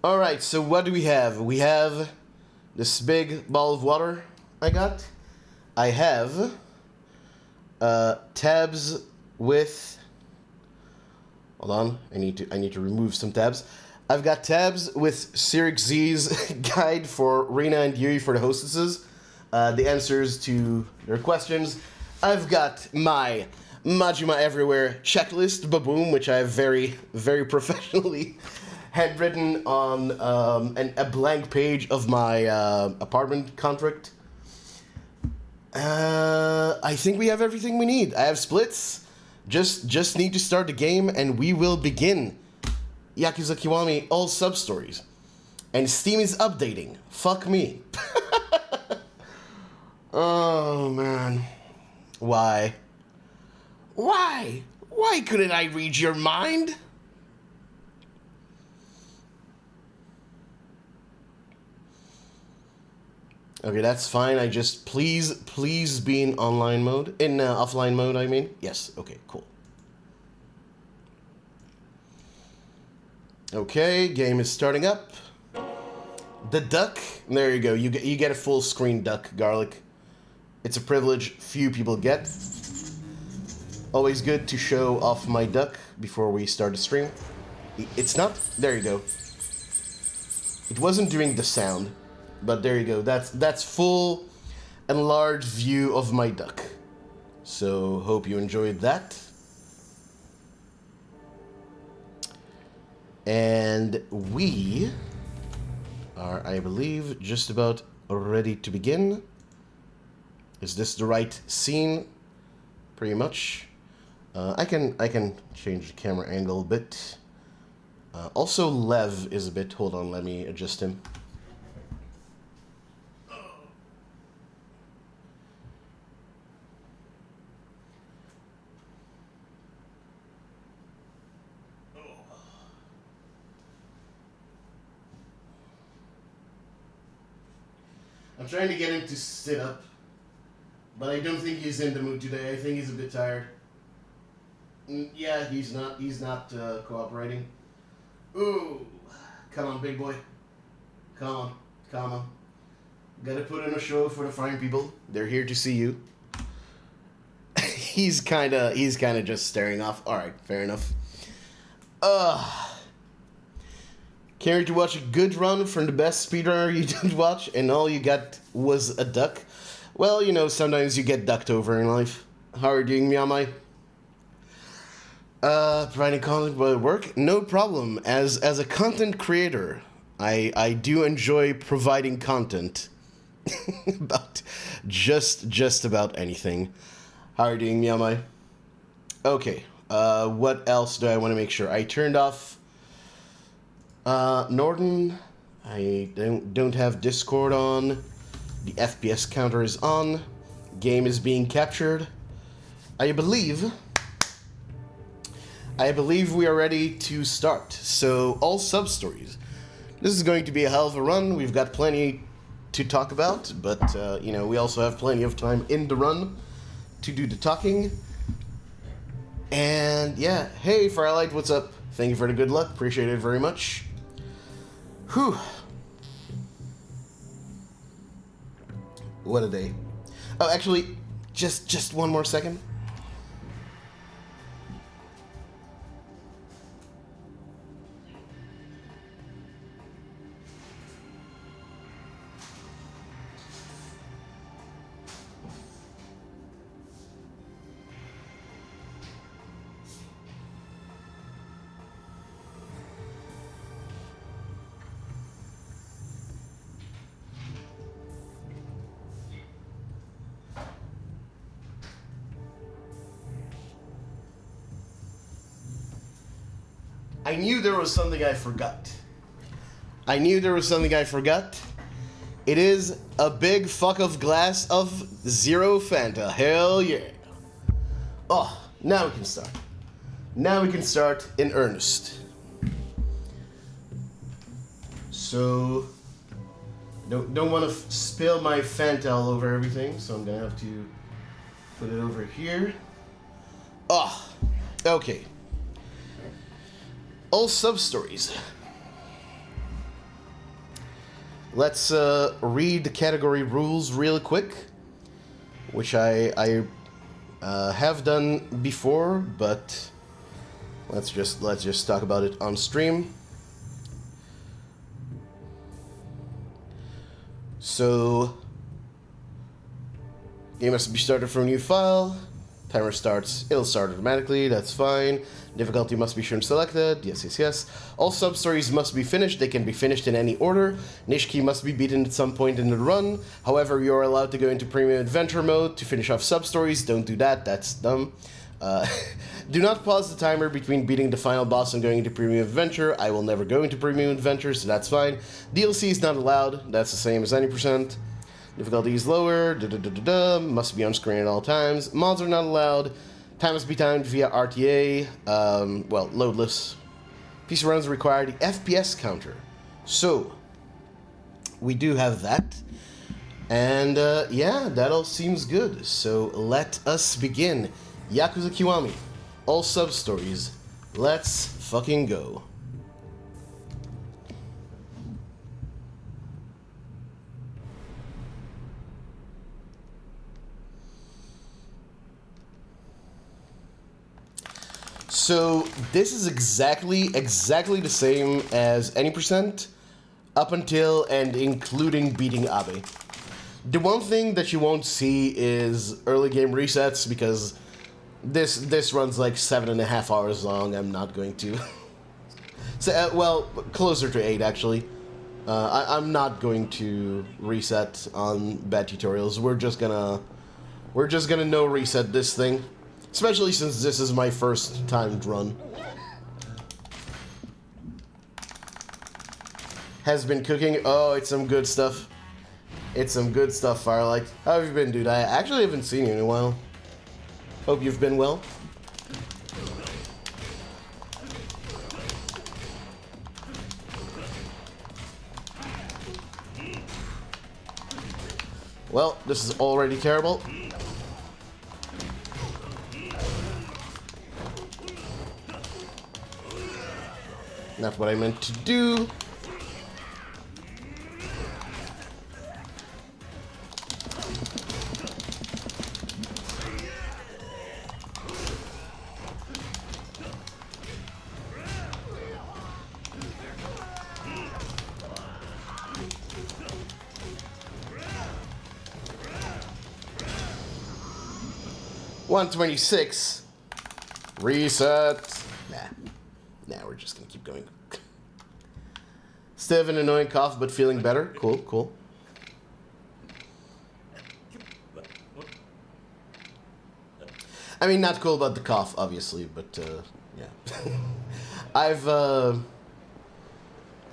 Alright, so what do we have? We have this big ball of water I got. I have tabs with... Hold on, I need to remove some tabs. I've got tabs with Cyric Z's guide for Reina and Yui for the hostesses. The answers to their questions. I've got my Majima Everywhere checklist, baboom, which I have very, very professionally handwritten on a blank page of my apartment contract. I think we have everything we need. I have splits. Just need to start the game, and we will begin Yakuza Kiwami all Substories. And Steam is updating. Fuck me. Oh, man. Why? Why? Why couldn't I read your mind? Okay, that's fine. I just please be in online mode. In offline mode, I mean. Yes. Okay. Cool. Okay, game is starting up. The duck. There you go. You get a full screen duck, Garlic. It's a privilege few people get. Always good to show off my duck before we start the stream. It's not. There you go. It wasn't doing the sound. But there you go. That's full enlarged view of my duck. So hope you enjoyed that. And we are, I believe, just about ready to begin. Is this the right scene? Pretty much. I can change the camera angle a bit. Also, Lev is a bit. Hold on, let me adjust him. I'm trying to get him to sit up, but I don't think he's in the mood today. I think he's a bit tired. Yeah, he's not cooperating. Ooh, come on, big boy. Come on. Gotta put in a show for the fine people. They're here to see you. he's kinda just staring off. Alright, fair enough. Can't wait to watch a good run from the best speedrunner you didn't watch, and all you got was a duck. Well, you know, sometimes you get ducked over in life. How are you doing, Miyamai? Providing content by work? No problem. As a content creator, I do enjoy providing content about just about anything. How are you doing, Miyamai? Okay. What else do I want to make sure? I turned off Norton. I don't have Discord on. The FPS counter is on. Game is being captured. I believe we are ready to start. So, all Substories. This is going to be a hell of a run. We've got plenty to talk about, but, you know, we also have plenty of time in the run to do the talking. And, yeah. Hey, Firelight, what's up? Thank you for the good luck. Appreciate it very much. Whew. What a day. Oh, actually, just one more second. I knew there was something I forgot. It is a big fuck of glass of Zero Fanta. Hell yeah. Oh, now we can start. Now we can start in earnest. So, don't want to spill my Fanta all over everything, so I'm going to have to put it over here. Oh, okay. All Substories. Let's read the category rules real quick, which I have done before, but let's just talk about it on stream. So, game must be started from a new file. Timer starts, it'll start automatically, that's fine. Difficulty must be shown selected, yes, yes, yes. All sub-stories must be finished, they can be finished in any order. Niche key must be beaten at some point in the run. However, you're allowed to go into premium adventure mode to finish off sub-stories. Don't do that, that's dumb. Do not pause the timer between beating the final boss and going into premium adventure. I will never go into premium adventure, so that's fine. DLC is not allowed, that's the same as any percent. Difficulty is lower, must be on screen at all times. Mods are not allowed. Time must be timed via RTA, well, loadless. PC runs require the FPS counter. So, we do have that. And, yeah, that all seems good. So, let us begin. Yakuza Kiwami. All sub-stories. Let's fucking go. So this is exactly the same as any percent up until and including beating Abe. The one thing that you won't see is early game resets because this runs like 7.5 hours long. I'm not going to. So, well, closer to 8 actually. I'm not going to reset on bad tutorials. We're just gonna no reset this thing. Especially since this is my first timed run. Has been cooking. Oh, it's some good stuff. It's some good stuff, Firelight. How have you been, dude? I actually haven't seen you in a while. Hope you've been well. Well, this is already terrible. Not what I meant to do. $126. Reset. Nah, we're just gonna keep going. Still have an annoying cough, but feeling better. Cool, cool. I mean, not cool about the cough, obviously, but yeah.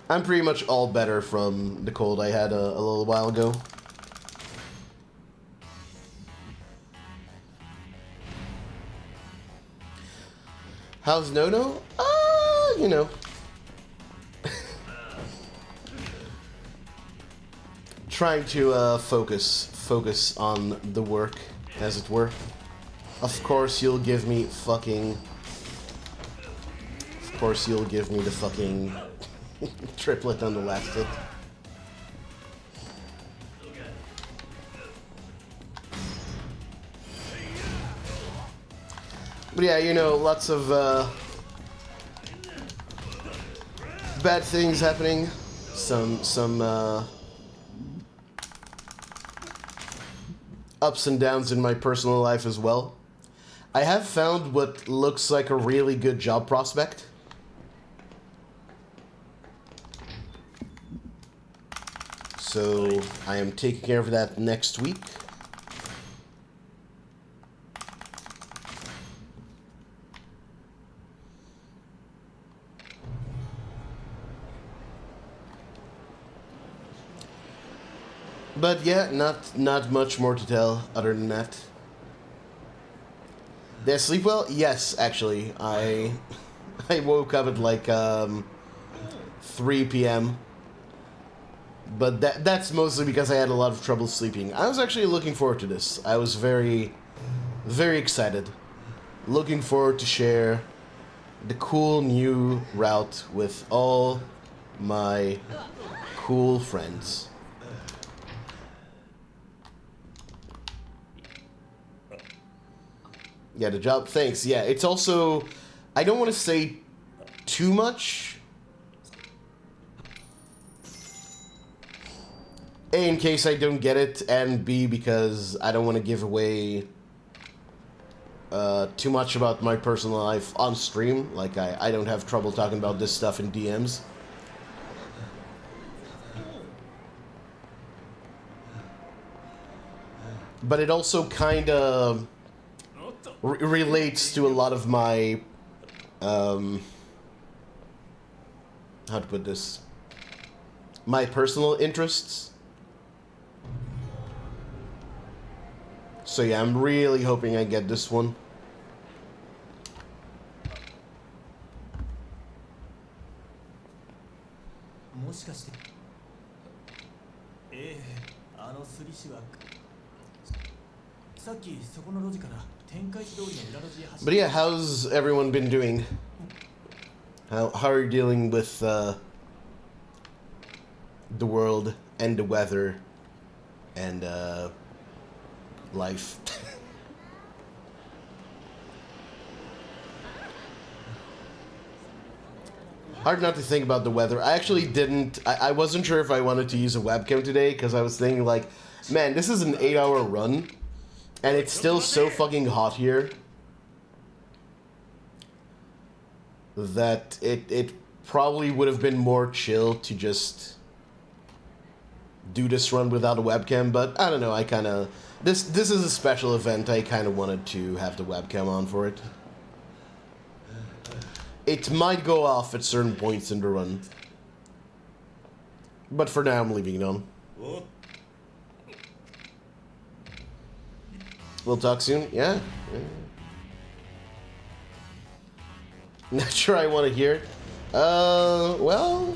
I'm pretty much all better from the cold I had a little while ago. How's No-No? You know. Trying to focus on the work, as it were. Of course you'll give me fucking... Of course you'll give me the fucking triplet on the last hit. But yeah, you know, lots of bad things happening. Some ups and downs in my personal life as well. I have found what looks like a really good job prospect. So I am taking care of that next week. But yeah, not much more to tell other than that. Did I sleep well? Yes, actually. I woke up at like 3 p.m. But that's mostly because I had a lot of trouble sleeping. I was actually looking forward to this. I was very, very excited. Looking forward to share the cool new route with all my cool friends. Yeah, the job. Thanks. Yeah, it's also... I don't want to say too much. A, in case I don't get it, and B, because I don't want to give away too much about my personal life on stream. Like, I don't have trouble talking about this stuff in DMs. But it also kind of relates to a lot of my, how to put this, my personal interests. So yeah, I'm really hoping I get this one. But yeah, how's everyone been doing? How are you dealing with the world and the weather and life? Hard not to think about the weather. I actually didn't... I wasn't sure if I wanted to use a webcam today, because I was thinking, like, man, this is an 8-hour run, and it's still so fucking hot here that it probably would have been more chill to just do this run without a webcam, but I don't know, I kind of... This is a special event, I kind of wanted to have the webcam on for it. It might go off at certain points in the run. But for now, I'm leaving it on. We'll talk soon, yeah? Not sure I want to hear it. Well...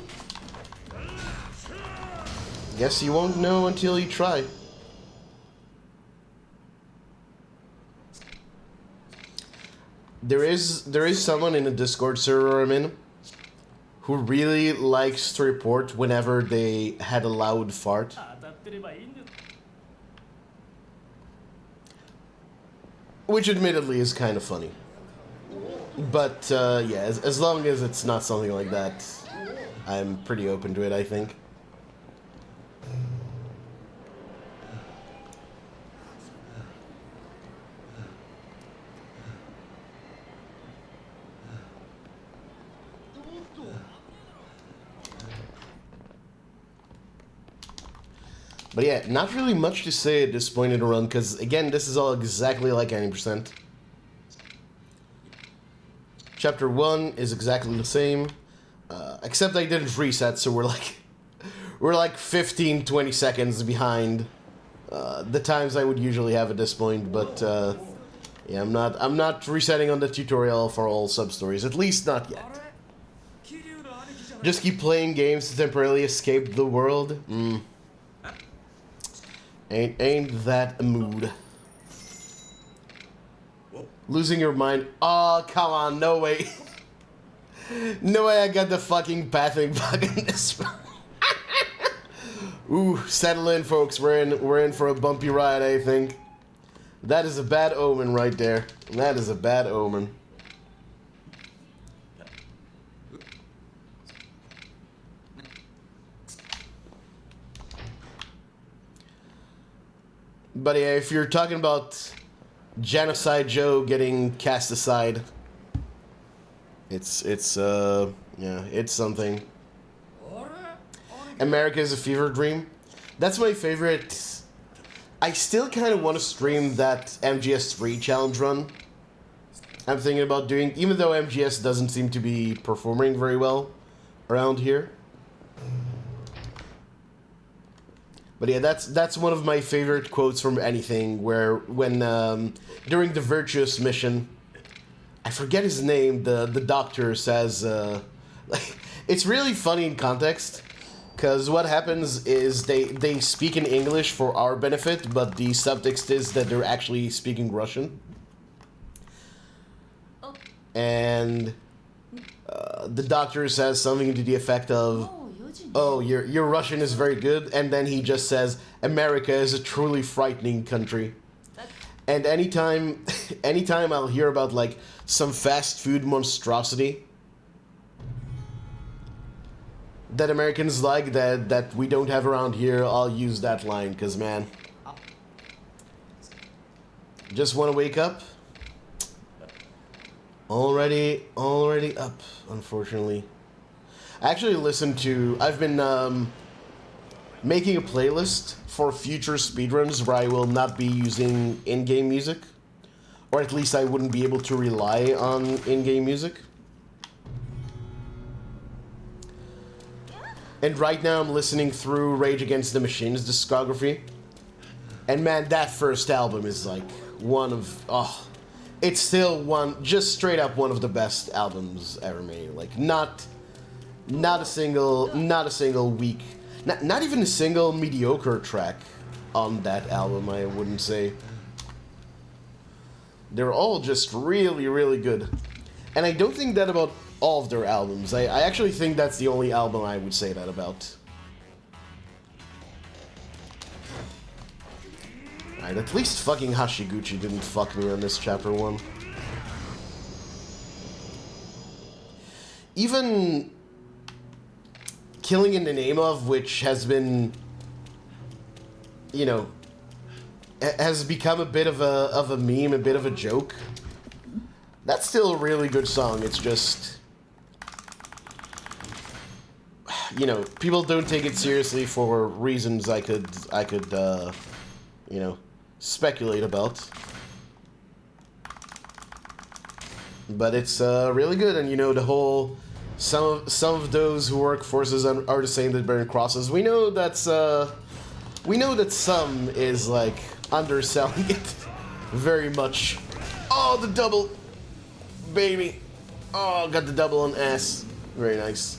Guess you won't know until you try. There is someone in the Discord server I'm in who really likes to report whenever they had a loud fart. Which admittedly is kind of funny. But yeah, as long as it's not something like that, I'm pretty open to it, I think. But yeah, not really much to say at this point in the run, because again, this is all exactly like 90%. Chapter 1 is exactly the same, except I didn't reset, so we're like 15, 20 seconds behind the times I would usually have at this point, but yeah, I'm not resetting on the tutorial for all Substories, at least not yet. Just keep playing games to temporarily escape the world. Ain't that a mood? Losing your mind. Oh, come on, no way. No way I got the fucking pathing bug in this one. Ooh, settle in, folks. We're in for a bumpy ride, I think. That is a bad omen right there. That is a bad omen. But yeah, if you're talking about Genocide Joe getting cast aside, it's yeah, it's something. America is a fever dream. That's my favorite. I still kind of want to stream that MGS3 challenge run. I'm thinking about doing, even though MGS doesn't seem to be performing very well around here. But yeah, that's one of my favorite quotes from anything, where when during the Virtuous mission, I forget his name, the doctor says, like, it's really funny in context, because what happens is they speak in English for our benefit, but the subtext is that they're actually speaking Russian. And the doctor says something to the effect of, "Oh, your Russian is very good," and then he just says, "America is a truly frightening country." And anytime, anytime I'll hear about like some fast food monstrosity that Americans like that we don't have around here, I'll use that line, because man, just want to wake up. Already up, unfortunately. I actually I've been making a playlist for future speedruns where I will not be using in-game music. Or at least I wouldn't be able to rely on in-game music. And right now I'm listening through Rage Against the Machine's discography. And man, that first album is like one of... it's still just straight up one of the best albums ever made. Like, not a single weak... Not even a single mediocre track on that album, I wouldn't say. They're all just really, really good. And I don't think that about all of their albums. I actually think that's the only album I would say that about. Alright, at least fucking Hashiguchi didn't fuck me on this chapter 1. Even Killing in the Name of, which has been, you know, has become a bit of a meme, a bit of a joke. That's still a really good song. It's just, you know, people don't take it seriously for reasons I could you know, speculate about. But it's really good, and you know, the whole some of those who work forces are the same that burn crosses. We know that some is like underselling it very much. Oh, the double, baby! Oh, got the double on ass. Very nice.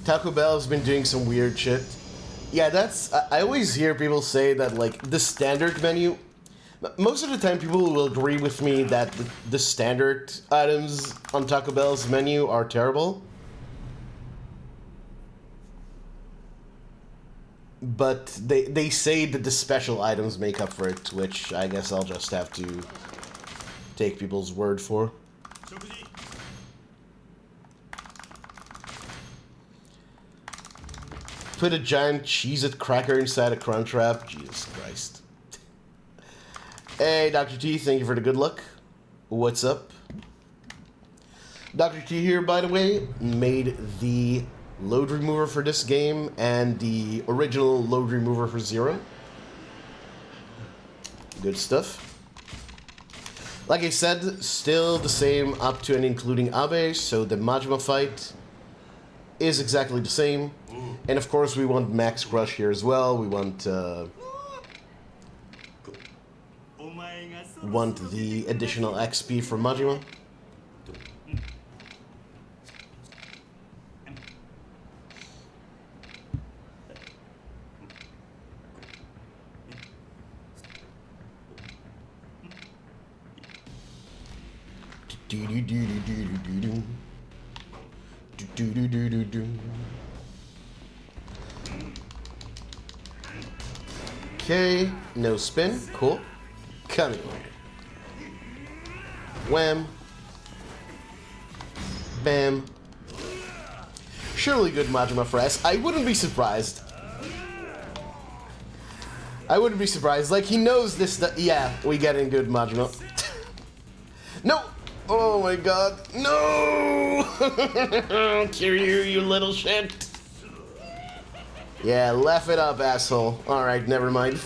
Taco Bell has been doing some weird shit. Yeah, I always hear people say that, like, the standard menu... Most of the time people will agree with me that the standard items on Taco Bell's menu are terrible. But they say that the special items make up for it, which I guess I'll just have to take people's word for. Put a giant Cheez-It cracker inside a Crunchwrap. Jesus Christ. Hey, Dr. T, thank you for the good luck. What's up? Dr. T here, by the way, made the load remover for this game and the original load remover for Zero. Good stuff. Like I said, still the same up to and including Abe, so the Majima fight is exactly the same. And of course we want Max Crush here as well. We want the additional XP for Majima. Okay, no spin. Cool. Come here. Wham. Bam. Surely good Majima for S. I wouldn't be surprised. I wouldn't be surprised. Like, he knows this. Yeah, we get in good Majima. No! Oh my god. No! Kiryu, you little shit. Yeah, laugh it up, asshole. Alright, never mind.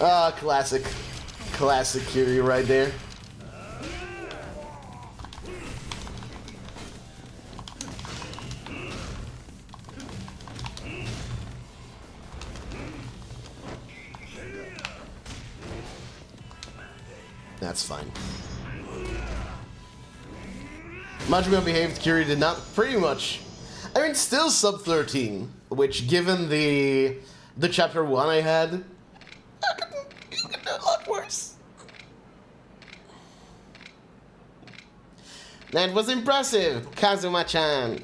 Ah, classic. Classic Kiryu right there. That's fine. Majima behaved, Kiryu did not. Pretty much. I mean, still sub 13, which given the the chapter 1 I had, you could do a lot worse. That was impressive, Kazuma-chan.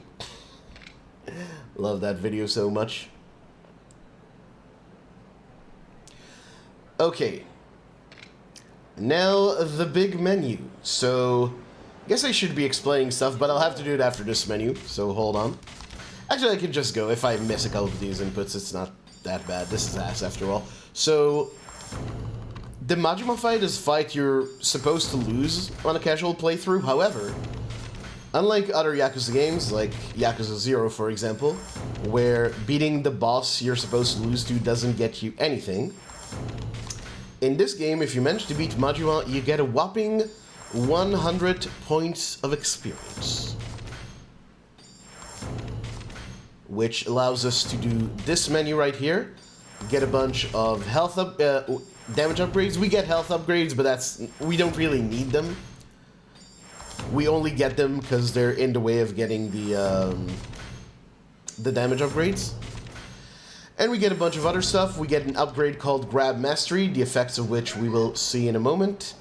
Love that video so much. Okay. Now, the big menu. So, I guess I should be explaining stuff, but I'll have to do it after this menu, so hold on. Actually, I can just go. If I miss a couple of these inputs, it's not that bad. This is ass, after all. So, the Majima fight is a fight you're supposed to lose on a casual playthrough. However, unlike other Yakuza games, like Yakuza 0, for example, where beating the boss you're supposed to lose to doesn't get you anything, in this game, if you manage to beat Majima, you get a whopping 100 points of experience. Which allows us to do this menu right here, get a bunch of health damage upgrades. We get health upgrades, but we don't really need them. We only get them because they're in the way of getting the damage upgrades. And we get a bunch of other stuff. We get an upgrade called Grab Mastery, the effects of which we will see in a moment.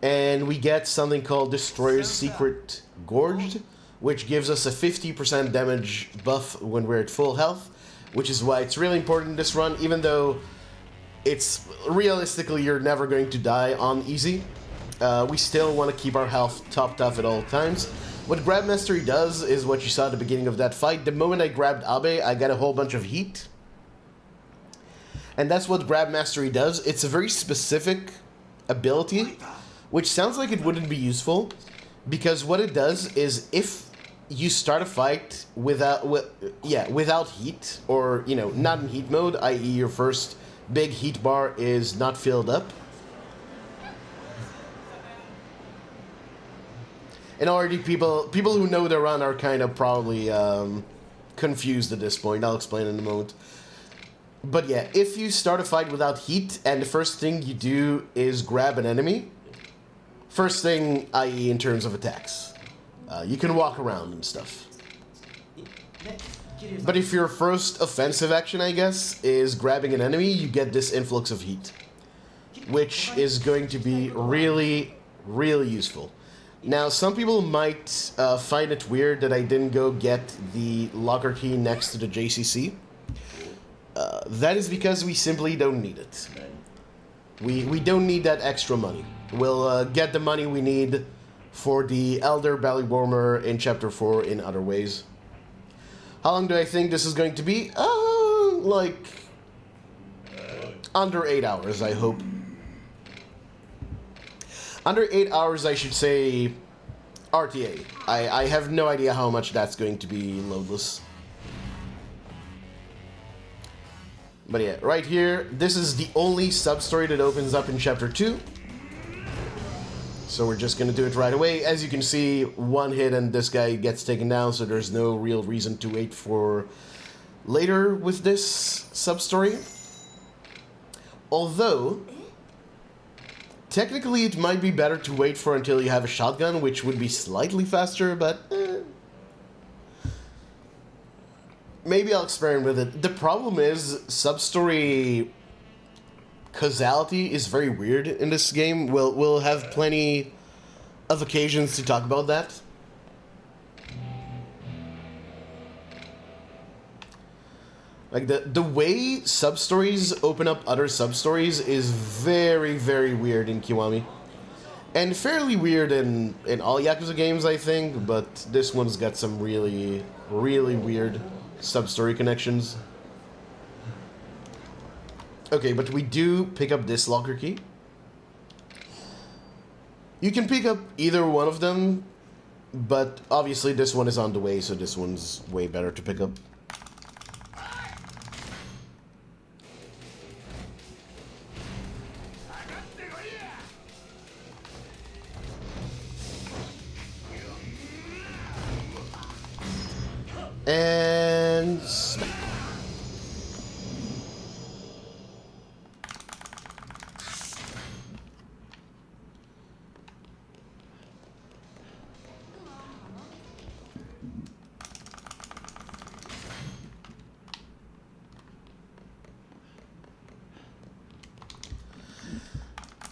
And we get something called Destroyer's Secret Gorged, which gives us a 50% damage buff when we're at full health, which is why it's really important in this run, even though it's realistically you're never going to die on easy. We still want to keep our health topped up at all times. What Grab Mastery does is what you saw at the beginning of that fight. The moment I grabbed Abe, I got a whole bunch of heat. And that's what Grab Mastery does. It's a very specific ability, which sounds like it wouldn't be useful, because what it does is if you start a fight without heat, or, you know, not in heat mode, i.e. your first big heat bar is not filled up. And already people who know the run are kind of probably confused at this point. I'll explain in a moment. But yeah, if you start a fight without heat and the first thing you do is grab an enemy, first thing, i.e. in terms of attacks, you can walk around and stuff. But if your first offensive action, I guess, is grabbing an enemy, you get this influx of heat, which is going to be really, really useful. Now, some people might find it weird that I didn't go get the locker key next to the JCC. That is because we simply don't need it. We don't need that extra money. We'll get the money we need for the Elder Belly Warmer in Chapter 4 in other ways. How long do I think this is going to be? Like under 8 hours, I hope. Under 8 hours, I should say RTA. I have no idea how much that's going to be loadless. But yeah, right here, this is the only sub-story that opens up in Chapter 2. So we're just going to do it right away. As you can see, one hit and this guy gets taken down, so there's no real reason to wait for later with this sub-story. Although, technically it might be better to wait for until you have a shotgun, which would be slightly faster, but maybe I'll experiment with it. The problem is, sub-story causality is very weird in this game. We'll have plenty of occasions to talk about that. Like, the way sub-stories open up other sub-stories is very, very weird in Kiwami. And fairly weird in all Yakuza games, I think, but this one's got some really, really weird sub-story connections. Okay, but we do pick up this locker key. You can pick up either one of them, but obviously this one is on the way, so this one's way better to pick up. And smack.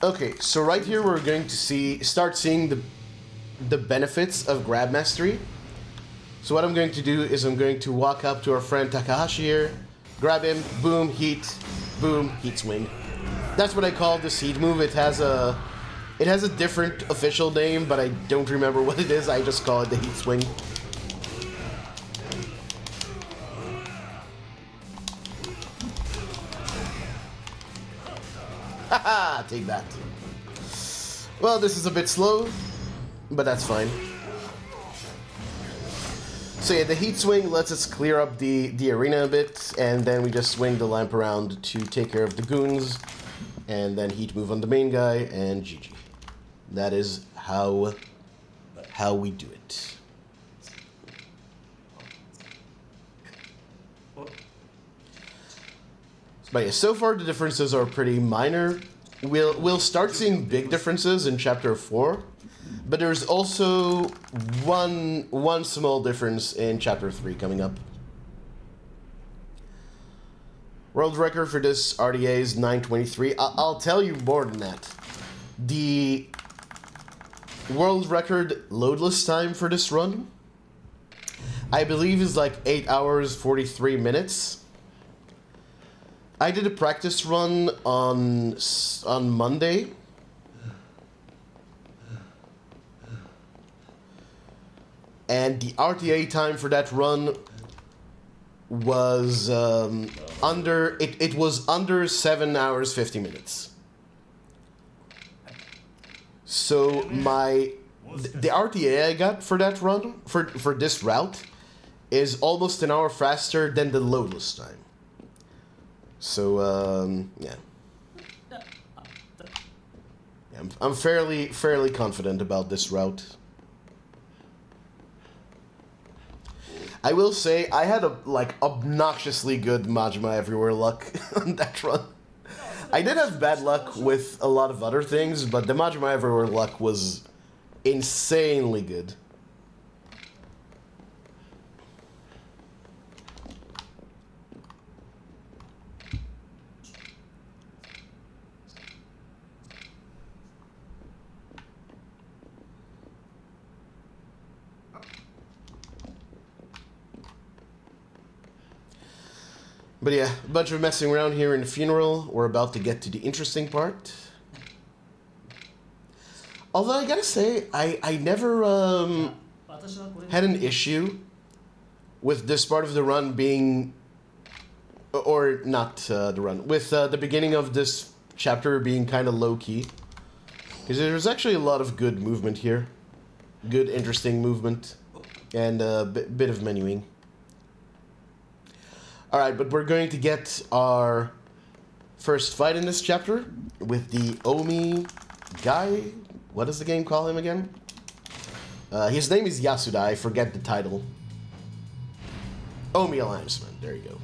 Okay, so right here we're going to start seeing the benefits of grab mastery. So what I'm going to do is I'm going to walk up to our friend Takahashi here, grab him, boom, heat swing. That's what I call this heat move. It has a different official name, but I don't remember what it is. I just call it the heat swing. Haha, take that. Well, this is a bit slow, but that's fine. So yeah, the heat swing lets us clear up the arena a bit, and then we just swing the lamp around to take care of the goons, and then heat move on the main guy, and GG. That is how we do it. But yeah, so far the differences are pretty minor. We'll start seeing big differences in Chapter 4, but there's also one small difference in Chapter 3 coming up. World record for this RDA is 9:23. I'll tell you more than that. The world record loadless time for this run, I believe, is like 8 hours 43 minutes. I did a practice run on Monday. And the RTA time for that run was under 7 hours 50 minutes. So the RTA I got for that run, for this route, is almost an hour faster than the loadless time. So yeah, I'm fairly confident about this route. I will say I had obnoxiously good Majima Everywhere luck on that run. I did have bad luck with a lot of other things, but the Majima Everywhere luck was insanely good. But yeah, a bunch of messing around here in the funeral. We're about to get to the interesting part. Although I gotta say, I never had an issue with this part of the run being, or not the run, with the beginning of this chapter being kind of low-key. Because there's actually a lot of good movement here. Good, interesting movement. And a bit of menuing. Alright, but we're going to get our first fight in this chapter with the Omi guy. What does the game call him again? His name is Yasuda, I forget the title. Omi Allianceman, there you go.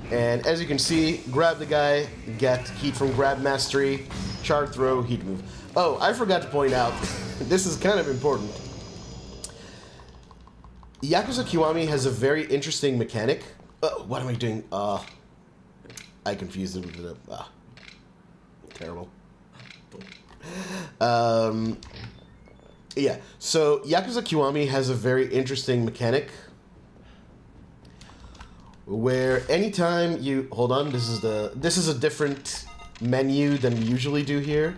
And as you can see, grab the guy, get heat from grab mastery, chart throw, heat move. Oh, I forgot to point out, this is kind of important. Yakuza Kiwami has a very interesting mechanic. What am I doing? I confused it with it. Terrible. Yeah, so Yakuza Kiwami has a very interesting mechanic where anytime you hold on, this is a different menu than we usually do here.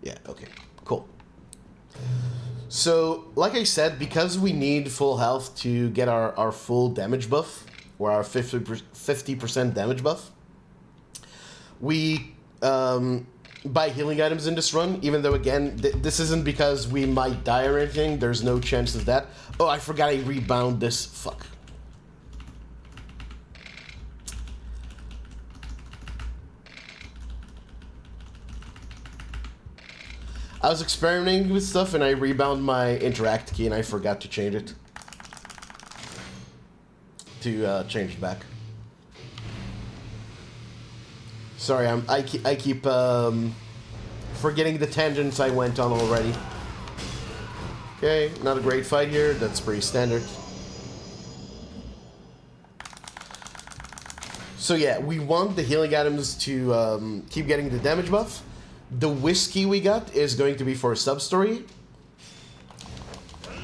Yeah, okay, cool. So, like I said, because we need full health to get our full damage buff, or our 50% damage buff, we buy healing items in this run, even though, again, this isn't because we might die or anything. There's no chance of that. Oh, I forgot I rebound this. Fuck. I was experimenting with stuff and I rebound my interact key and I forgot to change it. To change it back. Sorry, I keep forgetting the tangents I went on already. Okay, not a great fight here. That's pretty standard. So yeah, we want the healing items to keep getting the damage buff. The whiskey we got is going to be for Substory.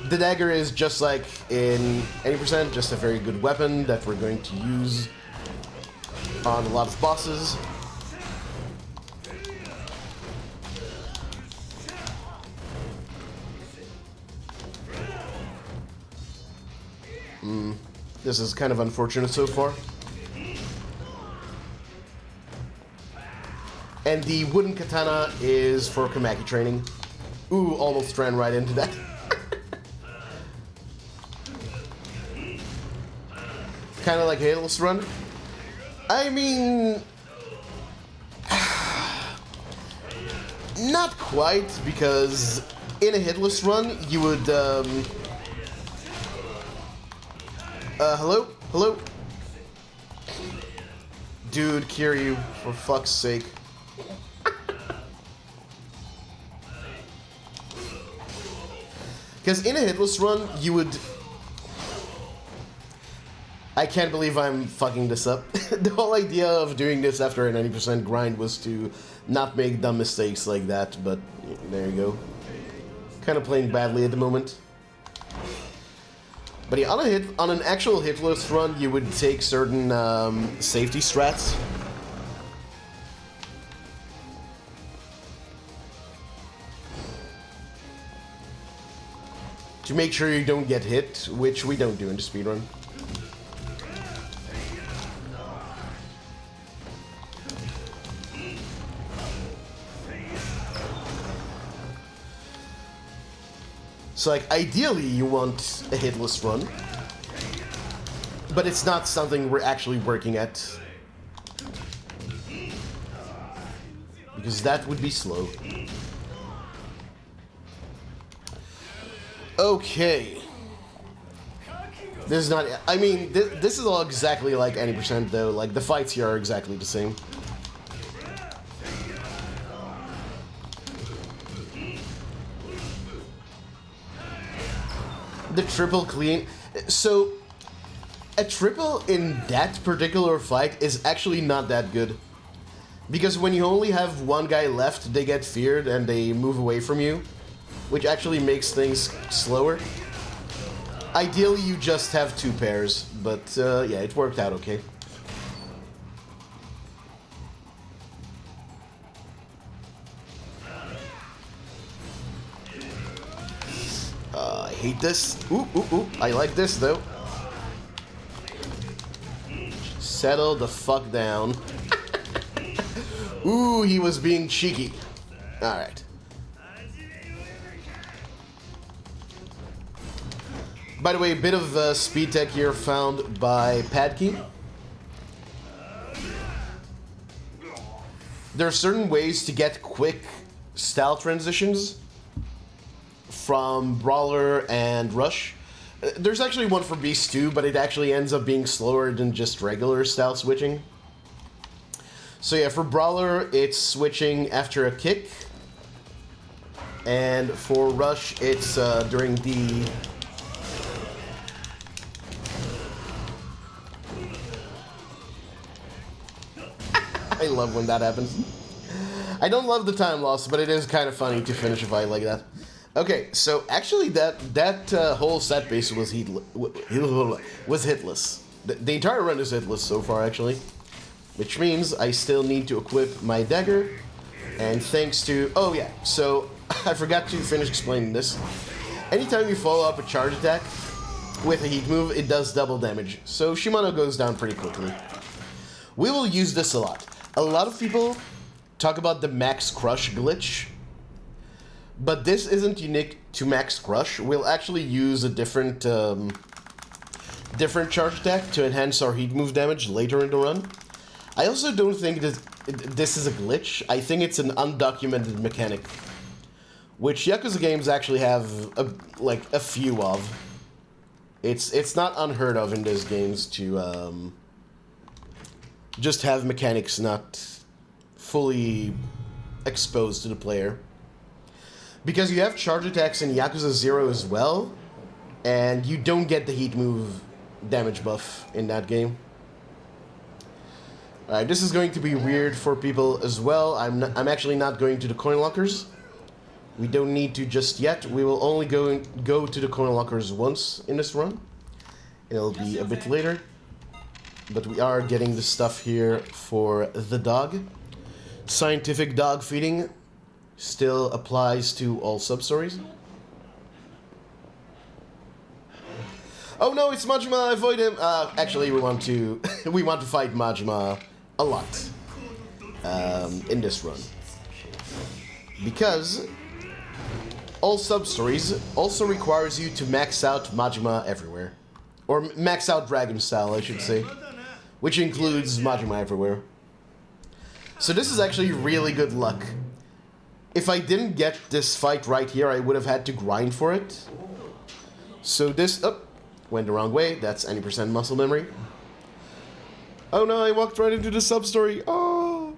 The dagger is just like in any percent, just a very good weapon that we're going to use on a lot of bosses. This is kind of unfortunate so far. And the wooden katana is for Kamaki training. Ooh, almost ran right into that. Kind of like a hitless run. I mean... not quite, because in a hitless run, you would... hello? Hello? Dude, Kiryu, for fuck's sake. Because in a hitless run, you would... I can't believe I'm fucking this up. The whole idea of doing this after a 90% grind was to not make dumb mistakes like that, but there you go. Kind of playing badly at the moment. But yeah, on an actual hitless run, you would take certain safety strats. To make sure you don't get hit, which we don't do in the speedrun. So, like, ideally you want a hitless run, but it's not something we're actually working at. Because that would be slow. Okay. This is not... I mean, this is all exactly like any percent, though. Like, the fights here are exactly the same. The triple clean... So, a triple in that particular fight is actually not that good. Because when you only have one guy left, they get feared and they move away from you. Which actually makes things slower. Ideally, you just have two pairs, but yeah, it worked out okay. I hate this. Ooh, ooh, ooh. I like this, though. Settle the fuck down. Ooh, he was being cheeky. Alright. By the way, a bit of speed tech here found by Padkey. There are certain ways to get quick style transitions from Brawler and Rush. There's actually one for Beast too, but it actually ends up being slower than just regular style switching. So yeah, for Brawler, it's switching after a kick. And for Rush, it's during the... I love when that happens. I don't love the time loss, but it is kind of funny to finish a fight like that. Okay, so actually that whole set base was hitless. The entire run is hitless so far, actually. Which means I still need to equip my dagger. And thanks to... Oh yeah, so I forgot to finish explaining this. Anytime you follow up a charge attack with a heat move, it does double damage. So Shimano goes down pretty quickly. We will use this a lot. A lot of people talk about the Max Crush glitch, but this isn't unique to Max Crush. We'll actually use a different charge attack to enhance our heat move damage later in the run. I also don't think that this is a glitch. I think it's an undocumented mechanic, which Yakuza games actually have a few of. It's not unheard of in those games to just have mechanics not fully exposed to the player. Because you have charge attacks in Yakuza 0 as well, and you don't get the heat move damage buff in that game. Alright, this is going to be weird for people as well. I'm actually not going to the coin lockers. We don't need to just yet. We will only go to the coin lockers once in this run. It'll be a bit later. But we are getting the stuff here for the dog. Scientific dog feeding still applies to all Substories. Oh no, it's Majima, avoid him! Actually, we want to we want to fight Majima a lot in this run. Because all Substories also requires you to max out Majima Everywhere. Or max out Dragon Style, I should say. Which includes Majima Everywhere. So this is actually really good luck. If I didn't get this fight right here, I would have had to grind for it. So this... Oh, went the wrong way. That's any % muscle memory. Oh no, I walked right into the Substory. Oh!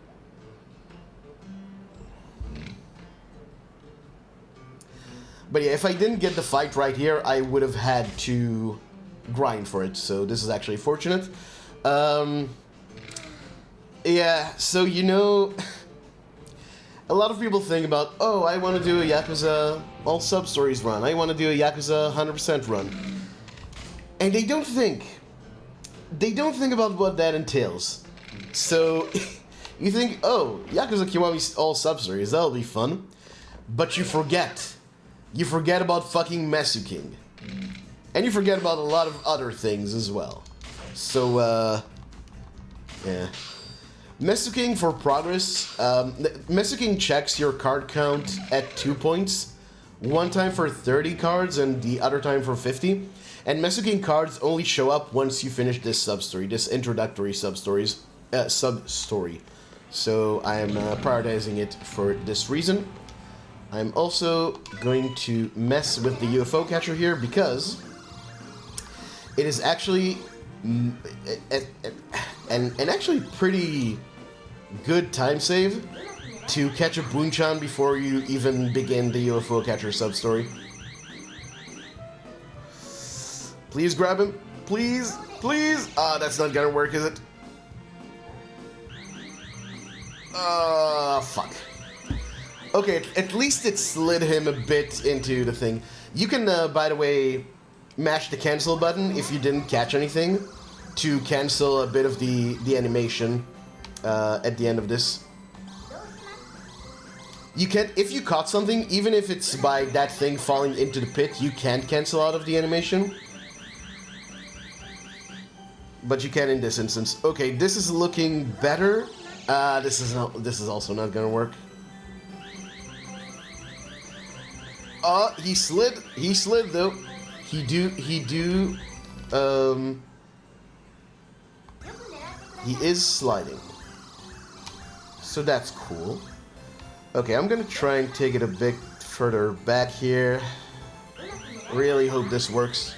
But yeah, if I didn't get the fight right here, I would have had to grind for it. So this is actually fortunate. Yeah, so you know... A lot of people think about, oh, I want to do a Yakuza all Substories run. I want to do a Yakuza 100% run. And they don't think about what that entails. So, you think, oh, Yakuza Kiwami all Substories, that'll be fun. But you forget. You forget about fucking MesuKing. And you forget about a lot of other things as well. So, yeah. MesuKing for progress. MesuKing checks your card count at 2 points. One time for 30 cards and the other time for 50. And MesuKing cards only show up once you finish this substory, this introductory substory. So I am prioritizing it for this reason. I'm also going to mess with the UFO catcher here because it is actually an actually pretty good time save to catch a Boon-chan before you even begin the UFO catcher substory. Please grab him. Please. Please. Ah, that's not gonna work, is it? Fuck. Okay, at least it slid him a bit into the thing. You can, by the way, mash the cancel button if you didn't catch anything to cancel a bit of the animation at the end of this. You can, if you caught something, even if it's by that thing falling into the pit, you can't cancel out of the animation. But you can in this instance. Okay, this is looking better. This is also not gonna work. He slid. He slid though. He is sliding. So that's cool. Okay, I'm gonna try and take it a bit further back here. Really hope this works.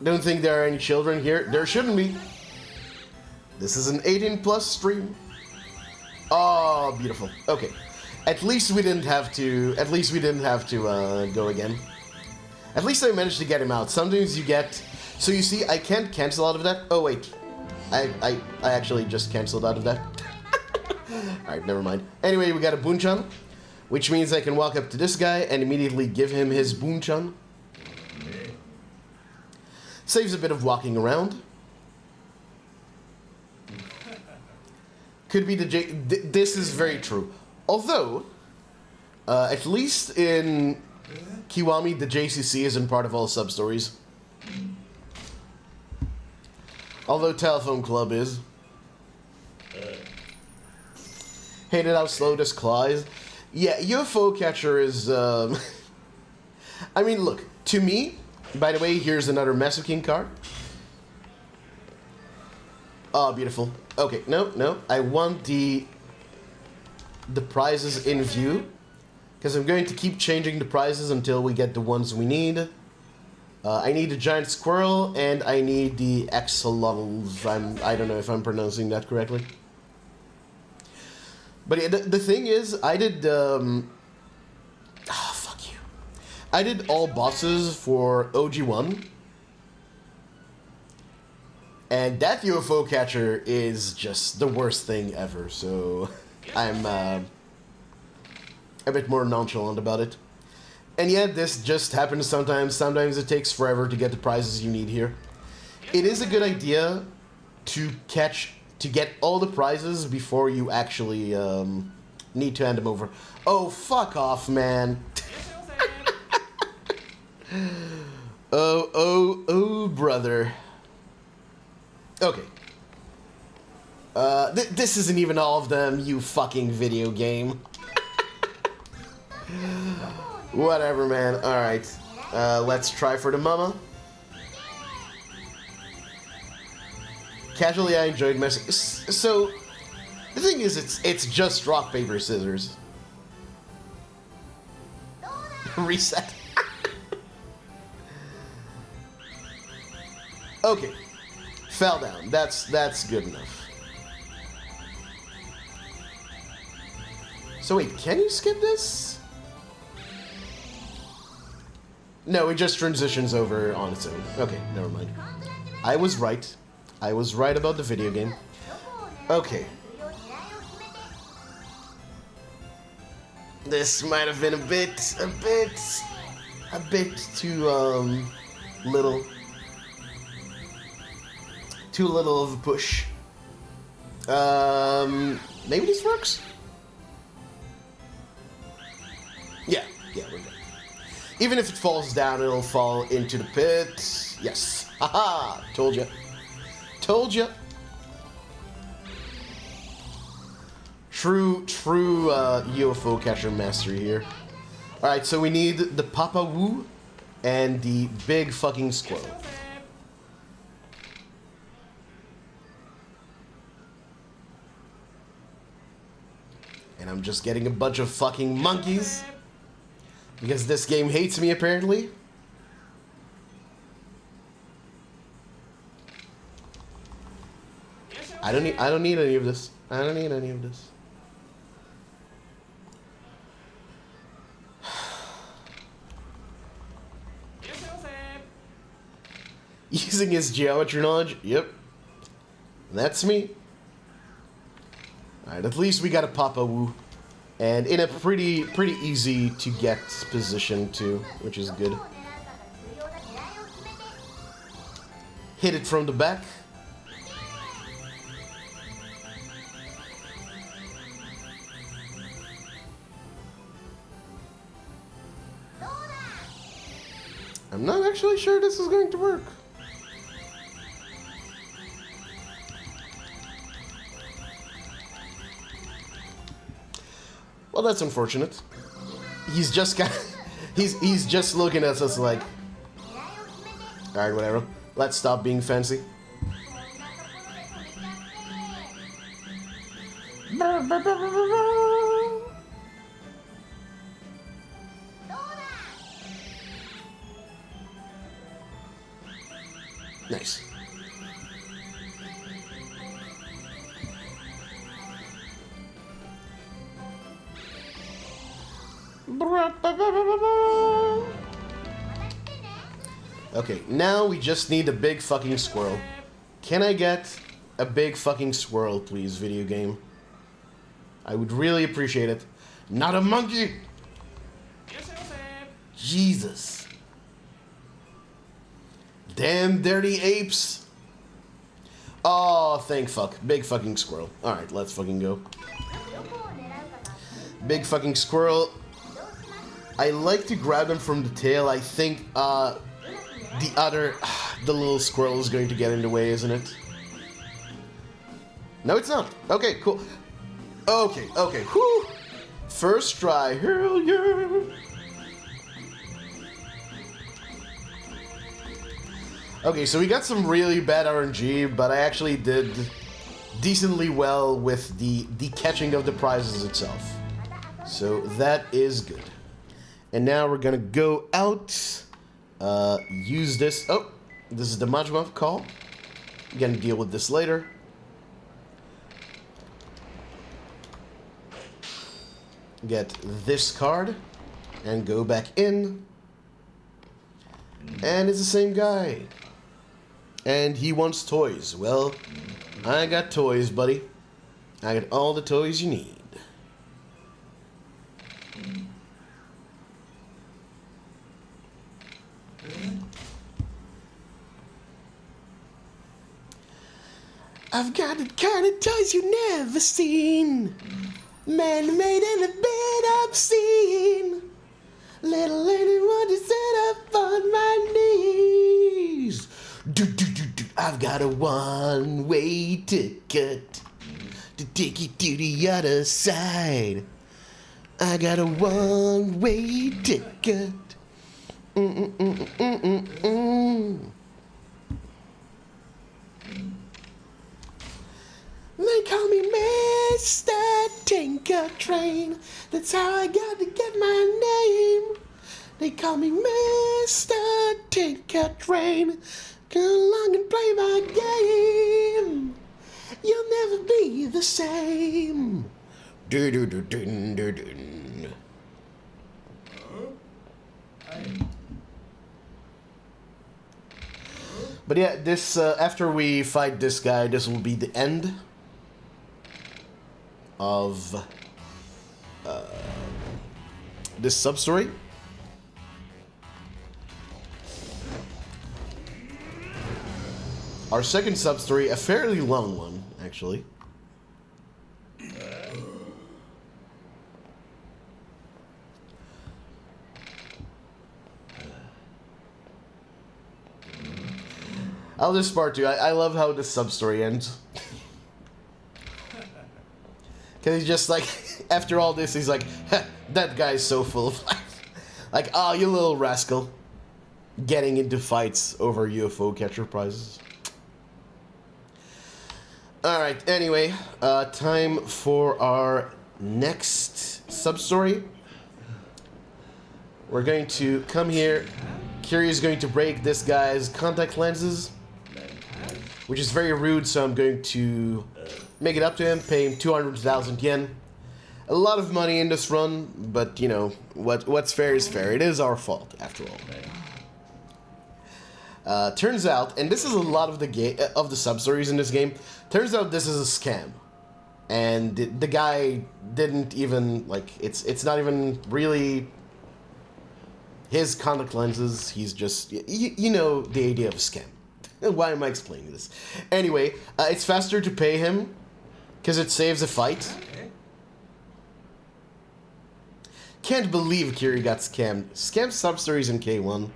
Don't think there are any children here. There shouldn't be. This is an 18+ stream. Oh, beautiful. Okay. At least we didn't have to. At least we didn't have to go again. At least I managed to get him out. Sometimes you get. So you see, I can't cancel out of that. Oh wait, I actually just canceled out of that. Alright, never mind. Anyway, we got a Boon-chan, which means I can walk up to this guy and immediately give him his Boon-chan. Saves a bit of walking around. Could be the this is very true. Although, at least in Kiwami, the JCC isn't part of all Substories. Although Telephone Club is. Hated how slow this claw is. Yeah, UFO catcher is... I mean, look, to me... By the way, here's another MesuKing card. Oh, beautiful. Okay, no. I want the prizes in view. Because I'm going to keep changing the prizes until we get the ones we need. I need a giant squirrel, and I need the axolotls. I don't know if I'm pronouncing that correctly. But yeah, the thing is, I did... fuck you. I did all bosses for OG1. And that UFO catcher is just the worst thing ever, so I'm a bit more nonchalant about it. And yet, this just happens sometimes. Sometimes it takes forever to get the prizes you need here. It is a good idea to get all the prizes before you actually need to hand them over. Oh, fuck off, man. Oh, brother. Okay. This isn't even all of them, you fucking video game. Whatever, man. Alright. Let's try for the mama. Casually, I enjoyed messing. So, the thing is, it's just rock, paper, scissors. Reset. Okay. Fell down. That's good enough. So wait, can you skip this? No, it just transitions over on its own. Okay, never mind. I was right. I was right about the video game. Okay. This might have been a bit too little. Too little of a push. Maybe this works? Yeah, we're good. Even if it falls down, it'll fall into the pit. Yes. Haha! Told ya. Told ya. True UFO catcher mastery here. Alright, so we need the Papa Wu and the big fucking squirrel. And I'm just getting a bunch of fucking monkeys. Because this game hates me, apparently. I don't need any of this. I don't need any of this. Using his geometry knowledge? Yep. That's me. Alright, at least we got a Papa Wu. And in a pretty easy to get position too, which is good. Hit it from the back. I'm not actually sure this is going to work. Well, that's unfortunate. He's just got, he's just looking at us like, all right, whatever. Let's stop being fancy. Nice. Okay, now we just need a big fucking squirrel. Can I get a big fucking squirrel, please, video game? I would really appreciate it. Not a monkey! Jesus. Damn dirty apes. Oh, thank fuck. Big fucking squirrel. Alright, let's fucking go. Big fucking squirrel. I like to grab them from the tail. I think, the little squirrel is going to get in the way, isn't it? No, it's not. Okay, cool. Okay, whew. First try. Hell yeah. Okay, so we got some really bad RNG, but I actually did decently well with the catching of the prizes itself. So that is good. And now we're gonna go out, use this. Oh, this is the Majima call. Gonna deal with this later. Get this card and go back in. And it's the same guy. And he wants toys. Well, I got toys, buddy. I got all the toys you need. I've got the kind of toys you never seen. Man-made and a bit obscene. Little lady want to sit up on my knees. Do. I've got a one-way ticket to take you to the other side. I got a one-way ticket. They call me Mr. Tinker Train. That's how I got to get my name. They call me Mr. Tinker Train. Come along and play my game. You'll never be the same. Do-do-do-dun-dun-dun. But yeah, this after we fight this guy, this will be the end of this sub-story. Our second sub-story, a fairly long one, actually. I'll just part two. I love how this sub-story ends. Because he's just like, after all this, he's like, that guy's so full of life. Like, oh, you little rascal. Getting into fights over UFO catcher prizes. Alright, anyway, time for our next sub-story. We're going to come here. Kiryu is going to break this guy's contact lenses, which is very rude, so I'm going to make it up to him, pay him 200,000 yen. A lot of money in this run, but, you know, what's fair is fair. It is our fault, after all. Turns out, and this is a lot of the sub-stories in this game, turns out this is a scam. And the guy didn't even, like, it's not even really his contact lenses. He's just, you know the idea of a scam. Why am I explaining this? Anyway, it's faster to pay him, because it saves a fight. Can't believe Kiryu got scammed. Scam sub-stories in K1.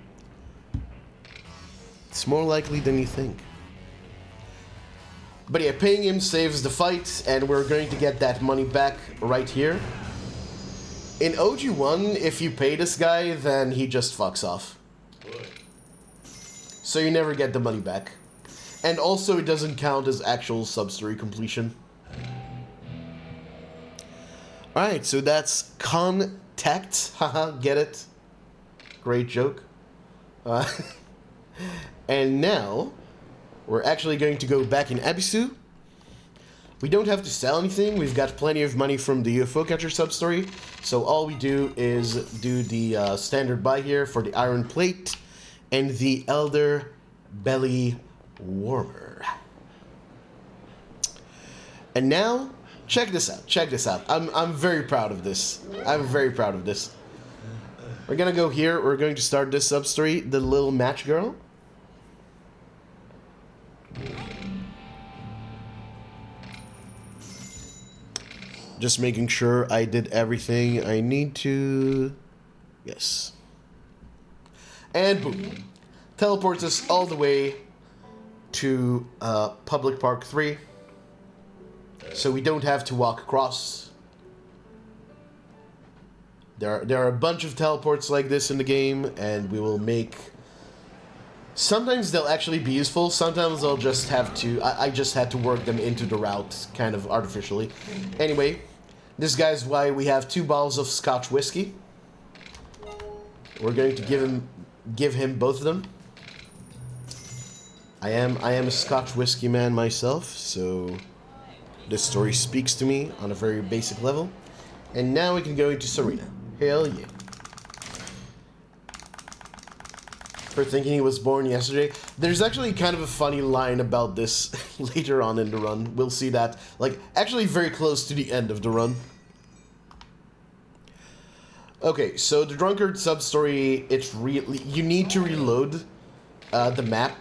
It's more likely than you think. But yeah, paying him saves the fight, and we're going to get that money back right here. In OG1, if you pay this guy, then he just fucks off. So you never get the money back. And also, it doesn't count as actual sub-story completion. Alright, so that's Contact. Haha, get it? Great joke. And now, we're actually going to go back in Abisu. We don't have to sell anything. We've got plenty of money from the UFO catcher sub-story. So all we do is do the standard buy here for the iron plate and the elder belly warmer. And now, check this out. Check this out. I'm very proud of this. I'm very proud of this. We're gonna go here. We're going to start this sub-story, the little match girl. Just making sure I did everything I need to. Yes. And boom. Teleports us all the way to Public Park 3. So we don't have to walk across. There are a bunch of teleports like this in the game, and we will make... Sometimes they'll actually be useful, sometimes I'll just have to... I just had to work them into the route, kind of artificially. Anyway, this guy's why we have 2 bottles of Scotch whiskey. We're going to give him both of them. I am a Scotch whiskey man myself, so this story speaks to me on a very basic level. And now we can go into Serena. Hell yeah. for thinking he was born yesterday. There's actually kind of a funny line about this later on in the run. We'll see that, like, actually very close to the end of the run. Okay, so the Drunkard Substory, it's really... You need to reload the map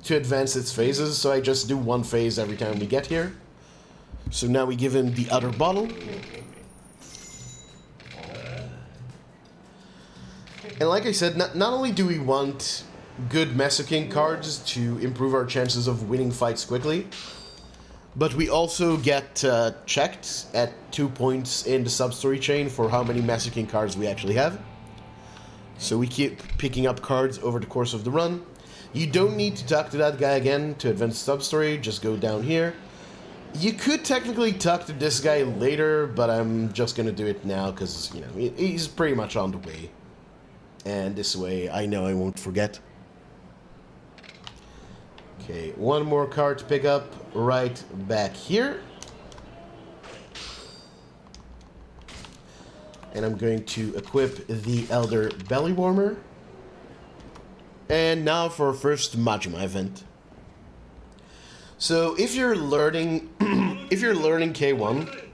to advance its phases, so I just do one phase every time we get here. So now we give him the other bottle. And like I said, not only do we want good MesuKing cards to improve our chances of winning fights quickly, but we also get checked at 2 points in the Substory chain for how many MesuKing cards we actually have. So we keep picking up cards over the course of the run. You don't need to talk to that guy again to advance the Substory, just go down here. You could technically talk to this guy later, but I'm just gonna do it now because, you know, he's pretty much on the way. And this way, I know I won't forget. Okay, one more card to pick up right back here. And I'm going to equip the Elder Belly Warmer. And now for our first Majima event. So if you're learning K1,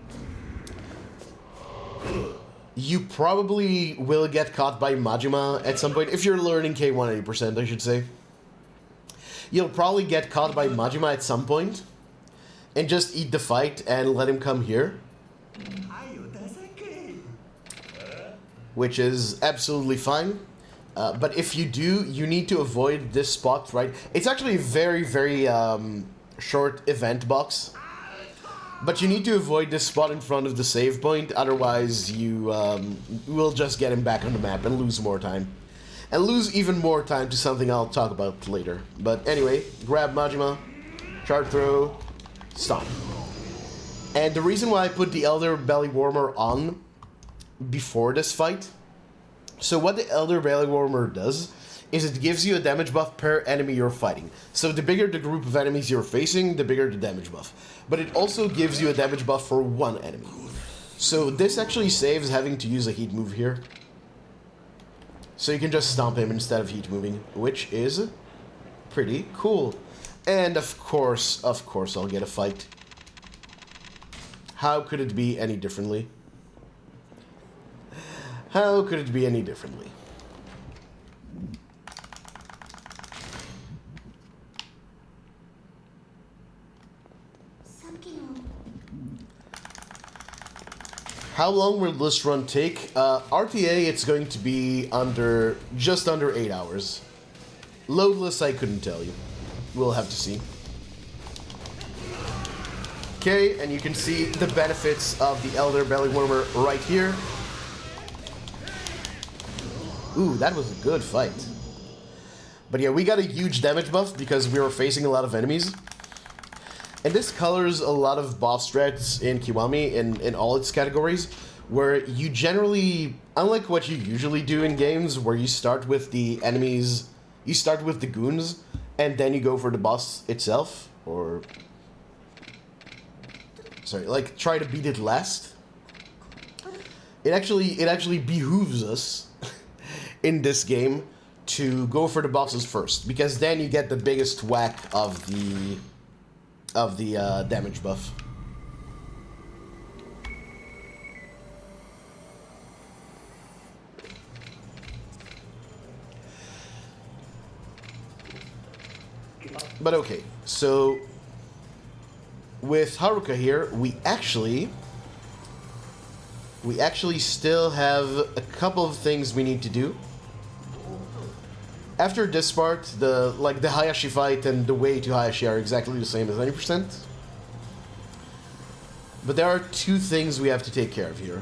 you probably will get caught by Majima at some point. If you're learning K1 80%, I should say. You'll probably get caught by Majima at some point. And just eat the fight and let him come here. Which is absolutely fine. But if you do, you need to avoid this spot, right? It's actually a very, very short event box. But you need to avoid this spot in front of the save point, otherwise you will just get him back on the map and lose more time. And lose even more time to something I'll talk about later. But anyway, grab Majima, chart throw, stomp. And the reason why I put the Elder Belly Warmer on before this fight, so what the Elder Belly Warmer does is it gives you a damage buff per enemy you're fighting. So the bigger the group of enemies you're facing, the bigger the damage buff. But it also gives you a damage buff for one enemy. So this actually saves having to use a heat move here. So you can just stomp him instead of heat moving, which is pretty cool. And of course I'll get a fight. How could it be any differently? How could it be any differently? How long will this run take? RTA, it's going to be just under 8 hours. Loadless, I couldn't tell you. We'll have to see. Okay, and you can see the benefits of the Elder Belly Warmer right here. Ooh, that was a good fight. But yeah, we got a huge damage buff because we were facing a lot of enemies. And this colors a lot of boss strats in Kiwami in all its categories, where you generally, unlike what you usually do in games, where you start with the enemies, you start with the goons, and then you go for the boss itself, or... Sorry, like, try to beat it last. It actually behooves us in this game to go for the bosses first, because then you get the biggest whack of the damage buff. But okay, so with Haruka here, we actually still have a couple of things we need to do. After this part, the Hayashi fight and the way to Hayashi are exactly the same as 90%. But there are two things we have to take care of here.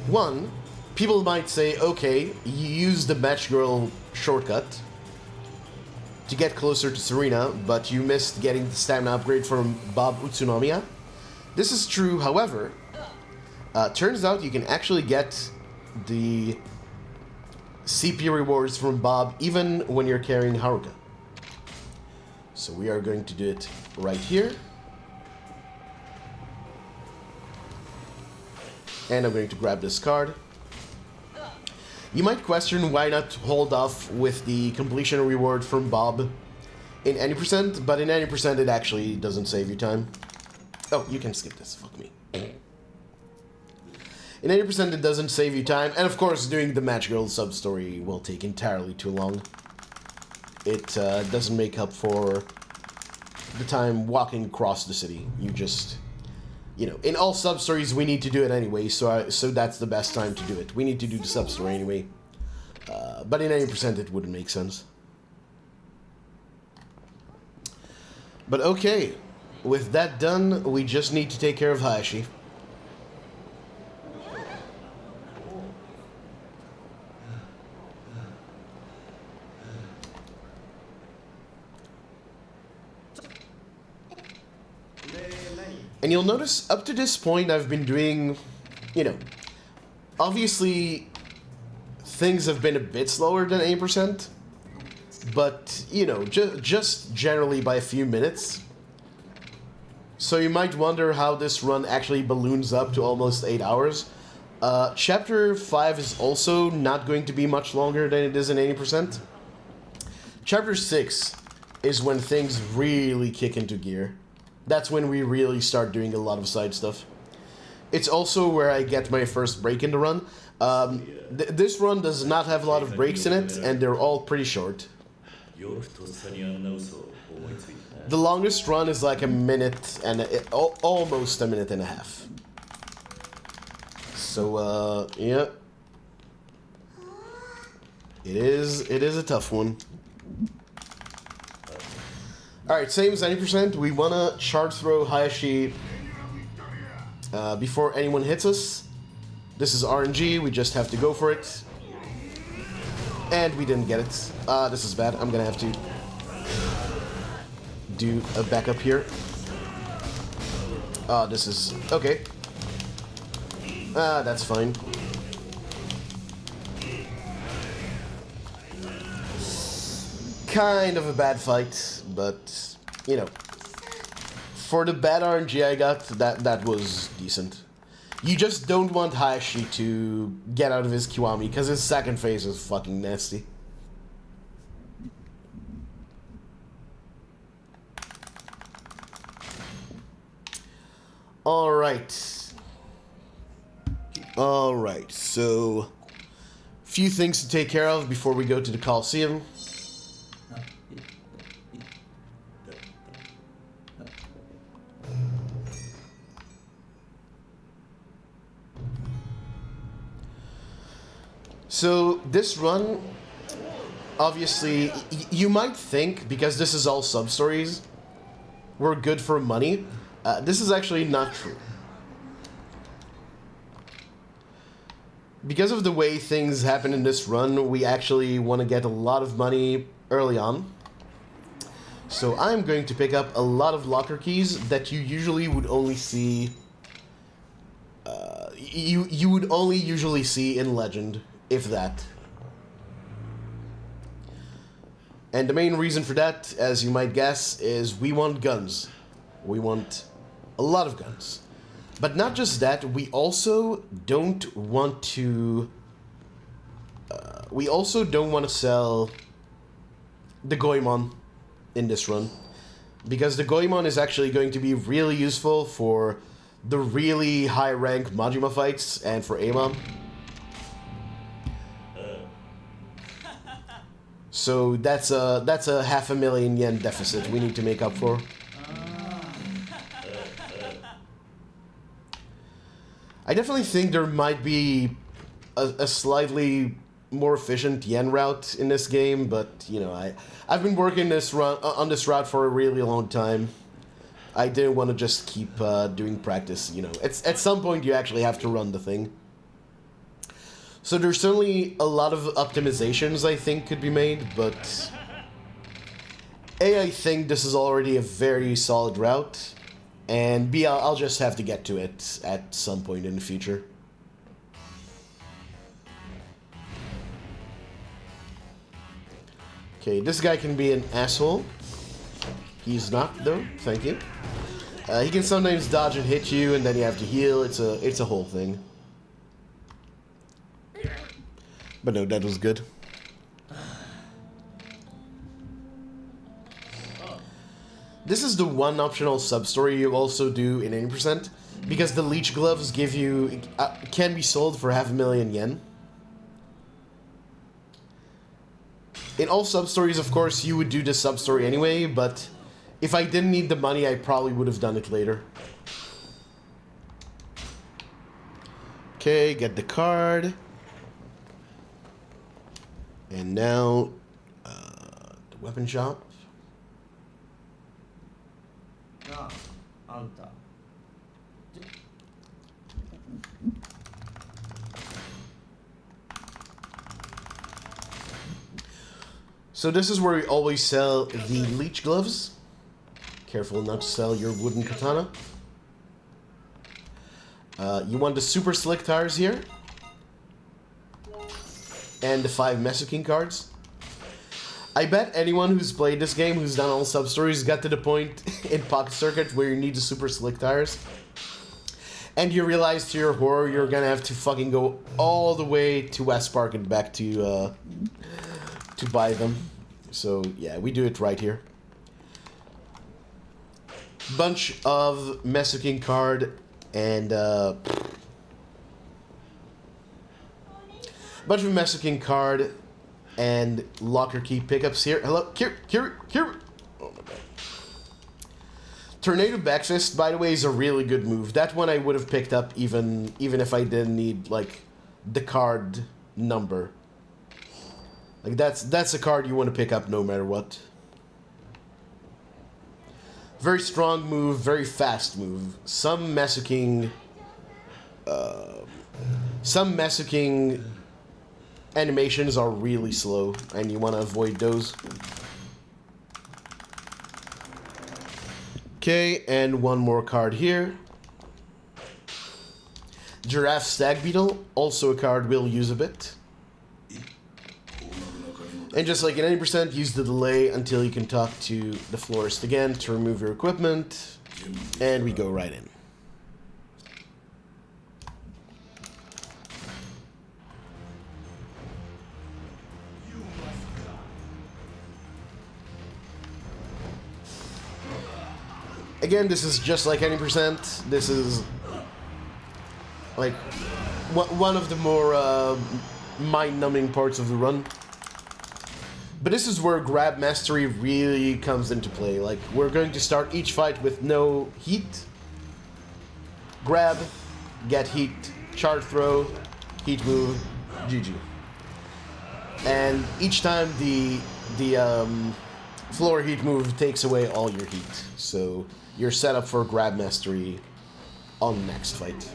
One, people might say, okay, you use the Match Girl shortcut to get closer to Serena, but you missed getting the stamina upgrade from Bob Utsunomiya. This is true, however, turns out you can actually get the CP rewards from Bob even when you're carrying Haruka. So we are going to do it right here. And I'm going to grab this card. You might question why not hold off with the completion reward from Bob in any percent, but in any percent it actually doesn't save you time. Oh, you can skip this. Fuck me. In 80% it doesn't save you time, and of course doing the Match Girl sub-story will take entirely too long. It doesn't make up for the time walking across the city. You just, you know, in all sub-stories we need to do it anyway, so that's the best time to do it. We need to do the sub-story anyway. But in 80% it wouldn't make sense. But okay, with that done, we just need to take care of Hayashi. And you'll notice, up to this point, I've been doing, you know, obviously, things have been a bit slower than 8%, but, you know, just generally by a few minutes. So you might wonder how this run actually balloons up to almost 8 hours. Chapter 5 is also not going to be much longer than it is in 80%. Chapter 6 is when things really kick into gear. That's when we really start doing a lot of side stuff. It's also where I get my first break in the run. This run does not have a lot of breaks in it, and they're all pretty short. The longest run is like a minute and almost a minute and a half. So, yeah. It is a tough one. Alright, same as 90%. We want to charge throw Hayashi before anyone hits us. This is RNG, we just have to go for it. And we didn't get it. This is bad. I'm going to have to do a backup here. This is... okay. That's fine. Kind of a bad fight, but, you know, for the bad RNG I got, that was decent. You just don't want Hayashi to get out of his Kiwami, because his second phase is fucking nasty. Alright. Alright, so... few things to take care of before we go to the Coliseum. So, this run, obviously, you might think, because this is all sub-stories, we're good for money. This is actually not true. Because of the way things happen in this run, we actually want to get a lot of money early on. So I'm going to pick up a lot of locker keys that you usually would only see... you would only usually see in Legend. If that. And the main reason for that, as you might guess, is we want guns. We want a lot of guns. But not just that, we also don't want to... we also don't want to sell the Goemon in this run. Because the Goemon is actually going to be really useful for the really high rank Majima fights and for Amon. So that's a 500,000 yen deficit we need to make up for. I definitely think there might be a slightly more efficient yen route in this game, but you know, I've been working this run on this route for a really long time. I didn't want to just keep doing practice. You know, at some point you actually have to run the thing. So there's certainly a lot of optimizations I think could be made, but A, I think this is already a very solid route, and B, I'll just have to get to it at some point in the future. Okay, this guy can be an asshole. He's not, though. Thank you. He can sometimes dodge and hit you, and then you have to heal. It's a whole thing. But no, that was good. This is the one optional sub-story you also do in 80%, because the leech gloves give you can be sold for 500,000 yen. In all sub-stories, of course, you would do the sub-story anyway, but if I didn't need the money, I probably would have done it later. Okay, get the card. And now, the weapon shop. So this is where we always sell the leech gloves. Careful not to sell your wooden katana. You want the super slick tires here. And the 5 MesuKing cards. I bet anyone who's played this game, who's done all sub-stories, got to the point in Pocket Circuit where you need the super slick tires. And you realize to your horror you're gonna have to fucking go all the way to West Park and back to buy them. So yeah, we do it right here. Bunch of MesuKing card and bunch of MesuKing card and locker key pickups here. Hello, here. Oh my god. Tornado Backfist, by the way, is a really good move. That one I would have picked up even if I didn't need like the card number. Like that's a card you want to pick up no matter what. Very strong move, very fast move. Some MesuKing animations are really slow, and you want to avoid those. Okay, and one more card here. Giraffe Stag Beetle, also a card we'll use a bit. And just like in 80%, use the delay until you can talk to the florist again to remove your equipment. And we go right in. Again, this is just like 80%. This is like one of the more mind-numbing parts of the run. But this is where grab mastery really comes into play. Like, we're going to start each fight with no heat. Grab, get heat, charge throw, heat move, GG. And each time the floor heat move takes away all your heat. So you're set up for grab mastery on the next fight.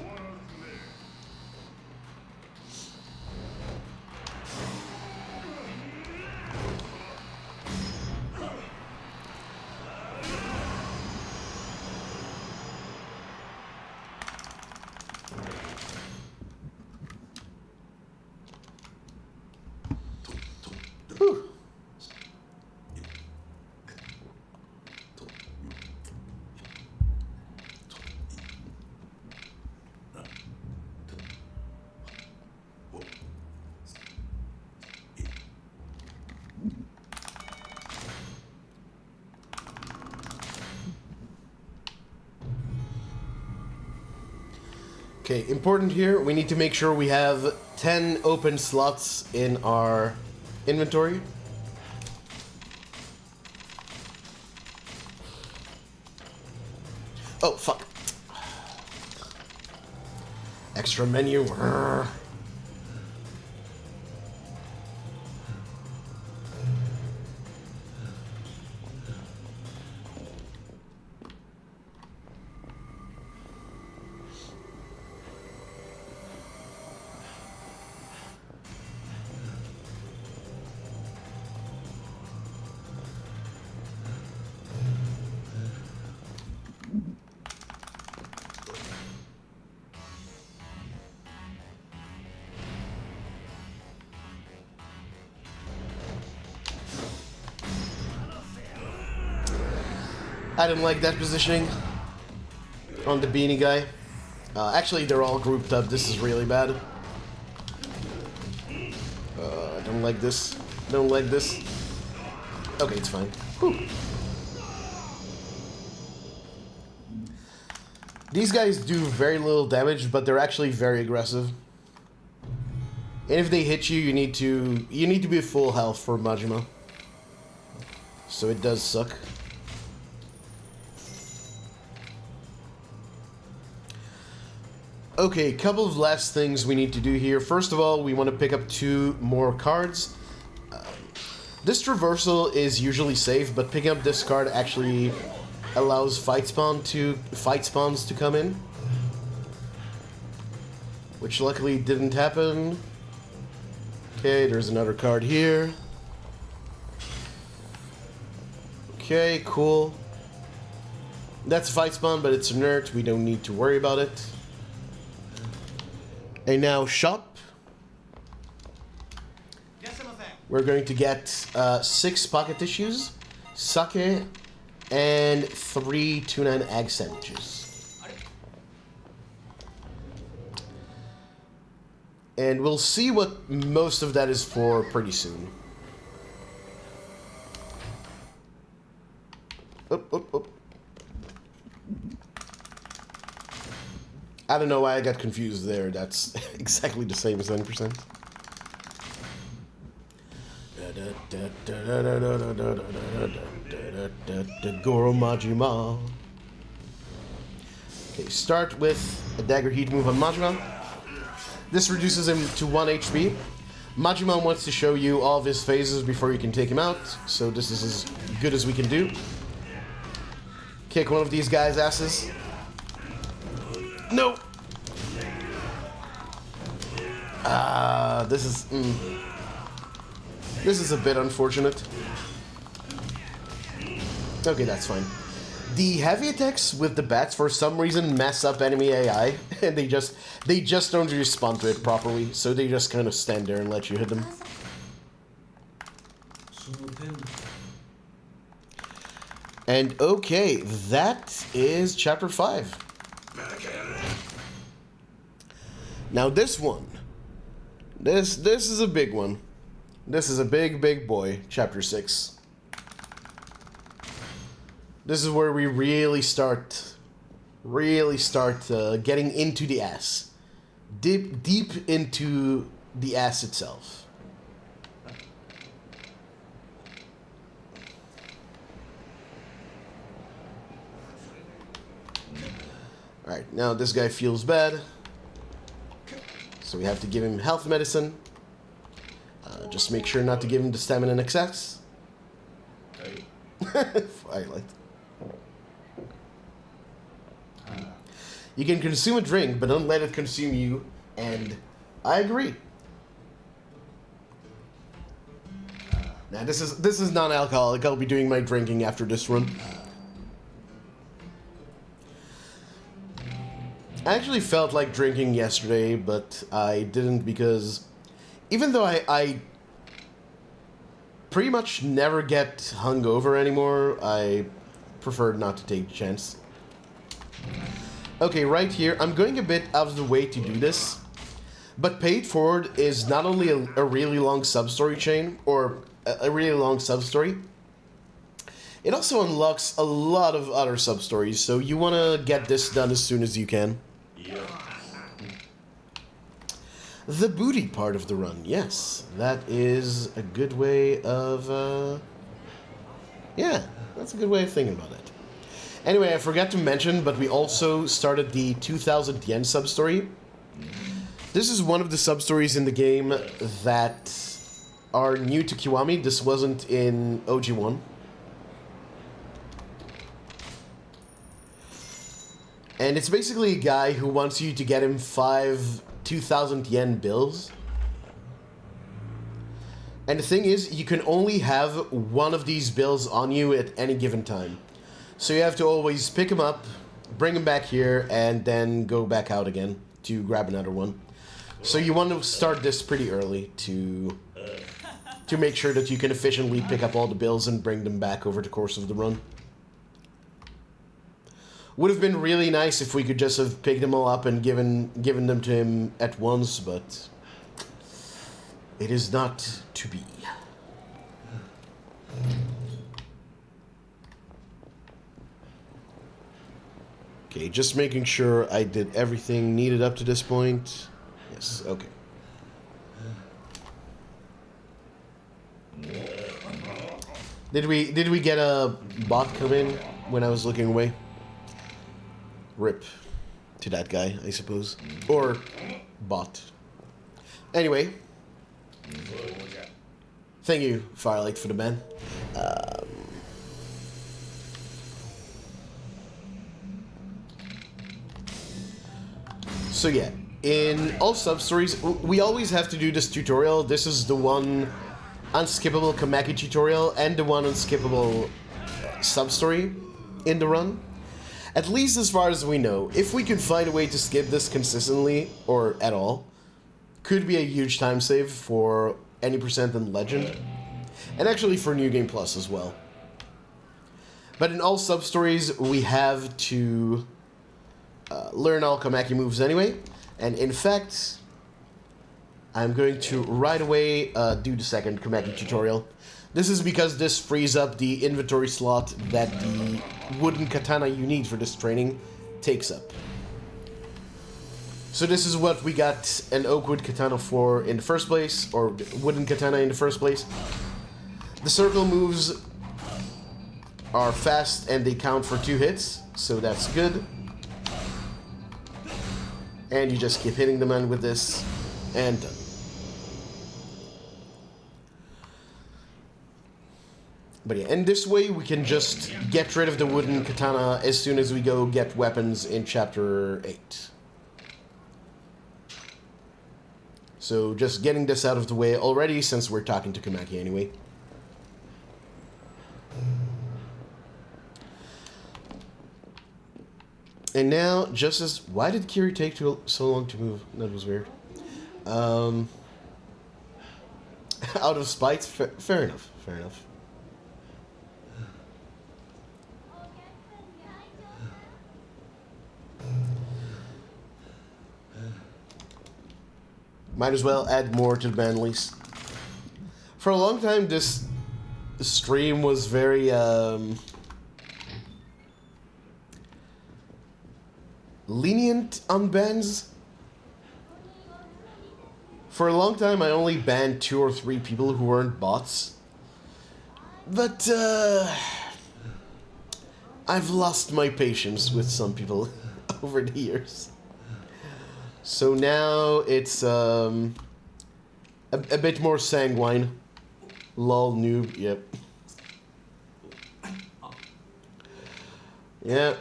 Okay, important here, we need to make sure we have 10 open slots in our inventory. Oh, fuck. Extra menu. I didn't like that positioning on the beanie guy. Actually, they're all grouped up. This is really bad. don't like this. Don't like this. Okay, it's fine. Whew. These guys do very little damage, but they're actually very aggressive. And if they hit you, you need to be full health for Majima. So it does suck. Okay, couple of last things we need to do here. First of all, we want to pick up 2 more cards. This traversal is usually safe, but picking up this card actually allows fight spawns to come in, which luckily didn't happen. Okay, there's another card here. Okay, cool. That's a fight spawn, but it's inert. We don't need to worry about it. And now shop. We're going to get 6 pocket tissues, sake, and 3 tuna and egg sandwiches. And we'll see what most of that is for pretty soon. Up. I don't know why I got confused there. That's exactly the same as 90%. Goro Majima. Okay, start with a dagger heat move on Majima. This reduces him to 1 HP. Majima wants to show you all of his phases before you can take him out, so this is as good as we can do. Kick one of these guys' asses. No! This is a bit unfortunate. Okay, that's fine. The heavy attacks with the bats for some reason mess up enemy AI, and they just don't respond to it properly, so they just kind of stand there and let you hit them. And okay, that is chapter 5. Now this one, this is a big one. This is a big boy, chapter 6. This is where we really start getting into the ass. Deep into the ass itself. Alright, now this guy feels bad. So we have to give him health medicine. Just make sure not to give him the stamina in excess. Twilight. You can consume a drink, but don't let it consume you. And I agree. Now this is non-alcoholic. I'll be doing my drinking after this run. I actually felt like drinking yesterday, but I didn't because even though I pretty much never get hungover anymore, I preferred not to take the chance. Okay, right here, I'm going a bit out of the way to do this, but Pay It Forward is not only a really long sub-story chain, or a really long sub-story, it also unlocks a lot of other sub-stories, so you want to get this done as soon as you can. The booty part of the run, yes. That is a good way of, yeah, that's a good way of thinking about it. Anyway, I forgot to mention, but we also started the 2000 yen sub-story. This is one of the sub-stories in the game that are new to Kiwami. This wasn't in OG1. And it's basically a guy who wants you to get him 5 2,000 yen bills. And the thing is, you can only have one of these bills on you at any given time. So you have to always pick him up, bring him back here, and then go back out again to grab another one. So you want to start this pretty early to make sure that you can efficiently pick up all the bills and bring them back over the course of the run. Would have been really nice if we could just have picked them all up and given them to him at once, but It is not to be. Okay, just making sure I did everything needed up to this point. Yes, okay. Did we get a bot come in when I was looking away? RIP to that guy, I suppose. Or bot. Anyway. Thank you, Firelight, for the ban. So yeah, in all Substories, we always have to do this tutorial. This is the one unskippable Kamaki tutorial and the one unskippable Substory in the run. At least as far as we know. If we could find a way to skip this consistently, or at all, could be a huge time save for any percent in Legend. And actually for New Game Plus as well. But in all Substories, we have to learn all Kamaki moves anyway. And in fact, I'm going to right away do the second Kamaki tutorial. This is because this frees up the inventory slot that the wooden katana you need for this training takes up. So this is what we got an oakwood katana for in the first place, or wooden katana in the first place. The circle moves are fast and they count for 2 hits, so that's good. And you just keep hitting the man with this, and done. But yeah, and this way we can just get rid of the wooden katana as soon as we go get weapons in Chapter 8. So just getting this out of the way already, since we're talking to Kamaki anyway. And now, just as... Why did Kiri take so long to move? That was weird. Out of spite? Fair enough. Fair enough. Might as well add more to the ban list. For a long time, this stream was very... lenient on bans. For a long time, I only banned 2 or 3 people who weren't bots. But, I've lost my patience with some people over the years. So now it's, a bit more sanguine. Lol, noob, yep. Yeah.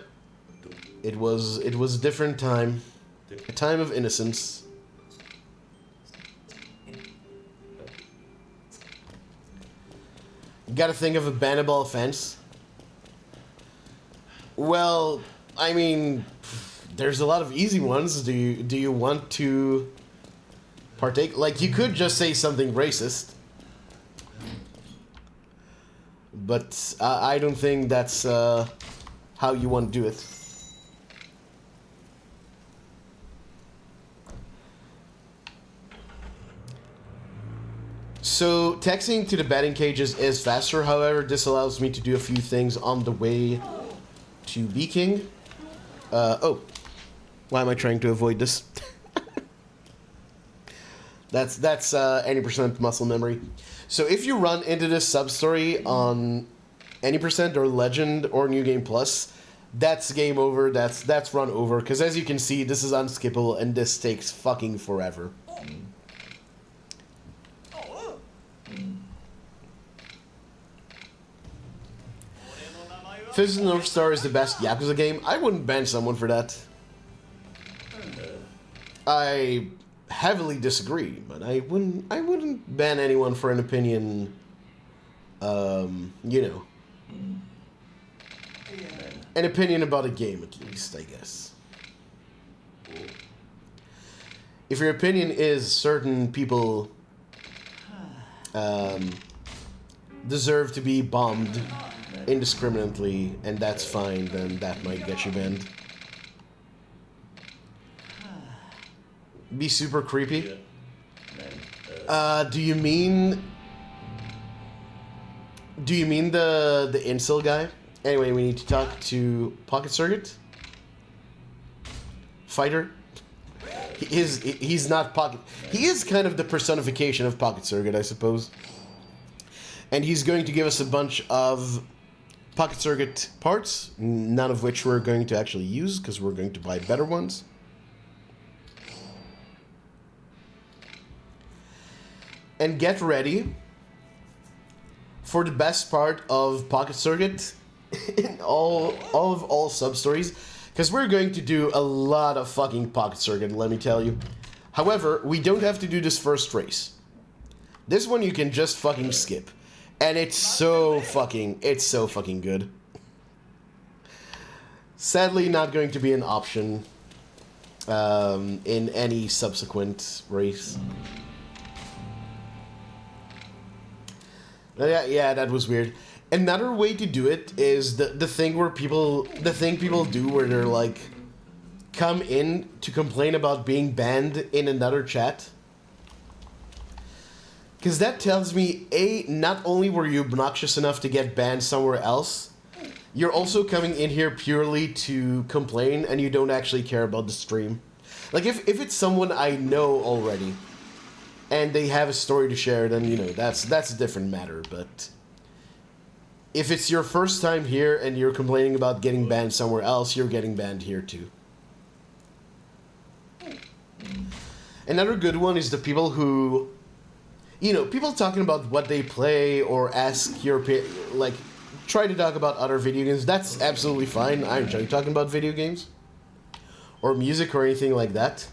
It was a different time. A time of innocence. You gotta think of a bannable offense. Well, I mean, there's a lot of easy ones. Do you want to partake? Like, you could just say something racist. But I don't think that's how you want to do it. So, texting to the batting cages is faster, however, this allows me to do a few things on the way to MesuKing. Oh. Why am I trying to avoid this? That's any percent muscle memory. So if you run into this Substory on any percent or Legend or New Game Plus, that's game over, that's run over, because as you can see, this is unskippable and this takes fucking forever. Fifth North Star is the best Yakuza game. I wouldn't ban someone for that. I heavily disagree, but I wouldn't ban anyone for an opinion. You know, an opinion about a game, at least, I guess. If your opinion is certain people deserve to be bombed indiscriminately, and that's fine, then that might get you banned. Be super creepy. Do you mean the incel guy? Anyway, we need to talk to Pocket Circuit Fighter. He's not Pocket. He is kind of the personification of Pocket Circuit, I suppose. And he's going to give us a bunch of Pocket Circuit parts, none of which we're going to actually use because we're going to buy better ones. And get ready for the best part of Pocket Circuit in all Substories, because we're going to do a lot of fucking Pocket Circuit, let me tell you. However, we don't have to do this first race. This one you can just fucking skip. And it's so fucking good. Sadly, not going to be an option in any subsequent race. Yeah, that was weird. Another way to do it is the thing people do where they're like, come in to complain about being banned in another chat. Because that tells me, A, not only were you obnoxious enough to get banned somewhere else, you're also coming in here purely to complain and you don't actually care about the stream. Like, if it's someone I know already and they have a story to share, then, you know, that's a different matter. But if it's your first time here and you're complaining about getting banned somewhere else, you're getting banned here too. Another good one is the people who, you know, people talking about what they play or ask your, like, try to talk about other video games. That's absolutely fine. I enjoy talking about video games or music or anything like that.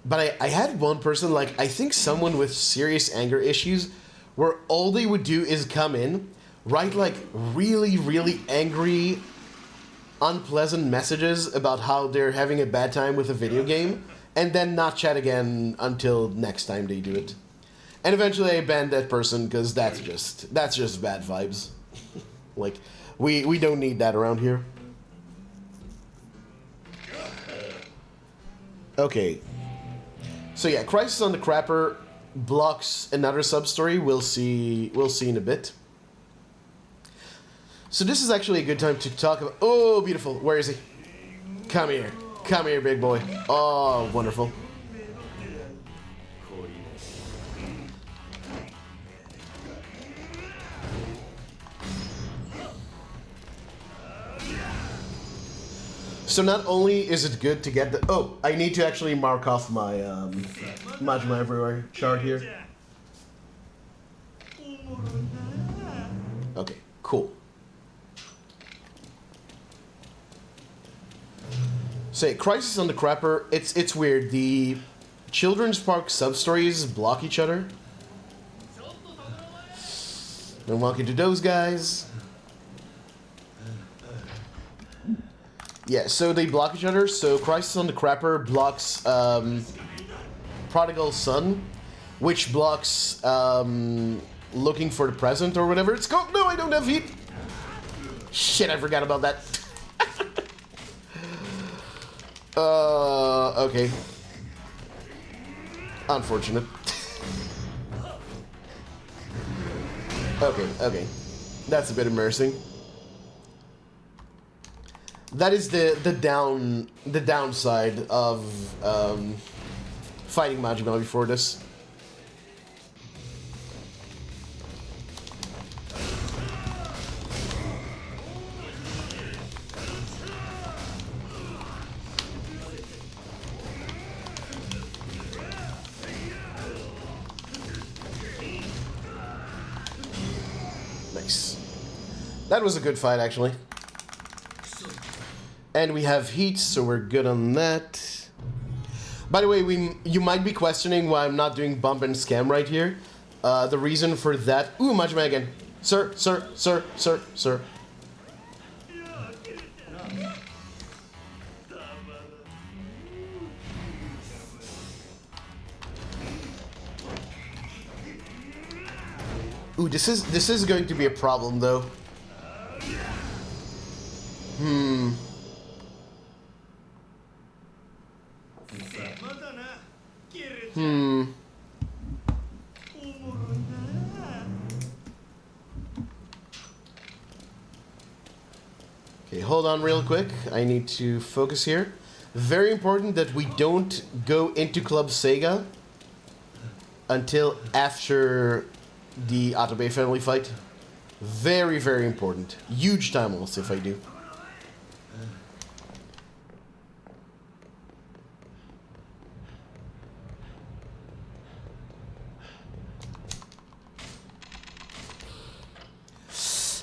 But I had one person, like, I think someone with serious anger issues, where all they would do is come in, write, like, really, really angry, unpleasant messages about how they're having a bad time with a video game, and then not chat again until next time they do it. And eventually I banned that person, because that's just bad vibes. Like, we don't need that around here. Okay. So yeah, Crisis on the Crapper blocks another substory. We'll see in a bit. So this is actually a good time to talk about... Oh, beautiful. Where is he? Come here. Come here, big boy. Oh, wonderful. So not only is it good to get the... Oh, I need to actually mark off my Majima Everywhere chart here. Okay, cool. Say, Crisis on the Crapper, it's weird. The Children's Park substories block each other. Don't walk into those guys. Yeah, so they block each other. So Crisis on the Crapper blocks Prodigal Son, which blocks Looking for the Present or whatever it's called. No, I don't have heat. Shit, I forgot about that. Okay. Unfortunate. Okay. That's a bit embarrassing. That is the downside of fighting Majima before this. Nice. That was a good fight, actually. And we have heat, so we're good on that. By the way, you might be questioning why I'm not doing bump and scam right here. The reason for that... Ooh, Majima again. Sir. Ooh, this is going to be a problem, though. Okay, hold on real quick. I need to focus here. Very important that we don't go into Club Sega until after the Atabe family fight. Very, very important. Huge time loss if I do.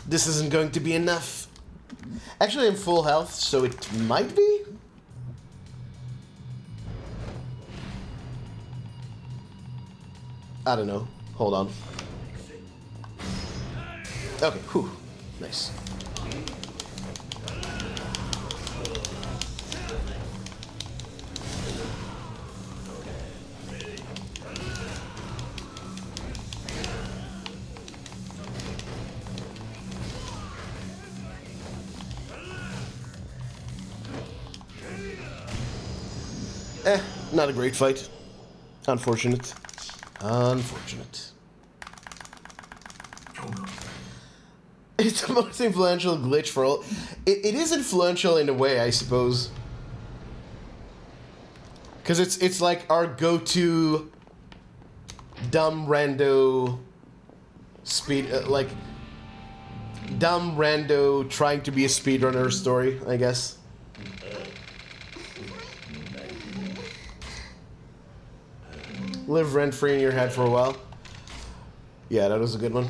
This isn't going to be enough. Actually, I'm full health, so it might be. I don't know. Hold on. Okay, whew. Nice. Not a great fight. Unfortunate. Unfortunate. It's the most influential glitch for all. It is influential in a way, I suppose. Because it's like our go-to dumb rando speed... like, dumb rando trying to be a speedrunner story, I guess. Live rent-free in your head for a while. Yeah, that was a good one.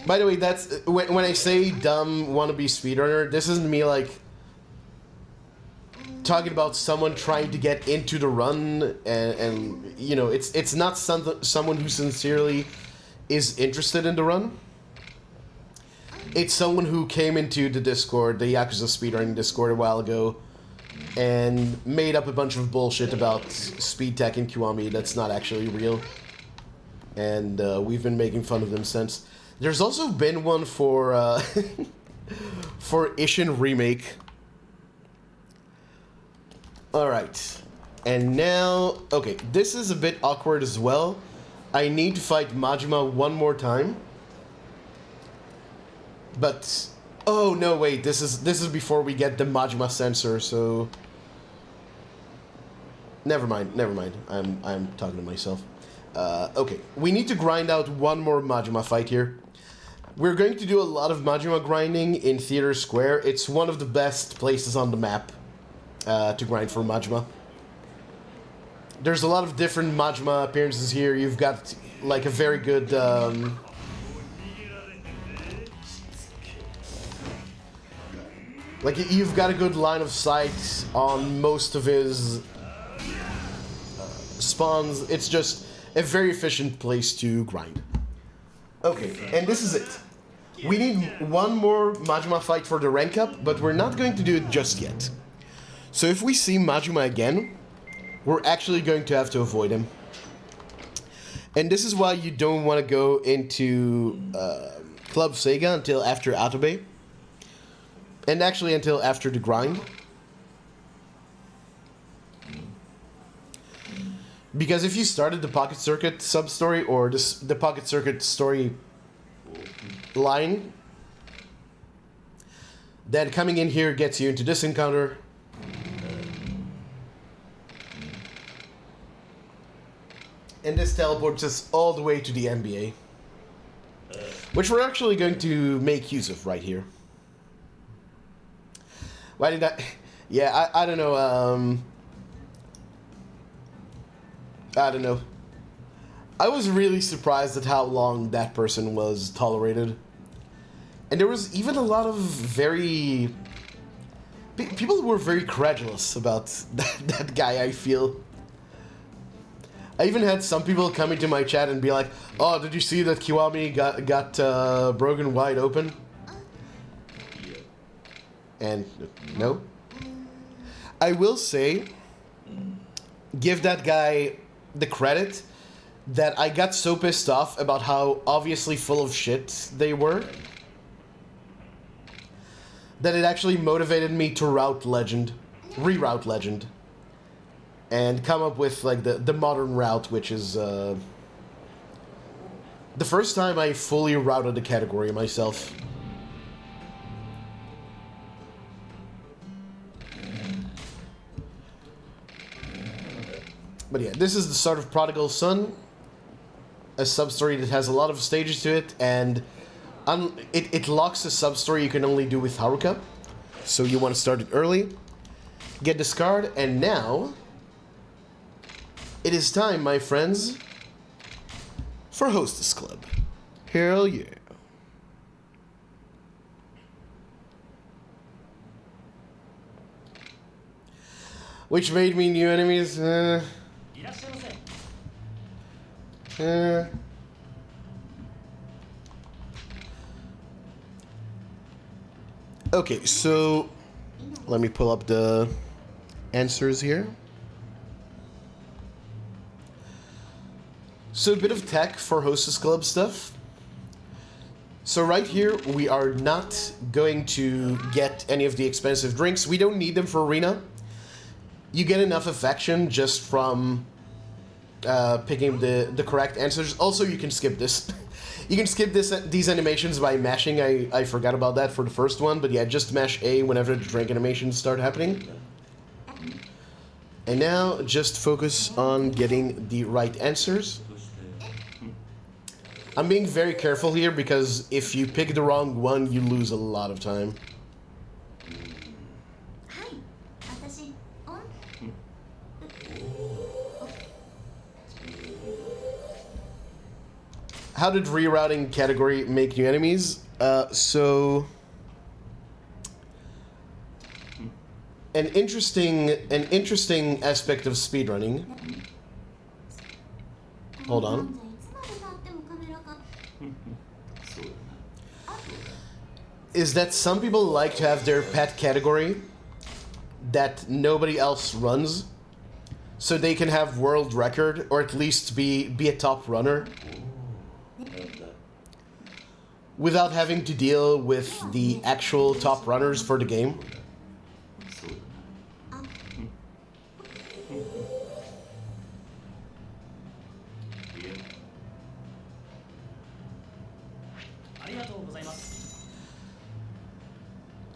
By the way, that's when I say dumb wannabe speedrunner, this isn't me like talking about someone trying to get into the run and you know, it's not someone who sincerely is interested in the run. It's someone who came into the Discord, the Yakuza speedrunning Discord a while ago, and made up a bunch of bullshit about speed tech and Kiwami that's not actually real. And we've been making fun of them since. There's also been one for for Ishin Remake. Alright. And now... Okay, this is a bit awkward as well. I need to fight Majima one more time. But... Oh, no, wait. This is before we get the Majima sensor, so... Never mind. I'm talking to myself. Okay, we need to grind out one more Majima fight here. We're going to do a lot of Majima grinding in Theater Square. It's one of the best places on the map to grind for Majima. There's a lot of different Majima appearances here. You've got like a very good... like you've got a good line of sight on most of his spawns. It's just a very efficient place to grind. Okay, and this is it. We need one more Majima fight for the rank up, but we're not going to do it just yet. So if we see Majima again, we're actually going to have to avoid him. And this is why you don't want to go into Club Sega until after Atabe. And actually until after the grind. Because if you started the Pocket Circuit sub-story or the Pocket Circuit story line, then coming in here gets you into this encounter. And this teleports us all the way to the NBA. Which we're actually going to make use of right here. Why did I... Yeah, I don't know, I don't know. I was really surprised at how long that person was tolerated. And there was even a lot of very... People were very credulous about that guy, I feel. I even had some people come into my chat and be like, oh, did you see that Kiwami got broken wide open? And no. I will say, give that guy the credit that I got so pissed off about how obviously full of shit they were that it actually motivated me to reroute Legend. and come up with like the modern route, which is the first time I fully routed the category myself. But yeah, this is the start of Prodigal Son, a sub-story that has a lot of stages to it, and it locks a sub-story you can only do with Haruka. So you want to start it early, get this card, and now it is time, my friends, for Hostess Club. Hell yeah. Which made me new enemies. Okay, so let me pull up the answers here. So a bit of tech for Hostess Club stuff. So right here, we are not going to get any of the expensive drinks. We don't need them for Arena. You get enough affection just from picking the correct answers. Also, you can skip this. You can skip these animations by mashing. I forgot about that for the first one, but yeah, just mash A whenever the drink animations start happening. And now, just focus on getting the right answers. I'm being very careful here because if you pick the wrong one, you lose a lot of time. How did rerouting category make new enemies? So an interesting aspect of speedrunning. Hold on. Is that some people like to have their pet category that nobody else runs, so they can have world record or at least be a top runner, without having to deal with the actual top runners for the game.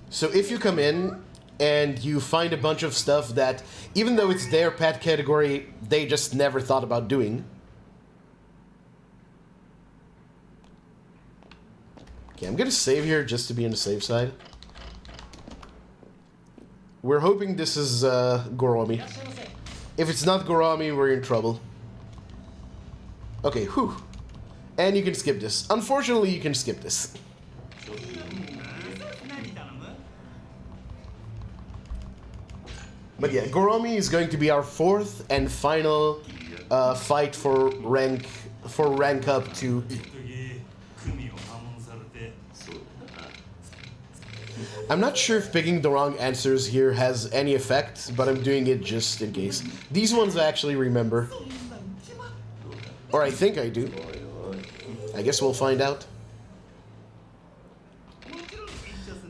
So if you come in and you find a bunch of stuff that, even though it's their pet category, they just never thought about doing. Okay, I'm gonna save here just to be on the safe side. We're hoping this is Goromi. If it's not Goromi, we're in trouble. Okay, whew. And you can skip this. Unfortunately, you can skip this. But yeah, Goromi is going to be our fourth and final fight for rank up to. I'm not sure if picking the wrong answers here has any effect, but I'm doing it just in case. These ones I actually remember. Or I think I do. I guess we'll find out.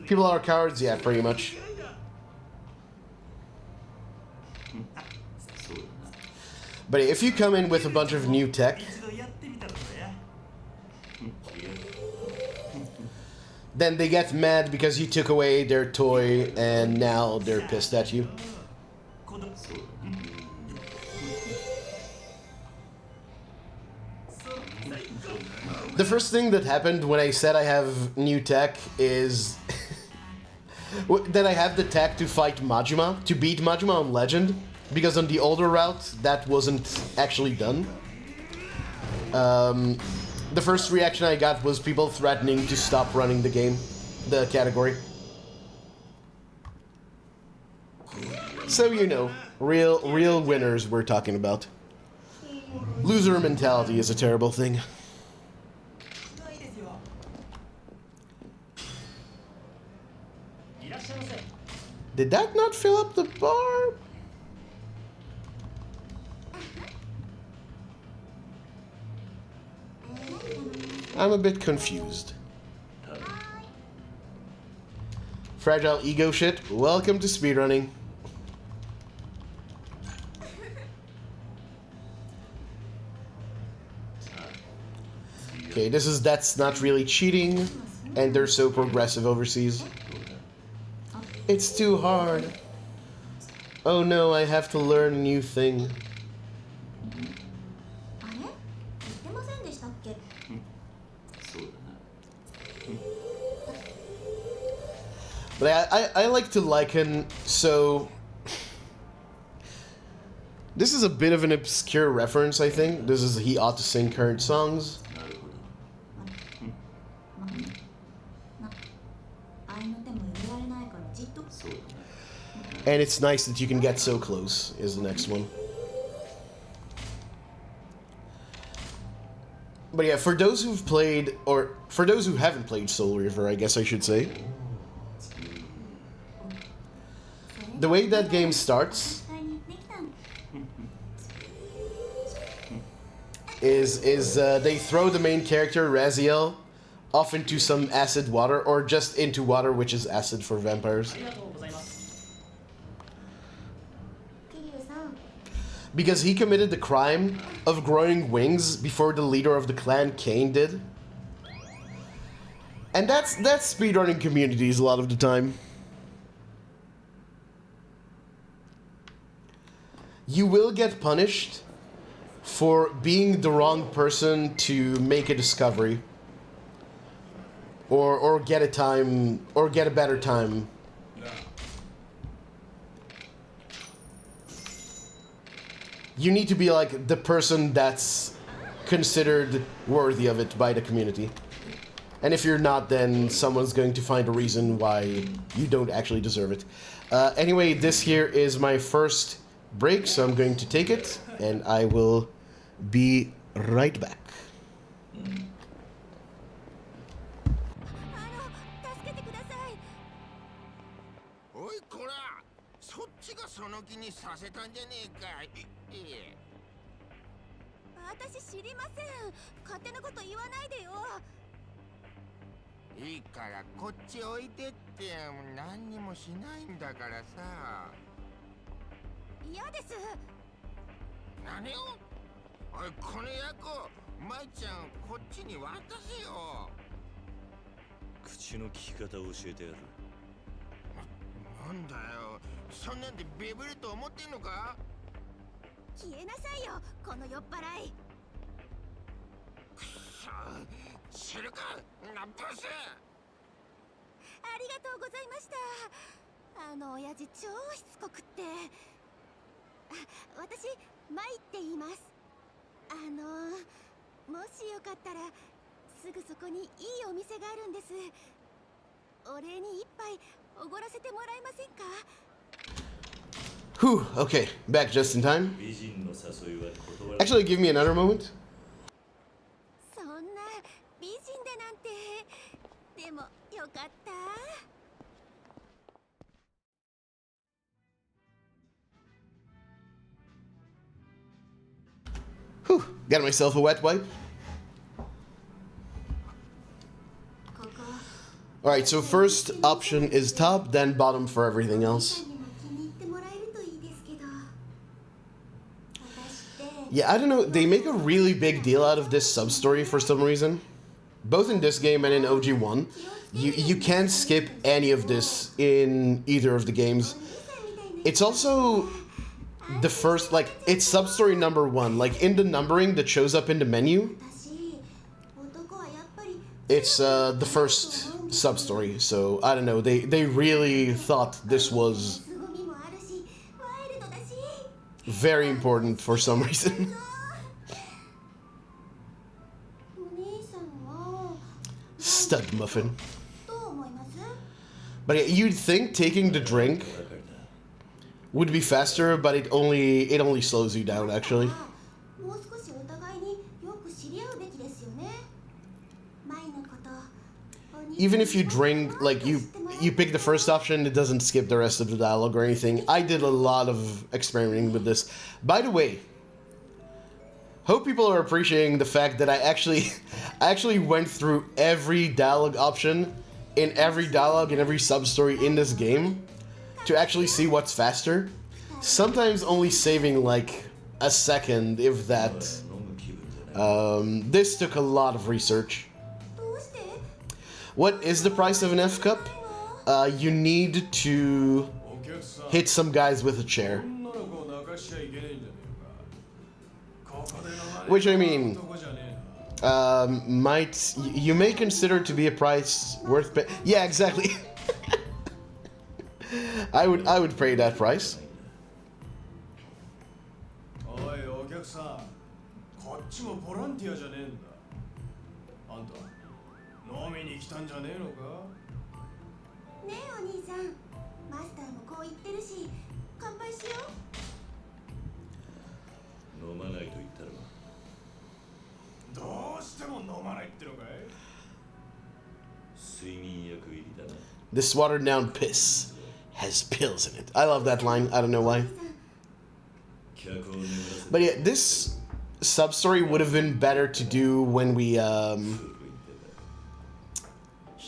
People are cowards? Yeah, pretty much. But if you come in with a bunch of new tech, then they get mad because you took away their toy and now they're pissed at you. The first thing that happened when I said I have new tech is that I have the tech to fight Majima, to beat Majima on Legend, because on the older route that wasn't actually done. The first reaction I got was people threatening to stop running the game, the category. So you know, real winners we're talking about. Loser mentality is a terrible thing. Did that not fill up the bar? I'm a bit confused. Fragile ego shit. Welcome to speedrunning. Okay, that's not really cheating, and they're so progressive overseas. It's too hard. Oh no, I have to learn a new thing. But I like to liken, so... This is a bit of an obscure reference, I think. This is He Ought to Sing Current Songs. And it's nice that you can get so close, is the next one. But yeah, for those who've played, or for those who haven't played Soul River, I guess I should say, the way that game starts is they throw the main character, Raziel, off into some acid water, or just into water, which is acid for vampires. Because he committed the crime of growing wings before the leader of the clan, Cain, did. And that's speedrunning communities a lot of the time. You will get punished for being the wrong person to make a discovery. Or get a time, or get a better time. You need to be like the person that's considered worthy of it by the community. And if you're not, then someone's going to find a reason why you don't actually deserve it. Anyway, this here is my first break, so I'm going to take it, and I will be right back. 私知りません。勝手なこと言わないでよ。いいからこっち置いてって何にもしないんだからさ。嫌です。何を？おいこの役、舞ちゃんこっちに渡せよ。口の利き方を教えてやる。なんだよ。そんなんでビビると思ってんのか？消えなさいよ、この酔っ払い。くそ、知るか、ナッパス。ありがとうございました。あの親父超しつこくって。私、マイって言います。もしよかったらすぐそこにいいお店があるんです。お礼に一杯おごらせてもらえませんか？ Whew, okay, back just in time. Actually, give me another moment. Whew, got myself a wet wipe. Alright, so first option is top, then bottom for everything else. Yeah, I don't know, they make a really big deal out of this sub-story for some reason. Both in this game and in OG1. You can't skip any of this in either of the games. It's also the first, like, it's sub-story number 1. Like, in the numbering that shows up in the menu, it's the first sub-story. So, I don't know, they really thought this was very important for some reason. Stud muffin. But yeah, you'd think taking the drink would be faster, but it only slows you down actually. Even if you drink, like you pick the first option, it doesn't skip the rest of the dialogue or anything. I did a lot of experimenting with this. By the way, hope people are appreciating the fact that I actually went through every dialogue option in every dialogue and every sub-story in this game to actually see what's faster. Sometimes only saving like a second, if that. This took a lot of research. What is the price of an F cup? You need to hit some guys with a chair. Which, I mean, you may consider to be a price worth pay. Yeah, exactly. I would pay that price. This watered down piss has pills in it. I love that line. I don't know why. But yeah, this sub-story would have been better to do when we,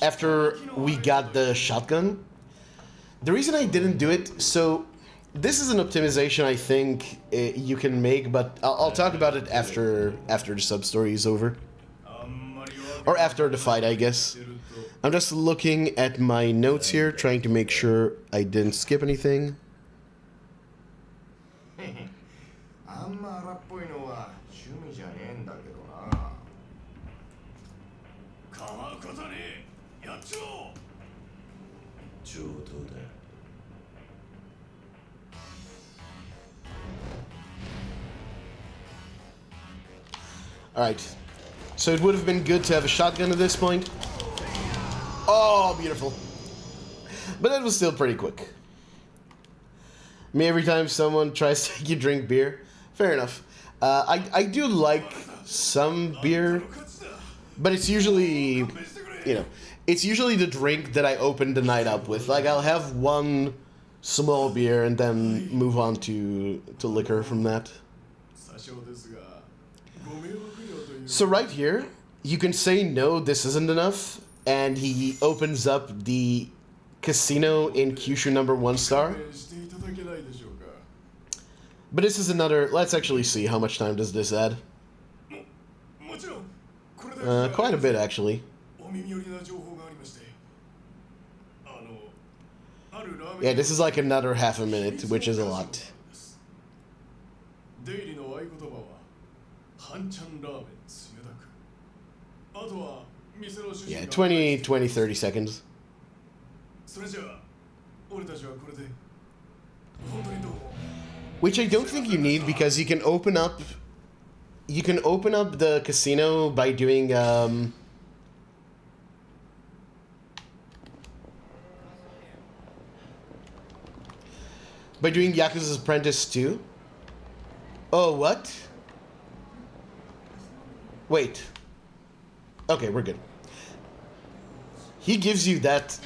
after we got the shotgun. The reason I didn't do it, so this is an optimization I think you can make, but I'll talk about it after the sub-story is over. Or after the fight, I guess. I'm just looking at my notes here, trying to make sure I didn't skip anything. Alright, so it would have been good to have a shotgun at this point. Oh, beautiful. But that was still pretty quick. I mean, every time someone tries to make you drink beer, fair enough. I do like some beer, but it's usually, you know, it's usually the drink that I open the night up with. Like, I'll have one small beer and then move on to liquor from that. So right here, you can say no, this isn't enough, and he opens up the casino in Kyushu number 1 star. But this is another, let's actually see how much time does this add. Quite a bit, actually. Yeah, this is like another half a minute, which is a lot. Yeah, 20, 30 seconds. Which I don't think you need, because you can open up the casino by doing Yakuza's Apprentice 2. Oh, what? Wait. Okay, we're good. He gives you that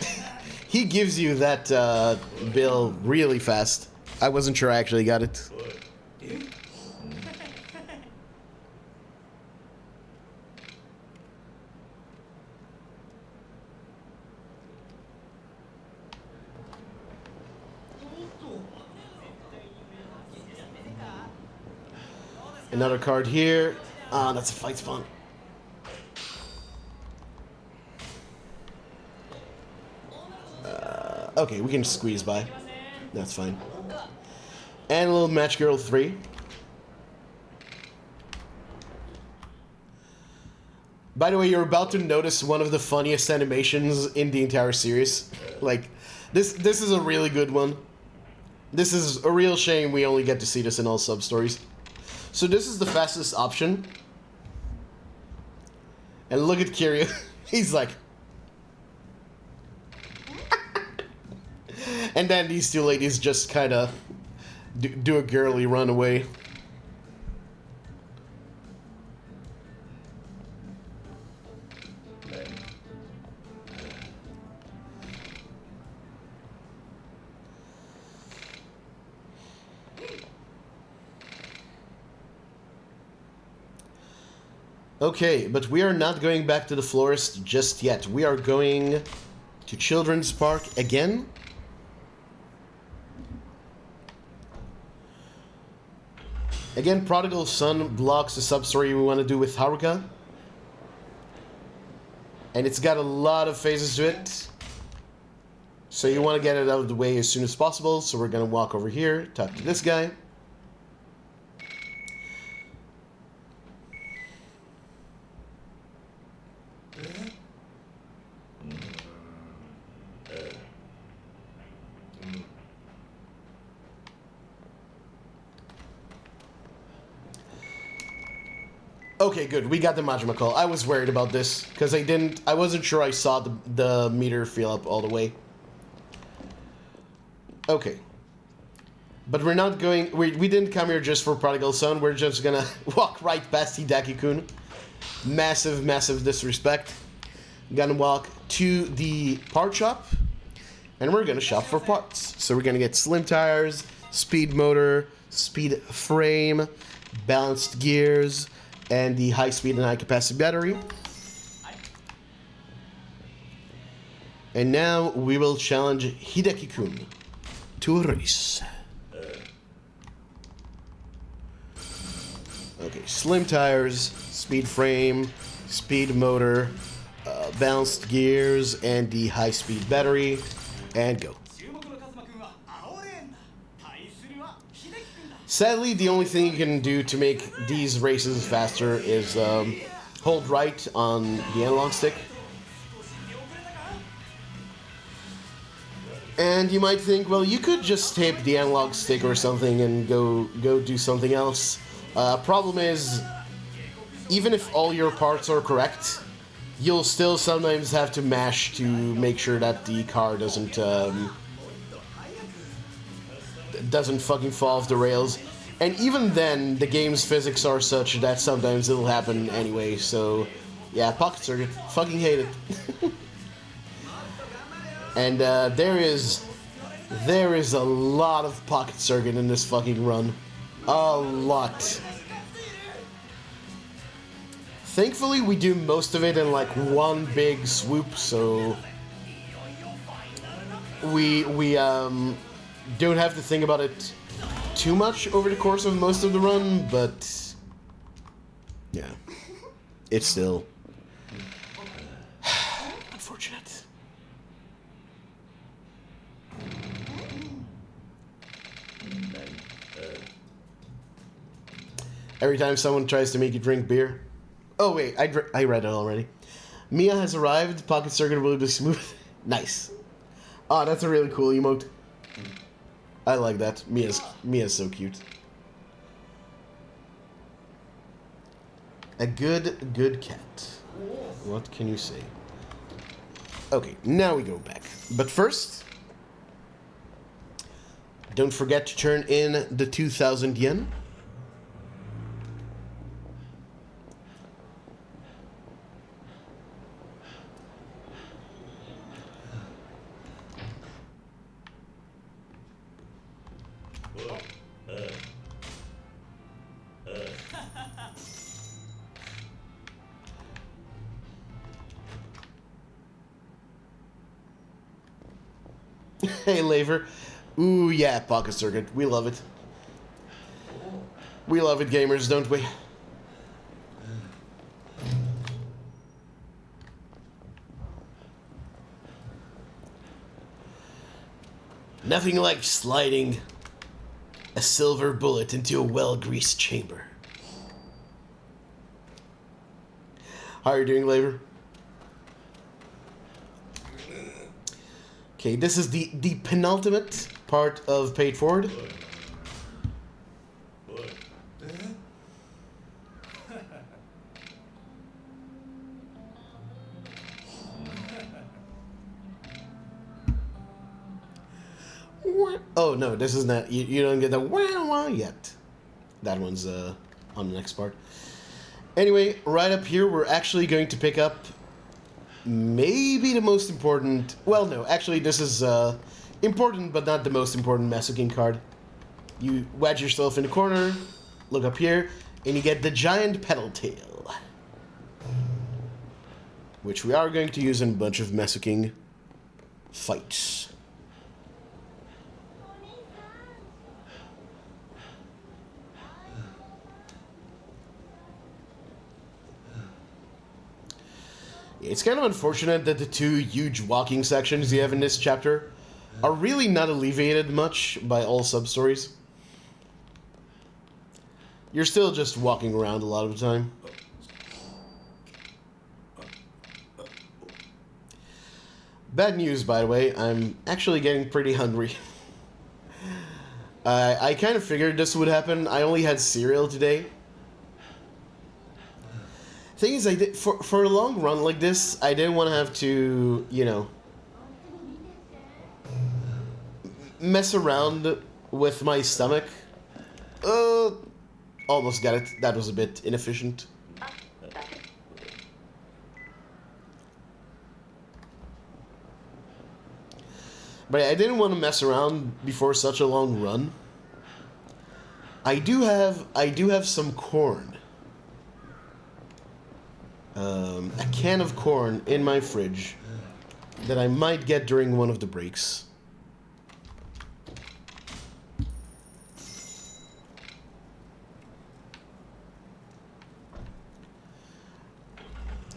he gives you that bill really fast. I wasn't sure I actually got it. Another card here. Ah, that's a fight spawn. Okay, we can squeeze by. That's fine. And a little Match Girl 3. By the way, you're about to notice one of the funniest animations in the entire series. Like, this is a really good one. This is a real shame we only get to see this in all sub-stories. So this is the fastest option. And look at Kiryu. He's like... And then these two ladies just kind of do a girly run away. Okay, but we are not going back to the florist just yet. We are going to Children's Park again. Again, Prodigal Son blocks the sub-story we want to do with Haruka. And it's got a lot of phases to it. So you want to get it out of the way as soon as possible. So we're going to walk over here, talk to this guy. Okay, good. We got the Majima call. I was worried about this because I wasn't sure I saw the meter fill up all the way. Okay. But we're not going... We didn't come here just for Prodigal Son. We're just gonna walk right past Hideki-kun. Massive, massive disrespect. Gonna walk to the part shop. And we're gonna shop for parts. So we're gonna get slim tires, speed motor, speed frame, balanced gears, and the high speed and high capacity battery. And now we will challenge Hideki-kun to a race. Okay, slim tires, speed frame, speed motor, balanced gears, and the high speed battery. And go. Sadly, the only thing you can do to make these races faster is hold right on the analog stick. And you might think, well, you could just tape the analog stick or something and go do something else. Problem is, even if all your parts are correct, you'll still sometimes have to mash to make sure that the car doesn't fucking fall off the rails. And even then, the game's physics are such that sometimes it'll happen anyway, so... Yeah, Pocket Circuit. Fucking hate it. And there is a lot of Pocket Circuit in this fucking run. A lot. Thankfully, we do most of it in like one big swoop, so... We don't have to think about it too much over the course of most of the run, but yeah, it's still unfortunate. Every time someone tries to make you drink beer. Oh wait, I read it already. Mia has arrived. Pocket Circuit will be smooth. Nice. Oh, that's a really cool emote. I like that. Mia's so cute. A good cat. What can you say? Okay, now we go back. But first, don't forget to turn in the 2,000 yen. Hey, Laver. Ooh, yeah, Pocket Circuit. We love it. We love it, gamers, don't we? Nothing like sliding a silver bullet into a well-greased chamber. How are you doing, Laver? Okay, this is the penultimate part of Paid Forward. Oh no, this is not. You don't get the wah yet. That one's on the next part. Anyway, right up here, we're actually going to pick up maybe the most important... Well, no, actually this is important, but not the most important MesuKing card. You wedge yourself in the corner, look up here, and you get the giant pedal tail. Which we are going to use in a bunch of MesuKing fights. It's kind of unfortunate that the two huge walking sections you have in this chapter are really not alleviated much by all sub-stories. You're still just walking around a lot of the time. Bad news, by the way, I'm actually getting pretty hungry. I kind of figured this would happen. I only had cereal today. Thing is, I did for a long run like this, I didn't want to have to, you know, mess around with my stomach. Almost got it. That was a bit inefficient. But I didn't want to mess around before such a long run. I do have some corn. A can of corn in my fridge that I might get during one of the breaks.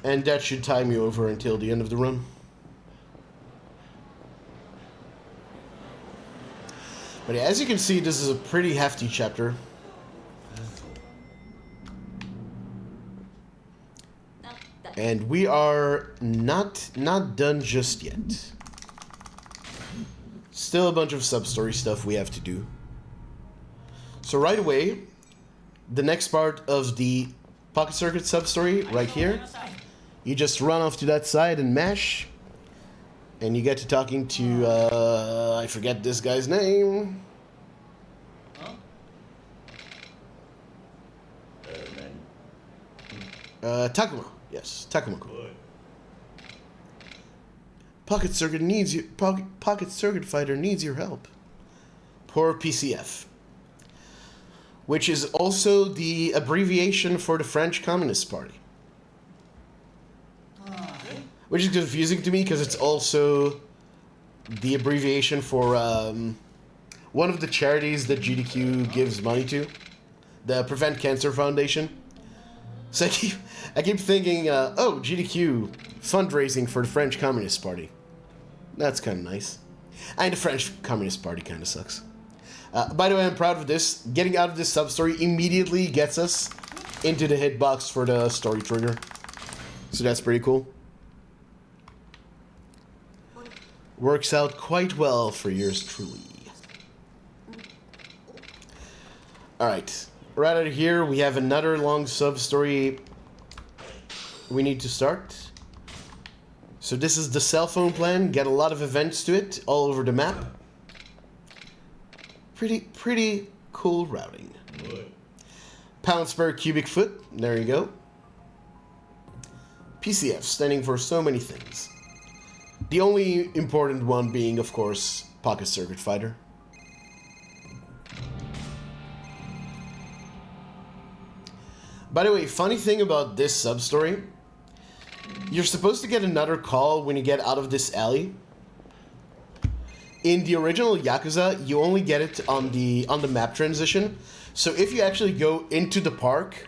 And that should tie me over until the end of the run. But as you can see, this is a pretty hefty chapter. And we are not done just yet. Still a bunch of sub-story stuff we have to do. So right away, the next part of the Pocket Circuit sub-story, right here, you just run off to that side and mash. And you get to talking to, I forget this guy's name. Takuma. Yes, Takuma. Pocket Circuit needs you. Pocket Circuit Fighter needs your help. Poor PCF. Which is also the abbreviation for the French Communist Party. Which is confusing to me because it's also the abbreviation for one of the charities that GDQ gives money to, the Prevent Cancer Foundation. So I keep thinking, oh, GDQ fundraising for the French Communist Party. That's kind of nice. And the French Communist Party kind of sucks. By the way, I'm proud of this. Getting out of this sub-story immediately gets us into the hitbox for the story trigger. So that's pretty cool. Works out quite well for yours truly. Alright. Right out of here, we have another long sub-story we need to start. So this is the cell phone plan. Get a lot of events to it all over the map. Pretty cool routing. Pounds per cubic foot. There you go. PCF, standing for so many things. The only important one being, of course, Pocket Circuit Fighter. By the way, funny thing about this sub-story, you're supposed to get another call when you get out of this alley. In the original Yakuza, you only get it on the map transition. So if you actually go into the park,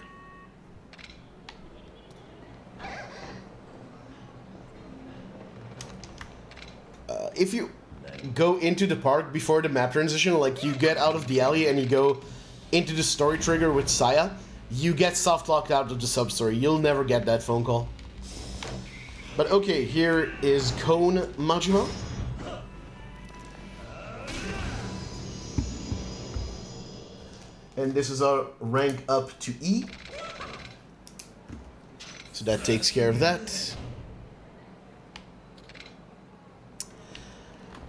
if you go into the park before the map transition, like you get out of the alley and you go into the story trigger with Saya, you get soft locked out of the sub-story. You'll never get that phone call. But okay, here is Cone Majima. And this is our rank up to E. So that takes care of that.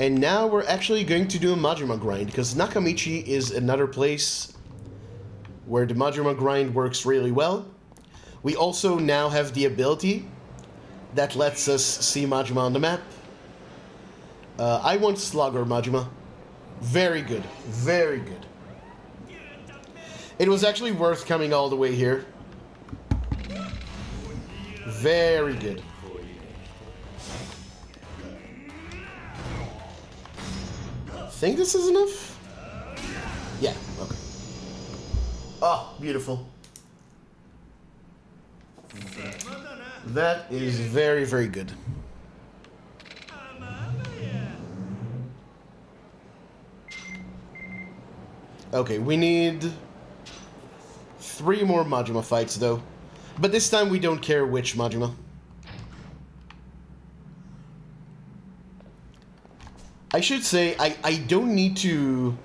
And now we're actually going to do a Majima grind, because Nakamichi is another place where the Majima grind works really well. We also now have the ability that lets us see Majima on the map. I want Slugger Majima. Very good. Very good. It was actually worth coming all the way here. Very good. Think this is enough? Yeah, okay. Oh, beautiful. That is very, very good. Okay, we need 3 more Majima fights, though. But this time we don't care which Majima. I should say, I don't need to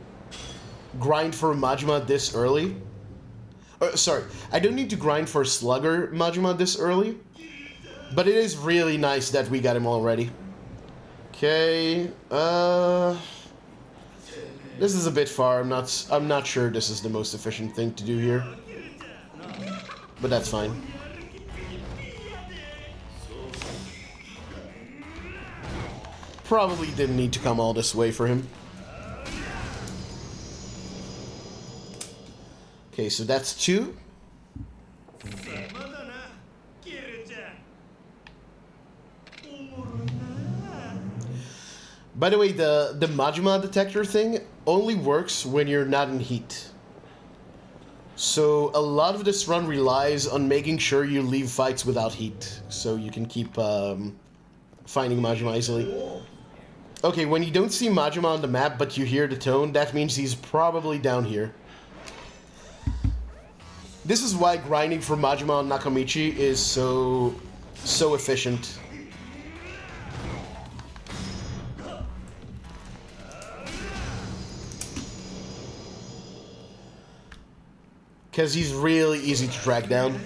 grind for Majima this early. Sorry, I don't need to grind for Slugger Majima this early. But it is really nice that we got him already. Okay, this is a bit far. I'm not sure this is the most efficient thing to do here. But that's fine. Probably didn't need to come all this way for him. Okay, so that's 2. By the way, the Majima detector thing only works when you're not in heat. So a lot of this run relies on making sure you leave fights without heat, so you can keep finding Majima easily. Okay, when you don't see Majima on the map but you hear the tone, that means he's probably down here. This is why grinding for Majima on Nakamichi is so efficient. Because he's really easy to track down.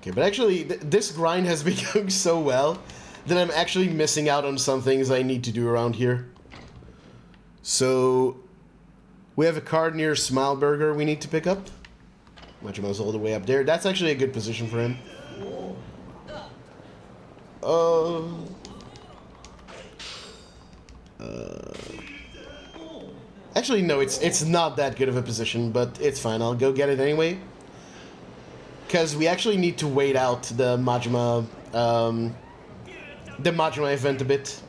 Okay, but actually, this grind has been going so well that I'm actually missing out on some things I need to do around here. So, we have a card near Smileburger we need to pick up. Majima's all the way up there. That's actually a good position for him. Actually, no, it's not that good of a position, but it's fine. I'll go get it anyway. Because we actually need to wait out the Majima event a bit.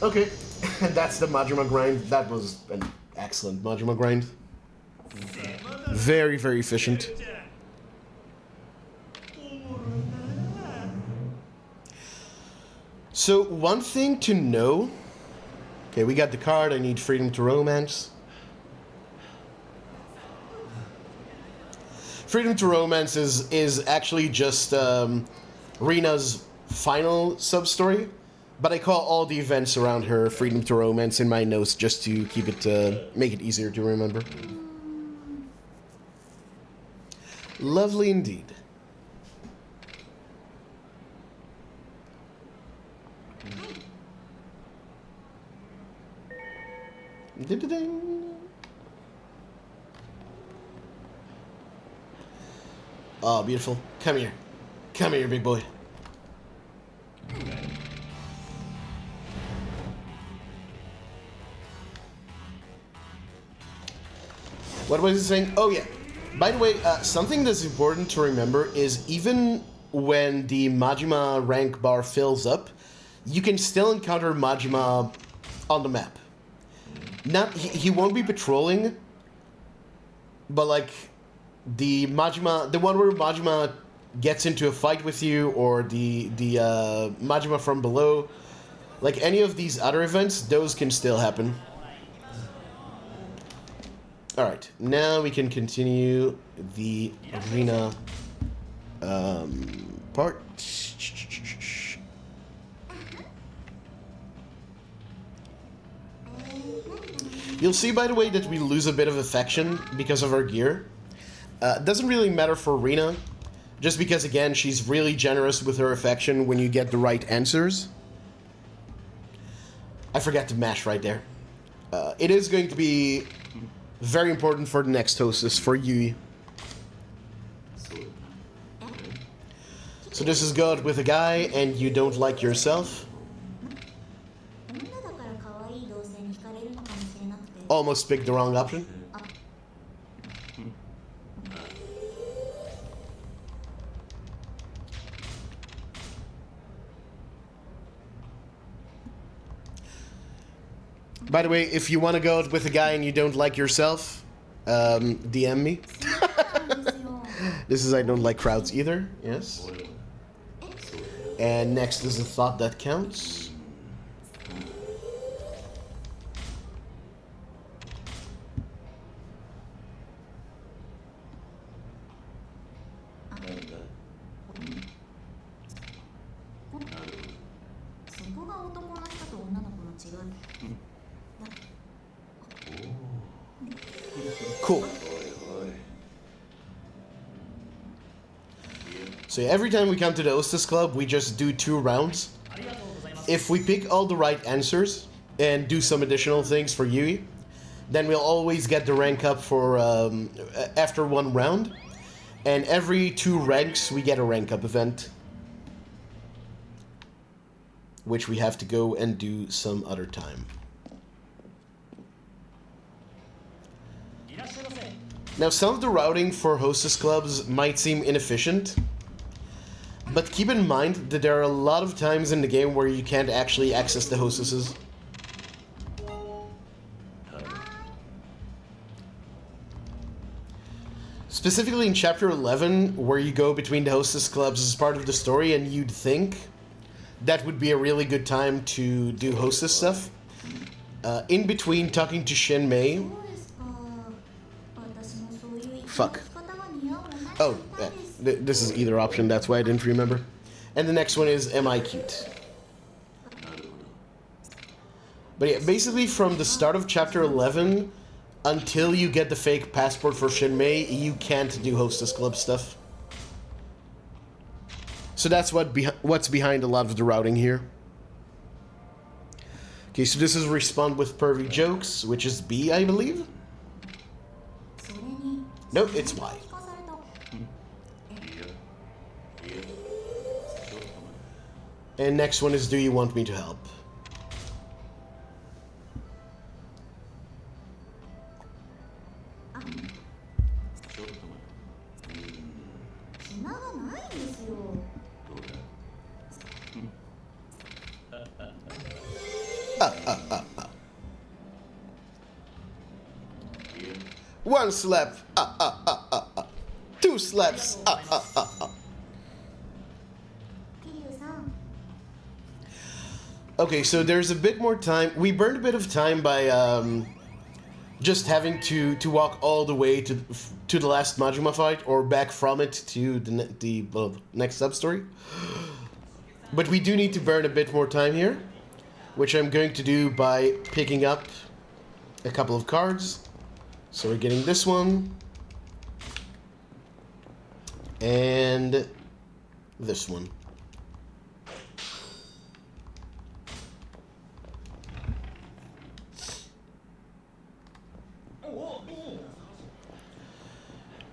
Okay, that's the Majima grind. That was an excellent Majima grind. Very, very efficient. So, one thing to know... Okay, we got the card. I need Freedom to Romance. Freedom to Romance is actually just Rina's final sub-story. But I call all the events around her Freedom to Romance in my notes just to keep it, make it easier to remember. Lovely indeed. Ding. Oh, beautiful. Come here. Come here, big boy. What was it saying? Oh, yeah. By the way, something that's important to remember is even when the Majima rank bar fills up, you can still encounter Majima on the map. He won't be patrolling, but like the Majima, the one where Majima gets into a fight with you, or the Majima from below, like any of these other events, those can still happen. Alright, now we can continue the arena part. You'll see, by the way, that we lose a bit of affection because of our gear. Doesn't really matter for Rina, just because, again, she's really generous with her affection when you get the right answers. I forgot to mash right there. It is going to be very important for the next Hostess, for Yui. So this is good with a guy and you don't like yourself. Almost picked the wrong option. By the way, if you want to go out with a guy and you don't like yourself, DM me. This is I don't like crowds either. Yes. And next is the thought that counts. Cool. So yeah, every time we come to the Hostess Club, we just do 2 rounds. If we pick all the right answers and do some additional things for Yui, then we'll always get the rank up for after 1 round. And every 2 ranks, we get a rank up event, which we have to go and do some other time. Now, some of the routing for Hostess Clubs might seem inefficient, but keep in mind that there are a lot of times in the game where you can't actually access the hostesses. Specifically in Chapter 11, where you go between the Hostess Clubs as part of the story, and you'd think that would be a really good time to do Hostess stuff. In between talking to Shinmei... Fuck. Oh, yeah. This is either option, that's why I didn't remember. And the next one is, am I cute? But yeah, basically from the start of Chapter 11 until you get the fake passport for Shinmei, you can't do Hostess Club stuff. So that's what's behind a lot of the routing here. Okay, so this is respond with pervy jokes, which is B, I believe? No, it's Y. And next one is, do you want me to help? One slap, 2 slaps, Okay, so there's a bit more time. We burned a bit of time by just having to walk all the way to the last Majima fight, or back from it to the next sub-story. But we do need to burn a bit more time here, which I'm going to do by picking up a couple of cards. So we're getting this one, and this one.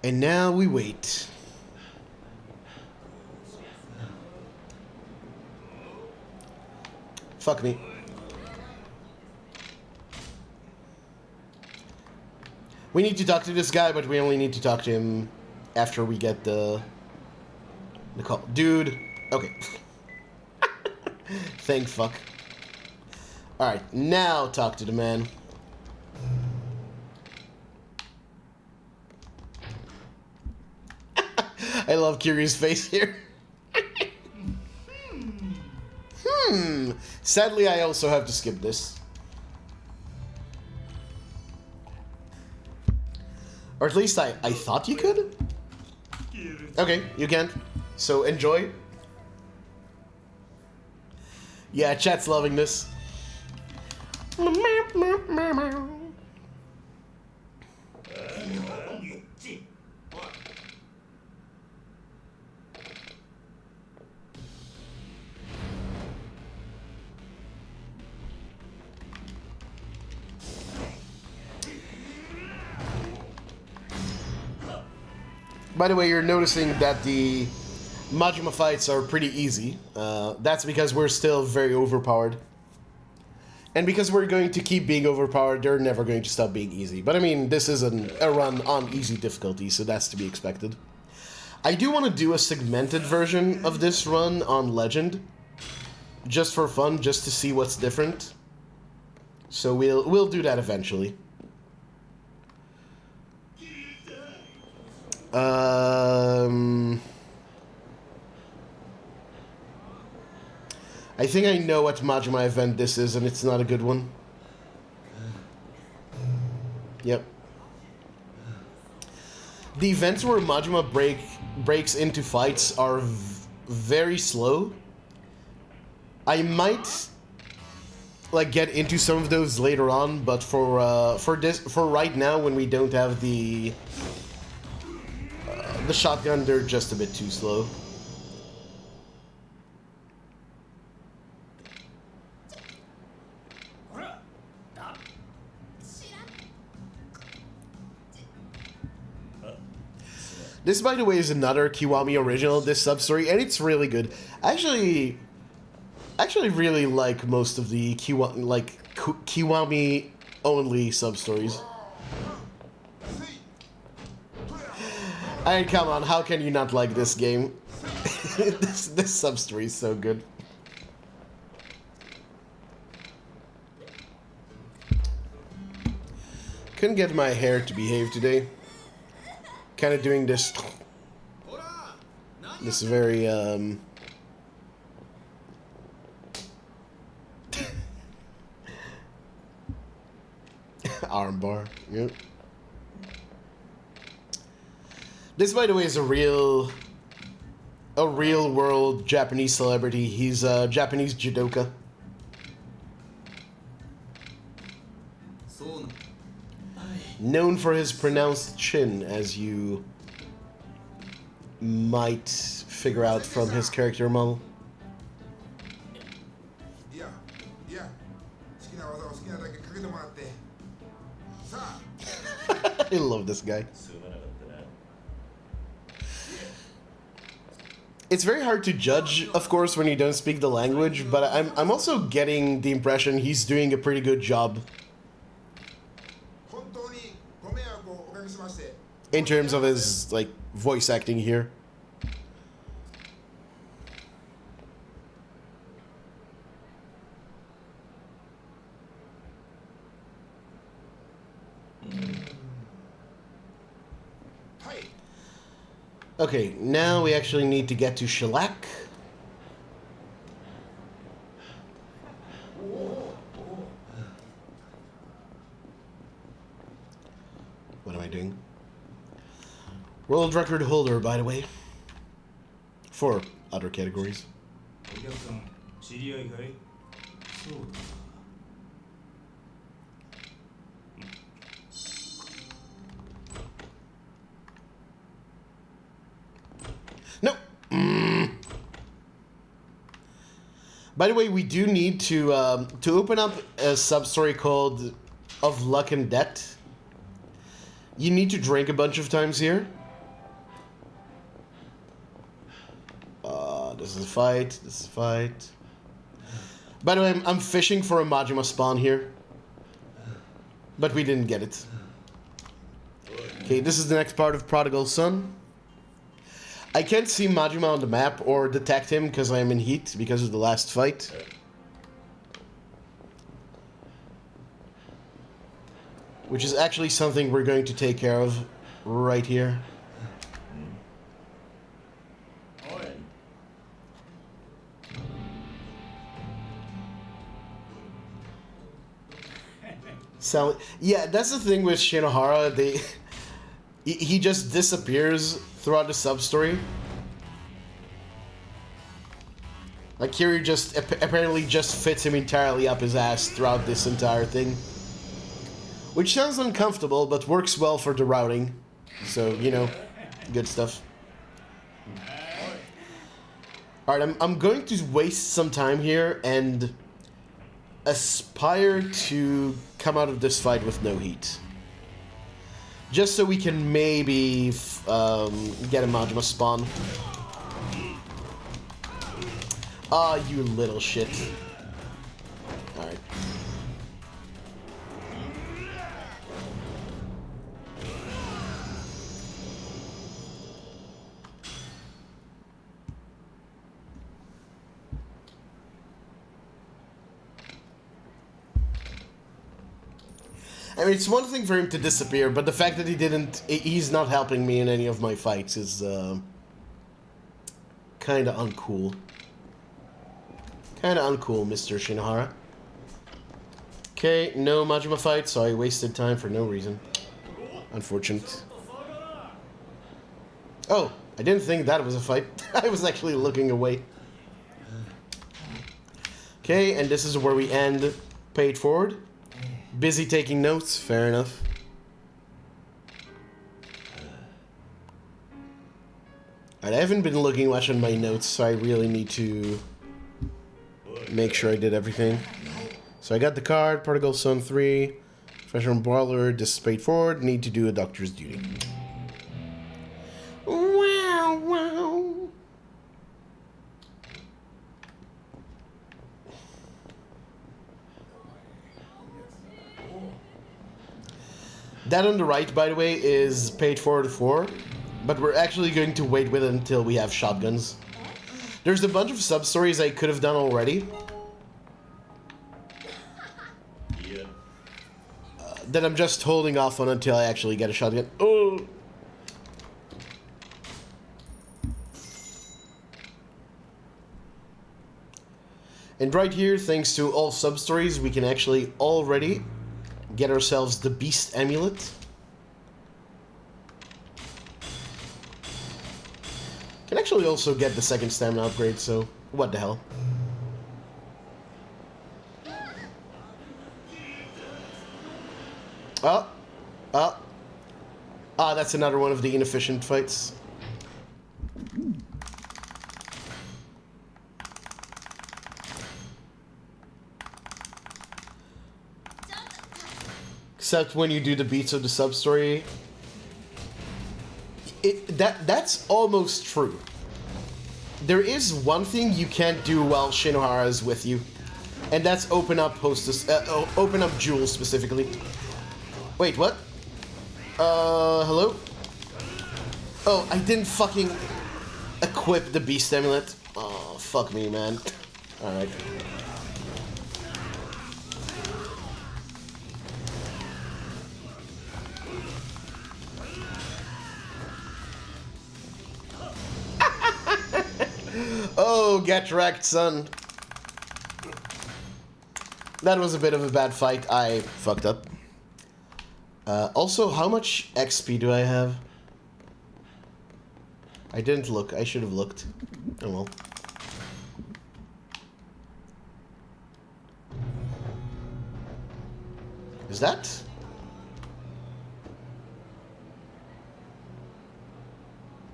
And now we wait. Fuck me. We need to talk to this guy, but we only need to talk to him after we get the call. Dude. Okay. Thank fuck. Alright, now talk to the man. I love Kiryu's face here. Sadly, I also have to skip this. Or at least I thought you could? Okay, you can't. So enjoy. Yeah, chat's loving this. By the way, you're noticing that the Majima fights are pretty easy. That's because we're still very overpowered. And because we're going to keep being overpowered, they're never going to stop being easy. But I mean, this is a run on easy difficulty, so that's to be expected. I do want to do a segmented version of this run on Legend. Just for fun, just to see what's different. So we'll do that eventually. I think I know what Majima event this is, and it's not a good one. Yep. The events where Majima breaks into fights are very slow. I might like get into some of those later on, but for right now, when we don't have the shotgun, they're just a bit too slow. This, by the way, is another Kiwami original, this Substory, and it's really good. Actually really like most of the Kiwami only Substories. I mean, come on, how can you not like this game? this Substory is so good. Couldn't get my hair to behave today. Kind of doing this very armbar. Yep. This, by the way, is a real world Japanese celebrity. He's a Japanese judoka. Known for his pronounced chin, as you might figure out from his character model. I love this guy. It's very hard to judge, of course, when you don't speak the language, but I'm also getting the impression he's doing a pretty good job in terms of his like voice acting here. Okay, now we actually need to get to Shellac. What am I doing? World record holder, by the way. For other categories. No. By the way, we do need to open up a sub-story called Of Luck and Debt. You need to drink a bunch of times here. This is a fight. This is a fight. By the way, I'm fishing for a Majima spawn here. But we didn't get it. Okay, this is the next part of Prodigal Son. I can't see Majima on the map or detect him because I am in heat because of the last fight. Which is actually something we're going to take care of right here. So, yeah, that's the thing with Shinohara. He just disappears throughout the sub-story. Like, Kiryu just apparently just fits him entirely up his ass throughout this entire thing. Which sounds uncomfortable, but works well for the routing. So, you know, good stuff. Alright, I'm going to waste some time here and aspire to come out of this fight with no heat. Just so we can maybe get a Majima spawn. Ah, you little shit. Alright. I mean, it's one thing for him to disappear, but the fact that he's not helping me in any of my fights is kind of uncool. Kind of uncool, Mr. Shinohara. Okay, no Majima fight, so I wasted time for no reason. Unfortunate. Oh, I didn't think that was a fight. I was actually looking away. Okay, and this is where we end. Paid forward. Busy taking notes, fair enough. I haven't been looking much on my notes, so I really need to make sure I did everything. So I got the card, Prodigal Son 3, Professional Brawler, this is paid forward, need to do a doctor's duty. Wow, wow. That on the right, by the way, is paid forward 4, but we're actually going to wait with it until we have shotguns. There's a bunch of sub-stories I could have done already. That I'm just holding off on until I actually get a shotgun. Oh! And right here, thanks to all sub-stories, we can actually already get ourselves the Beast Amulet. Can actually also get the second stamina upgrade, so what the hell. That's another one of the inefficient fights. Except when you do the beats of the sub-story. That's almost true. There is one thing you can't do while Shinohara is with you, and that's open up Hostess, open up Jewel specifically. Wait, what? Hello? Oh, I didn't fucking equip the Beast Amulet. Oh, fuck me, man. Alright. Oh, get wrecked, son. That was a bit of a bad fight. I fucked up. Also, how much XP do I have? I didn't look. I should have looked. Oh well. Is that?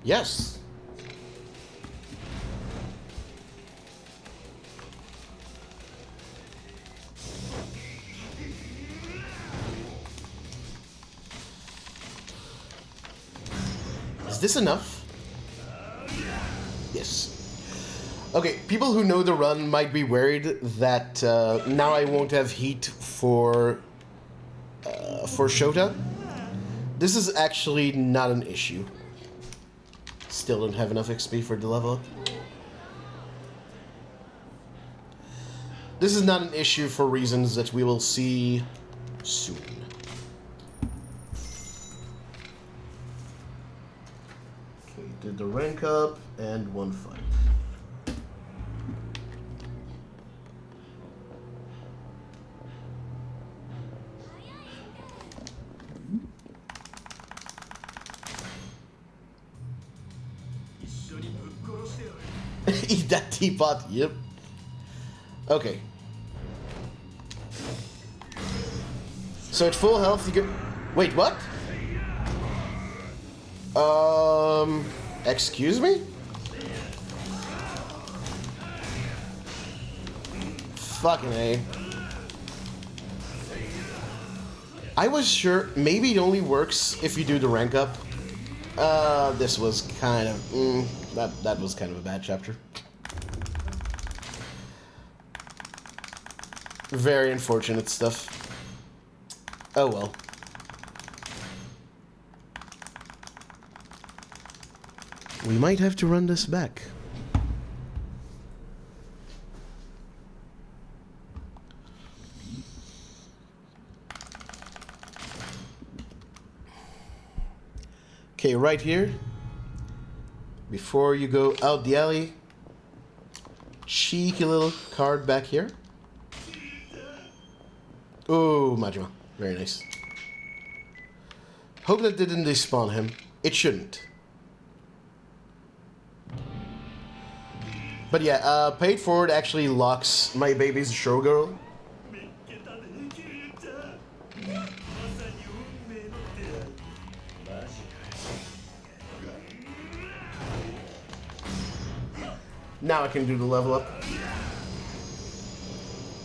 Yes. Is this enough? Yes. Okay, people who know the run might be worried that now I won't have heat for Shota. This is actually not an issue. Still don't have enough XP for the level up. This is not an issue for reasons that we will see soon. Okay, did the rank up and one fight. Eat that teapot, yep. Okay. So at full health you get... Wait, what? Excuse me? Fucking A. I was sure maybe it only works if you do the rank up. This was kind of... that was kind of a bad chapter. Very unfortunate stuff. Oh well. We might have to run this back. Okay, right here. Before you go out the alley. Cheeky little card back here. Oh, Majima. Very nice. Hope that didn't despawn him. It shouldn't. But yeah, paid forward actually locks my baby's showgirl. Now I can do the level up.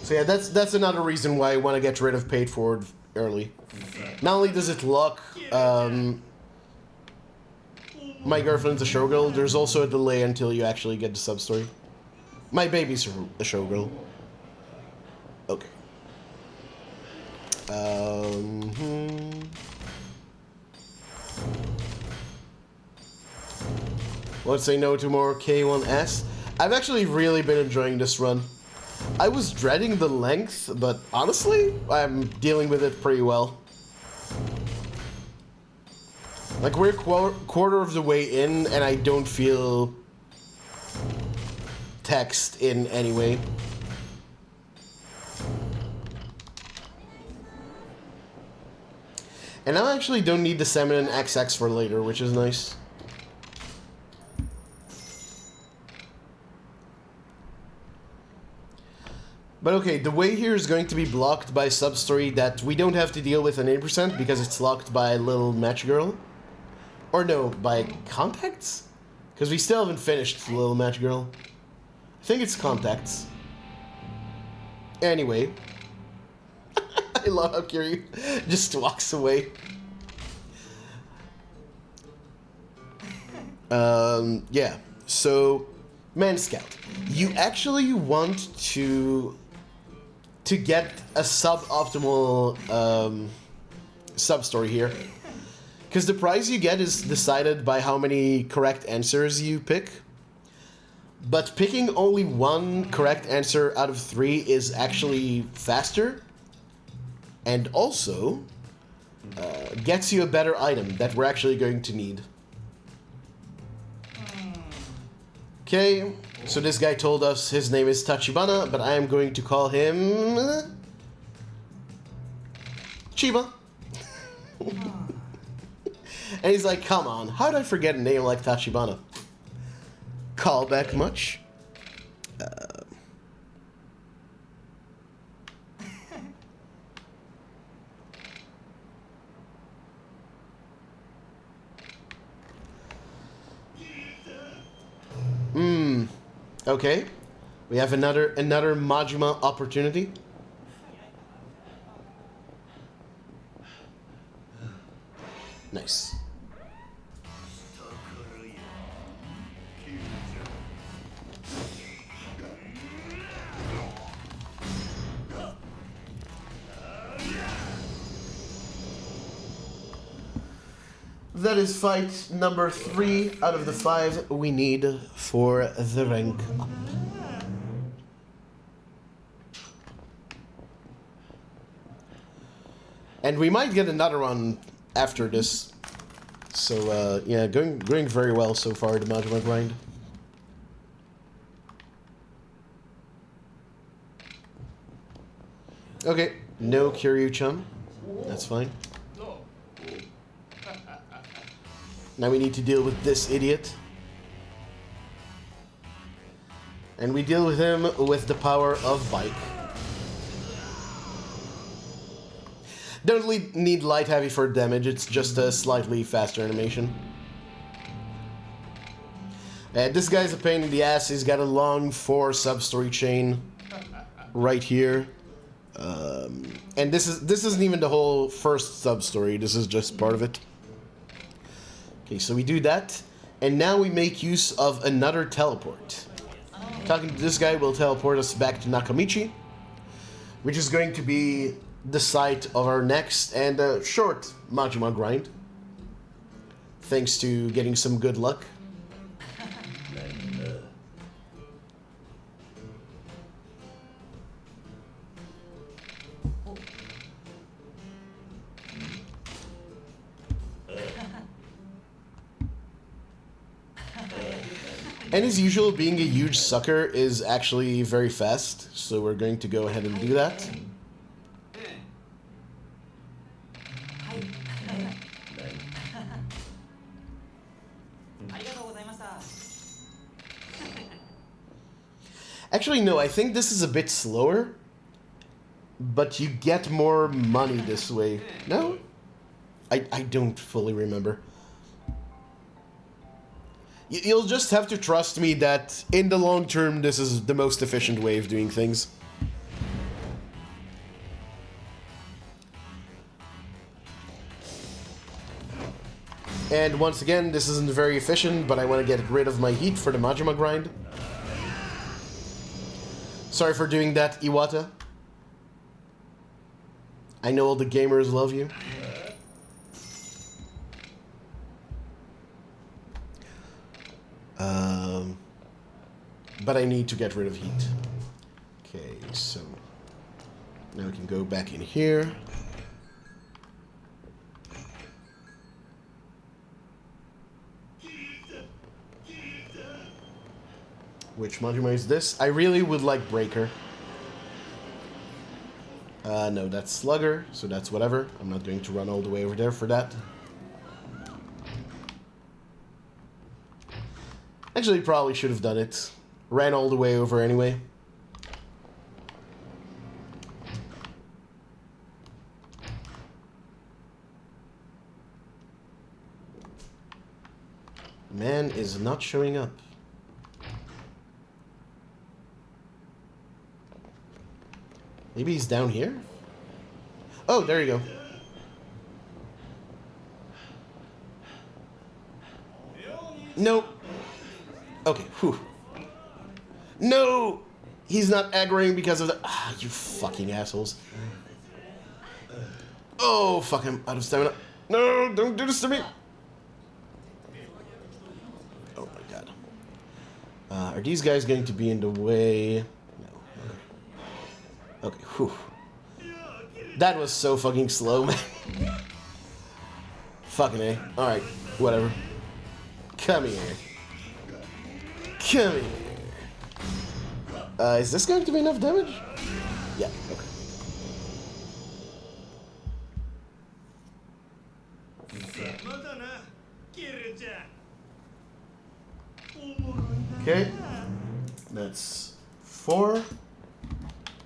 So yeah, that's another reason why I want to get rid of paid forward early. Not only does it lock my girlfriend's a showgirl, there's also a delay until you actually get the sub-story. My baby's a showgirl. Okay. Let's say no to more K1S. I've actually really been enjoying this run. I was dreading the length, but honestly, I'm dealing with it pretty well. Like, we're quarter of the way in, and I don't feel text in any way. And I actually don't need the Salmon and XX for later, which is nice. But okay, the way here is going to be blocked by Substory that we don't have to deal with an 8% because it's locked by Little Match Girl. Or no, by Contacts? Because we still haven't finished Little Match Girl. I think it's Contacts. Anyway. I love how Kiryu just walks away. Yeah, so Man Scout. You actually want to get a suboptimal sub-story here. Because the prize you get is decided by how many correct answers you pick. But picking only one correct answer out of 3 is actually faster. And also gets you a better item that we're actually going to need. Okay, so this guy told us his name is Tachibana, but I am going to call him Chiba. And he's like, come on, how did I forget a name like Tachibana? Callback much? Okay. We have another Majima opportunity. Nice. That is fight number 3 out of the 5 we need for the rank up. And we might get another one after this. So, yeah, going very well so far, the Majima grind. Okay, no Kiryu-chan. That's fine. Now we need to deal with this idiot. And we deal with him with the power of Bike. Don't need light heavy for damage, it's just a slightly faster animation. This guy's a pain in the ass, he's got a long 4 sub-story chain right here. And this isn't even the whole first sub-story, this is just part of it. Okay, so we do that, and now we make use of another teleport. Talking to this guy will teleport us back to Nakamichi, which is going to be the site of our next and short Majima grind. Thanks to getting some good luck. And as usual, being a huge sucker is actually very fast, so we're going to go ahead and do that. Actually, no, I think this is a bit slower, but you get more money this way. No? I don't fully remember. You'll just have to trust me that in the long term, this is the most efficient way of doing things. And once again, this isn't very efficient, but I want to get rid of my heat for the Majima grind. Sorry for doing that, Iwata. I know all the gamers love you. But I need to get rid of heat. Okay, so now we can go back in here. Which Majima is this? I really would like Breaker. No, that's Slugger, so that's whatever. I'm not going to run all the way over there for that. Actually, probably should have done it. Ran all the way over anyway. Man is not showing up. Maybe he's down here? Oh, there you go. Nope. Okay, whew. No! He's not aggroing because of the... Ah, you fucking assholes. Oh, fuck, I'm out of stamina. No, don't do this to me! Oh my god. Are these guys going to be in the way? No. Okay, whew. That was so fucking slow, man. Fucking A. Alright, whatever. Come here. Come here. Is this going to be enough damage? Yeah, okay. Okay. That's 4.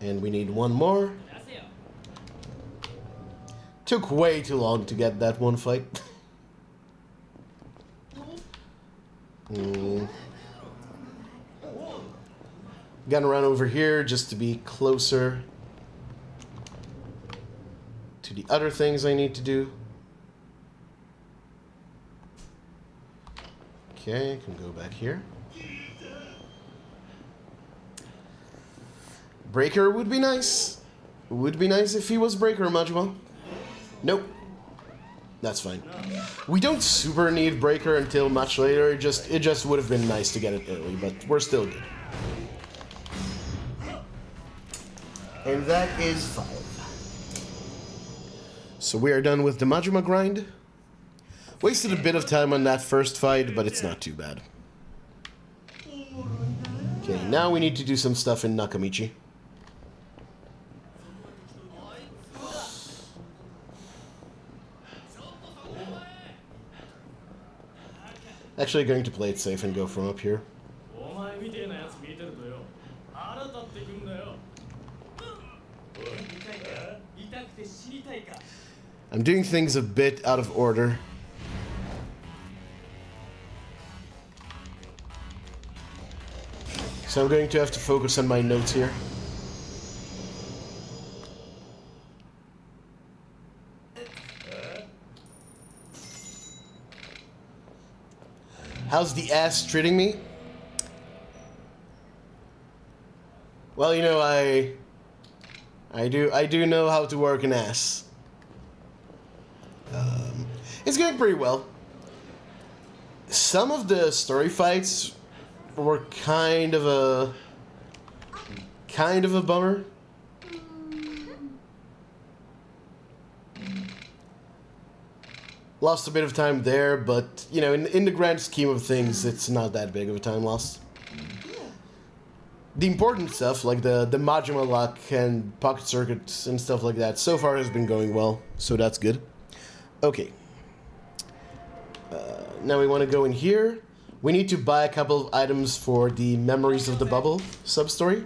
And we need 1 more. Took way too long to get that one fight. Gonna run over here just to be closer to the other things I need to do. Okay, I can go back here. Breaker would be nice. Would be nice if he was Breaker, Majima. Nope. That's fine. We don't super need Breaker until much later. It just would have been nice to get it early, but we're still good. And that is 5. So we are done with the Majima grind. Wasted a bit of time on that first fight, but it's not too bad. Okay, now we need to do some stuff in Nakamichi. Actually going to play it safe and go from up here. I'm doing things a bit out of order. So I'm going to have to focus on my notes here. How's the ass treating me? Well, you know, I do know how to work an ass. It's going pretty well. Some of the story fights were kind of a bummer. Lost a bit of time there, but, you know, in the grand scheme of things, it's not that big of a time loss. the important stuff, like the Majima lock and pocket circuits and stuff like that, so far has been going well, so that's good. Okay. Now we want to go in here. We need to buy a couple of items for the Memories of the Bubble sub-story.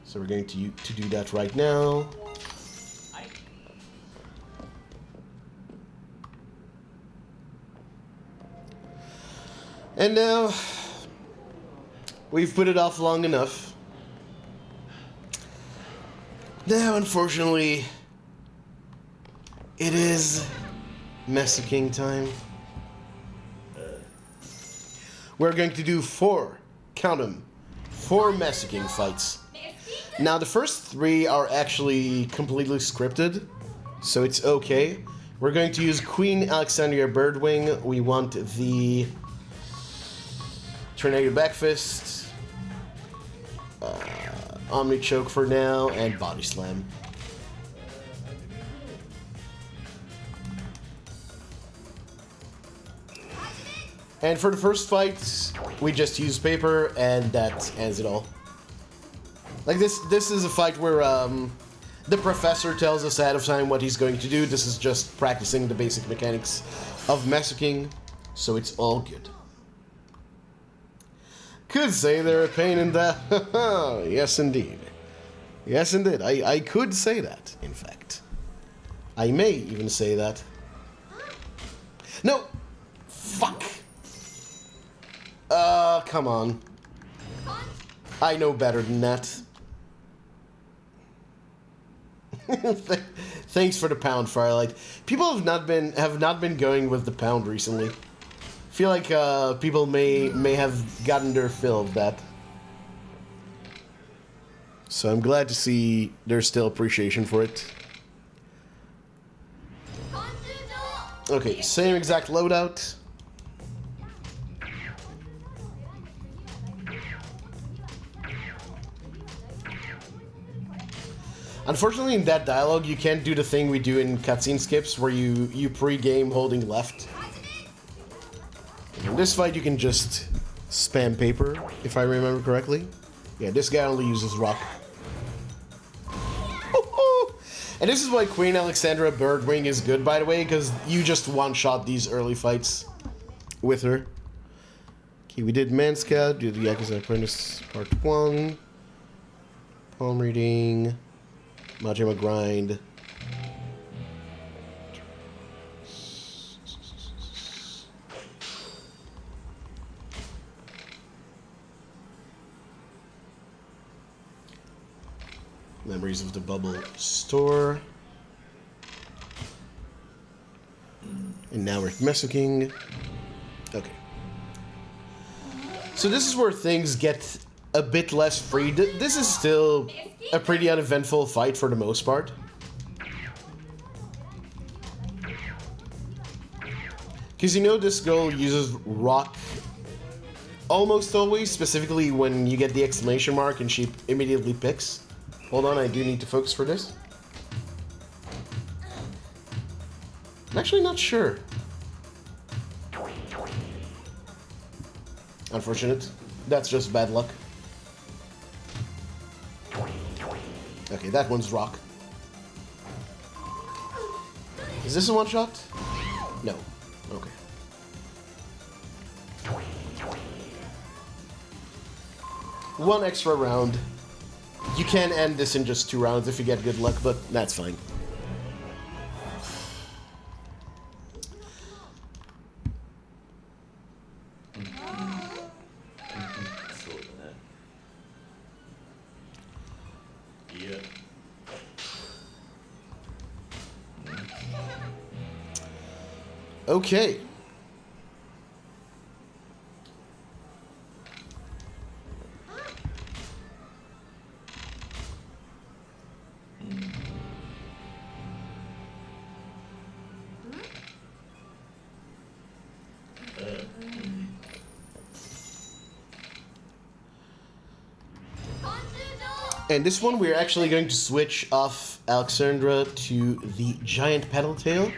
So we're going to do that right now. And now, we've put it off long enough. Now, unfortunately, it is MesuKing time. We're going to do 4, count them, 4 MesuKing fights. Now, the first 3 are actually completely scripted, so it's okay. We're going to use Queen Alexandria Birdwing. We want the Tornado Backfist, Omni Choke for now, and Body Slam. And for the first fight, we just use paper, and that ends it all. Like this is a fight where the professor tells us ahead of time what he's going to do. This is just practicing the basic mechanics of MesuKing, so it's all good. Could say they're a pain in the... Yes, indeed. Yes, indeed. I could say that, in fact. I may even say that. No! Fuck! Come on. I know better than that. Thanks for the pound, Firelight. People have not been going with the pound recently. I feel like people may have gotten their fill of that. So I'm glad to see there's still appreciation for it. Okay, same exact loadout. Unfortunately, in that dialogue, you can't do the thing we do in cutscene skips, where you pre-game holding left. In this fight, you can just spam paper, if I remember correctly. Yeah, this guy only uses rock. And this is why Queen Alexandra Birdwing is good, by the way, because you just one-shot these early fights with her. Okay, we did Man Scout, did the Yakuza Apprentice Part 1. Palm reading. Majima Grind. Memories of the Bubble Store. And now we're at MesuKing. Okay. So this is where things get a bit less free. This is still a pretty uneventful fight for the most part. Because you know this girl uses rock almost always, specifically when you get the exclamation mark and she immediately picks. Hold on, I do need to focus for this. I'm actually not sure. Unfortunate. That's just bad luck. Okay, that one's rock. Is this a one-shot? No. Okay. One extra round. You can end this in just 2 rounds if you get good luck, but that's fine. Okay. And this one, we're actually going to switch off Alexandra to the giant pedal tail.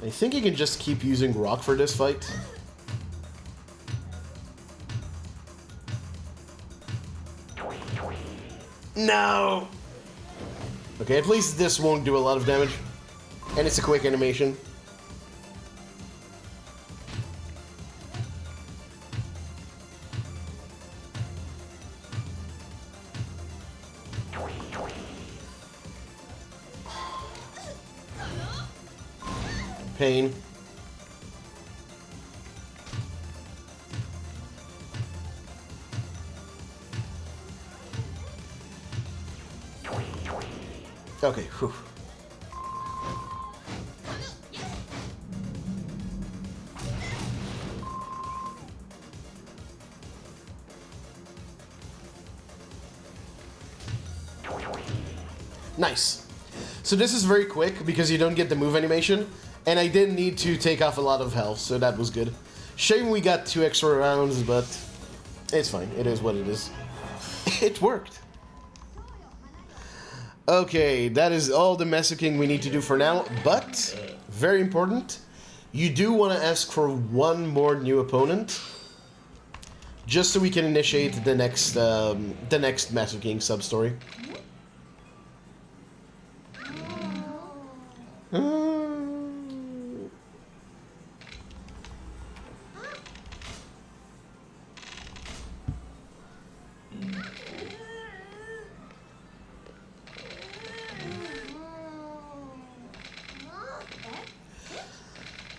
I think you can just keep using rock for this fight. No! Okay, at least this won't do a lot of damage. And it's a quick animation. Pain. Okay, whew. Nice. So this is very quick because you don't get the move animation, and I didn't need to take off a lot of health, so that was good. Shame we got 2 extra rounds, but it's fine. It is what it is. It worked. Okay, that is all the MesuKing we need to do for now, but, very important, you do want to ask for one more new opponent, just so we can initiate the next MesuKing substory.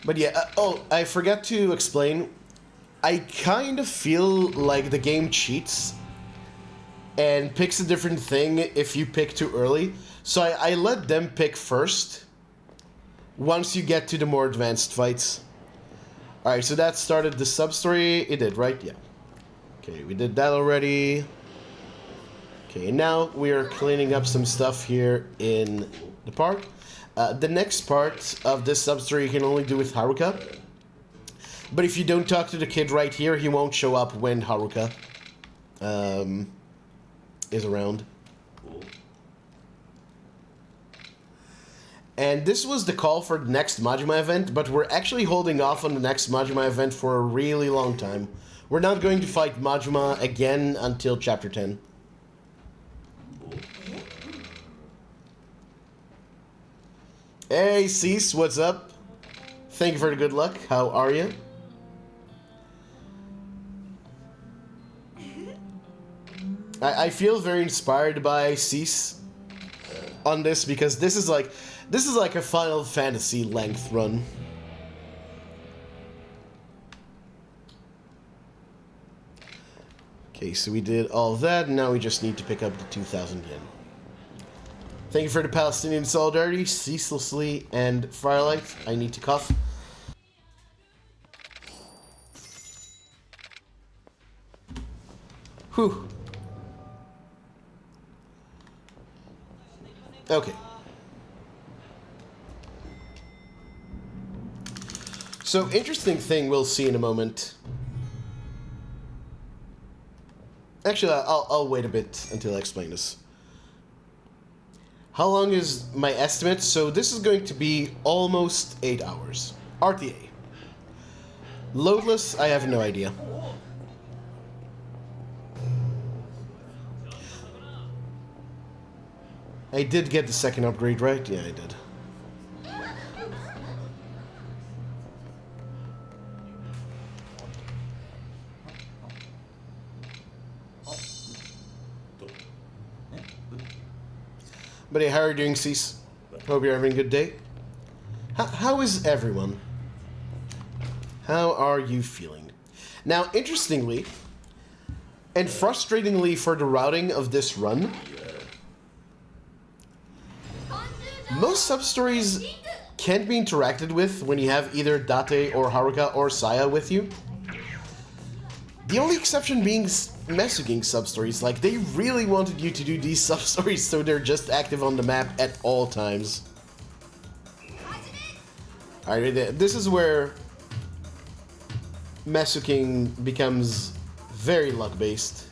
But yeah, oh, I forgot to explain. I kind of feel like the game cheats and picks a different thing if you pick too early. So I let them pick first once you get to the more advanced fights. Alright, so that started the substory. It did, right? Yeah. Okay, we did that already. Okay, now we are cleaning up some stuff here in the park. The next part of this substory you can only do with Haruka. But if you don't talk to the kid right here, he won't show up when Haruka is around. And this was the call for the next Majima event, but we're actually holding off on the next Majima event for a really long time. We're not going to fight Majima again until Chapter 10. Hey, Cease, what's up? Thank you for the good luck. How are you? I feel very inspired by Cease on this because this is like a Final Fantasy length run. Okay, so we did all that, and now we just need to pick up the 2,000 yen. Thank you for the Palestinian solidarity, ceaselessly, and Firelight. I need to cough. Whew. Okay. So, interesting thing we'll see in a moment. Actually, I'll wait a bit until I explain this. How long is my estimate? So this is going to be almost 8 hours. RTA. Loadless, I have no idea. I did get the second upgrade, right? Yeah, I did. But hey, how are you doing, Cease? Hope you're having a good day. How is everyone? How are you feeling? Now, interestingly, and frustratingly for the routing of this run, most substories can't be interacted with when you have either Date or Haruka or Saya with you. The only exception being MesuKing substories. Like, they really wanted you to do these substories so they're just active on the map at all times. Alright, this is where MesuKing becomes very luck-based.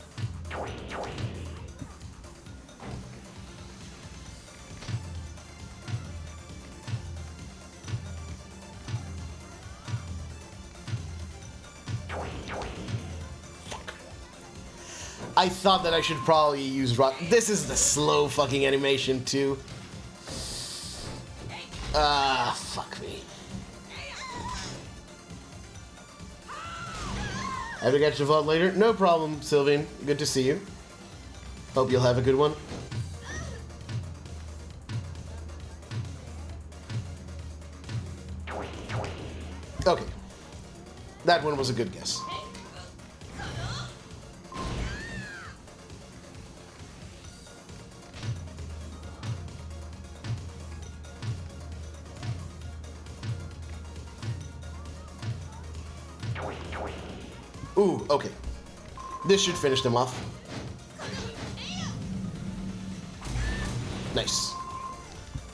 I thought that I should probably use rock. This is the slow fucking animation too. Fuck me. Have to catch the VOD later? No problem, Sylvian. Good to see you. Hope you'll have a good one. Okay. That one was a good guess. Ooh, okay. This should finish them off. Nice.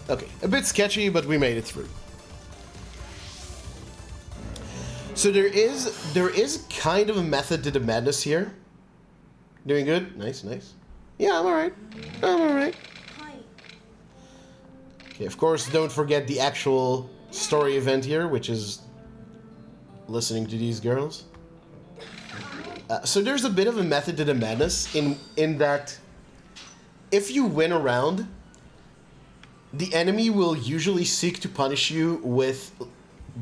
Okay, a bit sketchy, but we made it through. So there is kind of a method to the madness here. Doing good? Nice, nice. Yeah, I'm alright. I'm alright. Okay, of course, don't forget the actual story event here, which is listening to these girls. So there's a bit of a method to the madness in that if you win a round, the enemy will usually seek to punish you with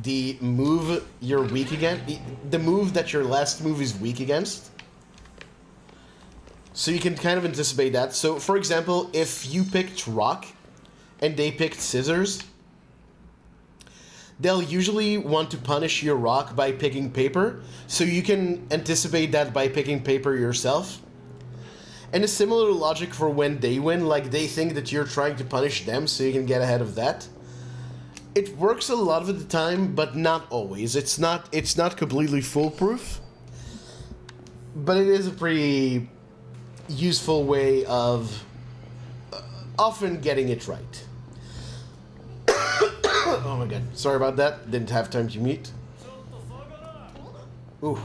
the move you're weak against, the move that your last move is weak against. So you can kind of anticipate that. So, for example, if you picked rock and they picked scissors, they'll usually want to punish your rock by picking paper, so you can anticipate that by picking paper yourself. And a similar logic for when they win, like they think that you're trying to punish them so you can get ahead of that. It works a lot of the time, but not always. It's not completely foolproof, but it is a pretty useful way of often getting it right. Oh my god, sorry about that. Didn't have time to mute. Ooh.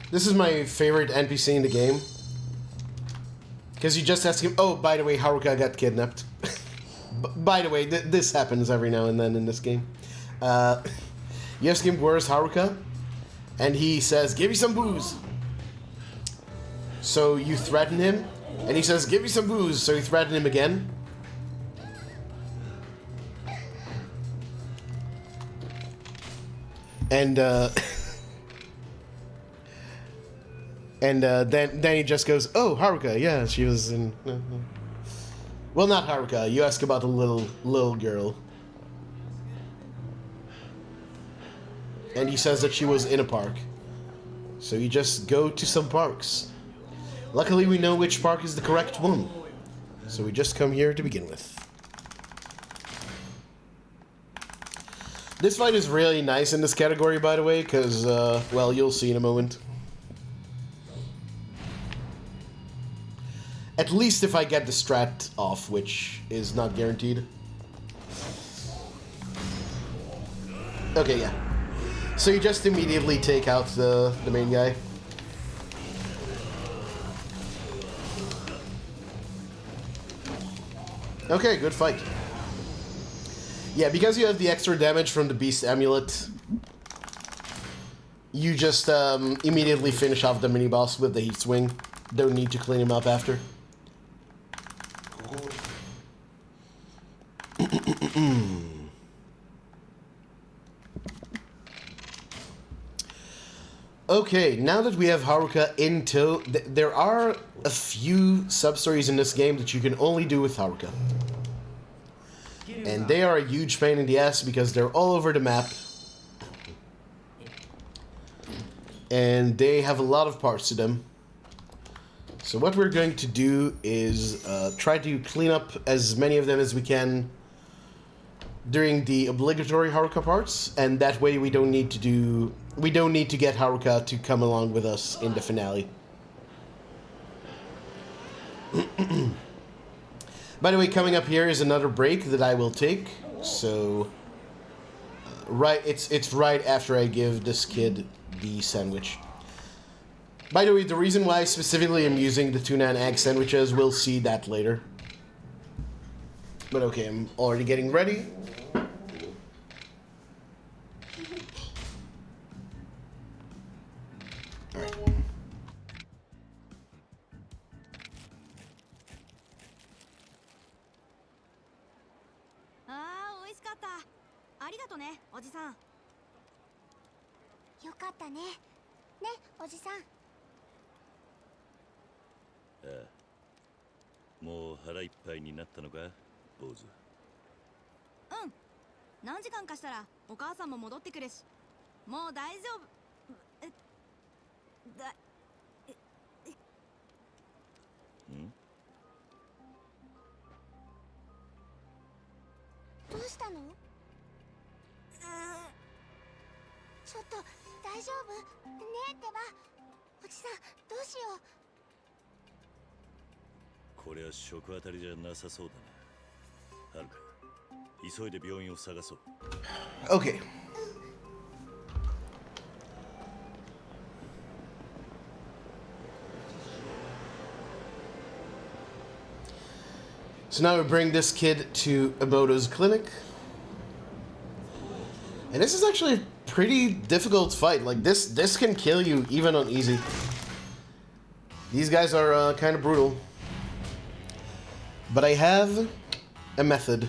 This is my favorite NPC in the game. Because you just ask him, oh, by the way, Haruka got kidnapped. By the way, this happens every now and then in this game. You ask him, where's Haruka? And he says, give me some booze. So you threaten him, and he says, give me some booze. So you threaten him again. And, then he just goes, oh, Haruka, yeah, she was in... Well, not Haruka. You ask about the little girl. And he says that she was in a park. So you just go to some parks. Luckily, we know which park is the correct one. So we just come here to begin with. This fight is really nice in this category, by the way, because, well, you'll see in a moment. At least if I get the strat off, which is not guaranteed. Okay, yeah. So you just immediately take out the main guy. Okay, good fight. Yeah, because you have the extra damage from the Beast Amulet, you just immediately finish off the mini-boss with the Heat Swing. Don't need to clean him up after. Okay, now that we have Haruka in tow, there are a few sub-stories in this game that you can only do with Haruka. And they are a huge pain in the ass because they're all over the map. And they have a lot of parts to them. So what we're going to do is try to clean up as many of them as we can during the obligatory Haruka parts, and that way we don't need to get Haruka to come along with us in the finale. By the way, coming up here is another break that I will take. So it's right after I give this kid the sandwich. By the way, the reason why I specifically am using the tuna and egg sandwiches, we'll see that later. But okay, I'm already getting ready. Alright. Ah, 美味しかった。ありがとね、おじさん。よかったね。ね、おじさん。ああ、もう腹いっぱいになったのか、坊主。うん。何時間かしたらお母さんも戻ってくるし、もう大丈夫。ん？どうしたの？ちょっと大丈夫？ねえってば。おじさん、どうしよう。これは食当たりじゃなさそうだな。はるか、急いで病院を探そう。Okay. So now we bring this kid to Emoto's clinic. And this is actually a pretty difficult fight. Like, this can kill you even on easy. These guys are kind of brutal. But I have a method.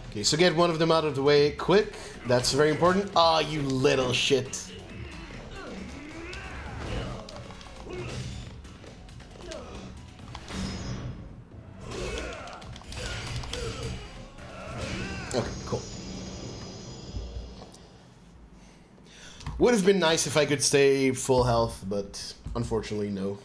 Okay, so get one of them out of the way quick. That's very important. Ah, you little shit. Okay, cool. Would have been nice if I could stay full health, but unfortunately, no.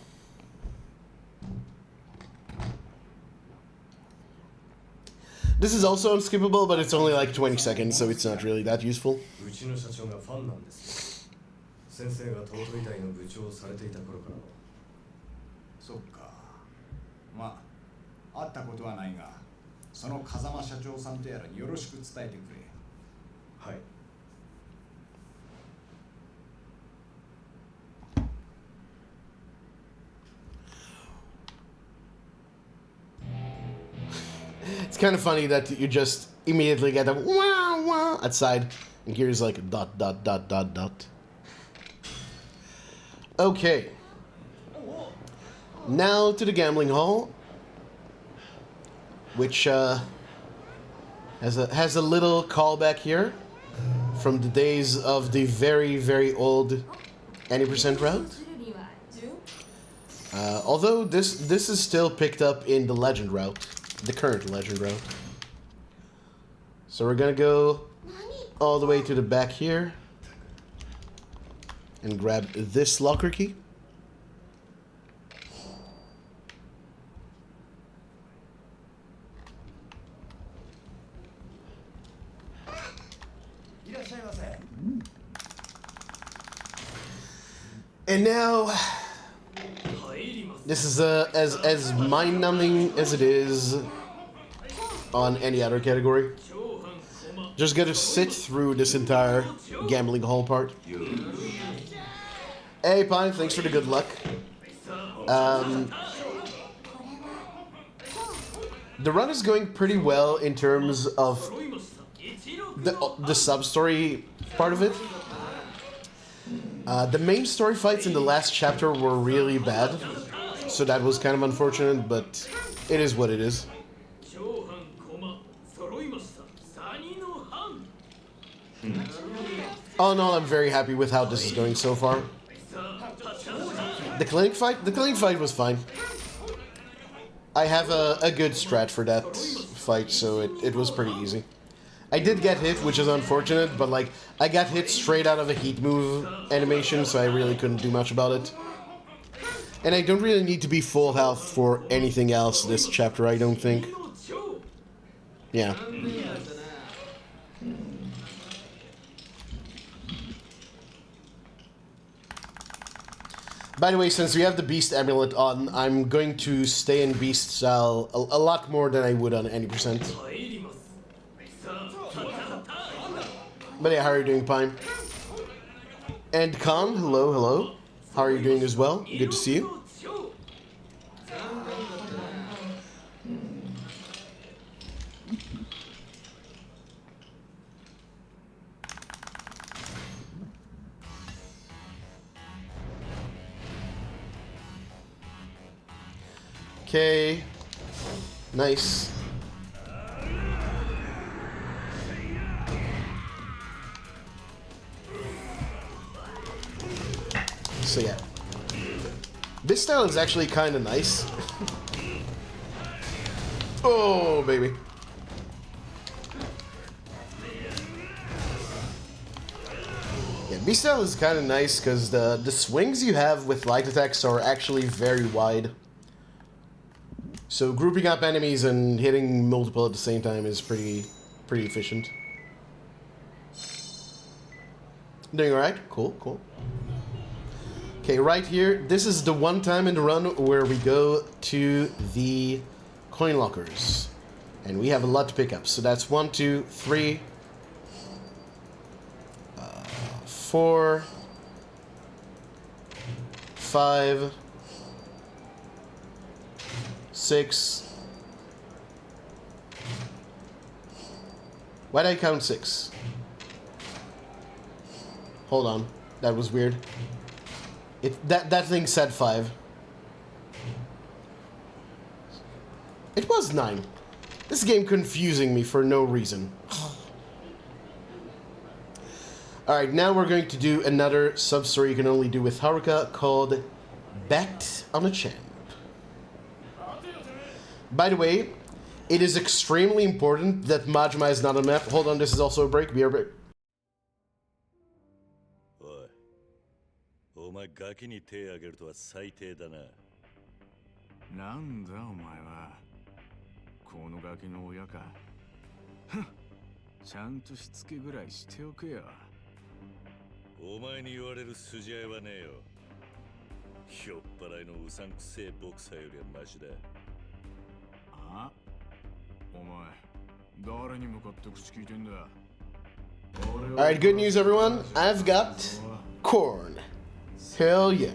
This is also unskippable, but it's only like 20 seconds, so it's not really that useful. うちの社長がファンなんですよ。先生が東都医大の部長をされていた頃から。そっか。まあ、会ったことはないが、その風間社長さんとやらによろしく伝えてくれ。はい。It's kind of funny that you just immediately get a wah wah outside, and here's like dot dot dot dot dot. Okay. Now to the gambling hall, which has a little callback here from the days of the very old 80% route. Although this is still picked up in the legend route, the current legend route. So we're gonna go all the way to the back here and grab this locker key. And now, this is as mind-numbing as it is on any other category. Just gotta sit through this entire gambling hall part. Hey, Pine, thanks for the good luck. The run is going pretty well in terms of the sub-story part of it. The main story fights in the last chapter were really bad, so that was kind of unfortunate, but it is what it is. All in all, I'm very happy with how this is going so far. The clinic fight was fine. I have a good strat for that fight, so it was pretty easy. I did get hit, which is unfortunate, but like, I got hit straight out of a heat move animation, so I really couldn't do much about it. And I don't really need to be full health for anything else this chapter, I don't think. Yeah. By the way, since we have the Beast Amulet on, I'm going to stay in Beast style a lot more than I would on any percent. But yeah, how are you doing, Pine? And Khan, hello, hello. How are you doing as well? Good to see you. Okay. Nice. So yeah. This style is actually kind of nice. Oh, baby. Yeah, this style is kind of nice because the swings you have with light attacks are actually very wide. So grouping up enemies and hitting multiple at the same time is pretty efficient. Doing alright? Cool, cool. Okay, right here, this is the one time in the run where we go to the coin lockers. And we have a lot to pick up. So that's 1, 2, 3, 4, 5, 6. Why did I count 6? Hold on. That was weird. That thing said 5. It was 9. This game confusing me for no reason. Alright, now we're going to do another sub-story you can only do with Haruka called Bet on a Champ. By the way, it is extremely important that Majima is not on map. Hold on, this is also a break. Be a break. お前ガキに手あげるとは最低だな。なんだお前は。このガキの親か。ちゃんとしつけぐらいしておけよ。お前に言われる筋合いはねえよ。ひょっぱらいのうさんくせえボクサーよりはマシだ。あ？お前、誰に向かって口聞いてんだ。Alright, good news everyone. I've got corn. Hell yeah.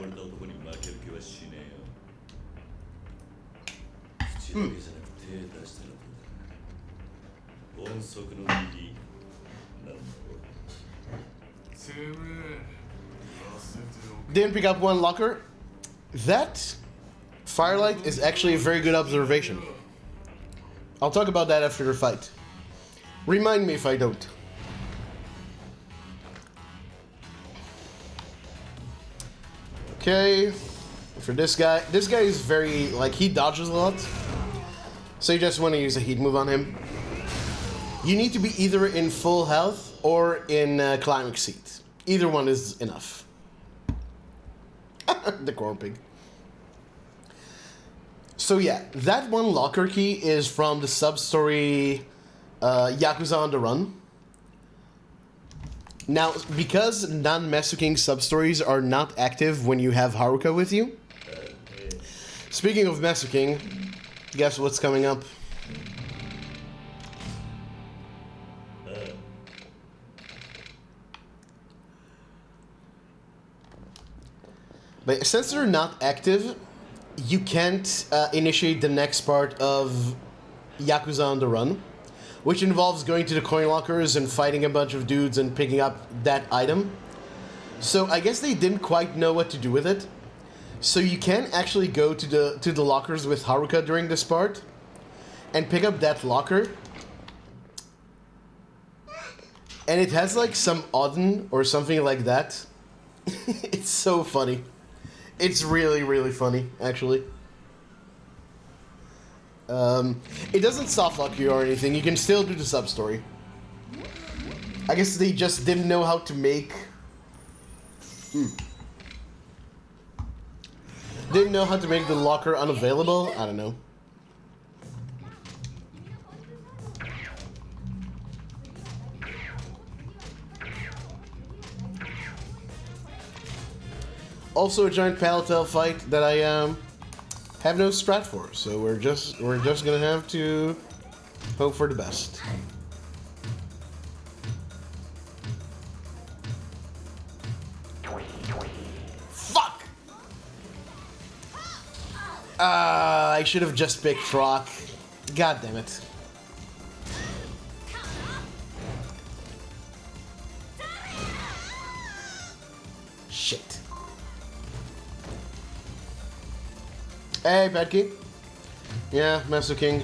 Didn't pick up one locker. That firelight is actually a very good observation. I'll talk about that after the fight. Remind me if I don't. Okay, for this guy is very, like, he dodges a lot. So you just want to use a heat move on him. You need to be either in full health or in climax heat. Either one is enough. The corn pig. So yeah, that one locker key is from the Substory Yakuza on the Run. Now, because non-MesuKing Substories are not active when you have Haruka with you. Speaking of MesuKing, guess what's coming up? But since they're not active, you can't initiate the next part of Yakuza on the Run, which involves going to the coin lockers and fighting a bunch of dudes and picking up that item. So I guess they didn't quite know what to do with it. So you can actually go to the lockers with Haruka during this part and pick up that locker. And it has like some Odin or something like that. It's so funny. It's really, really funny, actually. It doesn't soft lock you or anything. You can still do the sub-story. I guess they just didn't know how to make... Didn't know how to make the locker unavailable? I don't know. Also a giant Palatal fight that I have no strat for, so we're just gonna have to hope for the best. I should have just picked Rock. God damn it. Shit. Hey, bad key. Yeah, MesuKing.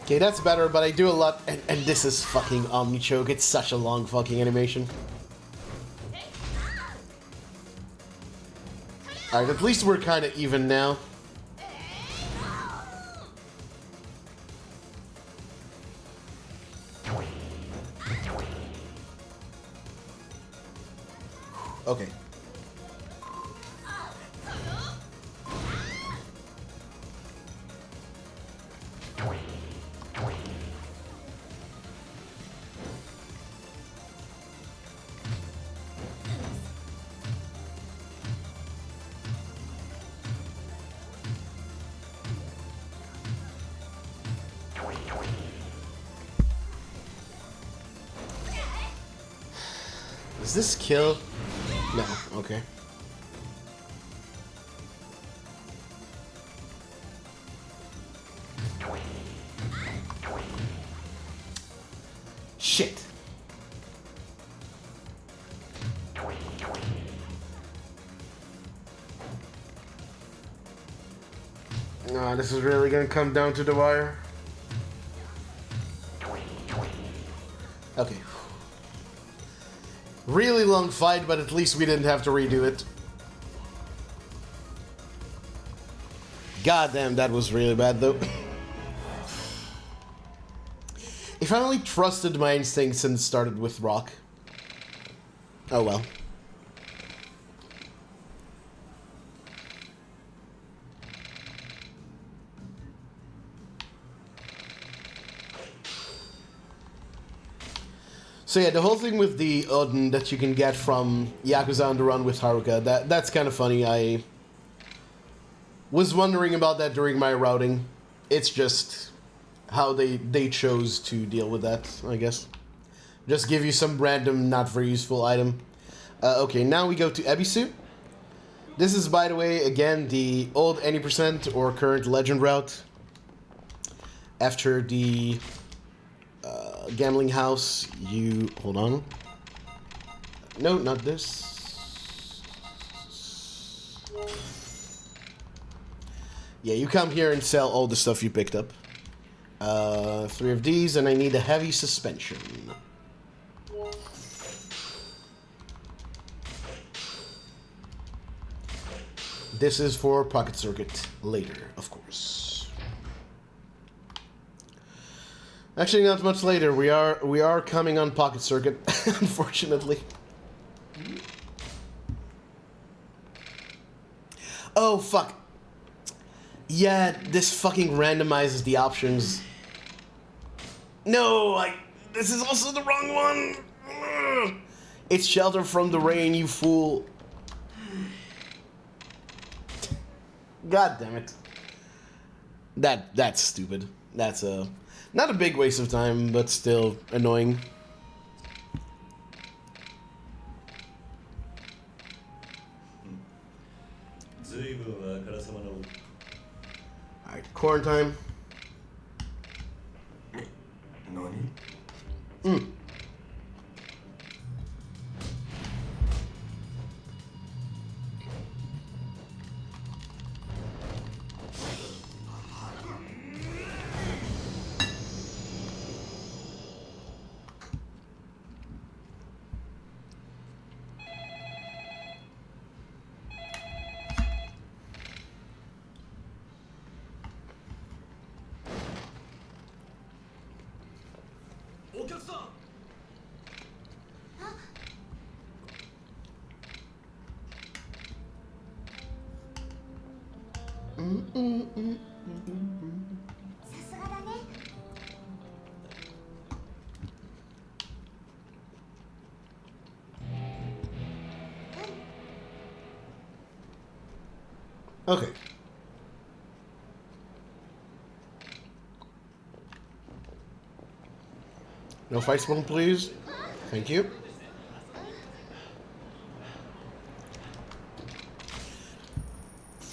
Okay, that's better, but I do a lot, and this is fucking Omni Choke. It's such a long fucking animation. Alright, at least we're kind of even now. Okay. Does this kill? No, okay. Shit. No, this is really gonna come down to the wire. Okay. Really long fight, but at least we didn't have to redo it. God damn, that was really bad though. If I only trusted my instincts and started with Rock. Oh well. So yeah, the whole thing with the Odin that you can get from Yakuza on the Run with Haruka, that's kind of funny. I was wondering about that during my routing. It's just how they chose to deal with that, I guess. Just give you some random, not very useful item. Okay, now we go to Ebisu. This is, by the way, again, the old any percent or current legend route. After the gambling house, you... Hold on. No, not this. Yeah, you come here and sell all the stuff you picked up. 3 of these, and I need a heavy suspension. This is for Pocket Circuit later, of course. Actually, not much later. We are coming on Pocket Circuit, unfortunately. Oh fuck. Yeah, this fucking randomizes the options. No, this is also the wrong one. Ugh. It's Shelter from the Rain, you fool. God damn it. That's stupid. That's not a big waste of time, but still annoying. Alright, corn time. Nani? Okay. No fight spawn, please. Thank you.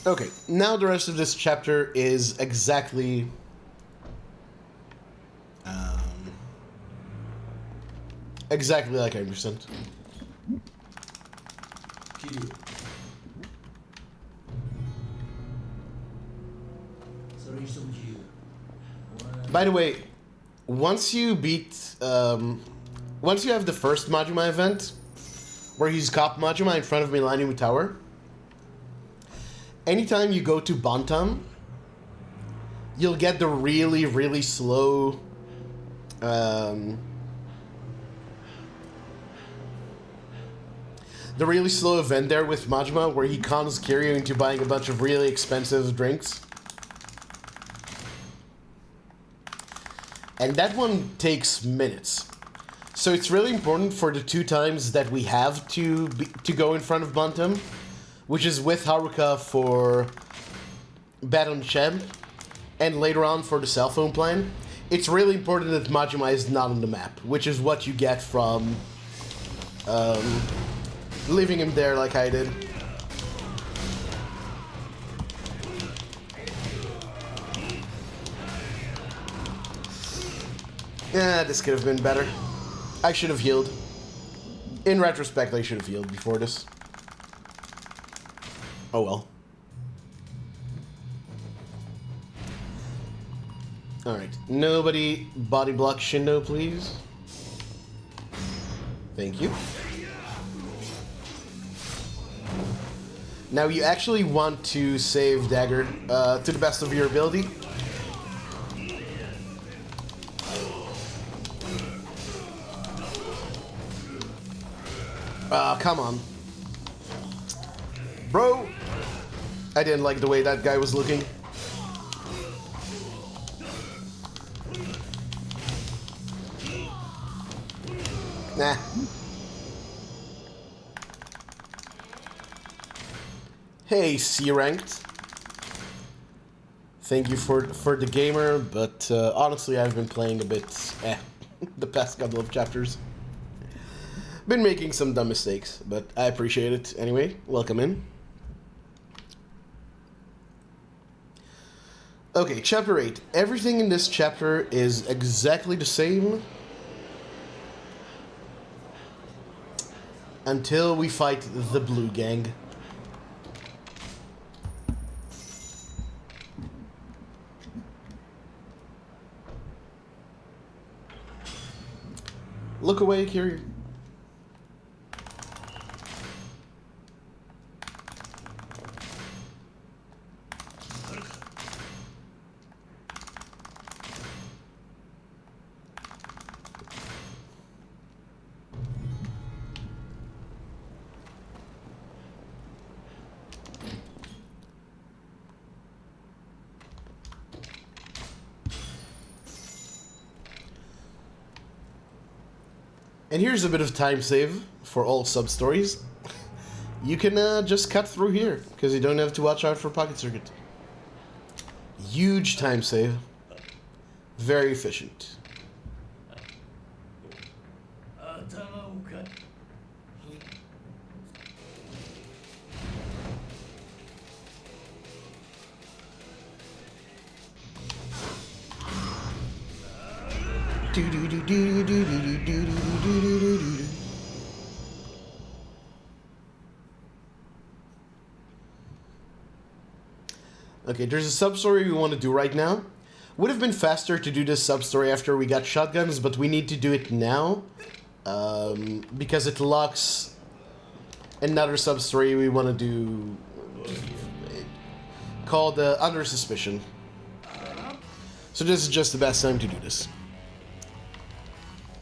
Okay, now the rest of this chapter is exactly... exactly like I understand. Kiryu. By the way, once you beat... once you have the first Majima event, where he's cop Majima in front of Millennium Tower, anytime you go to Bantam, you'll get the really, really slow... the really slow event there with Majima, where he cons Kiryu into buying a bunch of really expensive drinks. And that one takes minutes. So it's really important for the 2 times that we have to go in front of Bantam, which is with Haruka for Bet on Champ, and later on for the cell phone plan. It's really important that Majima is not on the map, which is what you get from leaving him there like I did. Yeah, this could have been better. I should have healed. In retrospect, I should have healed before this. Oh well. Alright, nobody body block Shindo, please. Thank you. Now you actually want to save Dagger to the best of your ability. Come on. Bro! I didn't like the way that guy was looking. Nah. Hey, C-ranked. Thank you for the gamer, but honestly I've been playing a bit the past couple of chapters. Been making some dumb mistakes, but I appreciate it anyway. Welcome in. Okay, chapter 8. Everything in this chapter is exactly the same until we fight the Blue Gang. Look away, Kiryu. And here's a bit of time save for all sub-stories. You can just cut through here, because you don't have to watch out for Pocket Circuit. Huge time save. Very efficient. Okay, there's a sub-story we want to do right now. Would have been faster to do this sub-story after we got shotguns, but we need to do it now. Because it locks another sub-story we want to do called Under Suspicion. So this is just the best time to do this.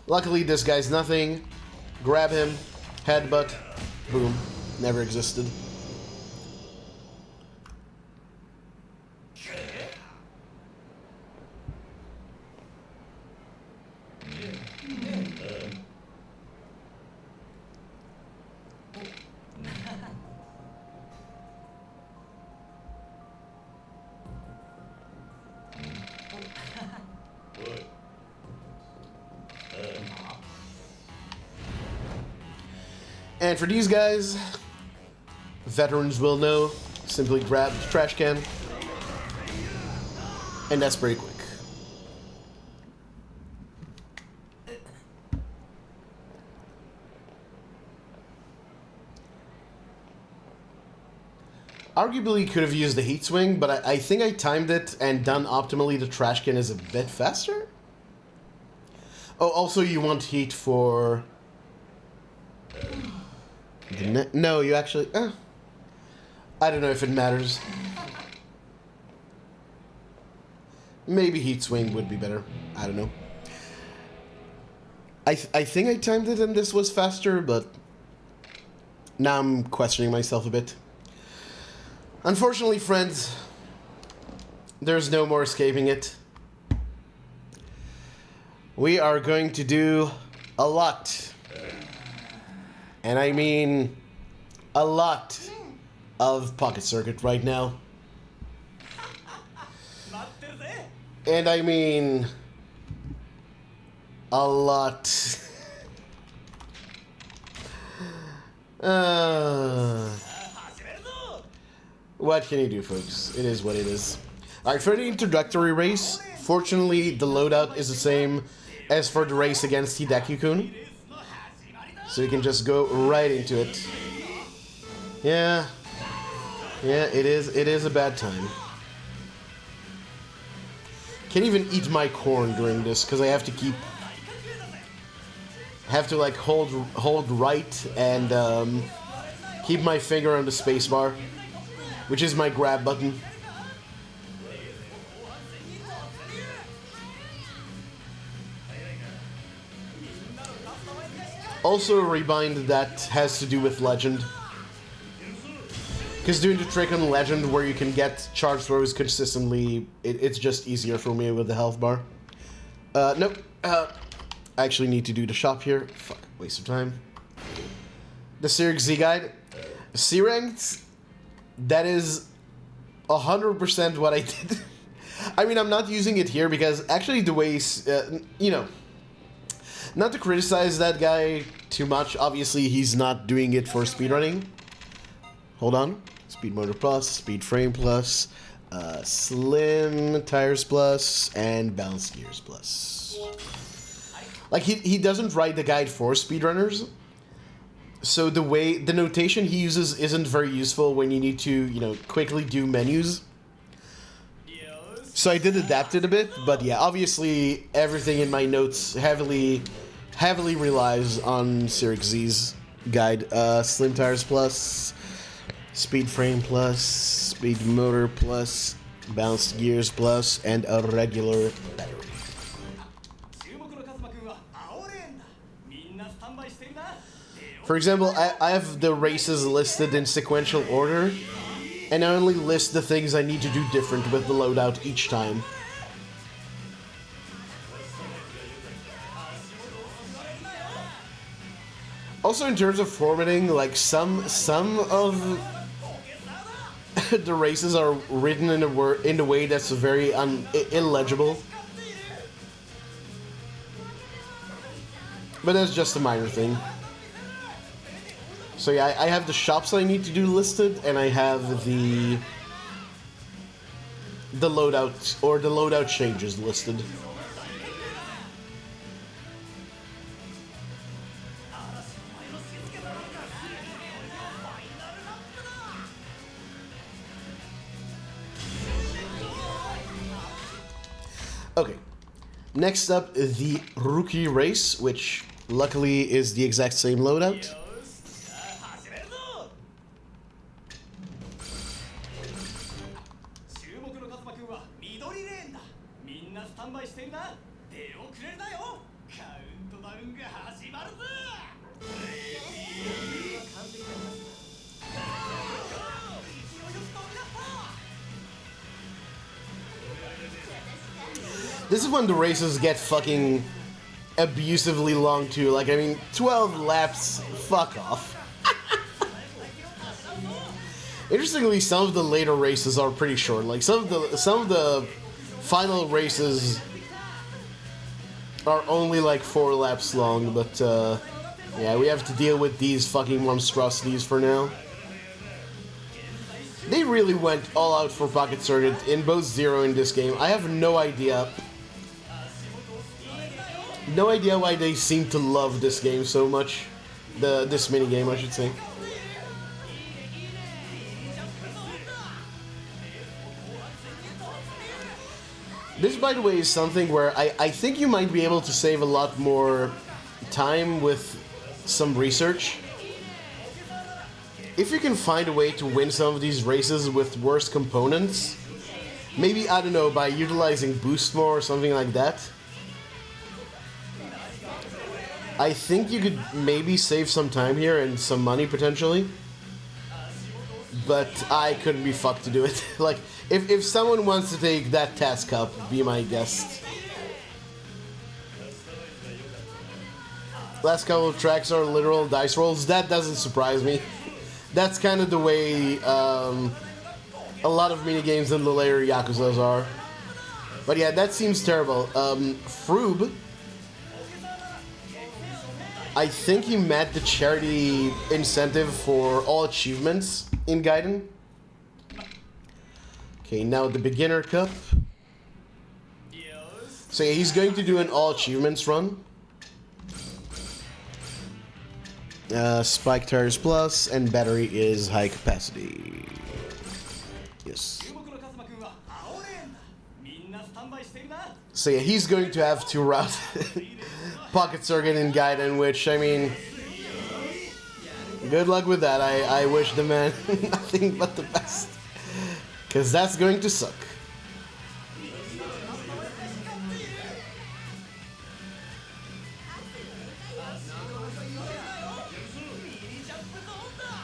Luckily, this guy's nothing. Grab him, headbutt, boom, never existed. And for these guys, veterans will know, simply grab the trash can. And that's pretty quick. Arguably could have used the heat swing, but I think I timed it and done optimally the trash can is a bit faster. Oh, also you want heat for... No, you actually... I don't know if it matters. Maybe heat swing would be better. I don't know. I think I timed it and this was faster, but... Now I'm questioning myself a bit. Unfortunately, friends, there's no more escaping it. We are going to do a lot. And I mean a lot of Pocket Circuit right now. And I mean a lot. What can you do, folks? It is what it is. Alright, for the introductory race, fortunately the loadout is the same as for the race against Hideki-kun. So you can just go right into it. Yeah, it is a bad time. Can't even eat my corn during this because I have to keep... Have to like hold right and keep my finger on the spacebar, which is my grab button. Also a rebind that has to do with Legend. Because doing the trick on Legend where you can get charge throws consistently, it's just easier for me with the health bar. Nope. I actually need to do the shop here. Fuck, waste of time. The Syric Z guide. C-ranked, that is 100% what I did. I mean, I'm not using it here because actually the way, you know, not to criticize that guy too much. Obviously, he's not doing it for speedrunning. Hold on. Speed motor plus, speed frame plus, slim tires plus, and balanced gears plus. Like, he doesn't write the guide for speedrunners. So the notation he uses isn't very useful when you need to, you know, quickly do menus. So I did adapt it a bit, but yeah, obviously everything in my notes heavily relies on Syric Z's guide. Slim tires plus, speed frame plus, speed motor plus, balanced gears plus, and a regular battery. For example, I have the races listed in sequential order, and I only list the things I need to do different with the loadout each time. Also, in terms of formatting, like some of the races are written in a way that's very illegible. But that's just a minor thing. So yeah, I have the shops I need to do listed, and I have the loadout, or the loadout changes listed. Okay, next up is the rookie race, which luckily is the exact same loadout. This is when the races get fucking abusively long too. Like, I mean, 12 laps, fuck off. Interestingly, some of the later races are pretty short. Like, some of the final races are only like 4 laps long, but yeah, we have to deal with these fucking monstrosities for now. They really went all out for Pocket Circuit in both Zero and this game. I have no idea. No idea why they seem to love this game so much. This mini game, I should say. This, by the way, is something where I think you might be able to save a lot more time with some research. If you can find a way to win some of these races with worse components, maybe, I don't know, by utilizing boost more or something like that, I think you could maybe save some time here and some money potentially. But I couldn't be fucked to do it. Like, if someone wants to take that task up, be my guest. Last couple of tracks are literal dice rolls. That doesn't surprise me. That's kind of the way a lot of minigames in the later Yakuzas are. But yeah, that seems terrible. Froob, I think he met the charity incentive for all achievements in Gaiden. Okay, now the beginner cup. So yeah, he's going to do an all achievements run. Spike tires plus, and battery is high capacity. Yes. So yeah, he's going to have to route Pocket Circuit in Gaiden, which, I mean, good luck with that. I wish the man nothing but the best. Because that's going to suck.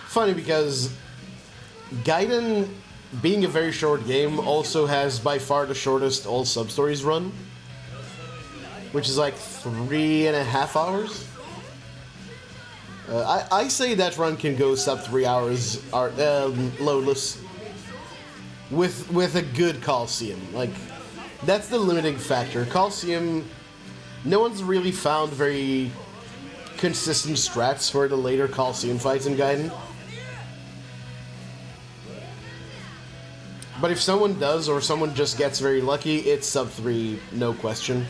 Funny because Gaiden, being a very short game, also has by far the shortest all Substories run, which is like 3.5 hours. I say that run can go sub 3 hours loadless with a good Coliseum. Like, that's the limiting factor. Coliseum, no one's really found very consistent strats for the later Coliseum fights in Gaiden. But if someone does, or someone just gets very lucky, it's sub 3, no question.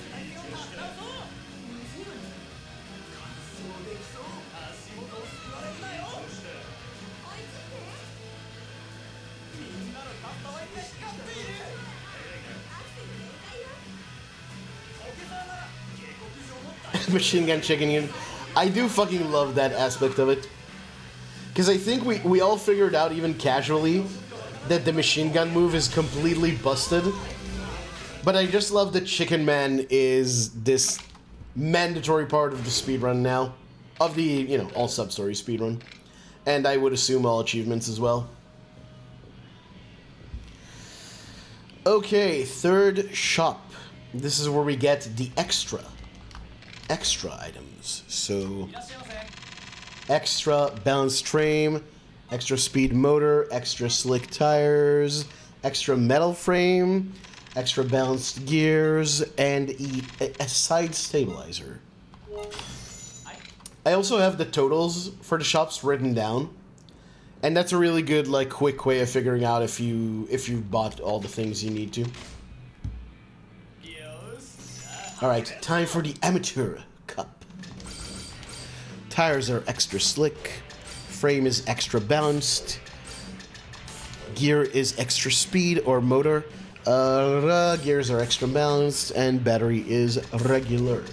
Machine gun chicken in. I do fucking love that aspect of it. Because I think we all figured out, even casually, that the machine gun move is completely busted. But I just love that Chicken Man is this mandatory part of the speedrun now. Of the, you know, all Substory speedrun. And I would assume all achievements as well. Okay, third shop. This is where we get the extra items. So, extra balanced frame, extra speed motor, extra slick tires, extra metal frame, extra balanced gears, and a side stabilizer. I also have the totals for the shops written down, and that's a really good, like, quick way of figuring out if you've bought all the things you need to. Alright, time for the Amateur Cup. Tires are extra slick, frame is extra balanced, gear is extra speed or motor, gears are extra balanced, and battery is regular.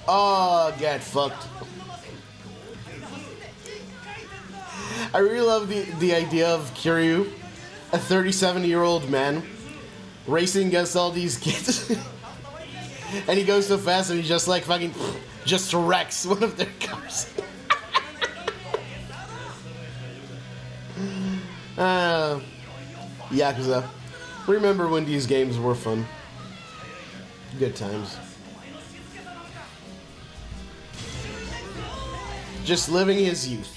Oh, get fucked. I really love the idea of Kiryu, a 37-year-old man, racing against all these kids. And he goes so fast and he just like fucking just wrecks one of their cars. Yakuza. Remember when these games were fun. Good times. Just living his youth.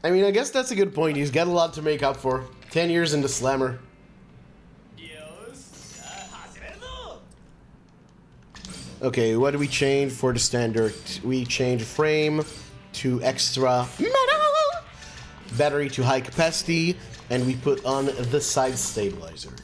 I mean, I guess that's a good point. He's got a lot to make up for. 10 years into Slammer. Okay, what do we change for the standard? We change frame to extra metal, battery to high capacity, and we put on the side stabilizer.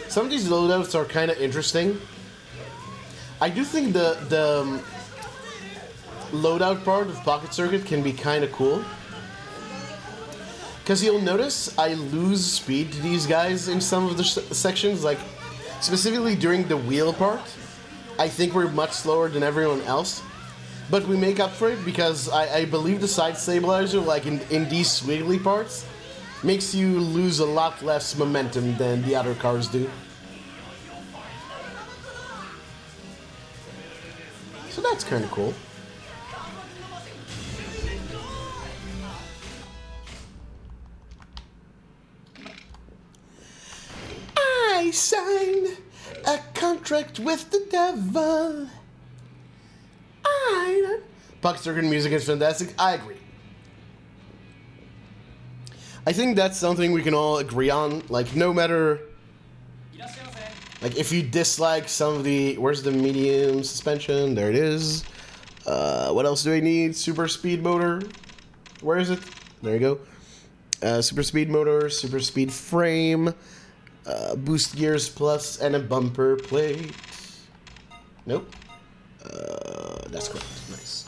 Some of these loadouts are kind of interesting. I do think the loadout part of Pocket Circuit can be kind of cool. Because you'll notice I lose speed to these guys in some of the sections, like specifically during the wheel part. I think we're much slower than everyone else. But we make up for it because I believe the side stabilizer, like in these squiggly parts, makes you lose a lot less momentum than the other cars do. So that's kind of cool. I signed a contract with the devil. Pocket Circuit music is fantastic. I agree. I think that's something we can all agree on. Like, no matter... Like, if you dislike some of the... Where's the medium suspension? There it is. What else do I need? Super speed motor. Where is it? There you go. Super speed motor, super speed frame, boost gears plus, and a bumper plate. Nope. That's correct. Nice.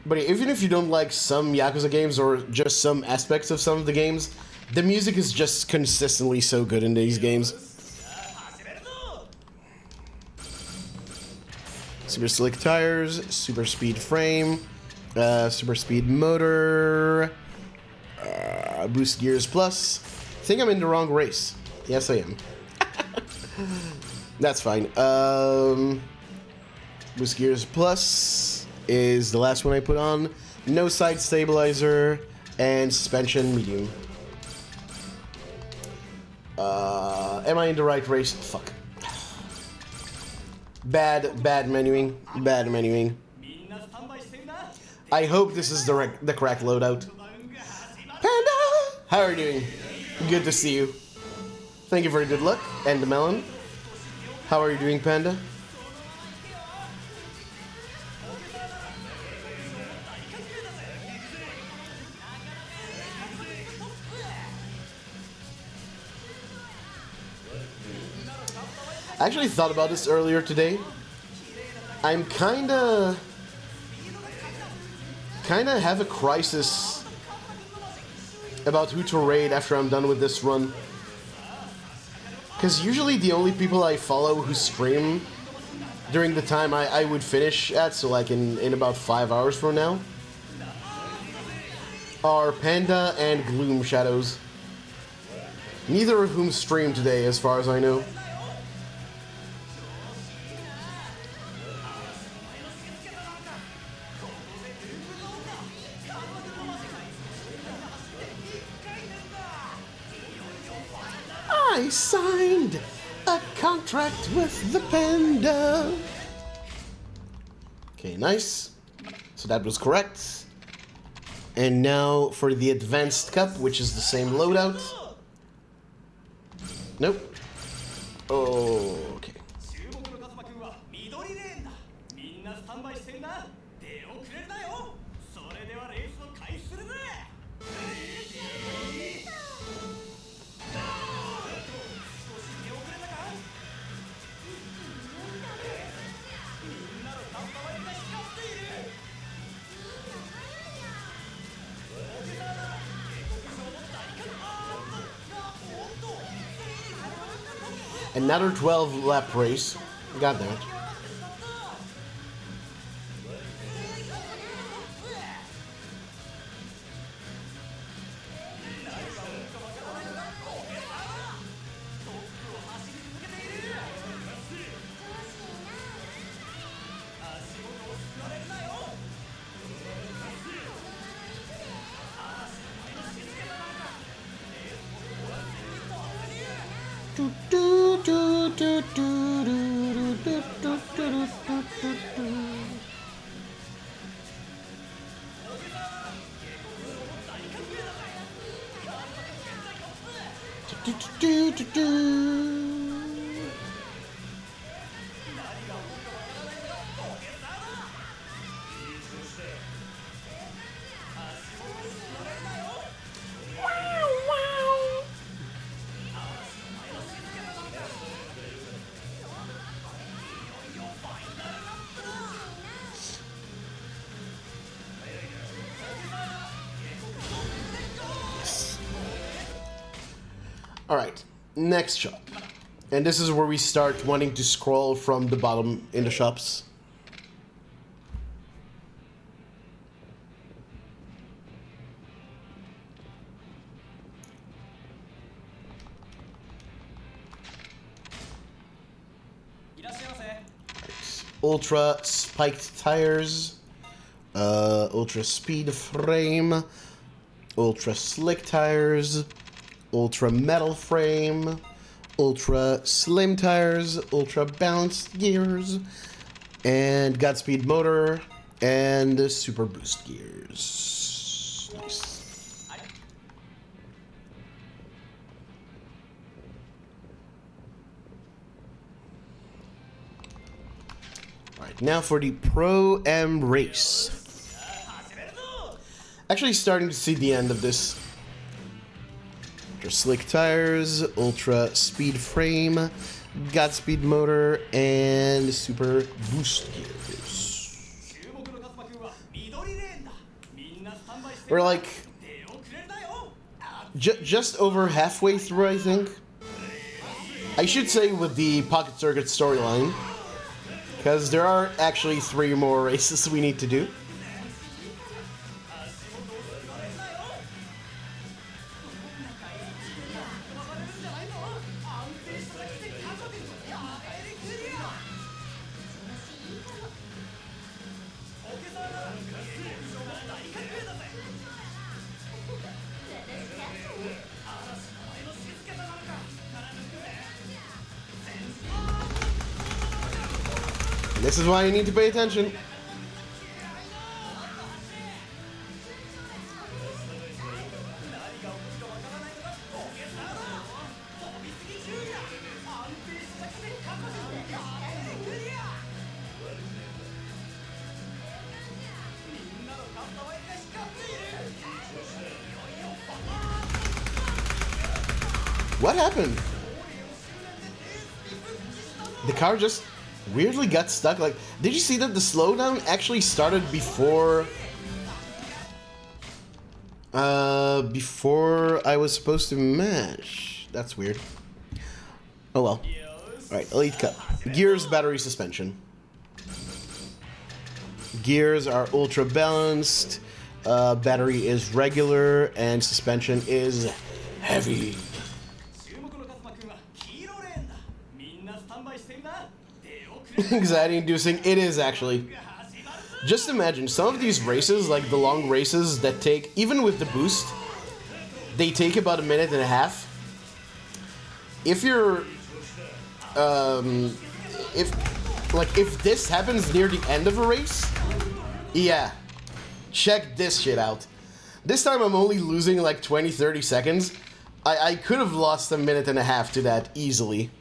But even if you don't like some Yakuza games or just some aspects of some of the games, the music is just consistently so good in these games. Super slick tires, super speed frame, super speed motor, boost gears plus. I think I'm in the wrong race. Yes, I am. That's fine. Boost gears plus is the last one I put on. No side stabilizer and suspension medium. Am I in the right race? Fuck. Bad menuing. Bad menuing. I hope this is the correct loadout. Panda! How are you doing? Good to see you. Thank you for the good luck. And the melon. How are you doing, Panda? I actually thought about this earlier today. I'm kinda have a crisis about who to raid after I'm done with this run. Because usually the only people I follow who stream during the time I would finish at, so like in about 5 hours from now, are Panda and Gloom Shadows. Neither of whom stream today, as far as I know. I signed a contract with the Panda. Okay, nice. So that was correct. And now for the Advanced Cup, which is the same loadout. Nope. Oh, okay. Another 12 lap race. God damn it. Alright, next shop. And this is where we start wanting to scroll from the bottom in the shops. Ultra spiked tires, ultra speed frame, ultra slick tires, ultra metal frame, ultra slim tires, ultra balanced gears, and Godspeed motor, and super boost gears. Nice. Alright, now for the Pro-Am race. Actually starting to see the end of this. Ultra slick tires, ultra speed frame, Godspeed motor, and super boost gears. We're like just over halfway through, I think. I should say with the Pocket Circuit storyline, because there are actually 3 more races we need to do. This is why you need to pay attention. What happened? The car just weirdly got stuck. Like, did you see that the slowdown actually started before before I was supposed to mash? That's weird. Oh well. Alright, Elite Cup. Gears, battery, suspension. Gears are ultra balanced, battery is regular, and suspension is heavy. Anxiety inducing, it is actually. Just imagine, some of these races, like the long races that take, even with the boost, they take about 1.5 minutes. If you're, if this happens near the end of a race, yeah, check this shit out. This time I'm only losing like 20-30 seconds. I could have lost 1.5 minutes to that easily.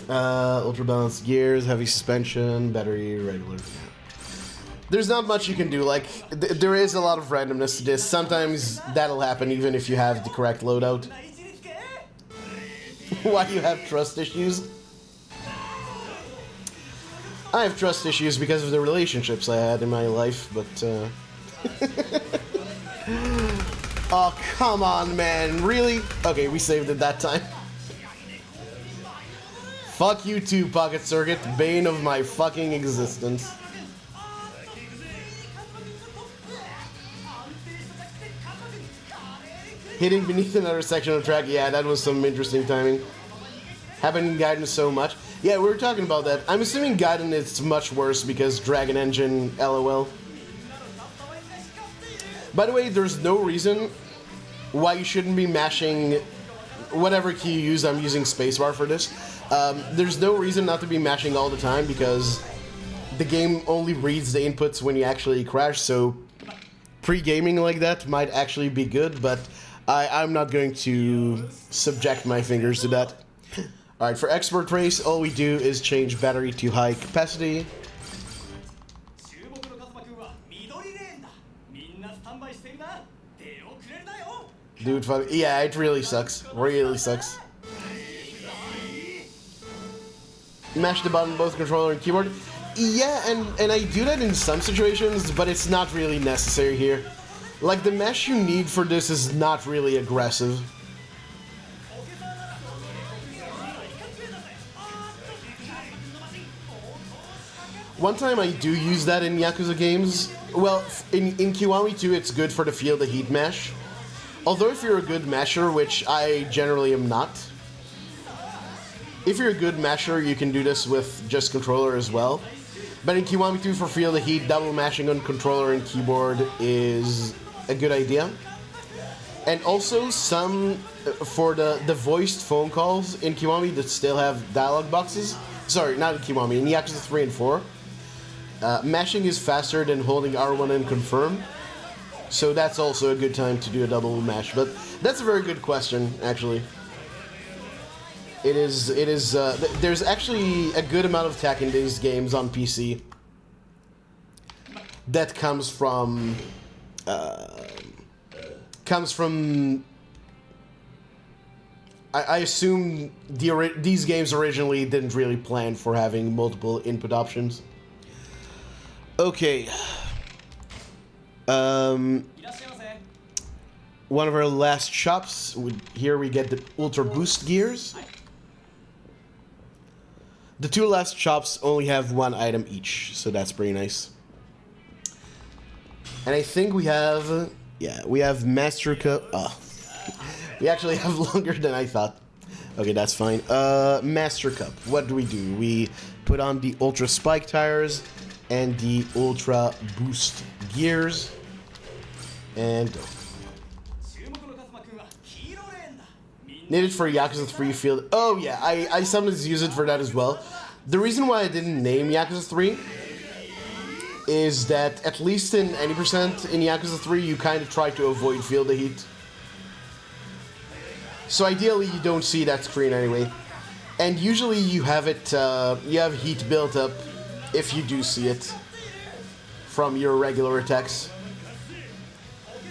Ultra balanced gears, heavy suspension, battery, regular. There's not much you can do. Like, there is a lot of randomness to this. Sometimes that'll happen even if you have the correct loadout. Why do you have trust issues? I have trust issues because of the relationships I had in my life, but Oh, come on, man. Really? Okay, we saved it that time. Fuck you too, Pocket Circuit. Bane of my fucking existence. Hitting beneath another section of track. Yeah, that was some interesting timing. Happened in Gaiden so much. Yeah, we were talking about that. I'm assuming Gaiden is much worse because Dragon Engine, LOL. By the way, there's no reason why you shouldn't be mashing whatever key you use. I'm using spacebar for this. There's no reason not to be mashing all the time because the game only reads the inputs when you actually crash, so pre-gaming like that might actually be good, but I'm not going to subject my fingers to that. Alright, for expert race, all we do is change battery to high capacity. Dude, fuck, yeah, it really sucks. Really sucks. Mash the button, both controller and keyboard. Yeah, and I do that in some situations, but it's not really necessary here. Like, the mesh you need for this is not really aggressive. One time I do use that in Yakuza games. Well, in Kiwami 2, it's good for the feel the heat mash. Although if you're a good masher, which I generally am not, if you're a good masher, you can do this with just controller as well. But in Kiwami 2, for feel the heat, double mashing on controller and keyboard is a good idea. And also some, for the voiced phone calls in Kiwami that still have dialogue boxes. Sorry, not in Kiwami, in Yakuza 3 and 4. Mashing is faster than holding R1 and confirm. So that's also a good time to do a double mash. But that's a very good question, actually. It is, there's actually a good amount of tech in these games on PC that comes from I assume these games originally didn't really plan for having multiple input options. Okay. One of our last shops. Here we get the Ultra Boost gears. The two last shops only have one item each, so that's pretty nice. And I think we have, yeah, we have Master Cup. Oh, we actually have longer than I thought. Okay, that's fine. Master Cup. What do? We put on the Ultra Spike tires and the Ultra Boost gears, and go. Needed for Yakuza 3 field. Oh yeah, I sometimes use it for that as well. The reason why I didn't name Yakuza 3 is that at least in any percent in Yakuza 3 you kind of try to avoid field of heat. So ideally you don't see that screen anyway. And usually you have it, you have heat built up if you do see it from your regular attacks.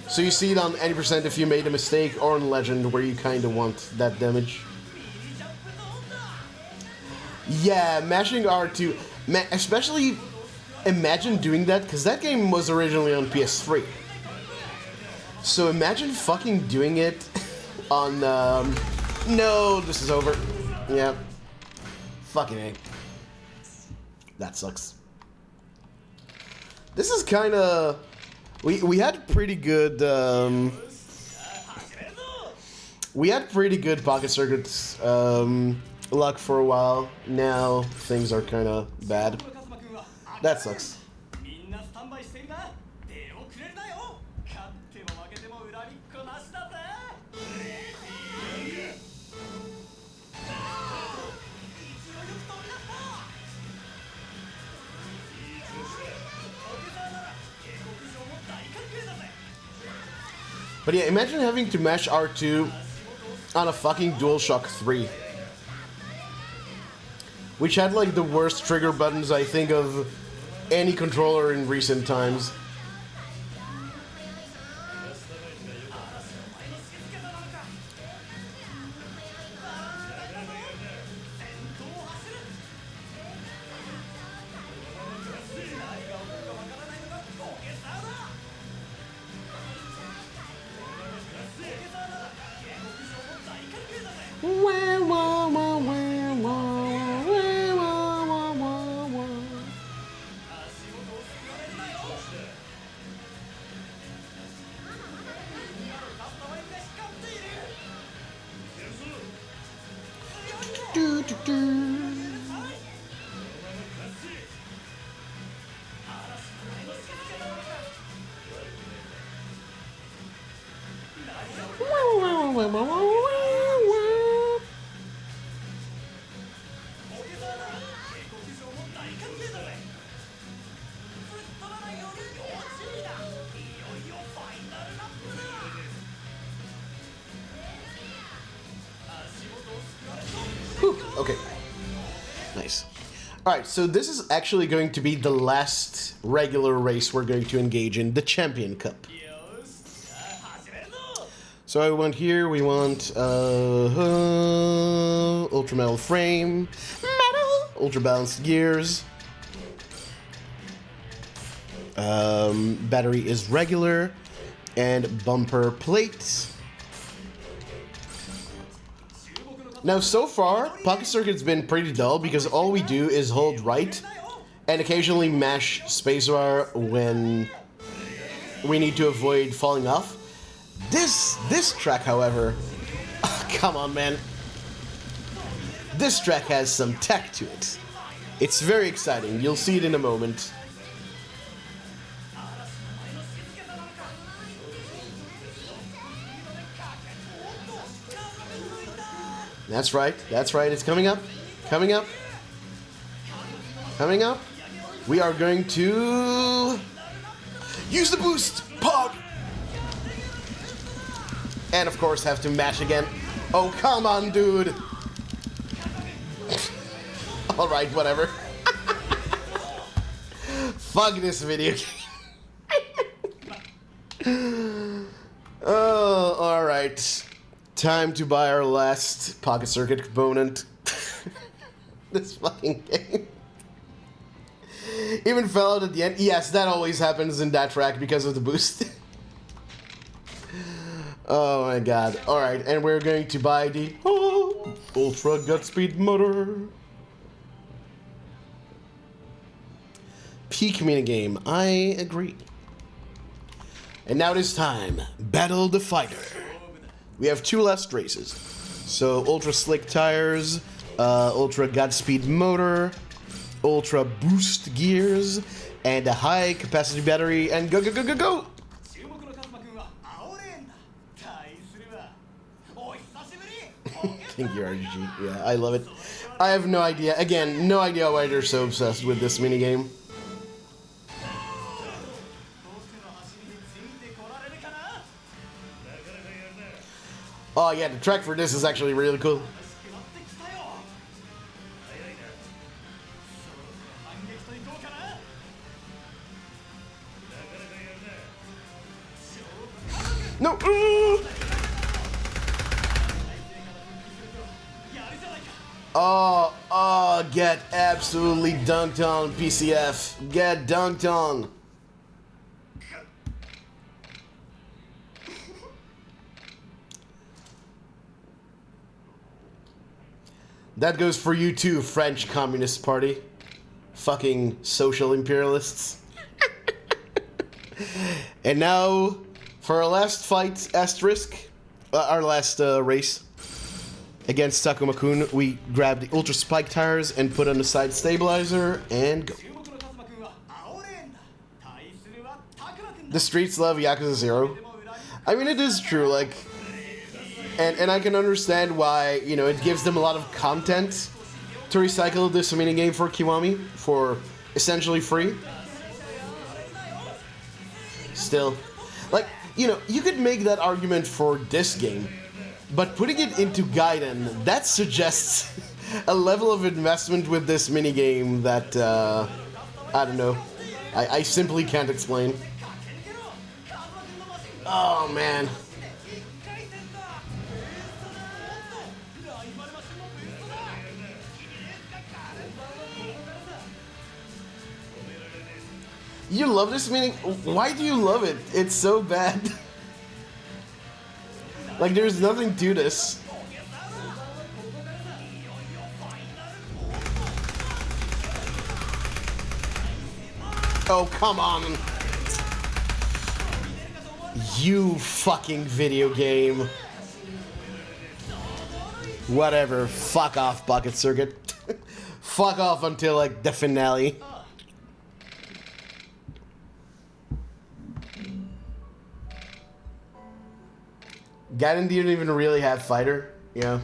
So you see it on any percent if you made a mistake, or in Legend where you kind of want that damage. Yeah, mashing R2, especially imagine doing that, because that game was originally on PS3. So imagine fucking doing it on, no, this is over. Yeah. Fucking A. That sucks. This is kind of... We had pretty good, we had pretty good Pocket Circuits luck for a while. Now things are kind of bad. That sucks. But yeah, imagine having to mash R2 on a fucking DualShock 3. Which had like the worst trigger buttons I think of any controller in recent times. Do, do, do. Whew, okay. Nice. Alright, so this is actually going to be the last regular race we're going to engage in, the Champion Cup. So I want here, we want Ultra Metal Frame, Metal, Ultra Balanced Gears. Battery is regular, and bumper plate. Now, so far, Pocket Circuit's been pretty dull because all we do is hold right and occasionally mash spacebar when we need to avoid falling off. This track, however, come on, man. This track has some tech to it. It's very exciting. You'll see it in a moment. That's right, it's coming up, coming up, coming up. We are going to use the boost, Pog! And of course have to mash again. Oh, come on, dude! Alright, whatever. Fuck this video game. Oh, alright. Time to buy our last Pocket Circuit component. This fucking game. Even fell out at the end. Yes, that always happens in that track because of the boost. Oh my god. Alright, and we're going to buy the Ultra Gutspeed motor. Peak minigame. I agree. And now it is time. Battle the Fighter. We have two last races. So, Ultra Slick Tires, Ultra Godspeed Motor, Ultra Boost Gears, and a high capacity battery, and go, go, go, go, go! Thank you, RNG. Yeah, I love it. I have no idea. Again, no idea why they're so obsessed with this minigame. Oh yeah, the track for this is actually really cool. No! Oh, get absolutely dunked on, PCF. Get dunked on. That goes for you too, French Communist Party. Fucking social imperialists. And now, for our last fight, asterisk, our last race against Takuma-kun, we grab the Ultra Spike Tires and put on the side stabilizer and go. The streets love Yakuza 0. I mean, it is true, like... And I can understand why, you know, it gives them a lot of content to recycle this minigame for Kiwami for essentially free. Still, like, you know, you could make that argument for this game, but putting it into Gaiden, that suggests a level of investment with this minigame that, I don't know, I simply can't explain. Oh, man. You love this meaning? Why do you love it? It's so bad. Like, there's nothing to this. Oh, come on. You fucking video game. Whatever. Fuck off, Bucket Circuit. Fuck off until, like, the finale. Gaiden didn't even really have fighter. Yeah.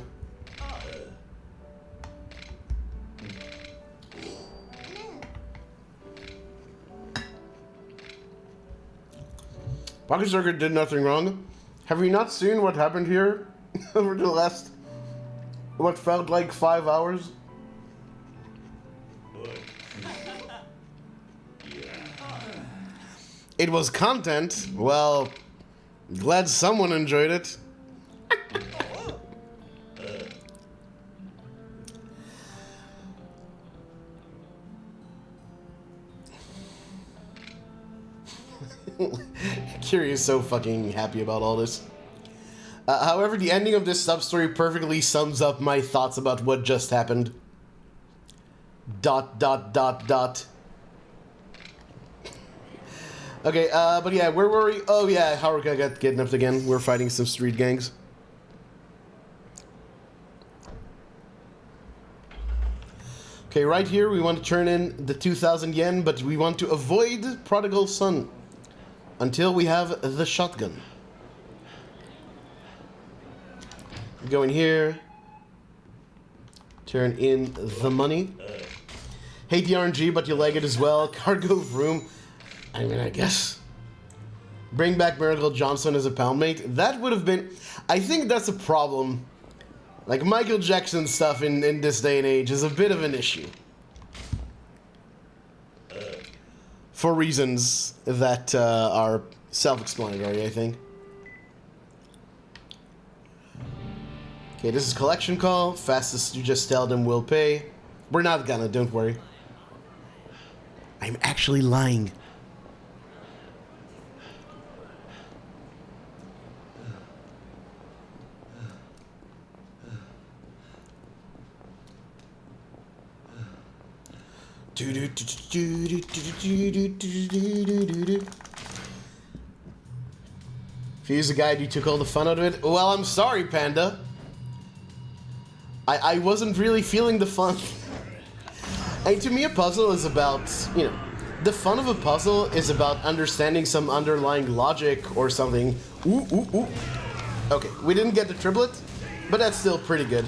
Bucket Circuit did nothing wrong. Have you not seen what happened here over the last, what felt like 5 hours? It was content. Well, glad someone enjoyed it. Kiryu's so fucking happy about all this. However, the ending of this sub-story perfectly sums up my thoughts about what just happened. ... Okay, but yeah, where were we? Oh yeah, Haruka got kidnapped again. We're fighting some street gangs. Okay, right here we want to turn in the 2,000 yen, but we want to avoid Prodigal Son until we have the shotgun. Go in here. Turn in the money. Hate the RNG, but you like it as well. Cargo room. I mean, I guess. Bring back Miracle Johnson as a poundmate. That would have been... I think that's a problem. Like, Michael Jackson stuff in this day and age is a bit of an issue. For reasons that are self-explanatory, I think. Okay, this is collection call. Fastest you just tell them we'll pay. We're not gonna, don't worry. I'm actually lying. If he's the guide, you took all the fun out of it. Well, I'm sorry, Panda. I wasn't really feeling the fun. And to me, a puzzle is about, you know, the fun of a puzzle is about understanding some underlying logic or something. Ooh, ooh, ooh. Okay, we didn't get the triplet, but that's still pretty good.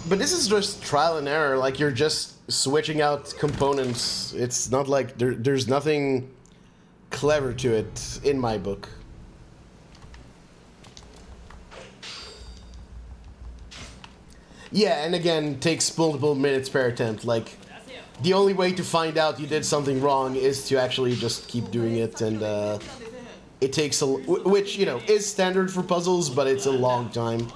But this is just trial and error, like you're just switching out components. It's not like there's nothing clever to it in my book. Yeah, and again, takes multiple minutes per attempt. Like, the only way to find out you did something wrong is to actually just keep doing it, and it takes a... which, you know, is standard for puzzles, but it's a long time.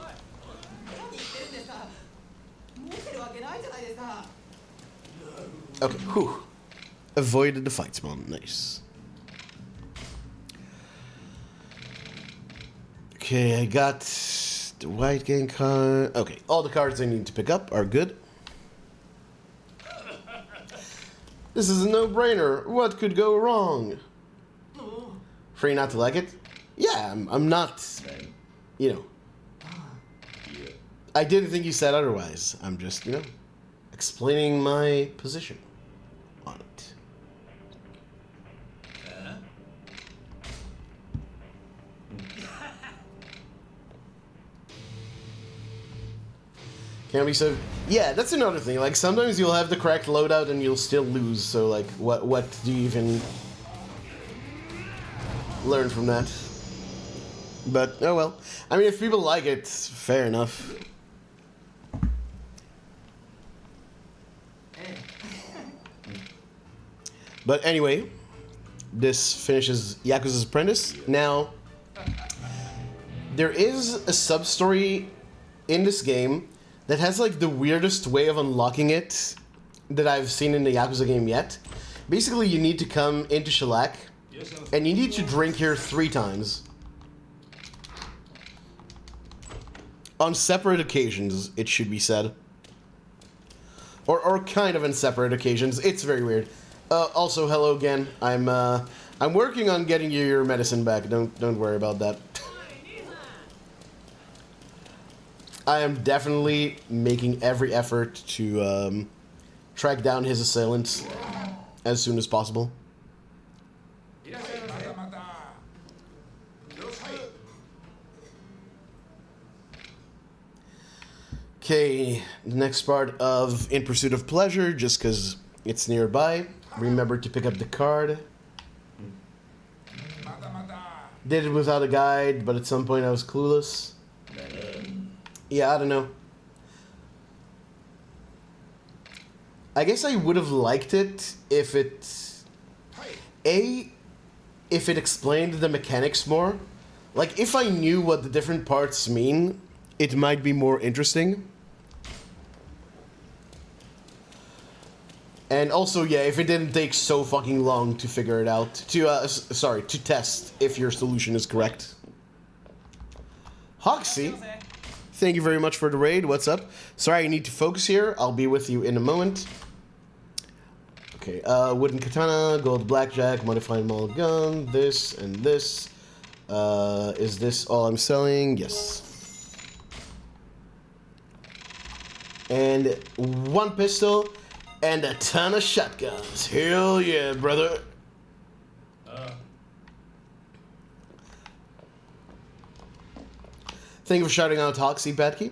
Okay, whew. Avoided the fight spawn. Nice. Okay, I got the white game card. Okay, all the cards I need to pick up are good. This is a no-brainer. What could go wrong? Free not to like it? Yeah, I'm not, you know. I didn't think you said otherwise. I'm just, you know, explaining my position on it. Can't be so... Yeah, that's another thing. Like, sometimes you'll have the correct loadout and you'll still lose. So, like, what do you even learn from that? But, oh well. I mean, if people like it, fair enough. But anyway, this finishes Yakuza's Apprentice. Now, there is a sub-story in this game that has like the weirdest way of unlocking it that I've seen in the Yakuza game yet. Basically, you need to come into Shellac, and you need to drink here 3 times. On separate occasions, it should be said. Or kind of on separate occasions. It's very weird. Also, hello again. I'm working on getting you your medicine back. Don't worry about that. I am definitely making every effort to track down his assailants as soon as possible. Okay, the next part of In Pursuit of Pleasure, just because it's nearby. Remember to pick up the card. Did it without a guide, but at some point I was clueless. Yeah, I don't know. I guess I would have liked it if if it explained the mechanics more. Like, if I knew what the different parts mean, it might be more interesting. And also, yeah, if it didn't take so fucking long to figure it out, to test if your solution is correct. Hoxie, thank you very much for the raid. What's up? Sorry, I need to focus here. I'll be with you in a moment. Okay, wooden katana, gold blackjack, modified maul gun, this and this. Is this all I'm selling? Yes. And one pistol. And a ton of shotguns. Hell yeah, brother. Thank you for shouting out Hoxie, Patky.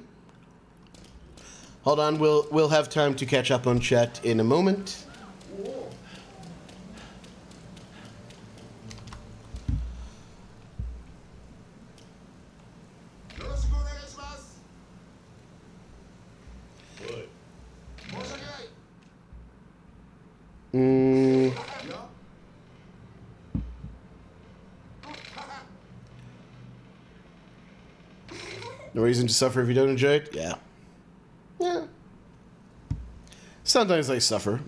Hold on, we'll have time to catch up on chat in a moment. No reason to suffer if you don't enjoy it? Yeah. Yeah. Sometimes I suffer.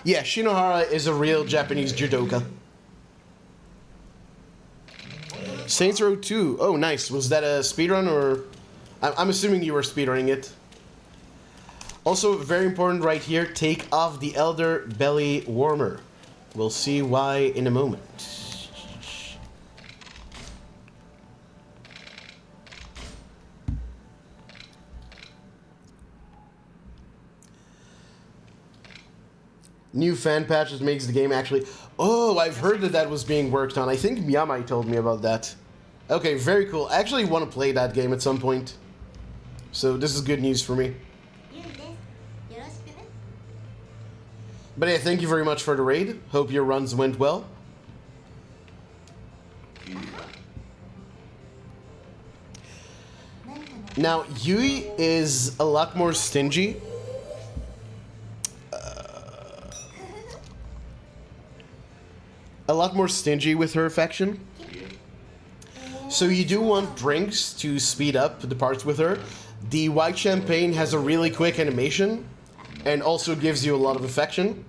Yeah, Shinohara is a real Japanese judoka. Saints Row 2. Oh, nice. Was that a speedrun or... I'm assuming you were speedrunning it. Also, very important right here, take off the Elder Belly Warmer. We'll see why in a moment. New fan patches makes the game actually... Oh, I've heard that was being worked on. I think Miyamai told me about that. Okay, very cool. I actually want to play that game at some point. So this is good news for me. But yeah, thank you very much for the raid. Hope your runs went well. Now, Yui is a lot more stingy. A lot more stingy with her affection. So you do want drinks to speed up the parts with her. The white champagne has a really quick animation and also gives you a lot of affection.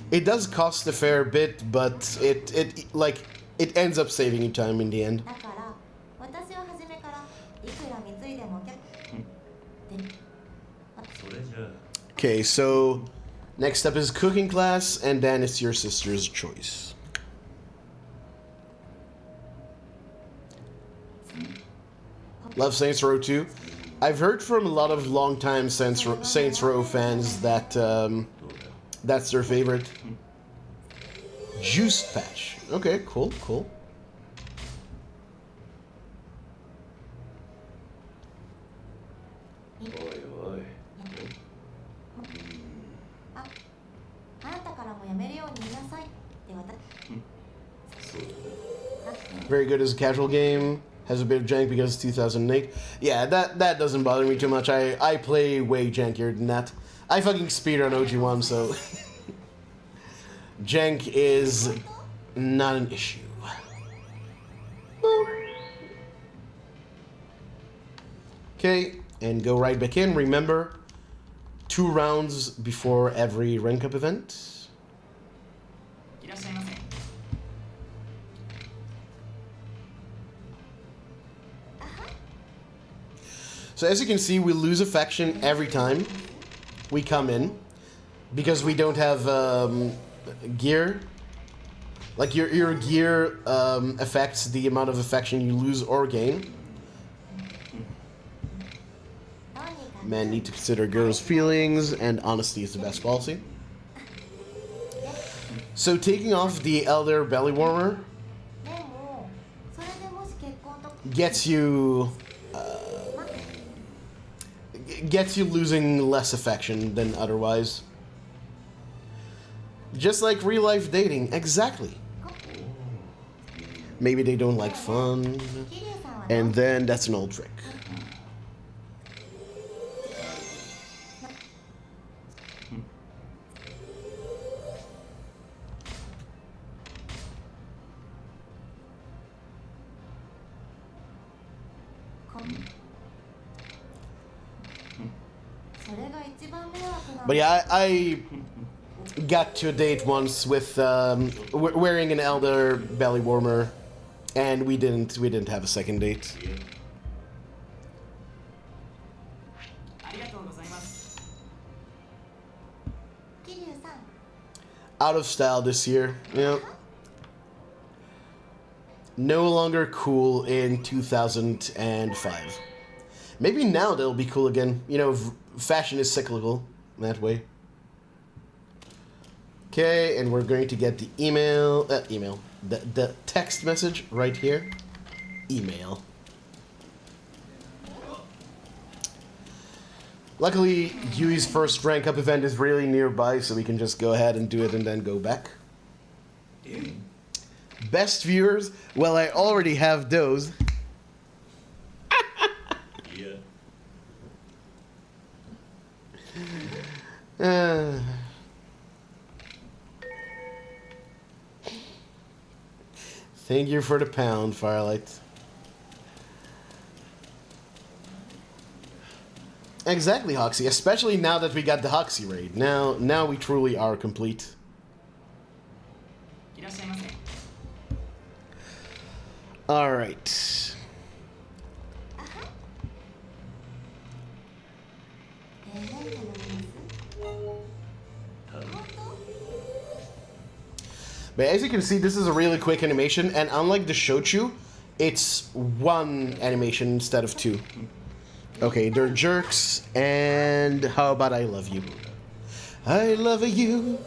It does cost a fair bit, but it ends up saving you time in the end. Okay, so next up is cooking class, and then it's your sister's choice. Love Saints Row 2. I've heard from a lot of longtime Saints Row fans that that's their favorite. Juice patch. Okay, cool, cool. Very good as a casual game. Has a bit of jank because it's 2008. Yeah, that doesn't bother me too much. I play way jankier than that. I fucking speedrun OG1, so... jank is not an issue. Okay, and go right back in. Remember, 2 rounds before every rank up event. So as you can see, we lose affection every time we come in because we don't have gear. Like your gear affects the amount of affection you lose or gain. Men need to consider girls' feelings, and honesty is the best policy. So taking off the Elder Belly Warmer gets you losing less affection than otherwise. Just like real life dating, exactly. Maybe they don't like fun, and then that's an old trick. But yeah, I got to a date once with wearing an Elder Belly Warmer, and we didn't have a second date. Out of style this year, yeah. No longer cool in 2005. Maybe now they'll be cool again. You know, fashion is cyclical that way. Okay, and we're going to get the the text message right here. Email. Luckily, Yui's first rank up event is really nearby, so we can just go ahead and do it and then go back. Best viewers? Well, I already have those. Thank you for the pound, Firelight. Exactly, Hoxie. Especially now that we got the Hoxie raid. Now we truly are complete. All right. But as you can see, this is a really quick animation, and unlike the Shochu, it's one animation instead of two. Okay, they're jerks, and how about I love you? I love you.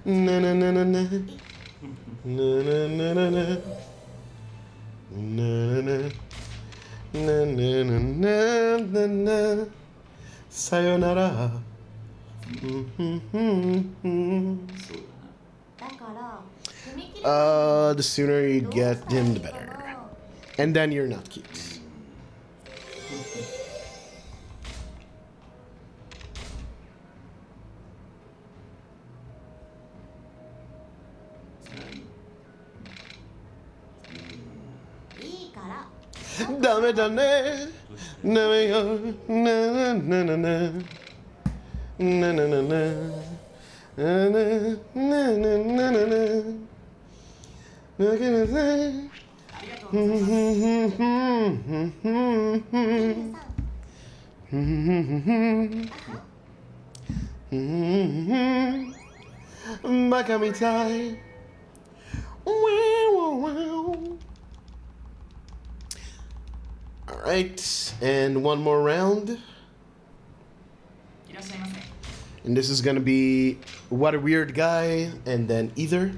Na na na na na na na na na na na na na sayonara. The sooner you get him, the better. And then you're not cute. Dame dame, dame yo, na na na na. Na na na na na na na na na na. What can I say? Bakamitai. All right, and one more round. And this is gonna be What a Weird Guy, and then Either.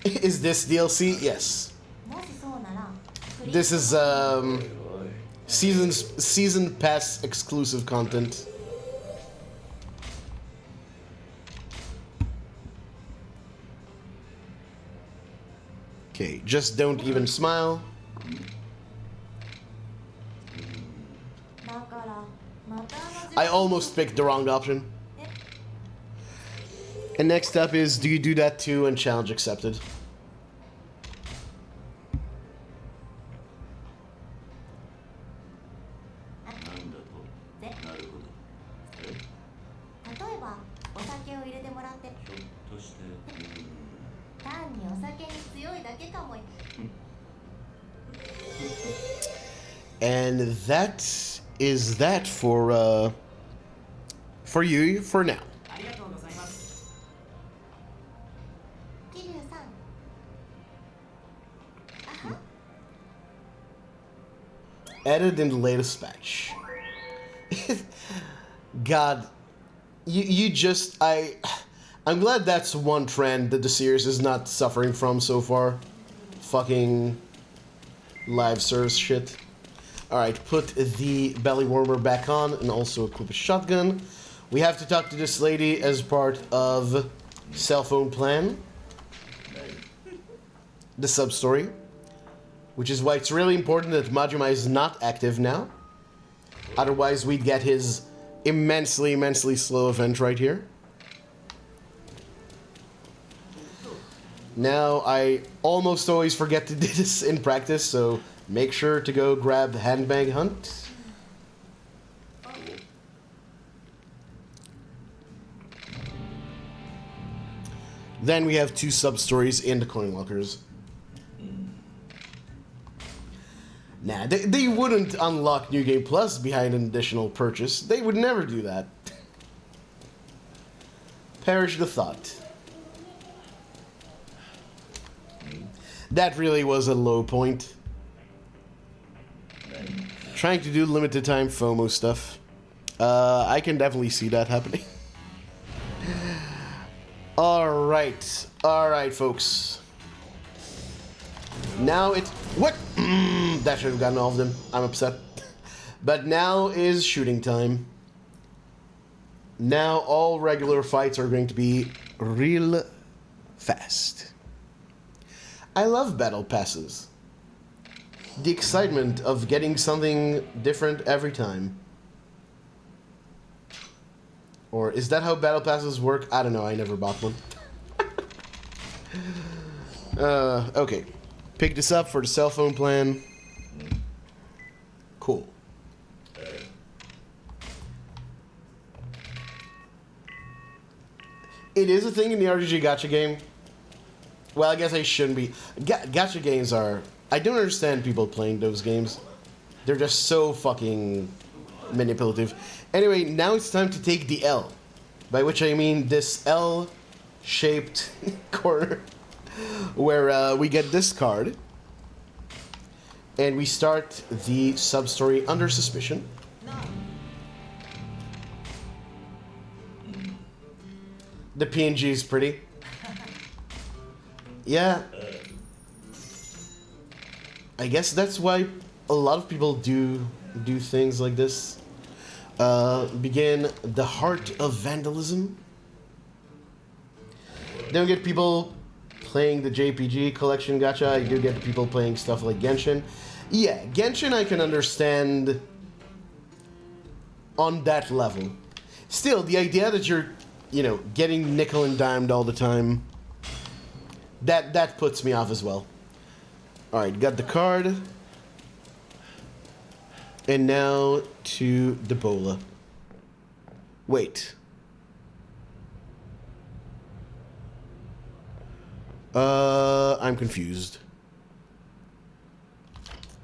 Is this DLC? Yes. This is season pass exclusive content. Okay, just don't even smile. I almost picked the wrong option. And next up is, do you do that too? And challenge accepted. はお酒を入れてもらって。ひょっとして単にお酒に強いだけかも。 And that is that for you for now. ありがとうございます。桐生さん。あは。 Added in the latest patch. God, you just I'm glad that's one trend that the series is not suffering from so far. Fucking live service shit. Alright, put the belly warmer back on and also equip a shotgun. We have to talk to this lady as part of cell phone plan. The sub-story. Which is why it's really important that Majima is not active now. Otherwise, we'd get his immensely, immensely slow event right here. Now, I almost always forget to do this in practice, so make sure to go grab Handbag Hunt. Then we have 2 sub-stories in the coin lockers. Nah, they wouldn't unlock New Game Plus behind an additional purchase. They would never do that. Perish the thought. That really was a low point. Trying to do limited time FOMO stuff. I can definitely see that happening. Alright. Alright, folks. Now it... What? That should have gotten all of them. I'm upset. But now is shooting time. Now all regular fights are going to be real fast. I love battle passes. The excitement of getting something different every time. Or is that how battle passes work? I don't know, I never bought one. Okay. Pick this up for the cell phone plan. Cool. It is a thing in the RPG gacha game. Well, I guess I shouldn't be. Gacha games are... I don't understand people playing those games. They're just so fucking manipulative. Anyway, now it's time to take the L. By which I mean this L-shaped corner. Where we get this card. And we start the sub-story under suspicion. The PNG is pretty. Yeah. I guess that's why a lot of people do things like this. Begin the heart of vandalism. Then we get people playing the JPG collection gacha. I do get people playing stuff like Genshin. Yeah, Genshin I can understand on that level. Still, the idea that you're, you know, getting nickel and dimed all the time, that puts me off as well. Alright, got the card. And now to the bola. Wait. I'm confused.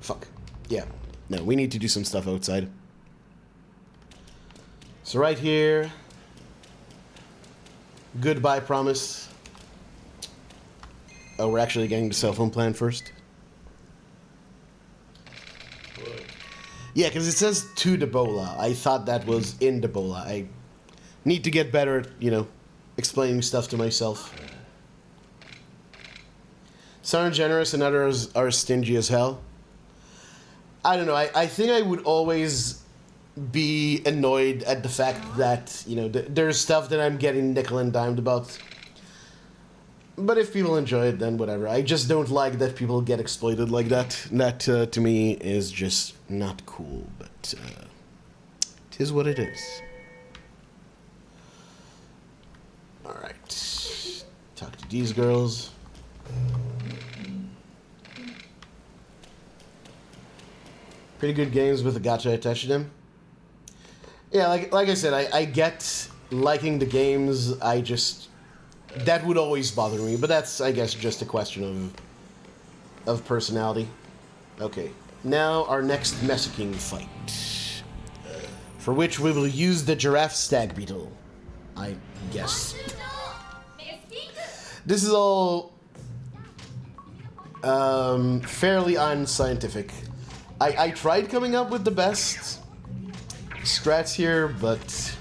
Fuck. Yeah. No, we need to do some stuff outside. So right here. Goodbye promise. Oh, we're actually getting the cell phone plan first. Yeah, because it says to the bola. I thought that was in the bola. I need to get better at, you know, explaining stuff to myself. Some are generous and others are stingy as hell. I don't know. I think I would always be annoyed at the fact that, you know, there's stuff that I'm getting nickel and dimed about. But if people enjoy it, then whatever. I just don't like that people get exploited like that. That, to me, is just not cool. But, it is what it is. Alright. Talk to these girls. Pretty good games with a gacha attached to them. Yeah, like I said, I get liking the games, that would always bother me. But that's, I guess, just a question of personality. Okay, now our next MesuKing fight, for which we will use the giraffe stag beetle, I guess. This is all fairly unscientific. I tried coming up with the best strats here, but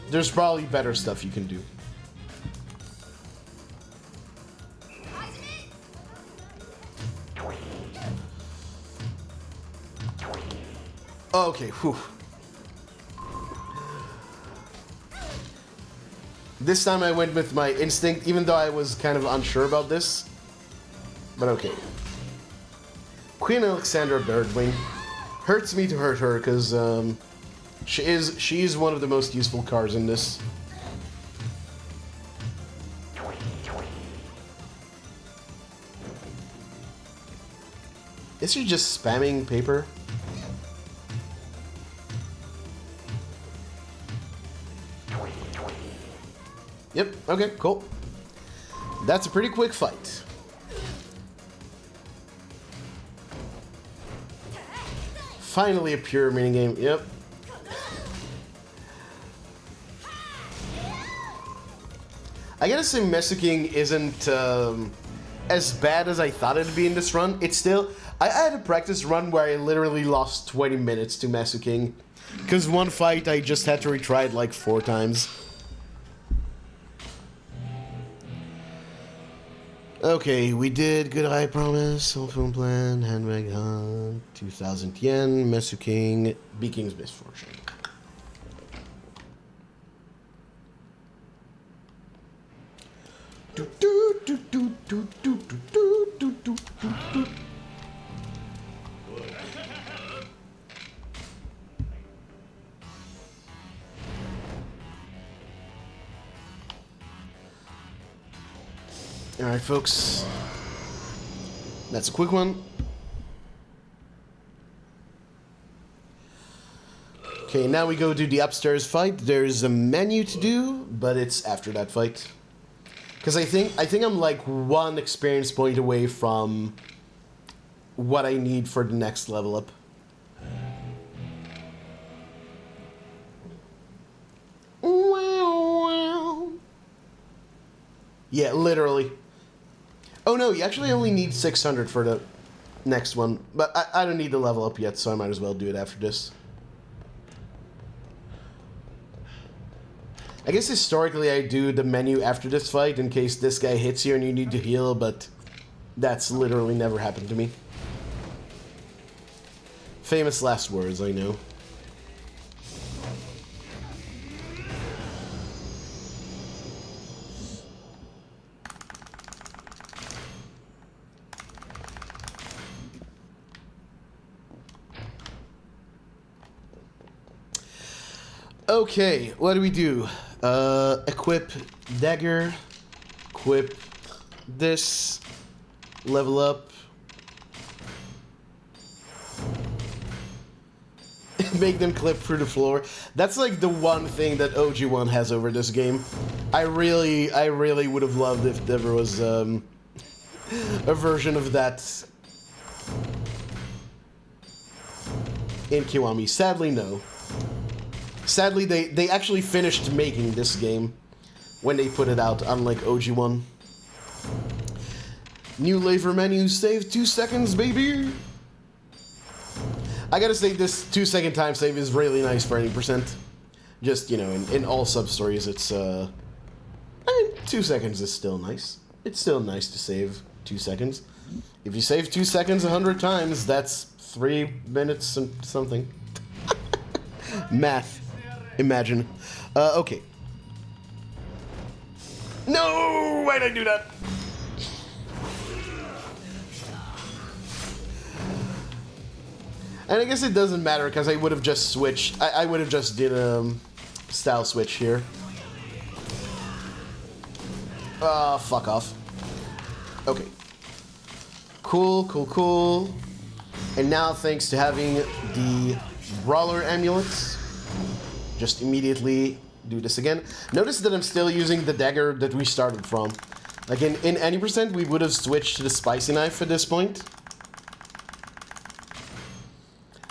there's probably better stuff you can do. Okay, whew. This time I went with my instinct, even though I was kind of unsure about this. But okay. Queen Alexandra Birdwing. Hurts me to hurt her, because she is one of the most useful cards in this. Is she just spamming paper? Yep, okay, cool. That's a pretty quick fight. Finally a pure minigame, yep. I gotta say MesuKing isn't as bad as I thought it'd be in this run. It's still... I had a practice run where I literally lost 20 minutes to MesuKing. Because one fight I just had to retry it like 4 times. Okay, we did Good Eye Promise, Cell Phone Plan, Handbag Hunt, 2,000 yen, MesuKing, B-King's Misfortune. Alright, folks. That's a quick one. Okay, now we go to the upstairs fight. There's a menu to do, but it's after that fight. Because I think I'm like 1 experience point away from what I need for the next level up. Yeah, literally. Oh no, you actually only need 600 for the next one. But I don't need to level up yet, so I might as well do it after this. I guess historically I do the menu after this fight in case this guy hits you and you need to heal, but that's literally never happened to me. Famous last words, I know. Okay, what do we do? Equip dagger, equip this, level up, make them clip through the floor. That's like the one thing that OG1 has over this game. I really would have loved if there was a version of that in Kiwami. Sadly, no. Sadly, they actually finished making this game when they put it out, unlike OG1. New labor menu, save 2 seconds, baby! I gotta say, this 2-second time save is really nice for any percent. Just, you know, in all Substories, it's, I mean, 2 seconds is still nice. It's still nice to save 2 seconds. If you save 2 seconds 100 times, that's 3 minutes and something. Math. Imagine. Okay. No! Why'd I do that? And I guess it doesn't matter because I would have just switched. I would have just did a style switch here. Fuck off. Okay. Cool, cool, cool. And now, thanks to having the Brawler amulets, just immediately do this again. Notice that I'm still using the dagger that we started from. Like in any percent, we would have switched to the spicy knife at this point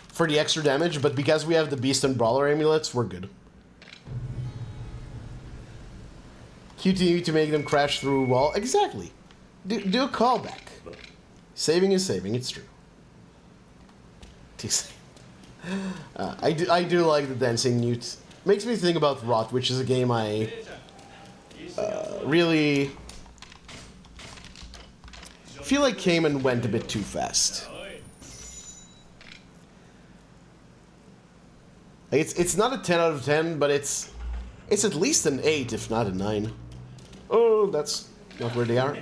for the extra damage, but because we have the Beast and Brawler amulets, we're good. QTE to make them crash through a wall. Exactly. Do a callback. Saving is saving, it's true. I do like the dancing newt. Makes me think about Rot, which is a game I really feel like came and went a bit too fast. It's not a 10 out of 10, but it's at least an 8, if not a 9. Oh, that's not where they are.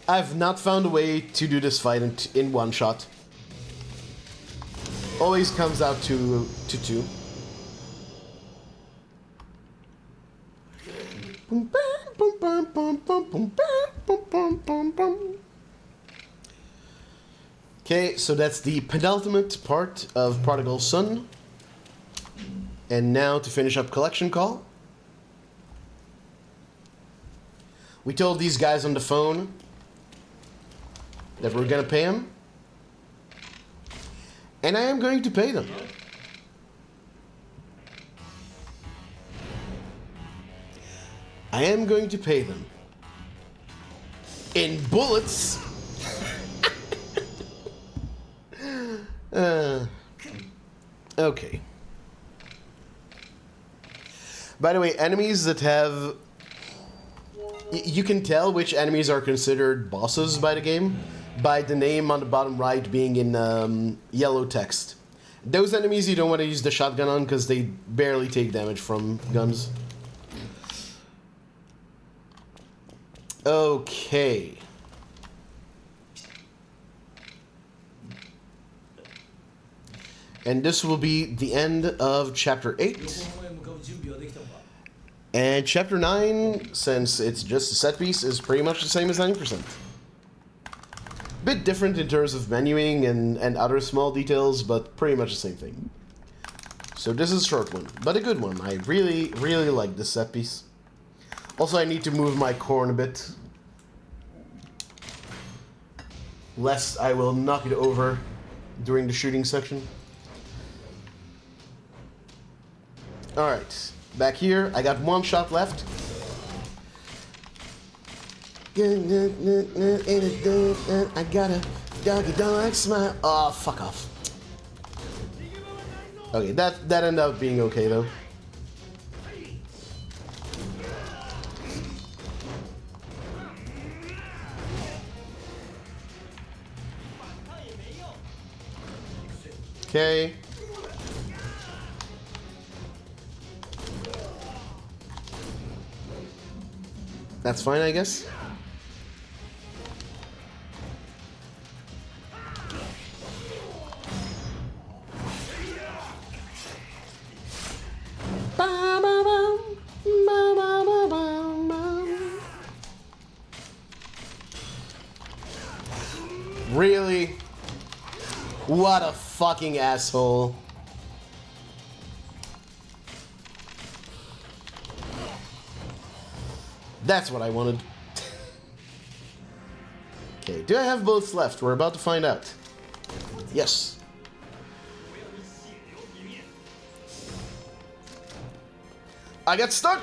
I've not found a way to do this fight in one shot. Always comes out to 2. Okay, so that's the penultimate part of Prodigal Son. And now to finish up Collection Call. We told these guys on the phone that we're gonna pay them. And I am going to pay them. I am going to pay them. In bullets. Okay. By the way, enemies that have... You can tell which enemies are considered bosses by the game by the name on the bottom right being in yellow text. Those enemies you don't want to use the shotgun on because they barely take damage from guns. Okay. And this will be the end of Chapter 8. And Chapter 9, since it's just a set piece, is pretty much the same as 90%. Bit different in terms of menuing and other small details, but pretty much the same thing. So this is a short one, but a good one. I really, really like this set piece. Also, I need to move my corn a bit, lest I will knock it over during the shooting section. Alright, back here, I got one shot left. I got a doggy dog smile. Oh, fuck off. Okay, that ended up being okay though. Okay. That's fine, I guess. Really? What a fucking asshole. That's what I wanted. Okay, do I have bullets left? We're about to find out. Yes. I got stuck!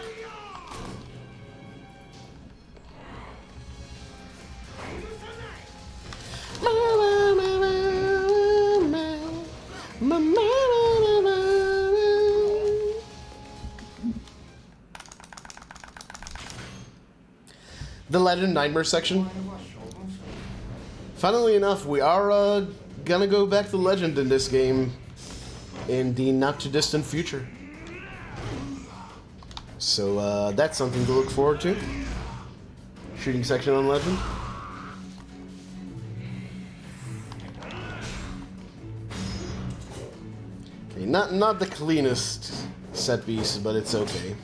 The Legend Nightmare section. Funnily enough, we are gonna go back to Legend in this game in the not too distant future. So that's something to look forward to. Shooting section on Legend. Okay, not the cleanest set piece, but it's okay.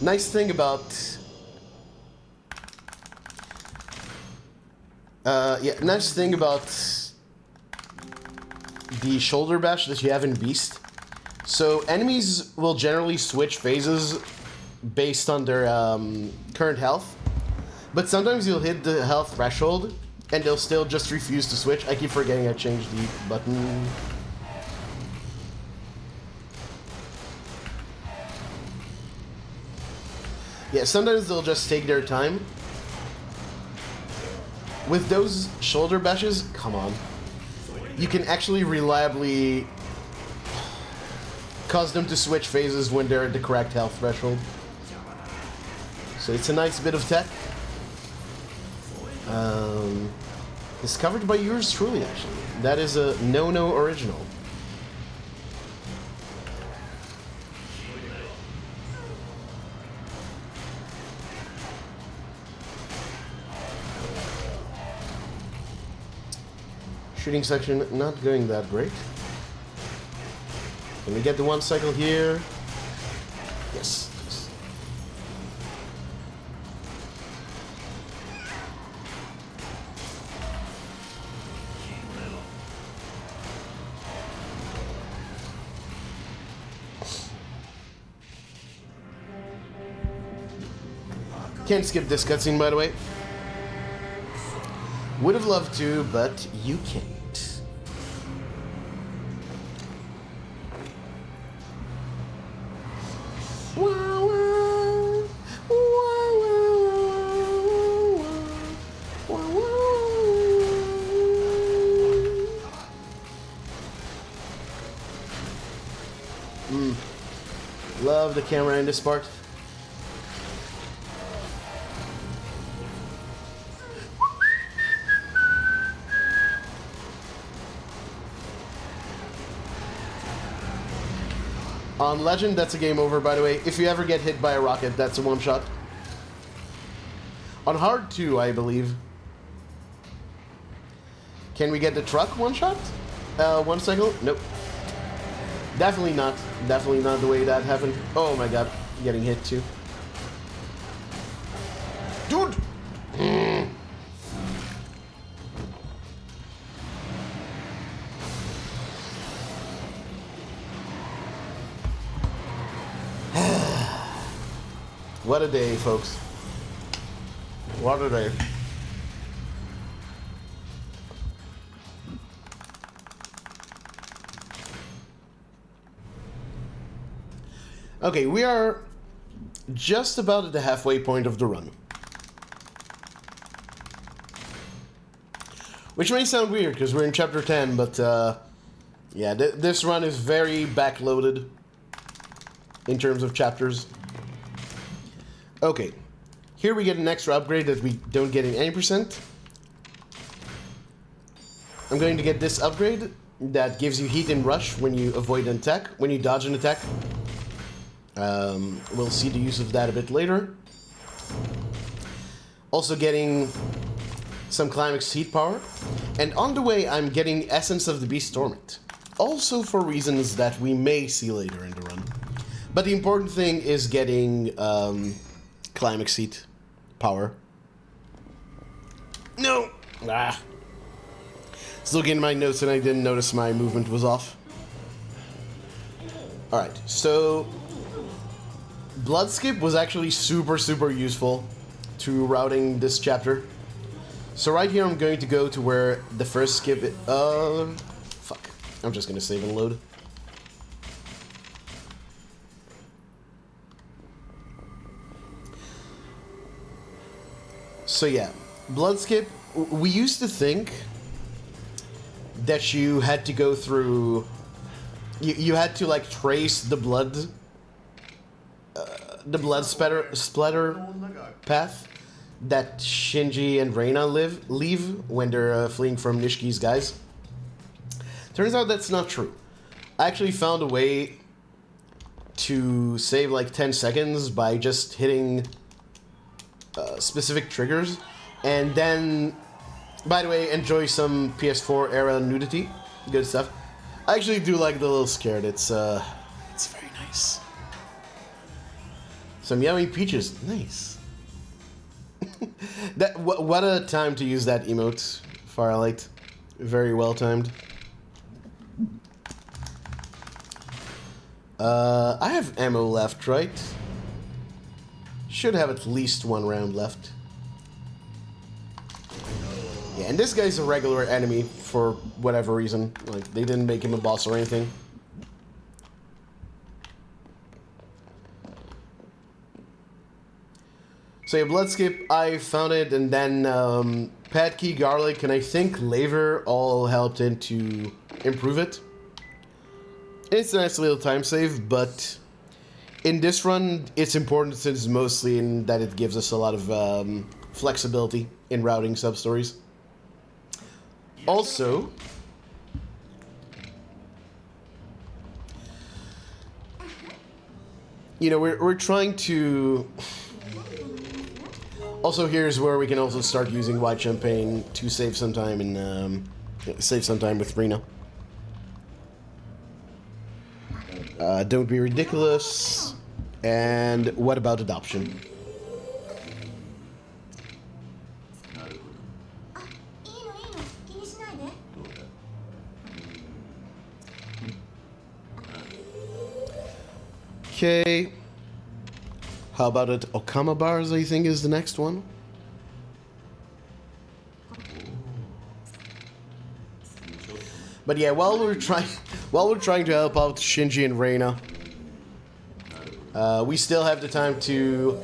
Nice thing about... nice thing about the shoulder bash that you have in Beast. So enemies will generally switch phases based on their current health. But sometimes you'll hit the health threshold and they'll still just refuse to switch. I keep forgetting I changed the button. Yeah, sometimes they'll just take their time. With those shoulder bashes, come on. You can actually reliably cause them to switch phases when they're at the correct health threshold. So it's a nice bit of tech. Discovered by yours truly, actually. That is a no original. Shooting section not going that great. Can we get the one cycle here? Yes. Can't skip this cutscene, by the way. Would have loved to, but you can't. Love the camera in this part. On Legend, that's a game over, by the way. If you ever get hit by a rocket, that's a one-shot. On Hard 2, I believe. Can we get the truck one-shot? One cycle? Nope. Definitely not. Definitely not the way that happened. Oh my god. Getting hit too. Dude! What a day, folks. What a day. Okay, we are just about at the halfway point of the run. Which may sound weird, because we're in Chapter 10, but yeah, this run is very backloaded in terms of chapters. Okay, here we get an extra upgrade that we don't get in any percent. I'm going to get this upgrade that gives you heat and rush when you avoid an attack, when you dodge an attack. We'll see the use of that a bit later. Also getting some climax heat power. And on the way, I'm getting Essence of the Beast Torment. Also for reasons that we may see later in the run. But the important thing is getting climax heat power. No! Ah. Still getting my notes and I didn't notice my movement was off. Alright, so Blood Skip was actually super useful to routing this chapter. So right here I'm going to go to where the first skip fuck. I'm just gonna save and load. So yeah, Blood Skip, we used to think that you had to go through, you had to like trace the blood splatter path that Shinji and Reina leave when they're fleeing from Nishiki's guys. Turns out that's not true. I actually found a way to save like 10 seconds by just hitting specific triggers, and then, by the way, enjoy some PS4 era nudity. Good stuff. I actually do like the little scared. It's very nice. Some yummy peaches. Nice. What a time to use that emote, Firelight. Very well timed. I have ammo left, right? Should have at least one round left. Yeah, and this guy's a regular enemy for whatever reason. Like, they didn't make him a boss or anything. So yeah, blood skip, I found it, and then Padkey, garlic, and I think laver all helped in to improve it. It's a nice little time save, but in this run, it's important since mostly in that it gives us a lot of flexibility in routing substories. Also, you know, we're trying to... Also, here's where we can also start using white champagne to save some time in with Rena. Don't be ridiculous. And what about adoption? あ、いいの気にしないで。 Okay. How about it? Okama bars, I think, is the next one. But yeah, while we're trying to help out Shinji and Reina, we still have the time to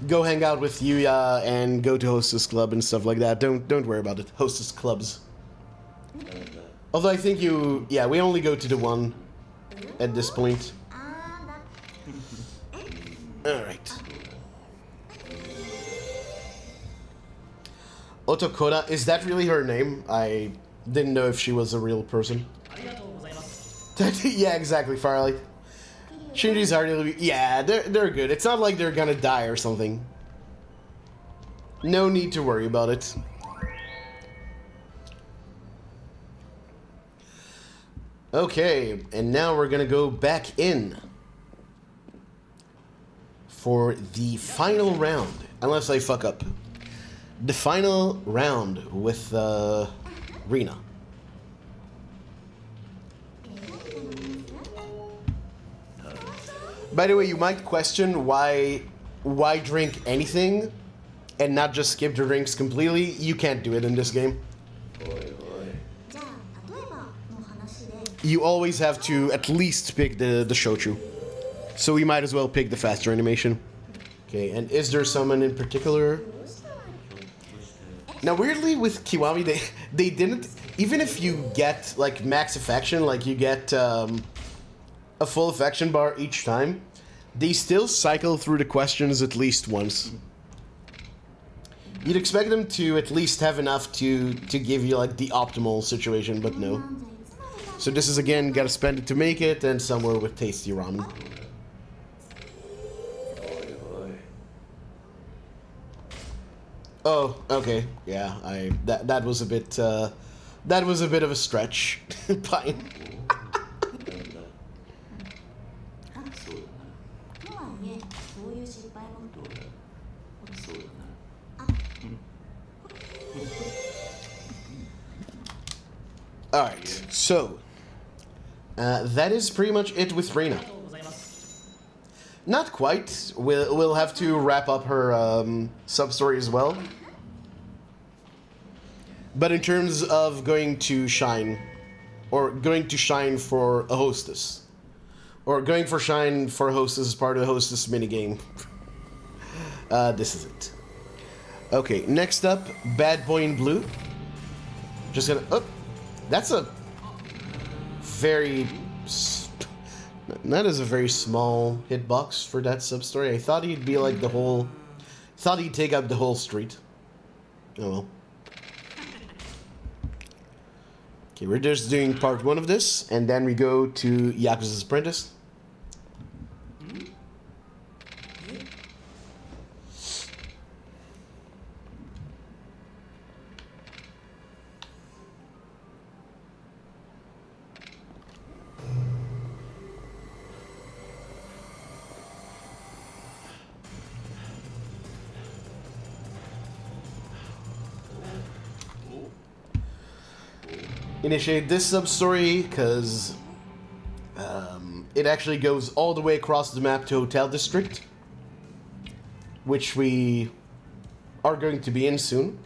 go hang out with Yuya and go to Hostess Club and stuff like that. Don't worry about it. Hostess Clubs. Although I think we only go to the one at this point. Alright. Otokoda, is that really her name? I didn't know if she was a real person. Yeah, exactly, Firelight. Shinji's hardly... Yeah, they're good. It's not like they're gonna die or something. No need to worry about it. Okay, and now we're gonna go back in for the final round, unless I fuck up. The final round with Rena. By the way, you might question why drink anything and not just skip the drinks completely. You can't do it in this game. You always have to at least pick the shochu. So we might as well pick the faster animation. Okay, and is there someone in particular? Now weirdly with Kiwami, they didn't, even if you get like max affection, like you get a full affection bar each time, they still cycle through the questions at least once. You'd expect them to at least have enough to give you like the optimal situation, but no. So this is again, gotta spend it to make it, and somewhere with tasty ramen. Oh, okay, yeah. That was a bit of a stretch. Fine. All right, so that is pretty much it with Reina. Not quite. We'll have to wrap up her sub-story as well. But in terms of going to shine, or going to shine for a hostess, or going for shine for a hostess as part of the hostess minigame, this is it. Okay, next up, Bad Boy in Blue. Just gonna... Oh, that's a very... That is a very small hitbox for that sub-story. I thought he'd be like the whole... Thought he'd take up the whole street. Oh well. Okay, we're just doing part 1 of this, and then we go to Yakuza's Apprentice. initiate this sub-story because it actually goes all the way across the map to Hotel District, which we are going to be in soon.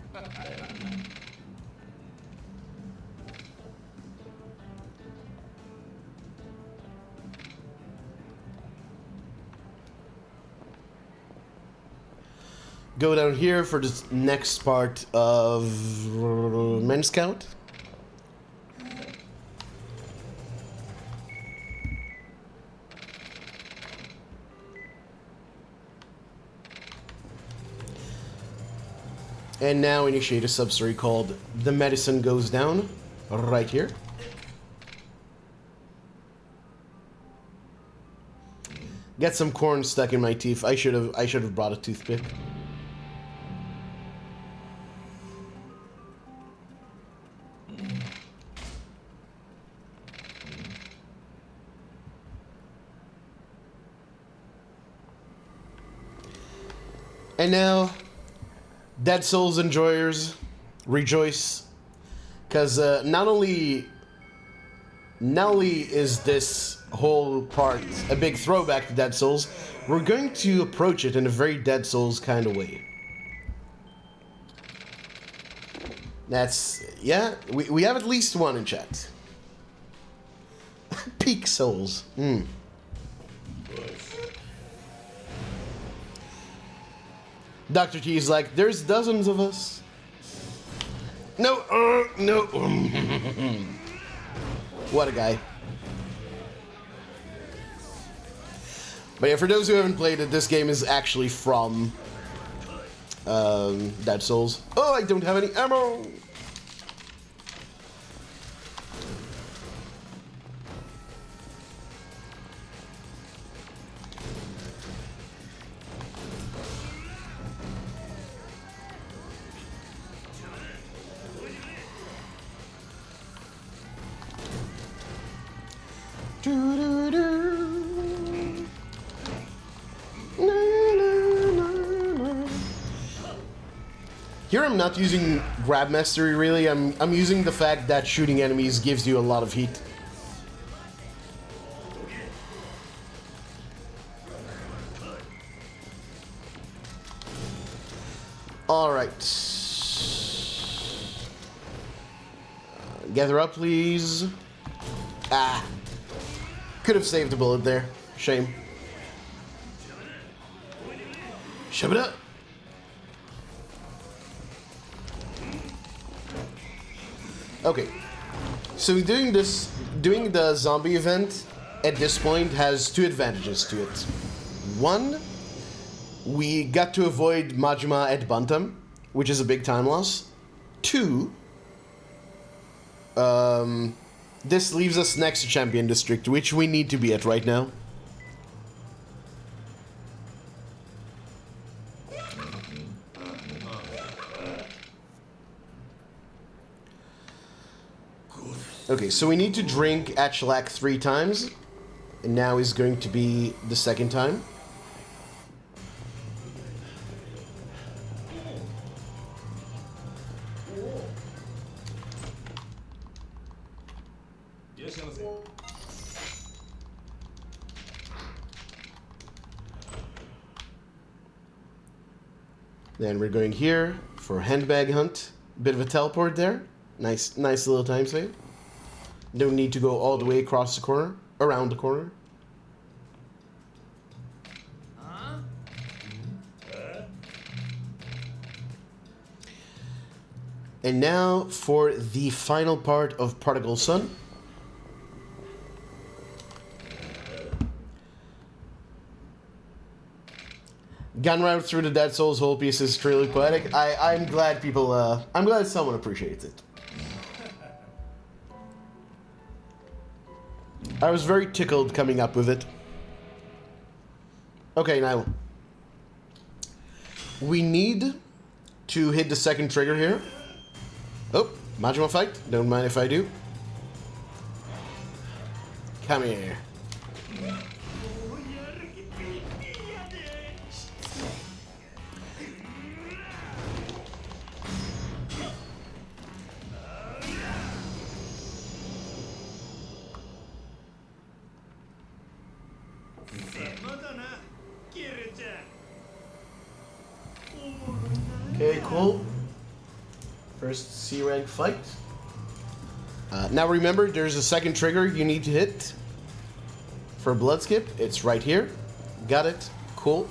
Go down here for the next part of Men Scout. And now initiate a sub-story called The Medicine Goes Down, right here. Get some corn stuck in my teeth. I should have brought a toothpick. And now, Dead Souls enjoyers, rejoice, because not only is this whole part a big throwback to Dead Souls, we're going to approach it in a very Dead Souls kind of way. That's, yeah, we have at least one in chat. Peak Souls. Dr. T is like, there's dozens of us. No, no. What a guy. But yeah, for those who haven't played it, this game is actually from Dead Souls. Oh, I don't have any ammo. Here I'm not using grab mastery really. I'm using the fact that shooting enemies gives you a lot of heat. All right. Gather up, please. Ah. Could have saved a bullet there. Shame. Shove it up. Okay. So doing the zombie event at this point has two advantages to it. One, we got to avoid Majima at Bantam, which is a big time loss. Two, this leaves us next to Champion District, which we need to be at right now. Okay, so we need to drink Atchelak 3 times, and now is going to be the second time. Then we're going here for handbag hunt. Bit of a teleport there. Nice little time save. Don't need to go all the way across the corner, around the corner. And now for the final part of Particle Sun. Gun route through the Dead Souls whole piece is truly poetic. I'm glad people, I'm glad someone appreciates it. I was very tickled coming up with it. Okay, now. We need to hit the second trigger here. Oh, Majima fight. Don't mind if I do. Come here. Okay, cool. First C rank fight. Now remember, there's a second trigger you need to hit for blood skip. It's right here. Got it. Cool.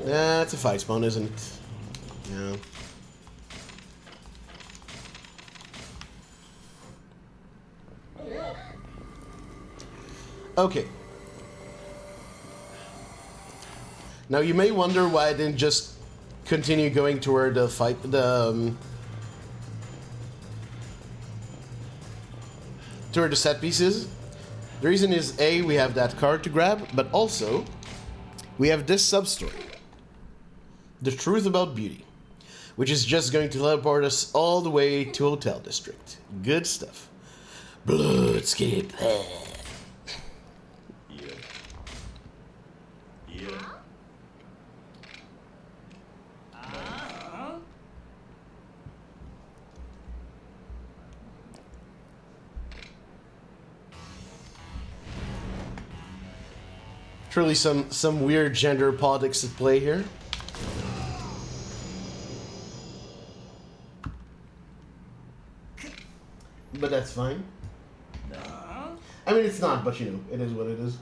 That's a fight spawn, isn't it? Yeah. Okay. Now you may wonder why I didn't just continue going to where the fight, to where the set piece is. The reason is A, we have that card to grab, but also we have this sub-story, The Truth About Beauty, which is just going to teleport us all the way to Hotel District. Good stuff. Blood skip. Truly some weird gender politics at play here. But that's fine. I mean, it's not, but you know, it is what it is.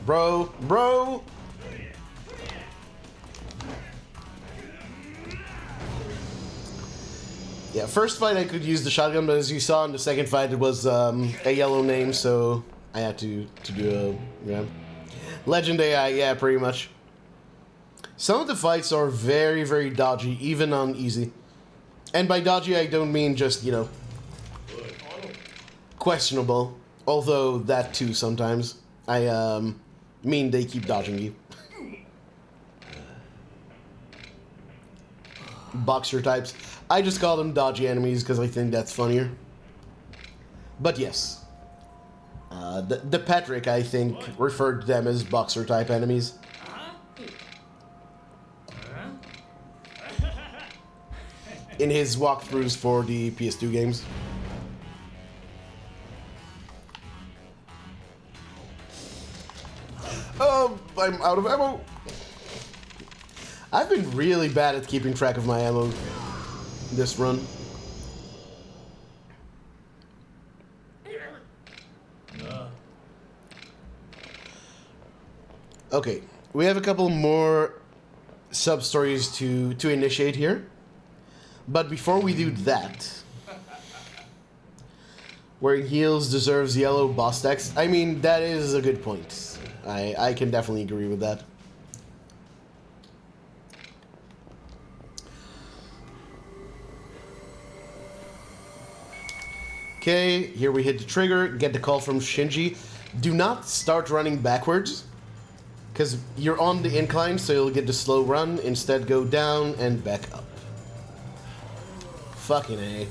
Bro! Yeah, first fight I could use the shotgun, but as you saw in the second fight, it was a yellow name, so I had to do a legend AI. Yeah, pretty much. Some of the fights are very, very dodgy, even on easy. And by dodgy, I don't mean just, you know, questionable. Although that too sometimes. I mean they keep dodging you. Boxer types. I just call them dodgy enemies because I think that's funnier. But yes. The Patrick, I think, referred to them as boxer type enemies. In his walkthroughs for the PS2 games. Oh, I'm out of ammo. I've been really bad at keeping track of my ammo this run. Okay, we have a couple more sub-stories to initiate here. But before we do that, wearing heels deserves yellow boss text. I mean, that is a good point. I can definitely agree with that. Okay, here we hit the trigger, get the call from Shinji. Do not start running backwards, because you're on the incline, so you'll get the slow run. Instead, go down and back up. Fucking A.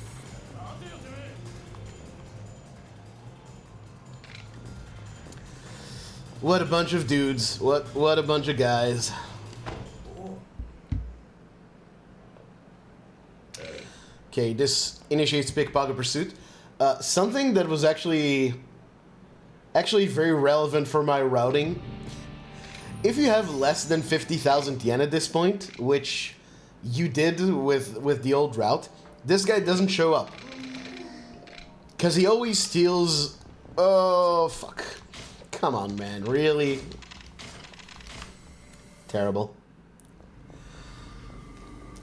What a bunch of dudes. What a bunch of guys. Okay, this initiates pickpocket pursuit. Something that was actually very relevant for my routing. If you have less than 50,000 yen at this point, which you did with the old route, this guy doesn't show up. Because he always steals... Oh, fuck. Come on, man. Really? Terrible.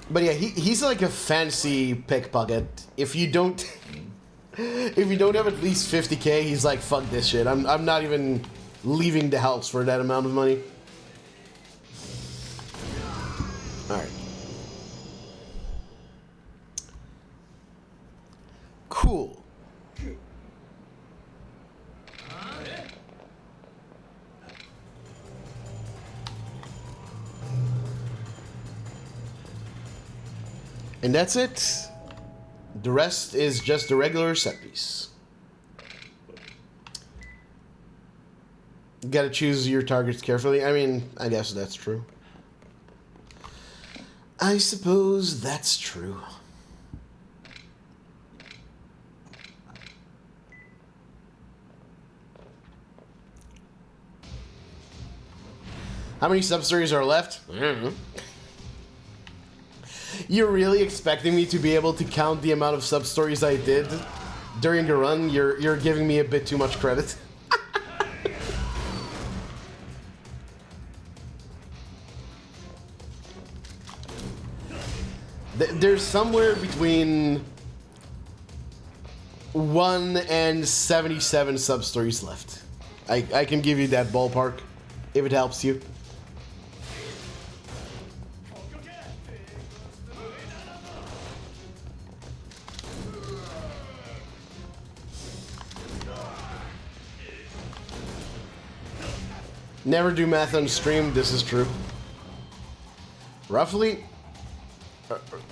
But yeah, he's like a fancy pickpocket. If you don't have at least 50k, he's like, fuck this shit. I'm not even leaving the house for that amount of money. Alright. Cool. And that's it. The rest is just the regular set piece. Gotta choose your targets carefully. I mean, I guess that's true. I suppose that's true. How many Substories are left? I don't know. You're really expecting me to be able to count the amount of Substories I did during the run? You're giving me a bit too much credit. There's somewhere between 1 and 77 Substories left. I can give you that ballpark, if it helps you. Never do math on stream, this is true. Roughly?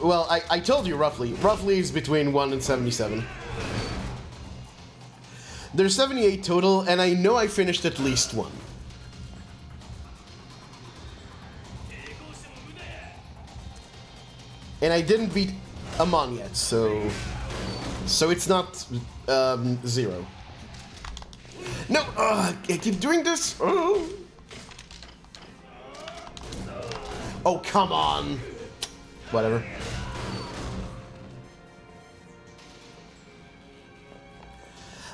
Well, I told you roughly. Roughly is between 1 and 77. There's 78 total, and I know I finished at least one. And I didn't beat Amon yet, so it's not 0. No, I keep doing this. Oh, come on. Whatever.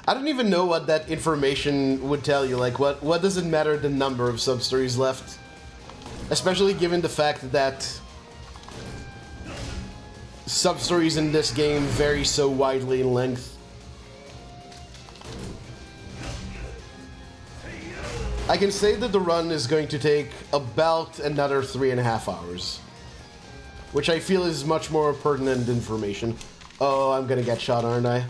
I don't even know what that information would tell you. Like, what does it matter the number of Substories left? Especially given the fact that Substories in this game vary so widely in length. I can say that the run is going to take about another 3.5 hours. Which I feel is much more pertinent information. Oh, I'm gonna get shot, aren't I?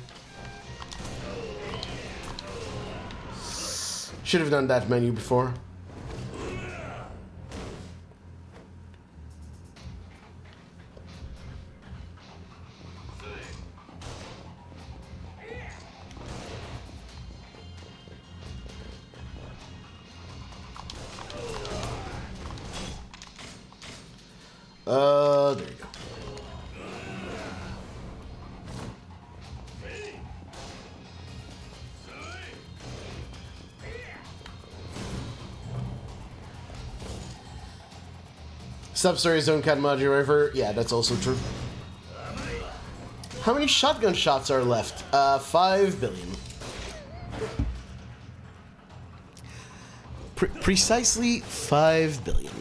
Should have done that menu before. There you go. Substories don't cut Majima Everywhere. Yeah, that's also true. How many shotgun shots are left? 5 billion. Precisely 5 billion.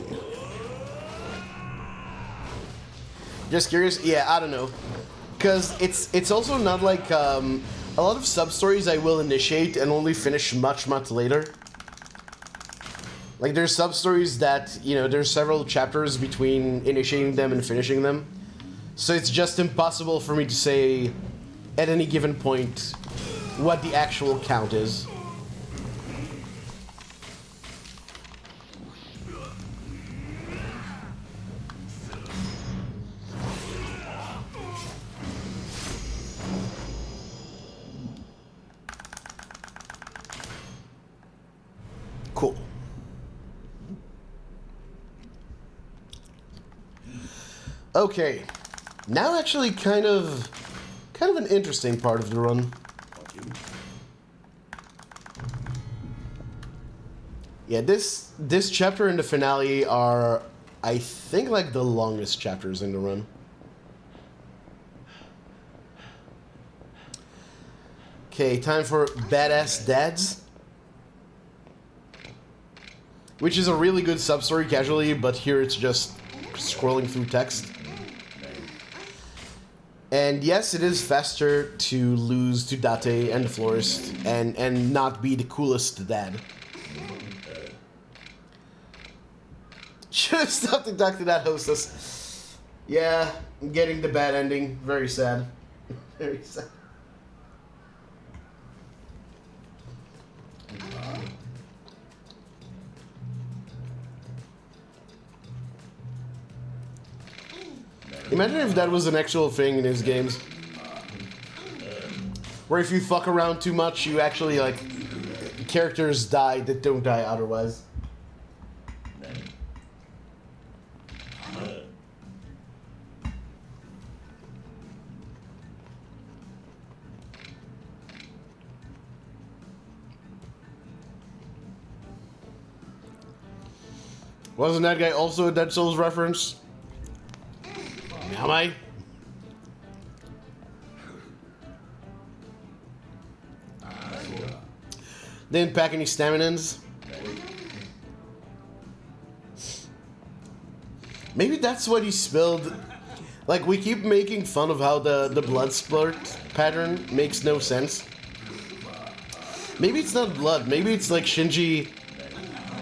Just curious? Yeah, I don't know. Because it's also not like, a lot of Substories I will initiate and only finish much later. Like, there's Substories that, you know, there's several chapters between initiating them and finishing them. So it's just impossible for me to say, at any given point, what the actual count is. Cool. Okay, now actually kind of an interesting part of the run. Yeah, this chapter and the finale are, I think, like the longest chapters in the run. Okay, time for Badass Dads. Which is a really good sub-story casually, but here it's just scrolling through text. And yes, it is faster to lose to Date and the Florist and not be the coolest dad. Should have stopped to talk to that hostess. Yeah, I'm getting the bad ending. Very sad. Very sad. Imagine if that was an actual thing in his games. Where if you fuck around too much, you actually, like, characters die that don't die otherwise. Wasn't that guy also a Dead Souls reference? Am I? Didn't pack any staminans. Maybe that's what he spilled. Like, we keep making fun of how the blood splurt pattern makes no sense. Maybe it's not blood. Maybe it's like Shinji...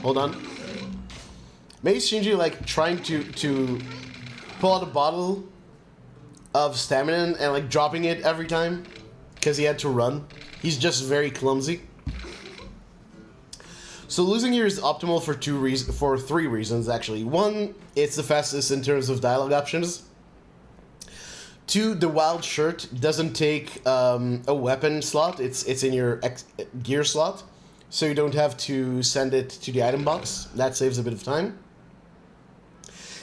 Hold on. Maybe Shinji, like, trying to pull out a bottle of stamina and, like, dropping it every time because he had to run. He's just very clumsy. So losing here is optimal for three reasons, actually. One, it's the fastest in terms of dialogue options. Two, the wild shirt doesn't take a weapon slot. It's in your gear slot, so you don't have to send it to the item box. That saves a bit of time.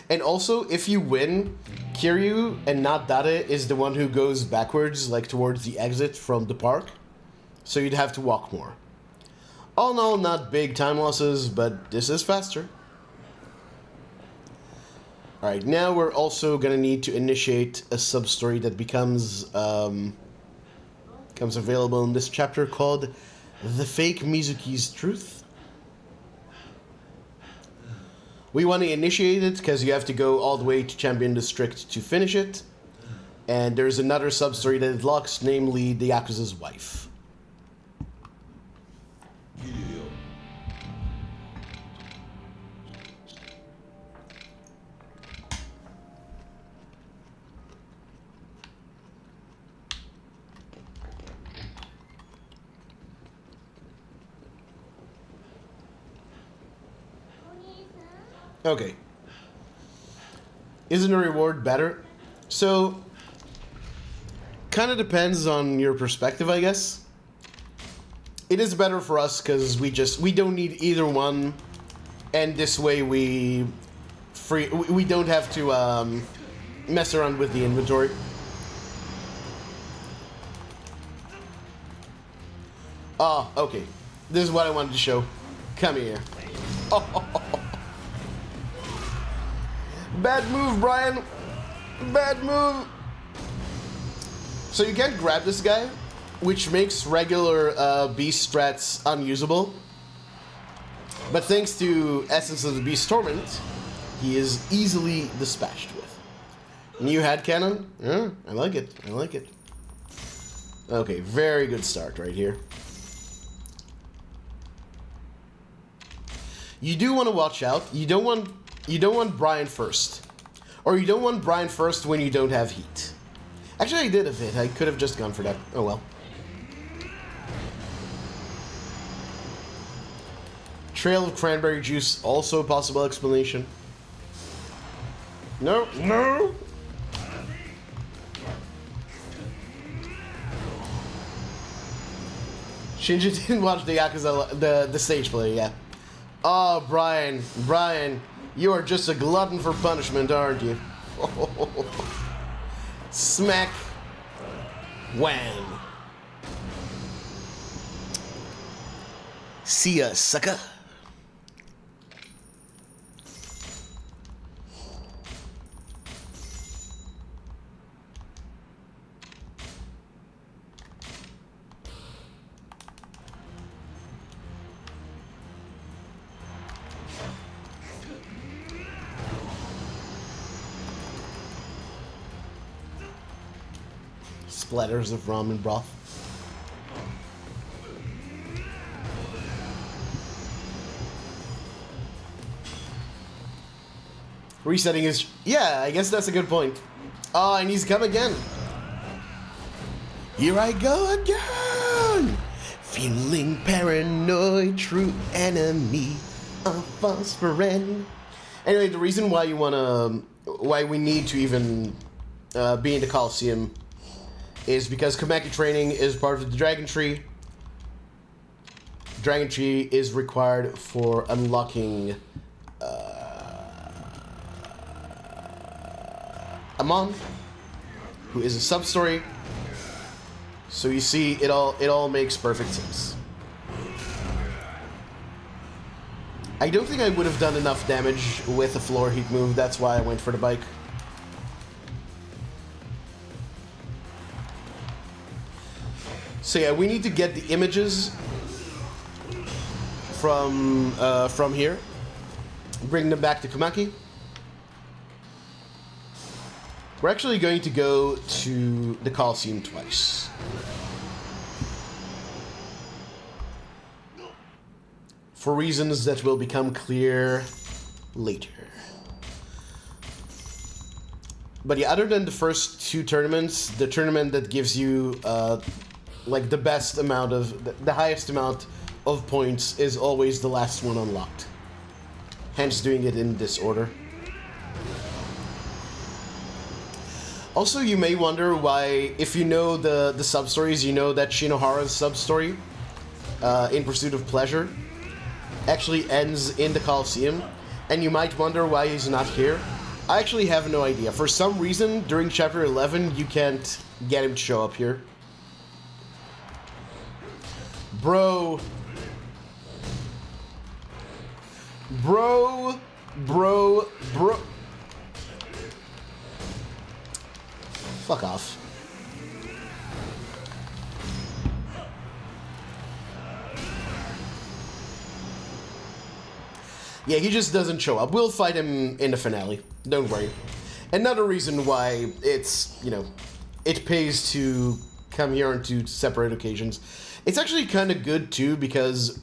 And also, if you win, Kiryu and not Dade is the one who goes backwards, like towards the exit from the park. So you'd have to walk more. All in all, not big time losses, but this is faster. Alright, now we're also gonna need to initiate a sub-story that becomes available in this chapter called The Fake Mizuki's Truth. We want to initiate it because you have to go all the way to Champion District to finish it. And there's another sub-story that it locks, namely the Yakuza's wife. Okay. Isn't a reward better? So, kind of depends on your perspective, I guess. It is better for us because we don't need either one, and this way we don't have to mess around with the inventory. Oh, okay. This is what I wanted to show. Come here. Oh. Bad move, Brian. Bad move. So you can't grab this guy, which makes regular Beast strats unusable. But thanks to Essence of the Beast Torment, he is easily dispatched with. New head cannon? Yeah, I like it. I like it. Okay, very good start right here. You do want to watch out. You don't want Brian first. Or you don't want Brian first when you don't have heat. Actually, I did a bit. I could have just gone for that. Oh well. Trail of cranberry juice, also a possible explanation. No, no! Shinji didn't watch the Yakuza, the stage play, yeah. Oh, Brian, you are just a glutton for punishment, aren't you? Smack. Wham. See ya, sucker. Splatters of ramen broth. Resetting his... Yeah, I guess that's a good point. Oh, and he's come again. Here I go again! Feeling paranoid, true enemy of false friend. Anyway, the reason why you wanna... Why we need to even be in the Coliseum is because Komaki training is part of the Dragon Tree. Dragon Tree is required for unlocking Amon, who is a sub-story. So you see, it all makes perfect sense. I don't think I would have done enough damage with a floor heat move. That's why I went for the bike. So yeah, we need to get the images from here. Bring them back to Kumaki. We're actually going to go to the Coliseum twice. For reasons that will become clear later. But yeah, other than the first two tournaments, the tournament that gives you like the best amount of, the highest amount of points is always the last one unlocked. Hence doing it in this order. Also, you may wonder why, if you know the sub-stories, you know that Shinohara's sub-story, In Pursuit of Pleasure, actually ends in the Coliseum, and you might wonder why he's not here. I actually have no idea. For some reason, during Chapter 11, you can't get him to show up here. Bro. Fuck off. Yeah, he just doesn't show up. We'll fight him in the finale. Don't worry. Another reason why it's, you know, it pays to come here on two separate occasions. It's actually kind of good, too, because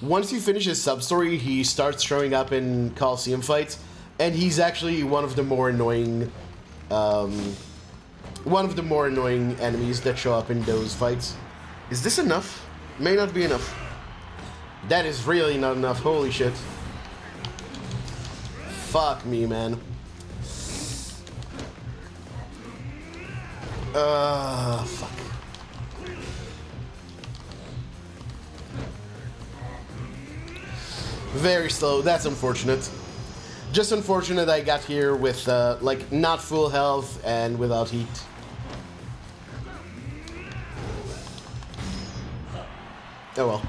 once you finish his sub-story, he starts showing up in Coliseum fights, and he's actually one of the more annoying, enemies that show up in those fights. Is this enough? May not be enough. That is really not enough. Holy shit. Fuck me, man. Fuck. Very slow. That's unfortunate. Just unfortunate I got here with, like, not full health and without heat. Oh well.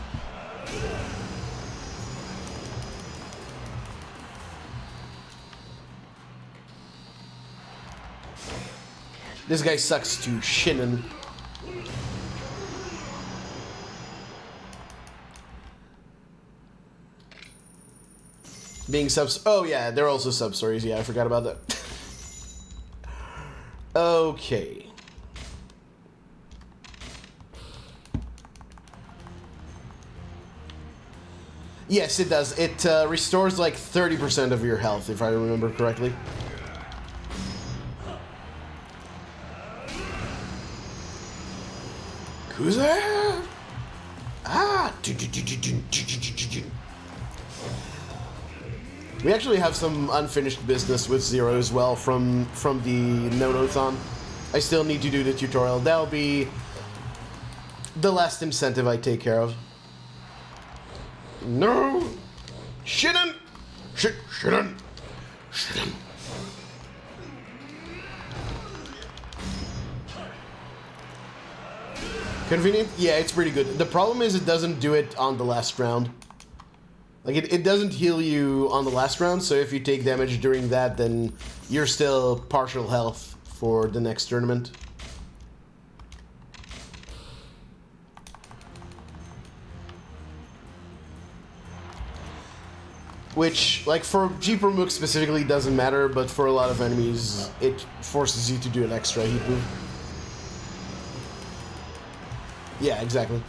This guy sucks to Shinin. Being subs... Oh, yeah, they're also sub-stories. Yeah, I forgot about that. Okay. Yes, it does. It restores like 30% of your health, if I remember correctly. Yakuza! Ah! We actually have some unfinished business with Zero as well from the Nonothon. I still need to do the tutorial. That'll be the last incentive I take care of. No! Shinin! Shinin! Shinin! Convenient? Yeah, it's pretty good. The problem is it doesn't do it on the last round. Like, it doesn't heal you on the last round, so if you take damage during that, then you're still partial health for the next tournament. Which, like, for Jeeper Mook specifically doesn't matter, but for a lot of enemies, it forces you to do an extra heat move. Yeah, exactly.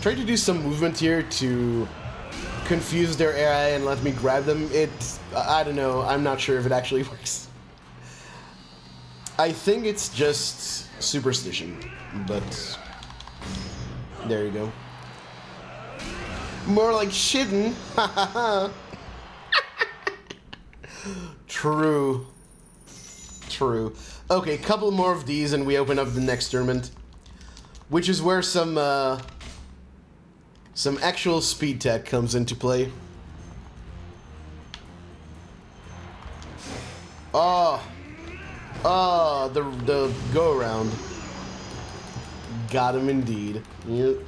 Try to do some movement here to confuse their AI and let me grab them. I don't know, I'm not sure if it actually works. I think it's just superstition, but there you go. More like shitting. True. True. Okay, a couple more of these and we open up the next tournament. Which is where some actual speed tech comes into play. The go around. Got him indeed. Yep.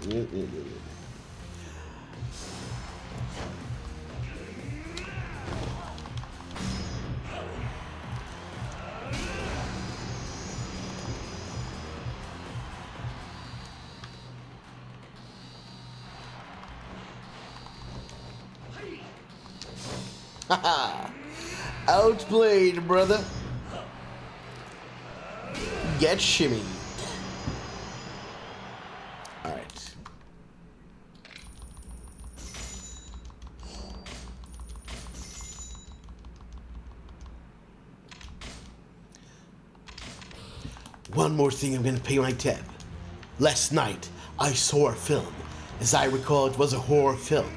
Haha. Outplayed, brother. Get shimmy. Alright. One more thing I'm gonna pay my tab. Last night, I saw a film. As I recall, it was a horror film.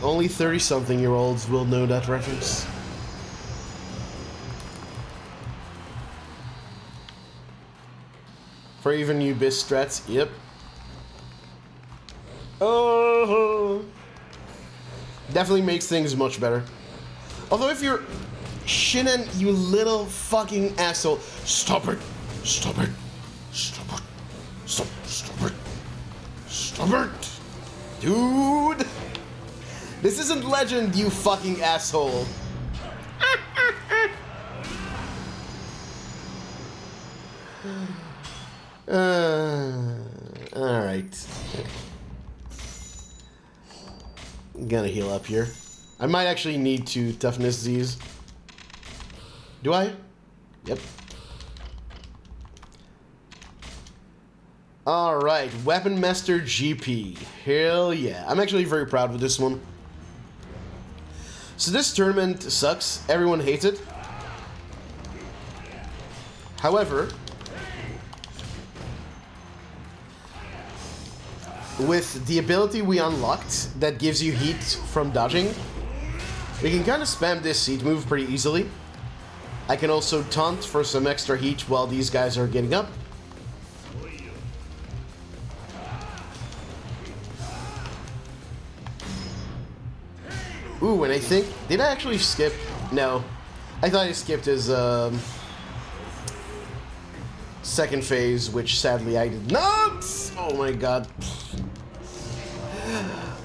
Only 30-something-year-olds will know that reference. For even you bis strats, yep. Oh, definitely makes things much better. Although if you're Shinen, you little fucking asshole, stop it, stop it, stop it, stop it, stop it, dude. This isn't Legend, you fucking asshole. Alright. Gonna heal up here. I might actually need to toughness these. Do I? Yep. Alright, Weapon Master GP. Hell yeah. I'm actually very proud of this one. So this tournament sucks. Everyone hates it. However, with the ability we unlocked that gives you heat from dodging, we can kind of spam this seat move pretty easily. I can also taunt for some extra heat while these guys are getting up. Ooh, and I think... Did I actually skip? No. I thought I skipped his second phase, which sadly I did not! Oh my god.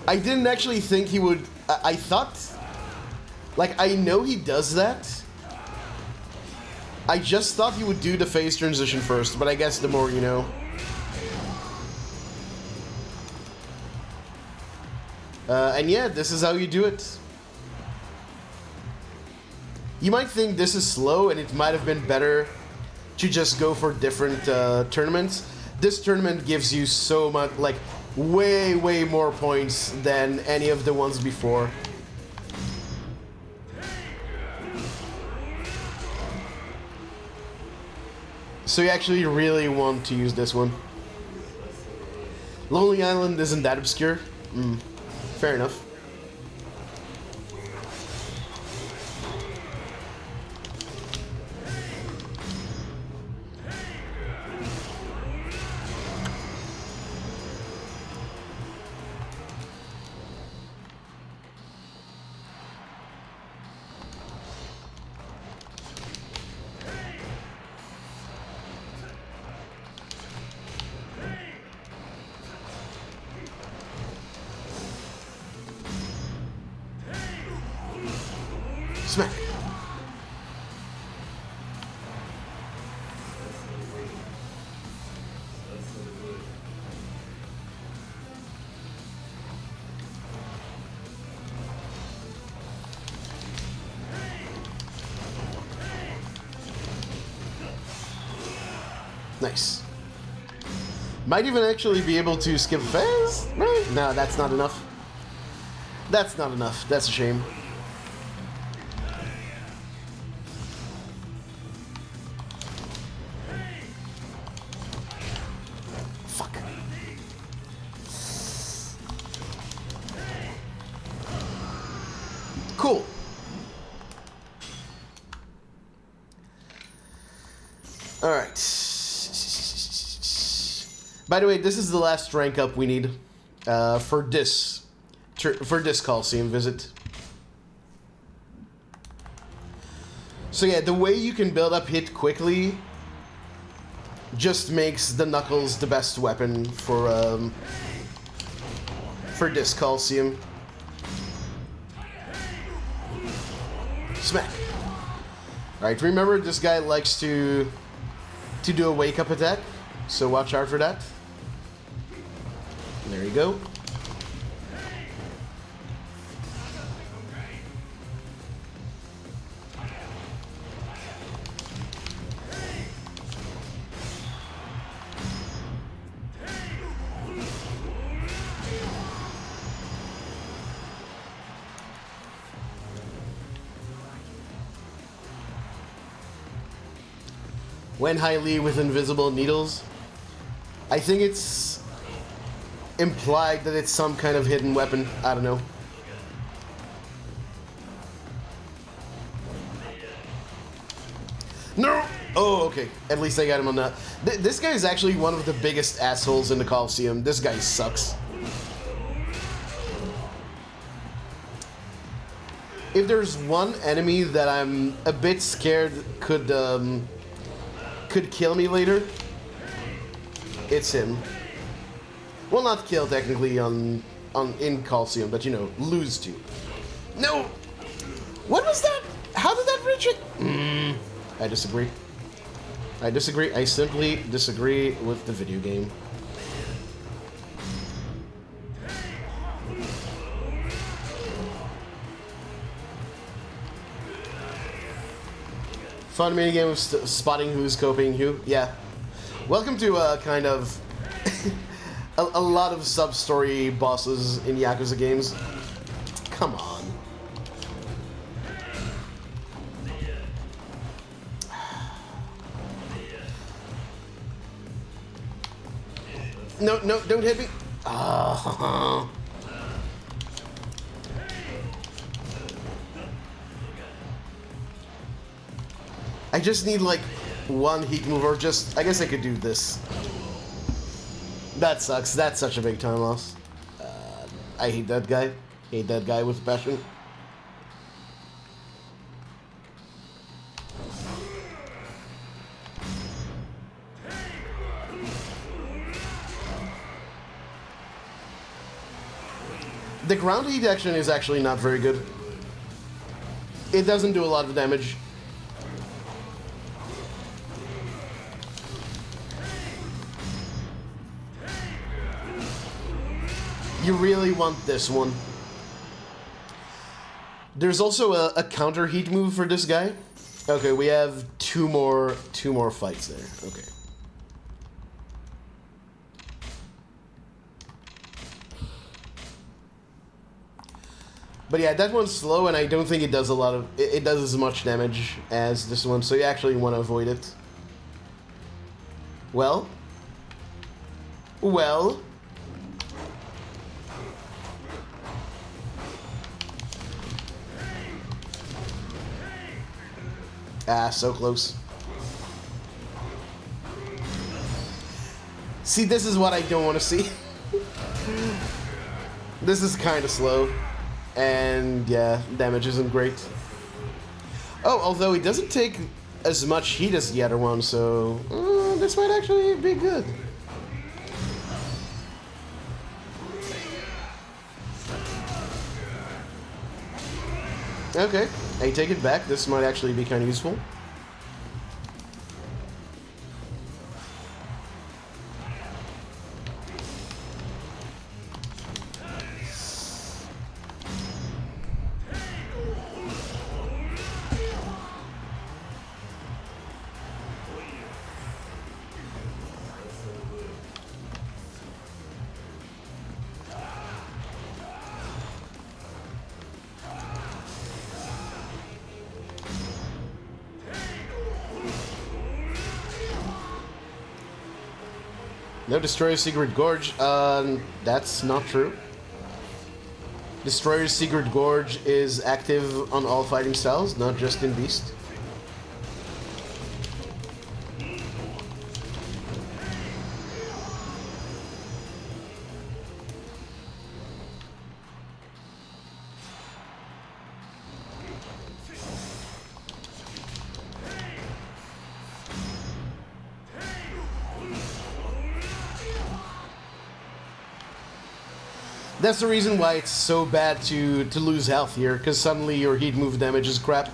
I didn't actually think he would... I thought... Like, I know he does that. I just thought he would do the phase transition first, but I guess the more you know. And yeah, this is how you do it. You might think this is slow, and it might have been better to just go for different tournaments. This tournament gives you so much, like, way more points than any of the ones before. So you actually really want to use this one. Lonely Island isn't that obscure. Fair enough. Smack. Nice. Might even actually be able to skip phase, right? No, that's not enough. That's not enough. That's a shame. Alright. By the way, this is the last rank up we need for this Coliseum visit. So yeah, the way you can build up hit quickly just makes the Knuckles the best weapon for this Coliseum. Smack. Alright, remember this guy likes to do a wake-up attack, so watch out for that. There you go. When highly with invisible needles, I think it's implied that it's some kind of hidden weapon. I don't know. No! Oh, okay. At least I got him on that. This guy is actually one of the biggest assholes in the Coliseum. This guy sucks. If there's one enemy that I'm a bit scared could kill me later, it's him. Well, not kill technically in Coliseum, but you know, lose to. No! What was that? How did that reach it? I disagree. I disagree. I simply disagree with the video game. Fun minigame of spotting who's copying who. Yeah. Welcome to kind of a lot of sub-story bosses in Yakuza games. Come on. No, no, don't hit me. Oh. I just need like one heat move, or just, I guess I could do this. That sucks. That's such a big time loss. I hate that guy. Hate that guy with passion. The ground heat action is actually not very good. It doesn't do a lot of damage. You really want this one. There's also a counter heat move for this guy. Okay, we have two more fights there. Okay. But yeah, that one's slow, and I don't think it does a lot of... It does as much damage as this one, so you actually want to avoid it. Well? Well? Ah, so close. See, this is what I don't want to see. This is kind of slow. And yeah, damage isn't great. Oh, although it doesn't take as much heat as the other one, so this might actually be good. Okay, I take it back. This might actually be kind of useful. No, Destroyer's Secret Gorge. That's not true. Destroyer's Secret Gorge is active on all fighting styles, not just in Beast. That's the reason why it's so bad to lose health here, because suddenly your heat move damage is crap.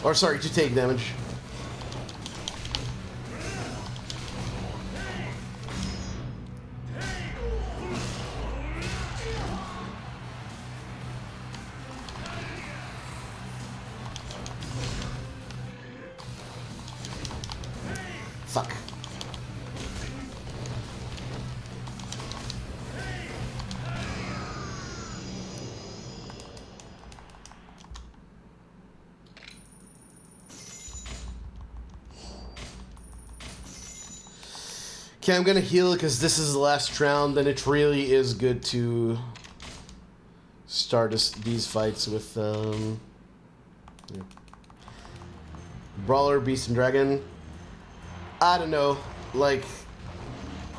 Or sorry, to take damage. Fuck. Okay, I'm gonna heal because this is the last round, and it really is good to start these fights with yeah. Brawler, Beast, and Dragon. I don't know, like,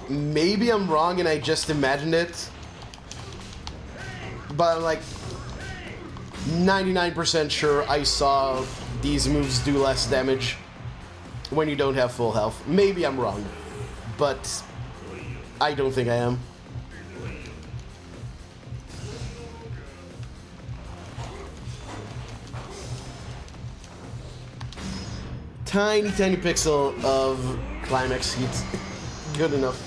maybe I'm wrong and I just imagined it, but I'm like 99% sure I saw these moves do less damage when you don't have full health. Maybe I'm wrong, but I don't think I am. Tiny pixel of climax heat. Good enough.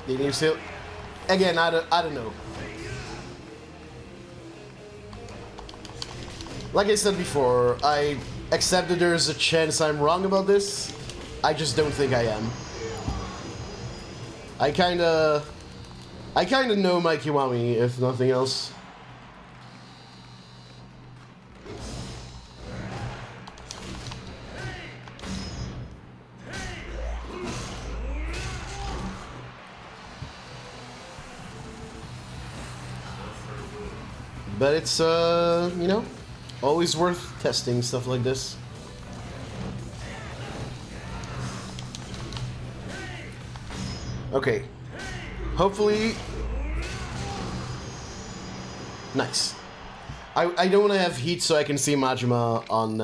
Did you see? Again, I don't know. Like I said before, I accept that there's a chance I'm wrong about this. I just don't think I am. I kinda know my Kiwami, if nothing else. But it's, you know, always worth testing stuff like this. Okay. Hopefully... Nice. I don't want to have heat so I can see Majima on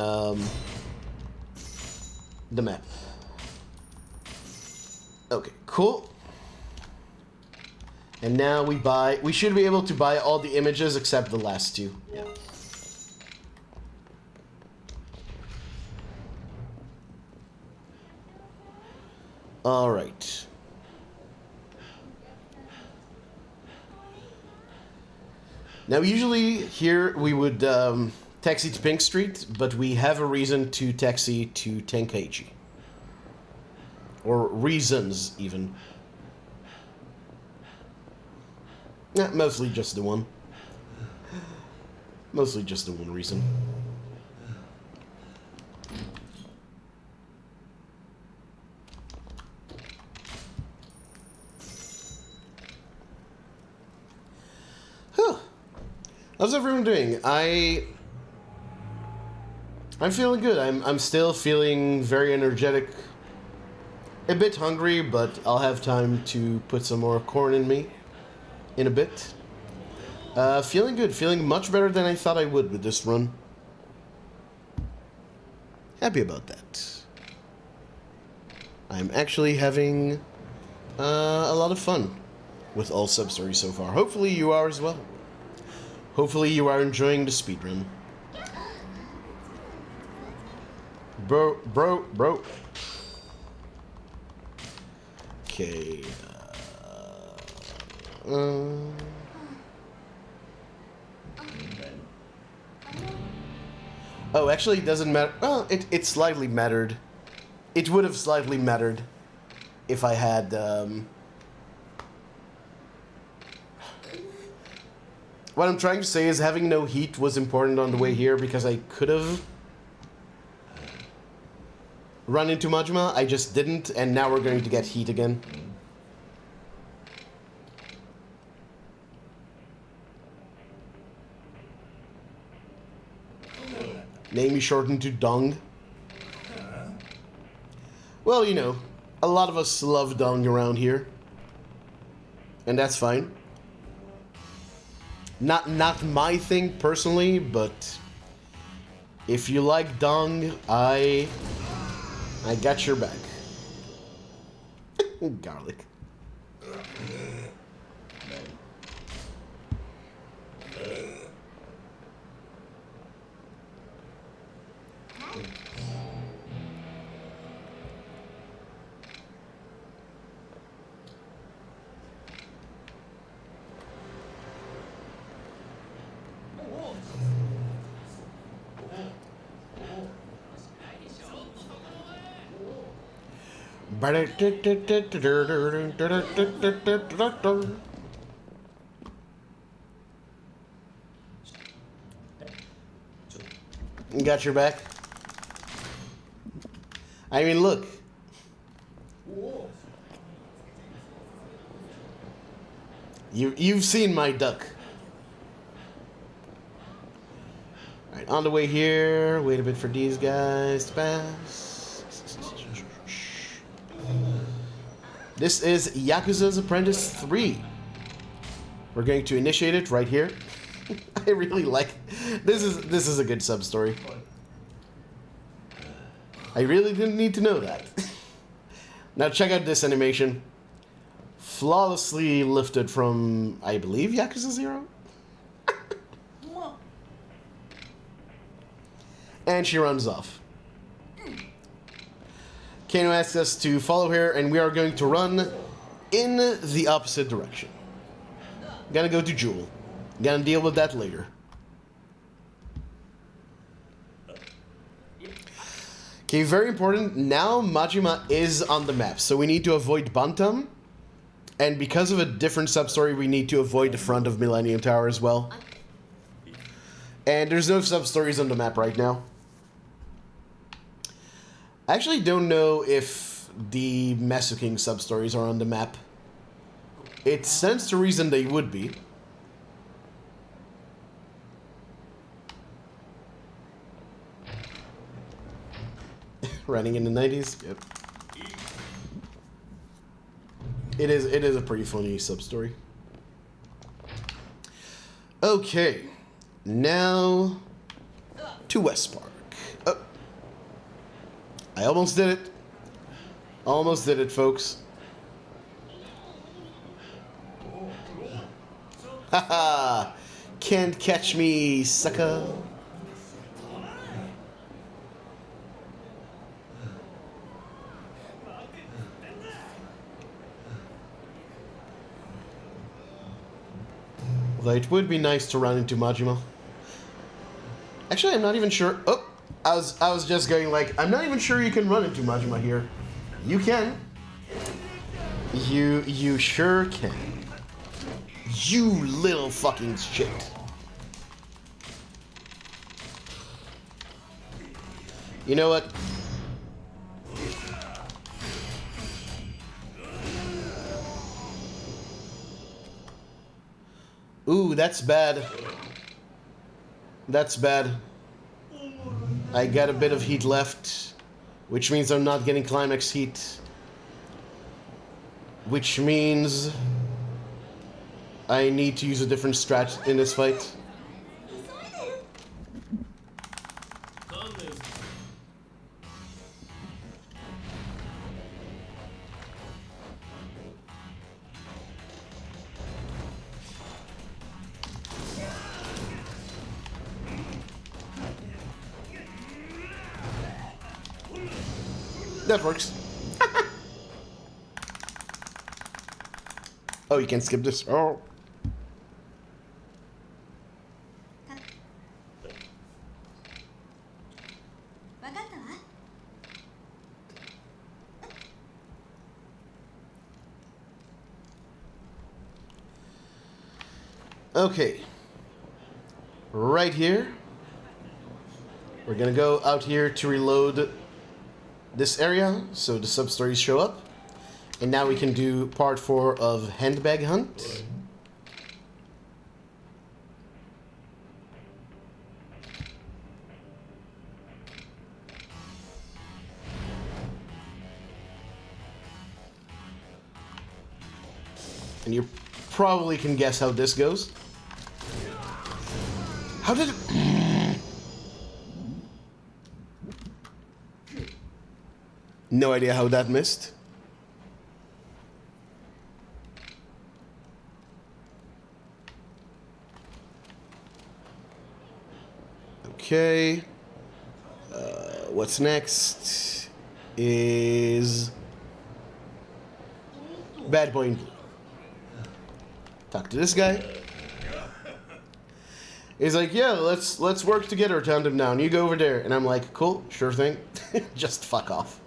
the map. Okay, cool. And now we should be able to buy all the images except the last two. Yeah. All right. Now usually here we would taxi to Pink Street, but we have a reason to taxi to Tenkaichi. Or reasons even. Nah, mostly just the one. Mostly just the one reason. Huh. How's everyone doing? I'm feeling good. I'm still feeling very energetic. A bit hungry, but I'll have time to put some more corn in me in a bit. Feeling good. Feeling much better than I thought I would with this run. Happy about that. I'm actually having a lot of fun with all Substories so far. Hopefully you are as well. Hopefully you are enjoying the speedrun. Bro. Okay. Oh, actually, it doesn't matter. Well, it slightly mattered. It would have slightly mattered if I had What I'm trying to say is having no heat was important on the way here because I could have run into Majima. I just didn't, and now we're going to get heat again. Name me shortened to Dong. Well, you know, a lot of us love Dong around here. And that's fine. Not my thing personally, but if you like Dong, I got your back. Garlic. Got your back. I mean, look. You've seen my duck. All right, on the way here. Wait a bit for these guys to pass. This is Yakuza's Apprentice 3. We're going to initiate it right here. I really like this is a good sub story. I really didn't need to know that. Now check out this animation. Flawlessly lifted from, I believe, Yakuza 0? And she runs off. Kano asks us to follow her, and we are going to run in the opposite direction. Gonna go to Jewel. Gonna deal with that later. Okay, very important. Now Majima is on the map, so we need to avoid Bantam. And because of a different sub-story, we need to avoid the front of Millennium Tower as well. And there's no sub-stories on the map right now. I actually don't know if the MesuKing sub-stories are on the map. It stands to reason they would be. Running in the 90s? Yep. It is a pretty funny sub-story. Okay. Now to West Park. Oh. I almost did it. Almost did it, folks. Haha. Can't catch me, sucker. Although it would be nice to run into Majima. Actually, I'm not even sure. Oh, I was just going like, I'm not even sure you can run into Majima here. You can. You sure can. You little fucking shit. You know what? Ooh, that's bad. That's bad. I got a bit of heat left, which means I'm not getting climax heat. Which means I need to use a different strat in this fight. That works. Oh, you can skip this. Oh. Okay. right here. We're gonna go out here to reload this area so the sub-stories show up. And now we can do part 4 of Handbag Hunt. And you probably can guess how this goes. How did it... No idea how that missed. Okay. What's next is Bad Boy in Blue. Talk to this guy. He's like, yeah, let's work together, tandem now. And you go over there. And I'm like, cool, sure thing. Just fuck off.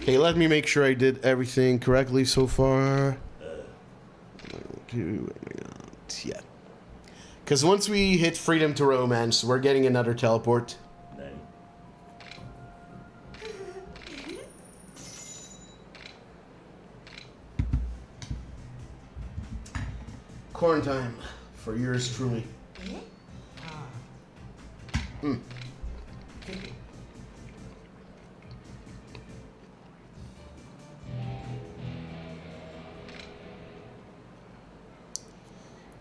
Okay, let me make sure I did everything correctly so far. Yeah. Because once we hit Freedom to Romance, we're getting another teleport. Corn time for yours truly.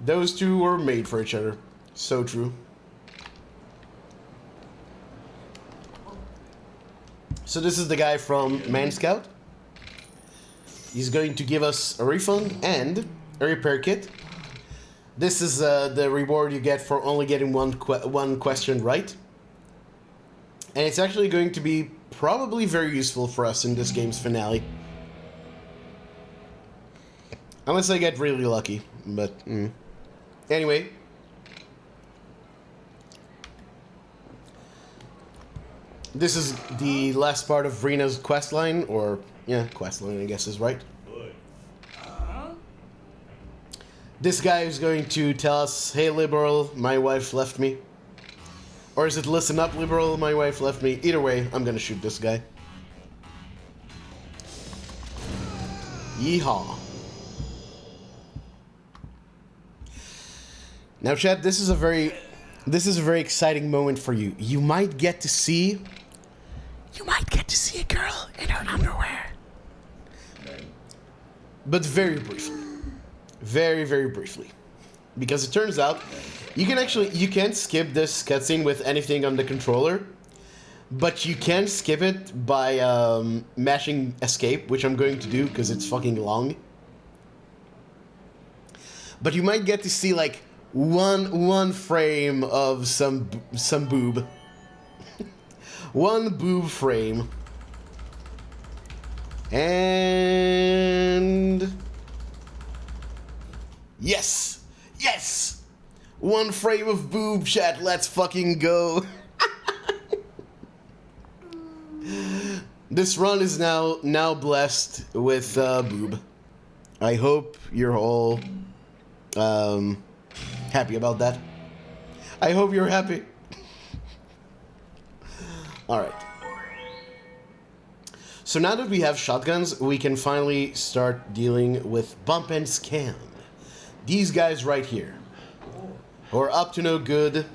Those two were made for each other. So true. So this is the guy from Man Scout. He's going to give us a refund and a repair kit. This is the reward you get for only getting one question right. And it's actually going to be probably very useful for us in this game's finale. Unless I get really lucky, but... Anyway. This is the last part of Rena's questline, or... Yeah, questline I guess is right. This guy is going to tell us, hey liberal, my wife left me. Or is it listen up liberal, my wife left me? Either way, I'm gonna shoot this guy. Yeehaw. Now Chad, this is a very exciting moment for you. You might get to see a girl in her underwear. But very briefly. Very, very briefly. Because it turns out you can't skip this cutscene with anything on the controller, but you can skip it by mashing escape, which I'm going to do because it's fucking long. But you might get to see like one frame of some boob. One boob frame. And yes! Yes! One frame of boob, chat. Let's fucking go. This run is now blessed with boob. I hope you're all happy about that. I hope you're happy. Alright. So now that we have shotguns, we can finally start dealing with bump and scam. These guys right here, who are up to no good,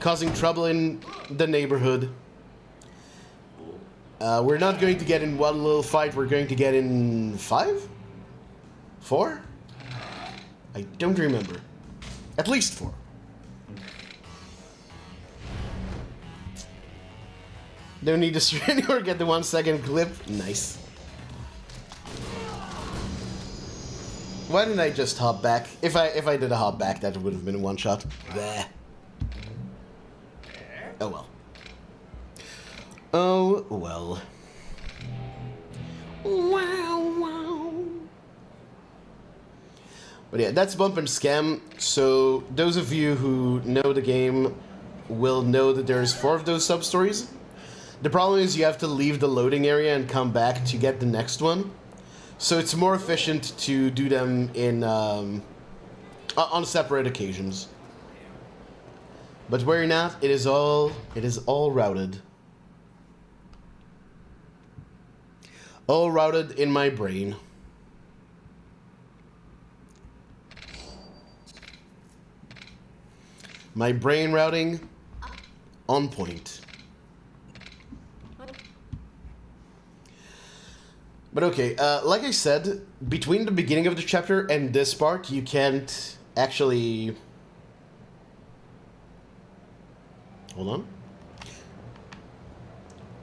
causing trouble in the neighborhood. We're not going to get in one little fight, we're going to get in 5? 4? I don't remember. At least 4. Don't need to stream or get the 1 second clip. Nice. Why didn't I just hop back? If I did a hop back, that would have been a one shot. Bleh. Oh well. Oh well. Wow, wow. But yeah, that's bump and scam. So those of you who know the game will know that there's 4 of those sub-stories. The problem is you have to leave the loading area and come back to get the next one. So it's more efficient to do them in on separate occasions. But where you're not, it is all routed. All routed in my brain. My brain routing on point. But okay, like I said, between the beginning of the chapter and this part, you can't actually... Hold on.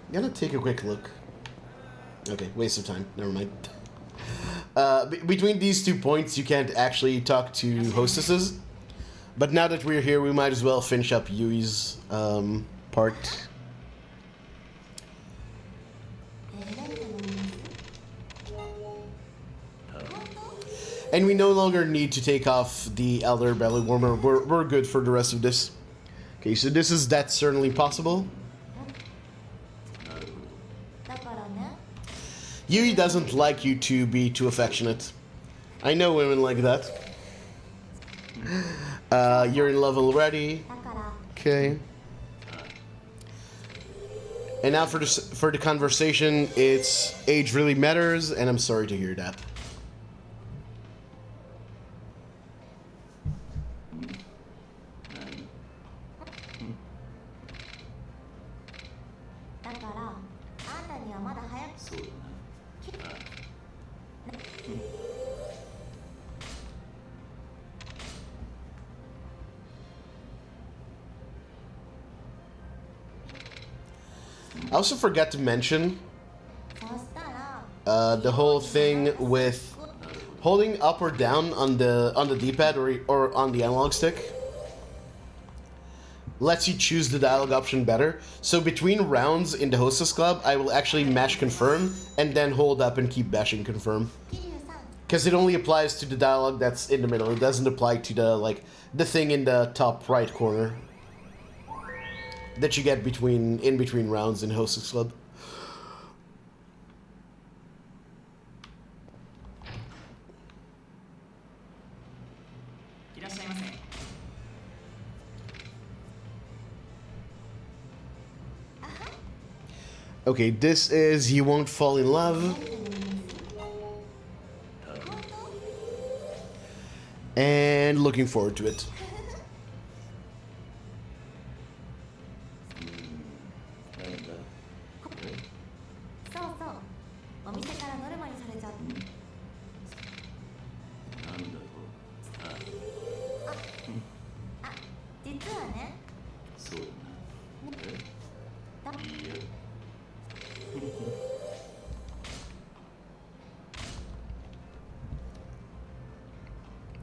I'm gonna take a quick look. Okay, waste of time. Never mind. Between these 2 points, you can't actually talk to hostesses. But now that we're here, we might as well finish up Yui's part. And we no longer need to take off the Elder Belly Warmer. We're good for the rest of this. Okay, so that's certainly possible. Yui doesn't like you to be too affectionate. I know women like that. You're in love already. Okay. And now for the conversation, it's age really matters, and I'm sorry to hear that. I also forgot to mention the whole thing with holding up or down on the D-pad or on the analog stick lets you choose the dialogue option better. So between rounds in the Hostess Club, I will actually mash confirm and then hold up and keep bashing confirm. Because it only applies to the dialogue that's in the middle. It doesn't apply to the thing in the top right corner that you get in between rounds in Hostess Club. Okay, this is You Won't Fall in Love. And looking forward to it.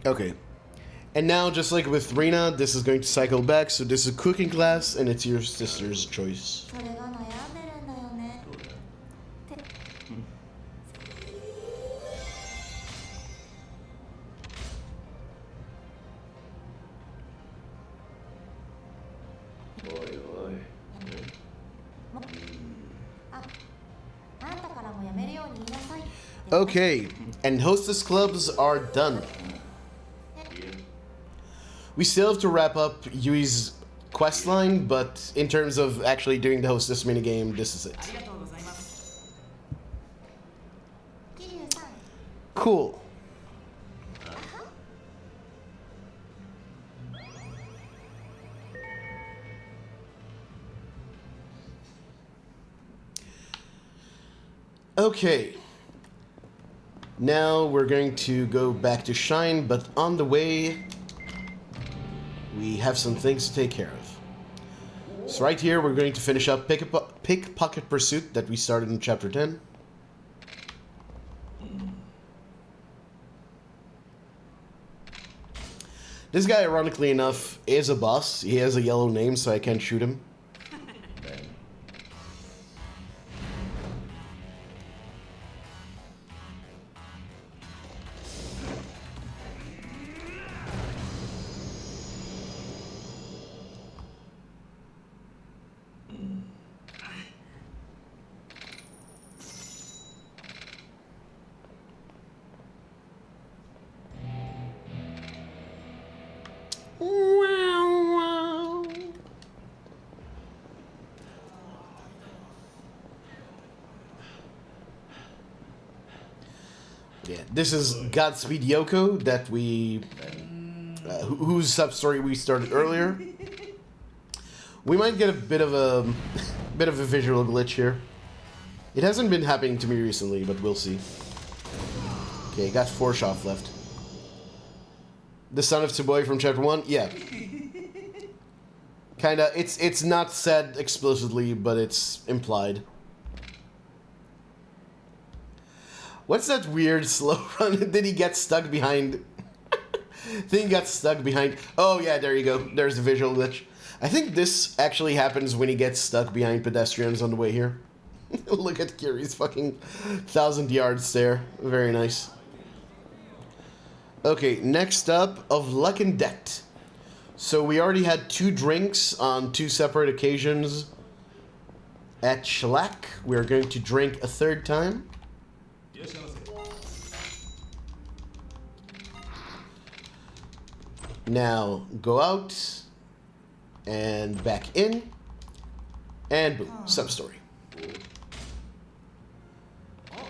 Okay. And now, just like with Rina, this is going to cycle back, so this is a cooking class, and it's your sister's choice. Okay, and Hostess Clubs are done. We still have to wrap up Yui's quest line, but in terms of actually doing the Hostess minigame, this is it. Cool. Okay. Now we're going to go back to Shine, but on the way, we have some things to take care of. So right here, we're going to finish up Pickpocket Pursuit that we started in Chapter 10. This guy, ironically enough, is a boss. He has a yellow name, so I can't shoot him. Yeah, this is Godspeed Yoko that we... whose sub-story we started earlier. We might get a bit of a visual glitch here. It hasn't been happening to me recently, but we'll see. Okay, got 4 shots left. The son of Tsuboi from chapter 1? Yeah. Kinda, it's not said explicitly, but it's implied. What's that weird slow run? Did he get stuck behind? Thing got stuck behind. Oh yeah, there you go. There's the visual glitch. I think this actually happens when he gets stuck behind pedestrians on the way here. Look at Kiri's fucking 1,000-yard stare. Very nice. Okay, next up, of Luck and Debt. So we already had 2 drinks on 2 separate occasions at Shellac. We're going to drink a 3rd time. Now, go out, and back in, and boom, Substory.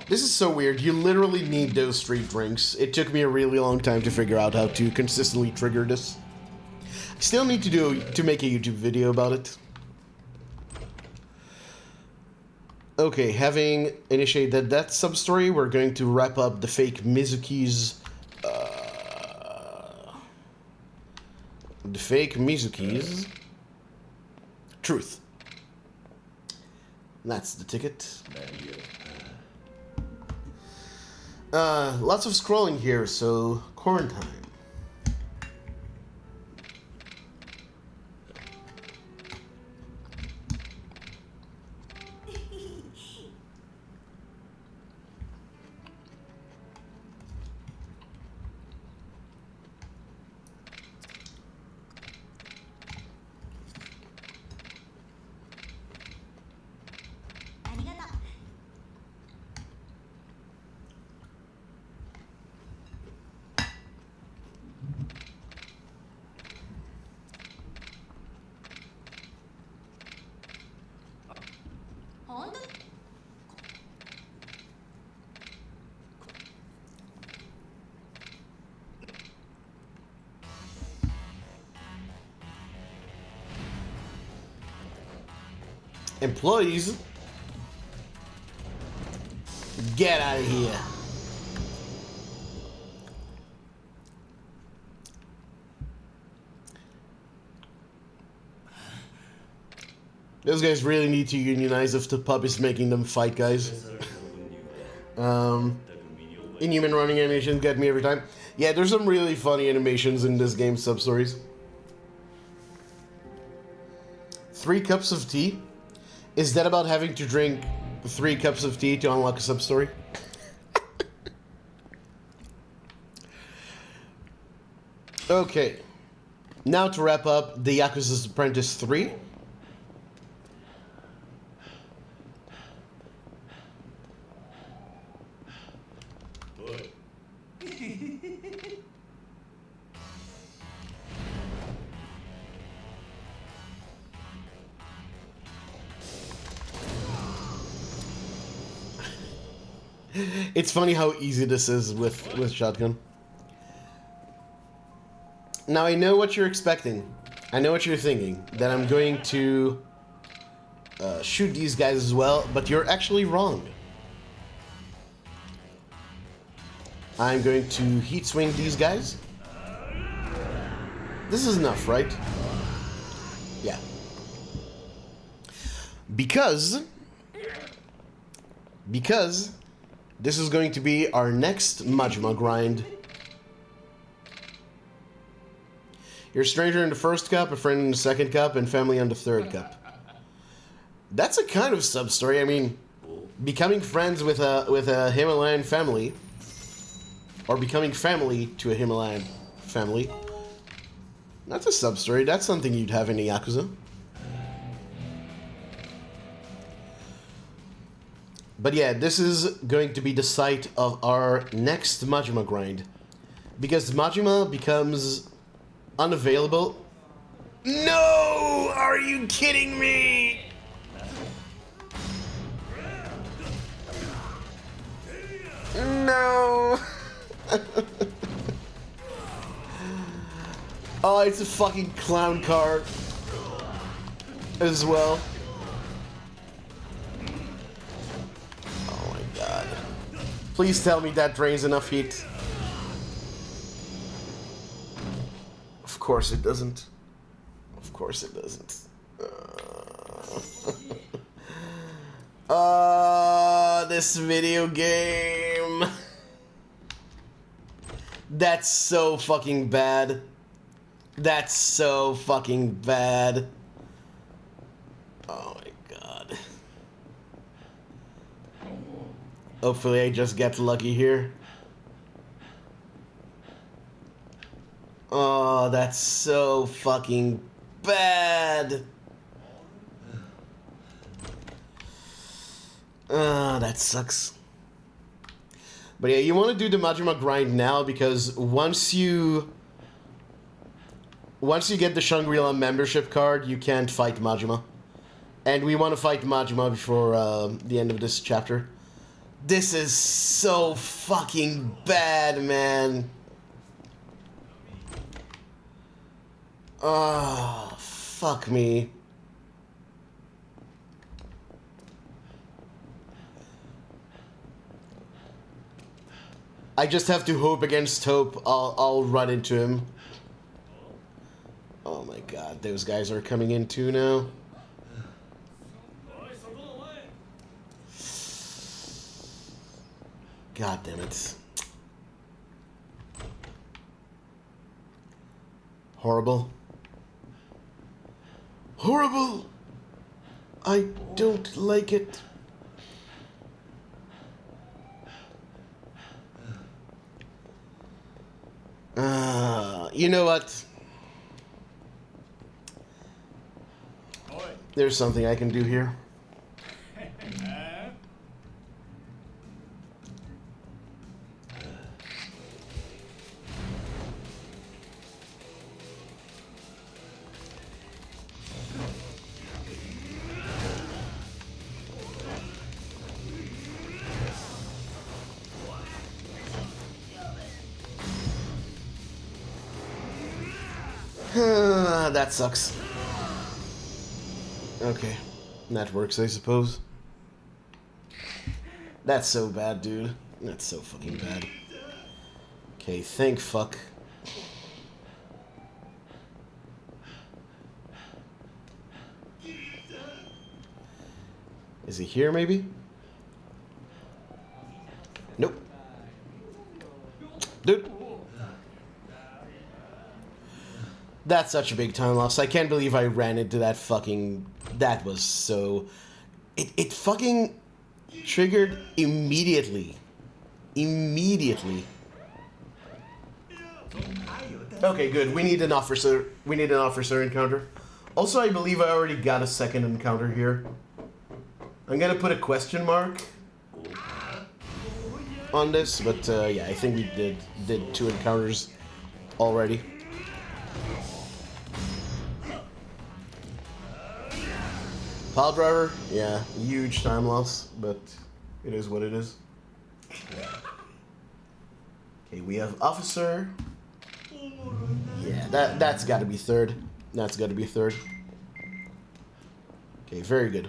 This is so weird. You literally need those 3 drinks. It took me a really long time to figure out how to consistently trigger this. I still need to make a YouTube video about it. Okay, having initiated that Substory, we're going to wrap up the fake MesuKing's truth. That's the ticket. Lots of scrolling here, so quarantine. Employees, get out of here. Those guys really need to unionize if the pub is making them fight, guys. Inhuman running animations get me every time. Yeah, there's some really funny animations in this game, Substories. 3 cups of tea? Is that about having to drink 3 cups of tea to unlock a Substory? Okay. Now to wrap up the Yakuza's Apprentice 3. It's funny how easy this is with shotgun. Now I know what you're expecting. I know what you're thinking. That I'm going to shoot these guys as well, but you're actually wrong. I'm going to heat swing these guys. This is enough, right? Yeah. Because this is going to be our next Majima grind. You're a stranger in the 1st cup, a friend in the 2nd cup, and family on the 3rd cup. That's a kind of sub-story. I mean, becoming friends with a Himalayan family, or becoming family to a Himalayan family. That's a sub-story. That's something you'd have in a Yakuza. But yeah, this is going to be the site of our next Majima grind. Because Majima becomes unavailable. No! Are you kidding me? No! Oh, it's a fucking clown car as well. Oh my god. Please tell me that drains enough heat. Of course it doesn't. Of course it doesn't. This video game. That's so fucking bad. That's so fucking bad. Oh my god. Hopefully I just get lucky here. Oh, that's so fucking bad. That sucks. But yeah, you want to do the Majima grind now because once you get the Shangri-La membership card, you can't fight Majima. And we want to fight Majima before the end of this chapter. This is so fucking bad, man. Oh, fuck me. I just have to hope against hope I'll run into him. Oh my god, those guys are coming in too now. God damn it. Horrible. Horrible! I don't like it. You know what? There's something I can do here. That sucks. Okay. That works, I suppose. That's so bad, dude. That's so fucking bad. Okay, thank fuck. Is he here, maybe? Nope. Dude. That's such a big time loss. I can't believe I ran into that fucking... That was so... It fucking triggered immediately. Immediately. Okay, good. We need an officer. We need an officer encounter. Also, I believe I already got a second encounter here. I'm gonna put a question mark on this, but yeah, I think we did 2 encounters already. Pile driver, yeah, huge time loss, but it is what it is. Okay, we have officer. Yeah, that's got to be third. That's got to be third. Okay, very good.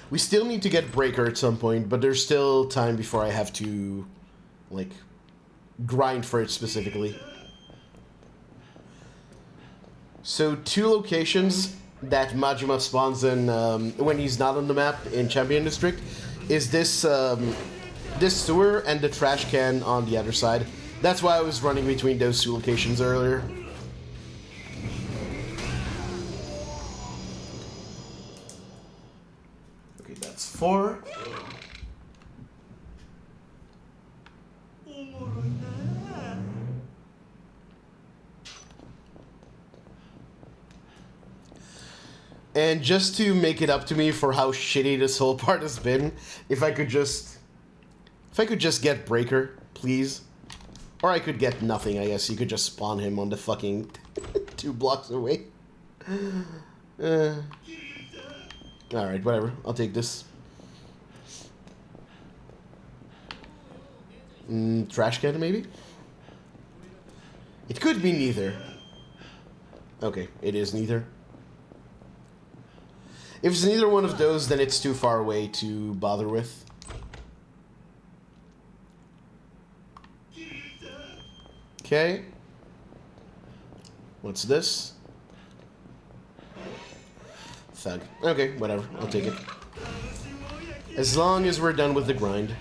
We still need to get breaker at some point, but there's still time before I have to, like, grind for it specifically. So 2 locations that Majima spawns in when he's not on the map in Champion District is this this sewer and the trash can on the other side. That's why I was running between those 2 locations earlier. Okay, that's 4. And just to make it up to me for how shitty this whole part has been, if I could just get breaker, please. Or I could get nothing, I guess. You could just spawn him on the fucking 2 blocks away. Alright, whatever. I'll take this. Trash can, maybe? It could be neither. Okay, it is neither. If it's neither one of those, then it's too far away to bother with. Okay. What's this? Thug. Okay, whatever. I'll take it. As long as we're done with the grind.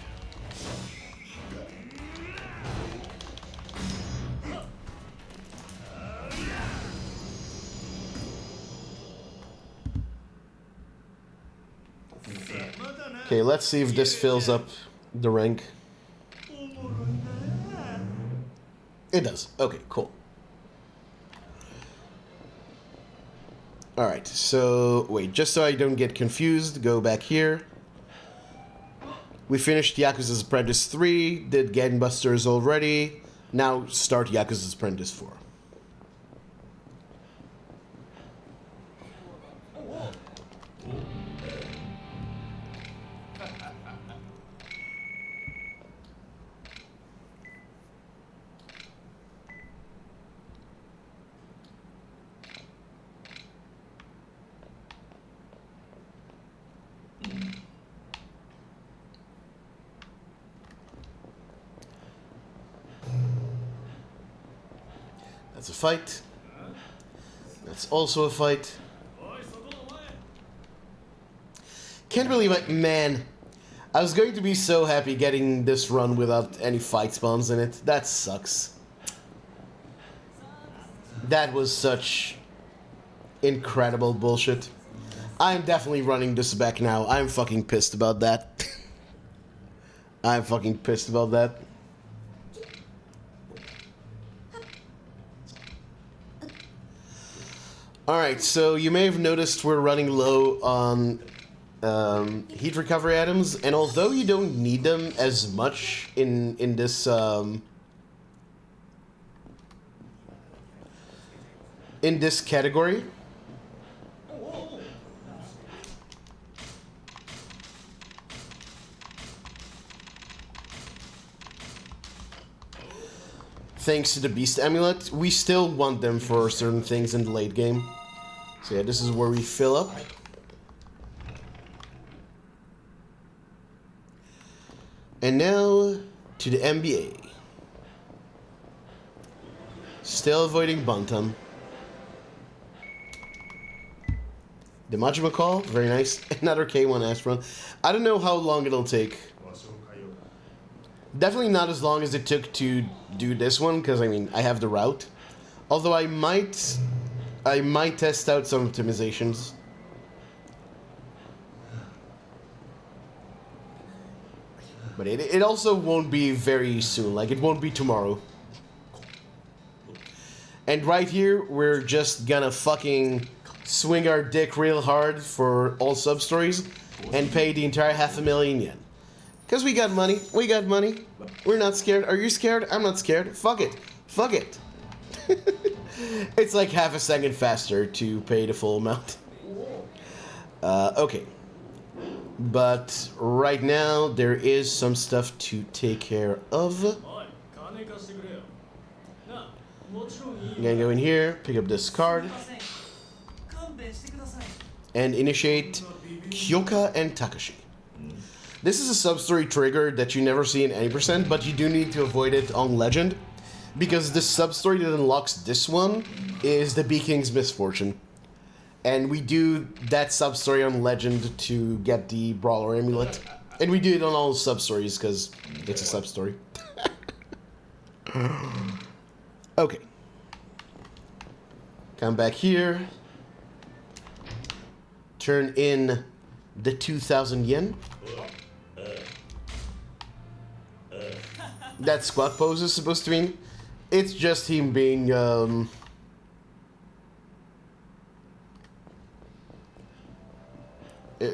Okay, let's see if this fills up the rank. It does. Okay, cool. Alright, so wait, just so I don't get confused, go back here. We finished Yakuza's Apprentice 3, did Gangbusters already. Now start Yakuza's Apprentice 4. That's a fight. That's also a fight. Can't believe it. Man, I was going to be so happy getting this run without any fight spawns in it. That sucks. That was such incredible bullshit. I'm definitely running this back now. I'm fucking pissed about that. I'm fucking pissed about that. Alright, so you may have noticed we're running low on heat recovery items, and although you don't need them as much in this category, thanks to the Beast Amulet, we still want them for certain things in the late game. So yeah, this is where we fill up. And now to the NBA. Still avoiding Bantam. The Majima call, very nice. Another K1 Astron. I don't know how long it'll take. Definitely not as long as it took to do this one, because I mean I have the route. Although I might test out some optimizations. But it also won't be very soon, like it won't be tomorrow. And right here, we're just gonna fucking swing our dick real hard for all Substories and pay the entire 500,000 yen. Because we got money, we're not scared. Are you scared? I'm not scared. Fuck it. Fuck it. It's like half a second faster to pay the full amount. Okay. But right now, there is some stuff to take care of. I'm gonna go in here, pick up this card, and initiate Kyoka and Takashi. This is a sub-story trigger that you never see in any percent, but you do need to avoid it on Legend, because the sub-story that unlocks this one is the B-King's Misfortune. And we do that sub-story on Legend to get the Brawler Amulet. And we do it on all sub-stories, because it's a sub-story. Okay. Come back here. Turn in the 2,000 yen. That squat pose is supposed to mean. It's just him being,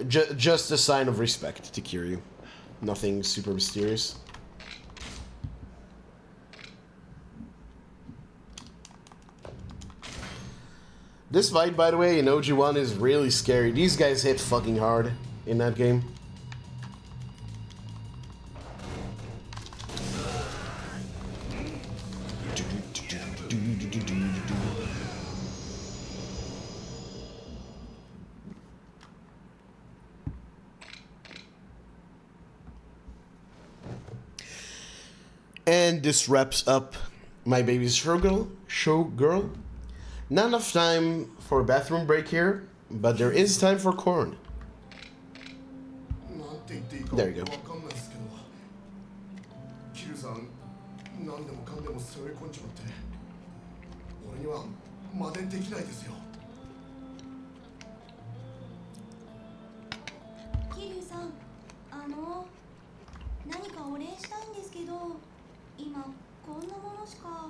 just a sign of respect to Kiryu. Nothing super mysterious. This fight, by the way, in OG1 is really scary. These guys hit fucking hard in that game. And this wraps up my baby's showgirl. Not enough time for a bathroom break here, but there is time for corn. There you go. キルさん、何でもかんでも背負い込んじまって、俺には真似できないですよ。キリュウさん、何かお礼したいんですけど、今こんなものしか。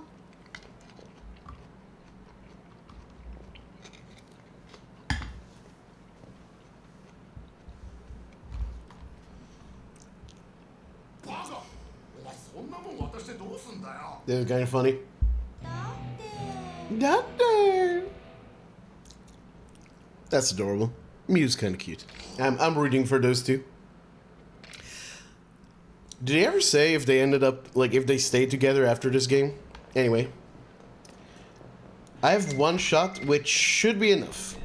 This is kind of funny. Doctor. That's adorable. Mew's kind of cute. I'm rooting for those two. Did they ever say if they ended up, like, if they stayed together after this game? Anyway. I have one shot, which should be enough.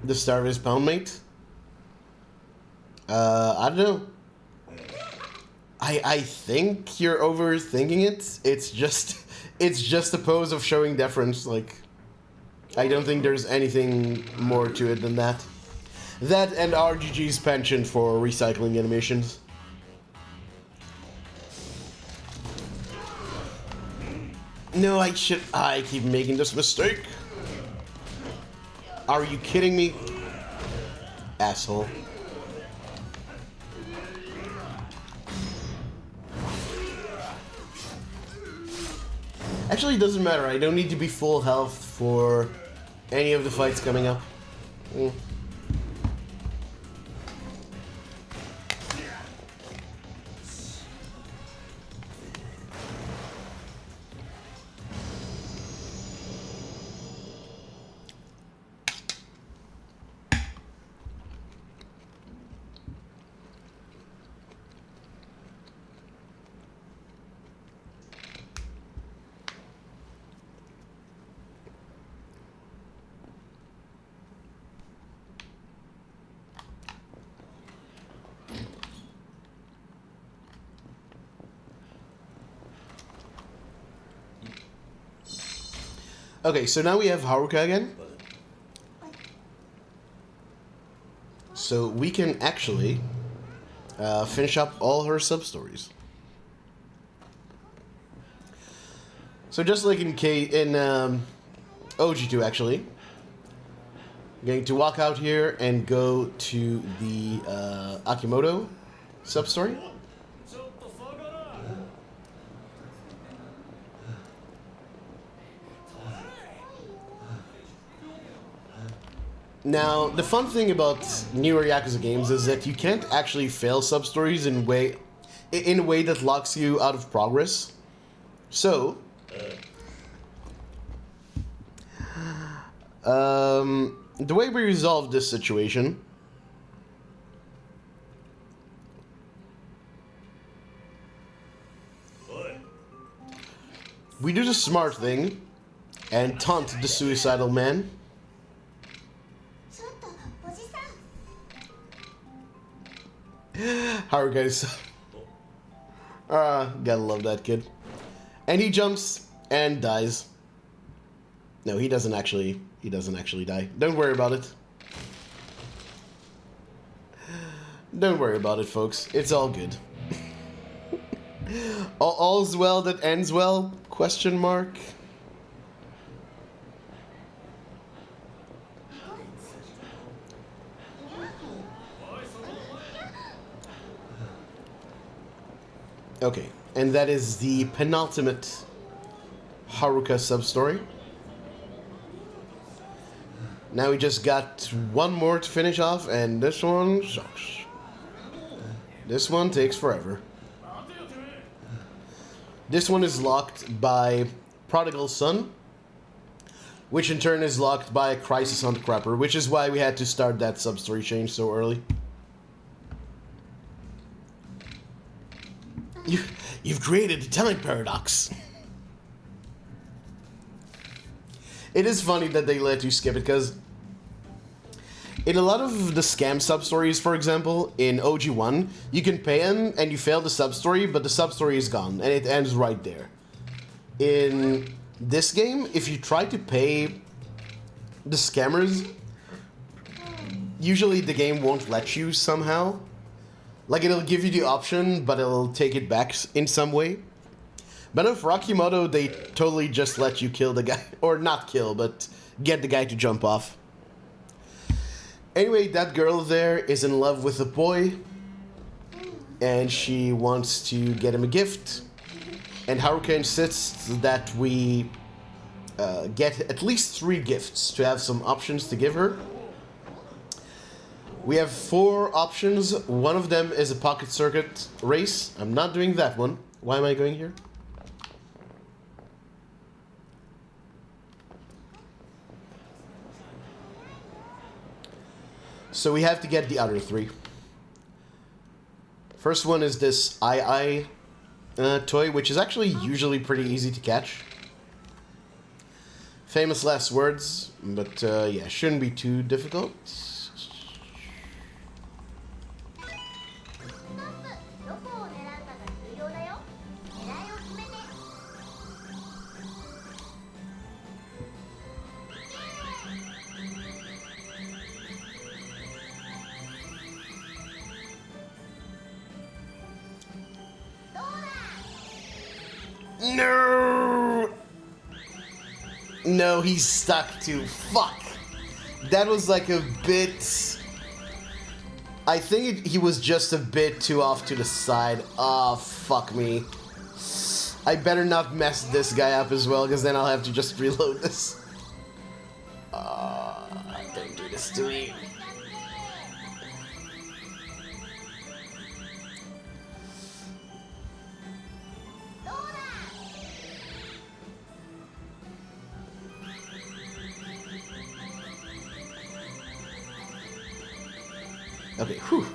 The start of his poundmate? I don't know. I think you're overthinking it. It's just a pose of showing deference. Like, I don't think there's anything more to it than that. That and RGG's penchant for recycling animations. No, I keep making this mistake. Are you kidding me? Asshole. Actually, it doesn't matter. I don't need to be full health for any of the fights coming up. Okay, so now we have Haruka again. So we can actually finish up all her sub-stories. So just like in OG2 actually, I'm going to walk out here and go to the Akimoto sub-story. Now, the fun thing about newer Yakuza games is that you can't actually fail sub-stories in a way that locks you out of progress. So, the way we resolve this situation we do the smart thing and taunt the suicidal man. Haruka is gotta love that kid. And he jumps and dies. No, he doesn't actually die. Don't worry about it. Don't worry about it, folks. It's all good. All's well that ends well? Question mark. Okay, and that is the penultimate Haruka sub-story. Now we just got one more to finish off, and this one sucks. This one takes forever. This one is locked by Prodigal Son, which in turn is locked by Crisis on the Crapper, which is why we had to start that sub-story change so early. You've created a time paradox. It is funny that they let you skip it, because In a lot of the scam sub-stories, for example, in OG1, you can pay him and you fail the sub-story, but the sub-story is gone, and it ends right there. In this game, if you try to pay the scammers, usually the game won't let you somehow. Like, it'll give you the option, but it'll take it back in some way. But with Rakimoto, they totally just let you kill the guy. Or not kill, but get the guy to jump off. Anyway, that girl there is in love with a boy. And she wants to get him a gift. And Haruka insists that we get at least 3 gifts to have some options to give her. We have 4 options. One of them is a pocket circuit race. I'm not doing that one. Why am I going here? So we have to get the other 3. First one is this II toy, which is actually usually pretty easy to catch. Famous last words, but yeah, shouldn't be too difficult. No! No, he's stuck too. Fuck. That was like a bit... I think he was just a bit too off to the side. Ah, fuck me. I better not mess this guy up as well, because then I'll have to just reload this. Don't do this to me. Okay, whew.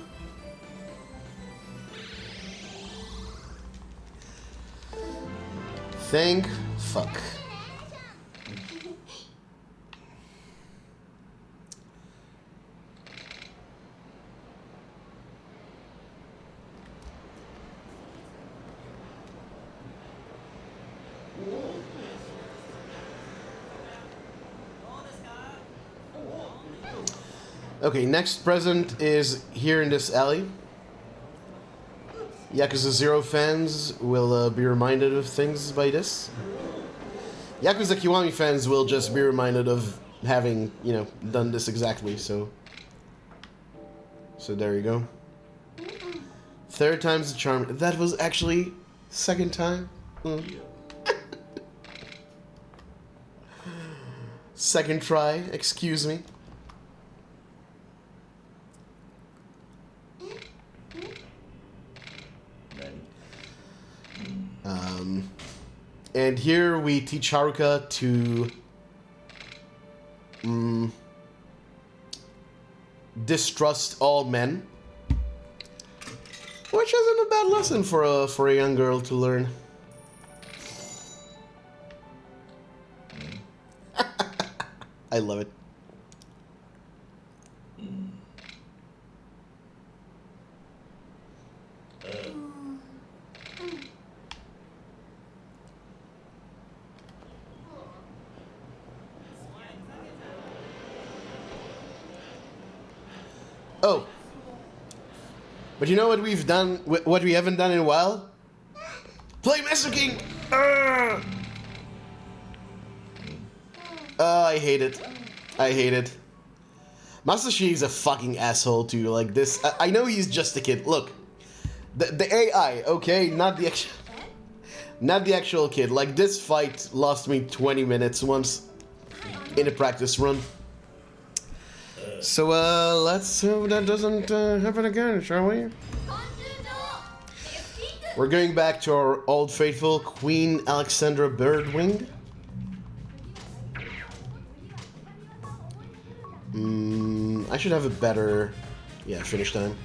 Thank fuck. Okay, next present is here in this alley. Yakuza 0 fans will be reminded of things by this. Yakuza Kiwami fans will just be reminded of having, you know, done this exactly, so there you go. 3rd time's the charm. That was actually 2nd time. 2nd try, excuse me. And here we teach Haruka to distrust all men, which isn't a bad lesson for a young girl to learn. I love it. Oh, but you know what we've done? What we haven't done in a while? Play MesuKing. I hate it. I hate it. Masashi is a fucking asshole too. Like this, I know he's just a kid. Look, the AI, okay, not the actual kid. Like this fight lost me 20 minutes once in a practice run. So, let's hope that doesn't happen again, shall we? We're going back to our old faithful Queen Alexandra Birdwing. I should have a better, yeah, finish time.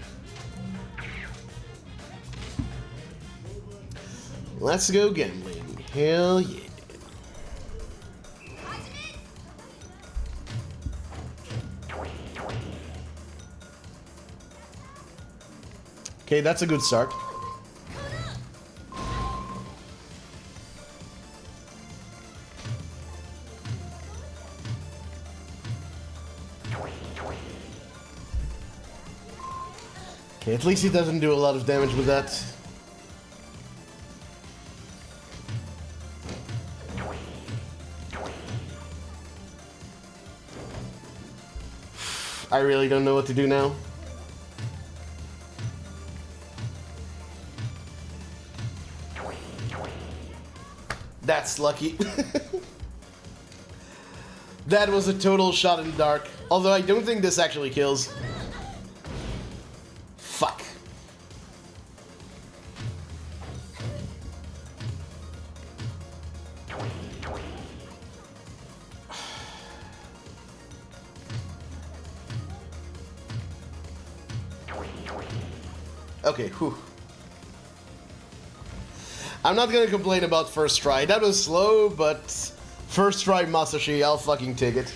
Let's go gambling. Hell yeah. Okay, that's a good start. Okay, at least he doesn't do a lot of damage with that. I really don't know what to do now. That's lucky. That was a total shot in the dark. Although I don't think this actually kills. Fuck. Okay, whew. I'm not gonna complain about first try. That was slow, but first try Masashi, I'll fucking take it.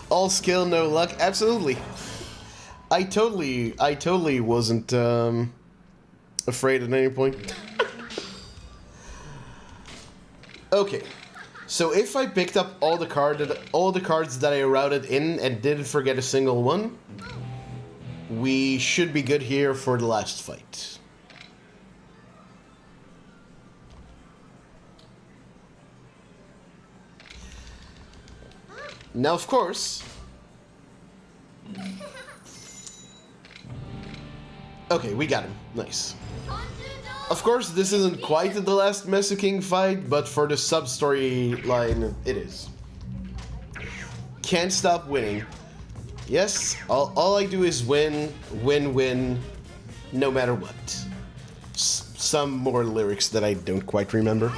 All skill, no luck, absolutely. I totally wasn't afraid at any point. Okay, so if I picked up all the cards that I routed in and didn't forget a single one, we should be good here for the last fight. Now, of course... Okay, we got him. Nice. Of course, this isn't quite the last MesuKing fight, but for the Substory line, it is. Can't stop winning. Yes, all I do is win, no matter what. Some more lyrics that I don't quite remember.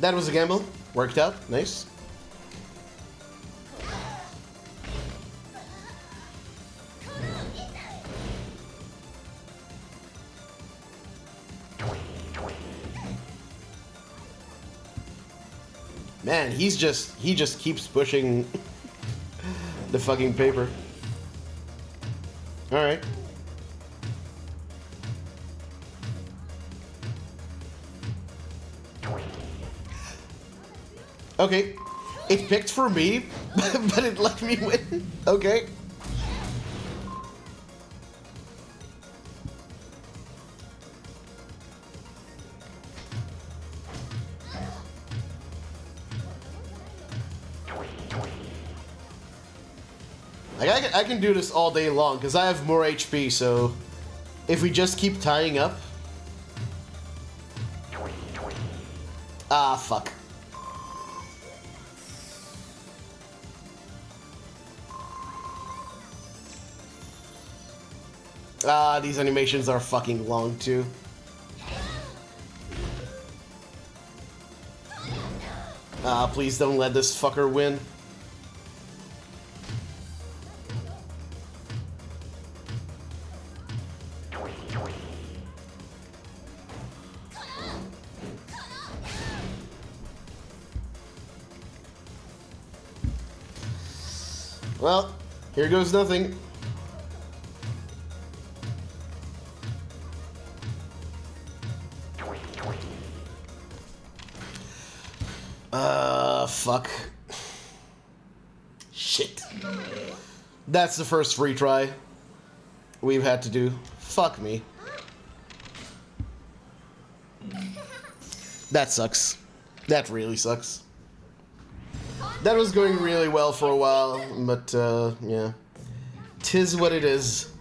That was a gamble. Worked out. Nice. Man, he just keeps pushing the fucking paper. All right. Okay, it picked for me, but it let me win. Okay. Like I can do this all day long because I have more HP. So if we just keep tying up. Ah, fuck. Ah, these animations are fucking long too. Ah, please don't let this fucker win. Well, here goes nothing. Fuck. Shit. That's the first retry we've had to do. Fuck me. That sucks. That really sucks. That was going really well for a while, but, yeah. 'Tis what it is.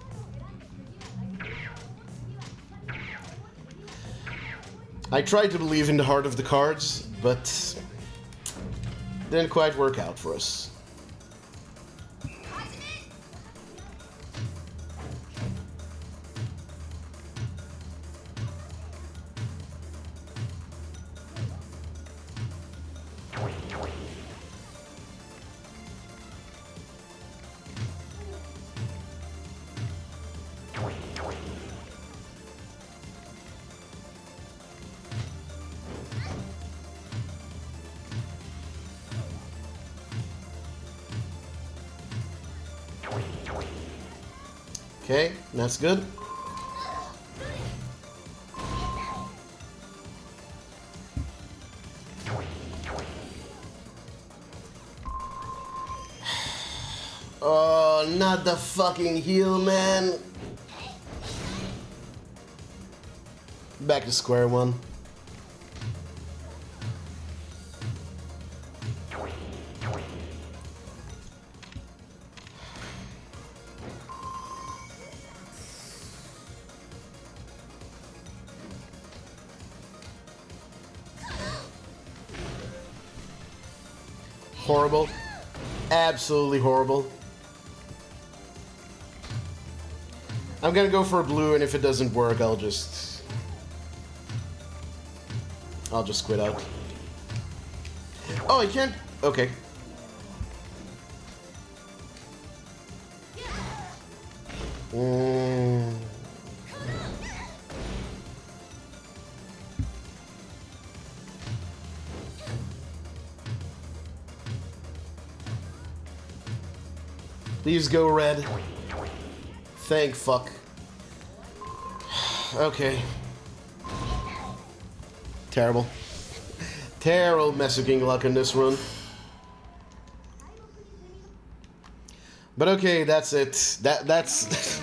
I tried to believe in the heart of the cards, but didn't quite work out for us. Okay, that's good. Oh, not the fucking heal, man. Back to square one. Horrible. Absolutely horrible. I'm gonna go for blue, and if it doesn't work, I'll just quit out. Oh, I can't. Okay. Please go red. Thank fuck. Okay. Terrible. Terrible MesuKing luck in this run. But okay, that's it. That's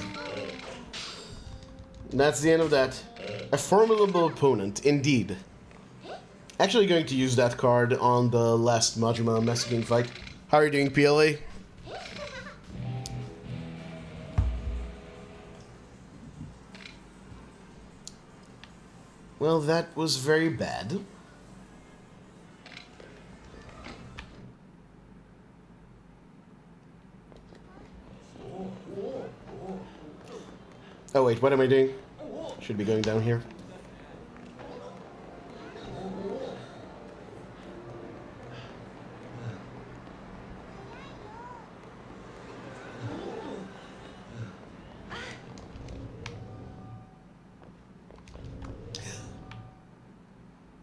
that's the end of that. A formidable opponent, indeed. Actually going to use that card on the last Majima MesuKing fight. How are you doing, PLA? Well, that was very bad. Oh wait, what am I doing? Should be going down here.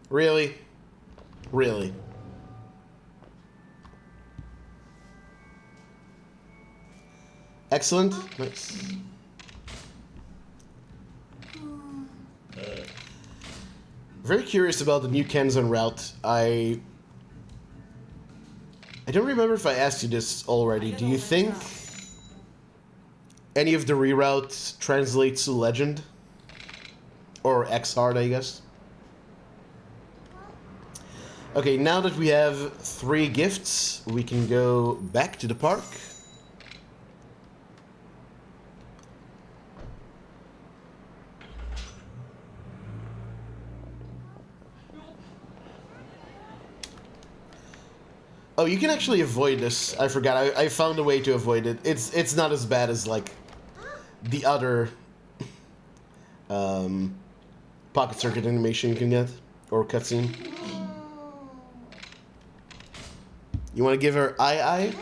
Really? Really? Excellent. Nice. Very curious about the new Kenzan route. I don't remember if I asked you this already. Do you think any of the reroute translates to Legend? Or X-Hard, I guess? Okay, now that we have 3 gifts, we can go back to the park. Oh, you can actually avoid this. I forgot. I found a way to avoid it. It's not as bad as, like, the other pocket circuit animation you can get. Or cutscene. You want to give her eye?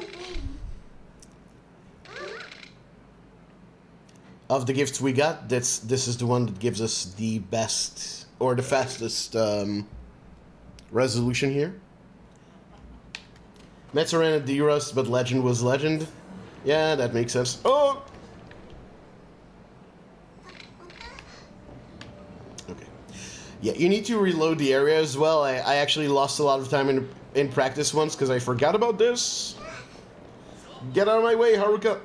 Of the gifts we got, this is the one that gives us the best or the fastest resolution here. Metsu ran at D-Rust, but Legend was Legend. Yeah, that makes sense. Oh! Okay. Yeah, you need to reload the area as well. I actually lost a lot of time in practice once because I forgot about this. Get out of my way, Haruka.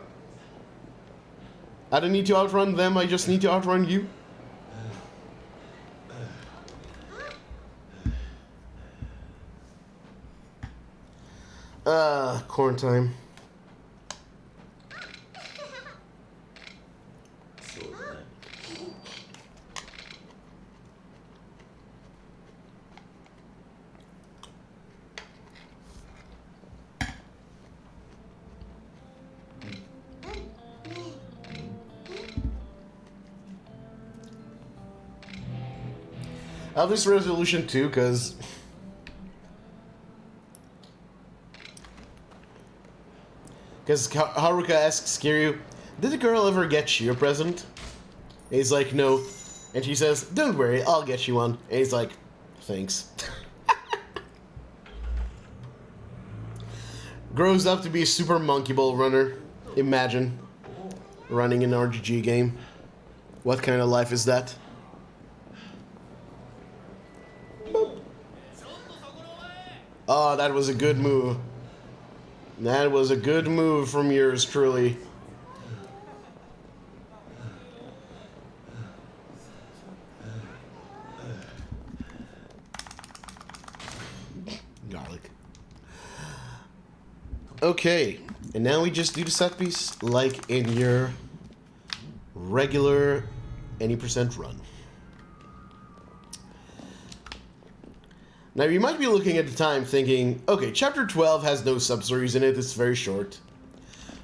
I don't need to outrun them, I just need to outrun you. Corn time. I'll this resolution too, because Haruka asks Kiryu, did the girl ever get you a present? And he's like, no. And she says, don't worry, I'll get you one. And he's like, thanks. Grows up to be a super monkey ball runner. Imagine. running an RNG game. What kind of life is that? Boop. Oh, that was a good move. That was a good move from yours truly. Garlic. Okay, and now we just do the set piece like in your regular any percent run. Now you might be looking at the time thinking, okay, chapter 12 has no substories in it, it's very short.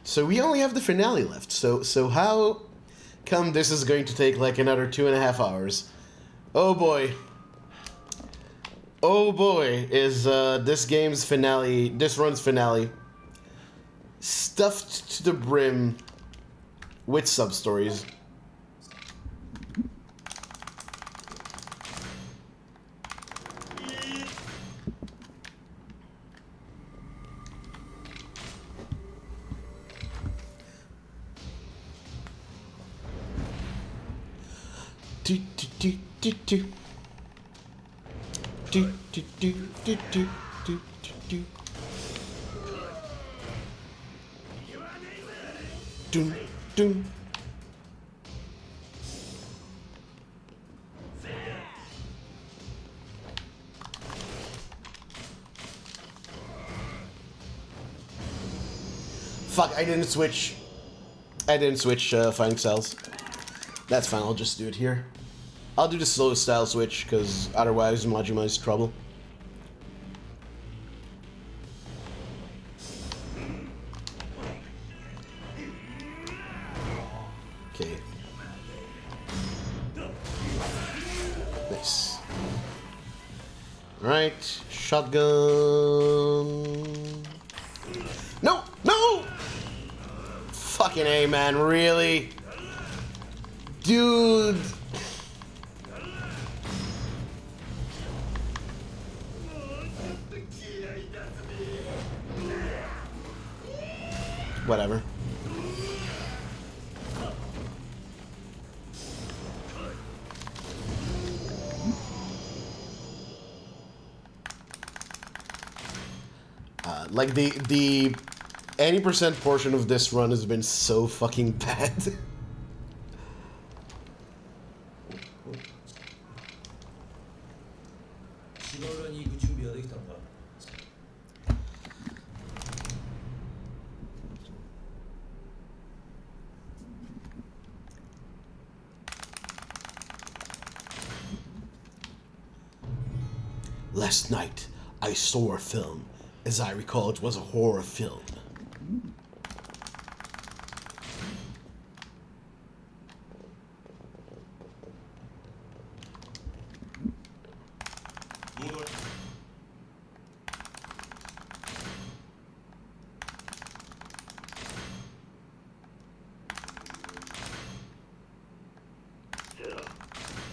So we only have the finale left. So how come this is going to take like another 2.5 hours? Oh boy. Oh boy, is this game's finale, this run's finale, stuffed to the brim with substories. Do do do do do. Do do do do do do do. Doom doom. Fuck, I didn't switch fighting styles. That's fine, I'll just do it here. I'll do the slow style switch, because otherwise Majima is trouble. Okay. Nice. Alright, shotgun. No! No! Fucking A, man, really? Dude! Whatever. Like the any percent portion of this run has been so fucking bad. Last night, I saw a film. As I recall, it was a horror film.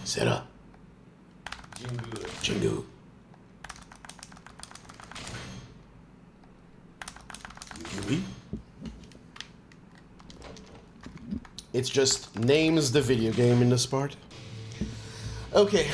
Sera. Jingu. It's just names the video game in this part. Okay.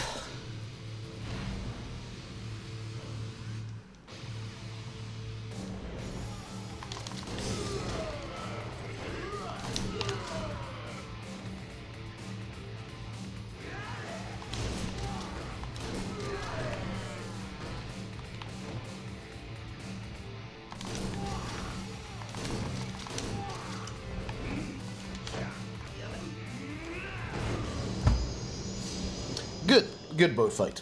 Good boat fight.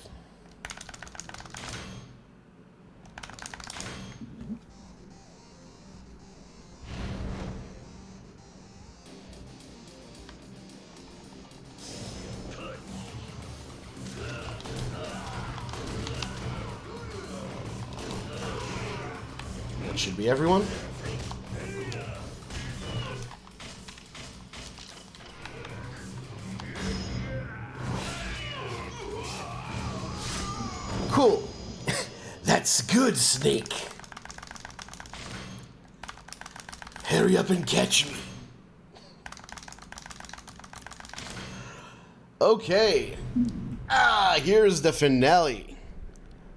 That should be everyone. Cool. That's good, Snake. Hurry up and catch me. Okay. Here's the finale.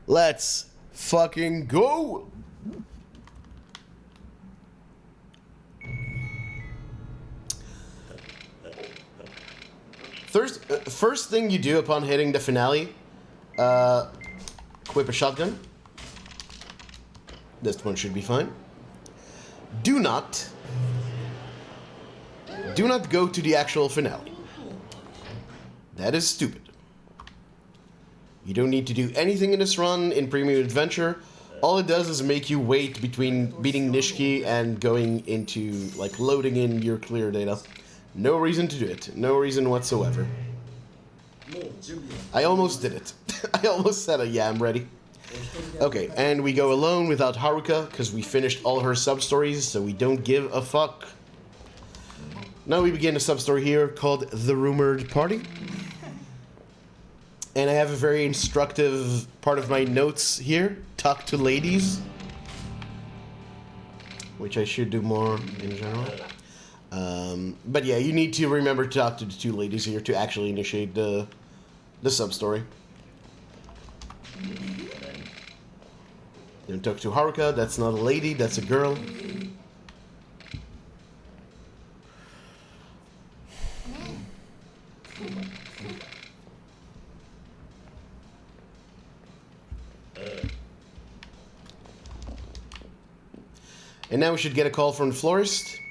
Let's fucking go. First thing you do upon hitting the finale, equip a shotgun. This one should be fine. Do not go to the actual finale. That is stupid. You don't need to do anything in this run in Premium Adventure. All it does is make you wait between beating Nishiki and going into, like, loading in your clear data. No reason to do it. No reason whatsoever. I almost did it. I almost said, yeah, I'm ready. Okay, and we go alone without Haruka, because we finished all her sub-stories, so we don't give a fuck. Now we begin a sub-story here called The Rumored Party. And I have a very instructive part of my notes here. Talk to ladies. Which I should do more in general. But yeah, you need to remember to talk to the two ladies here to actually initiate the sub-story. Don't talk to Haruka, that's not a lady, that's a girl. And now we should get a call from the florist,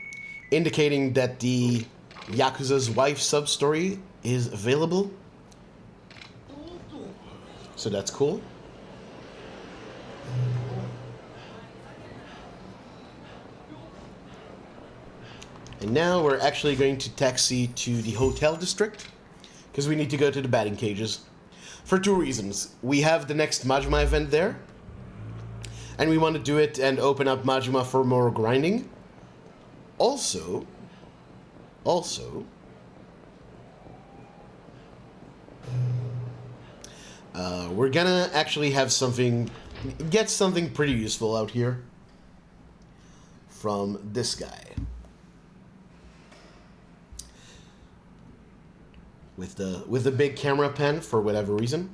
indicating that the Yakuza's wife sub-story is available. So that's cool. And now we're actually going to taxi to the hotel district, because we need to go to the batting cages. For two reasons. We have the next Majima event there, and we want to do it and open up Majima for more grinding. Also, we're gonna actually have get something pretty useful out here from this guy. With the big camera pen for whatever reason.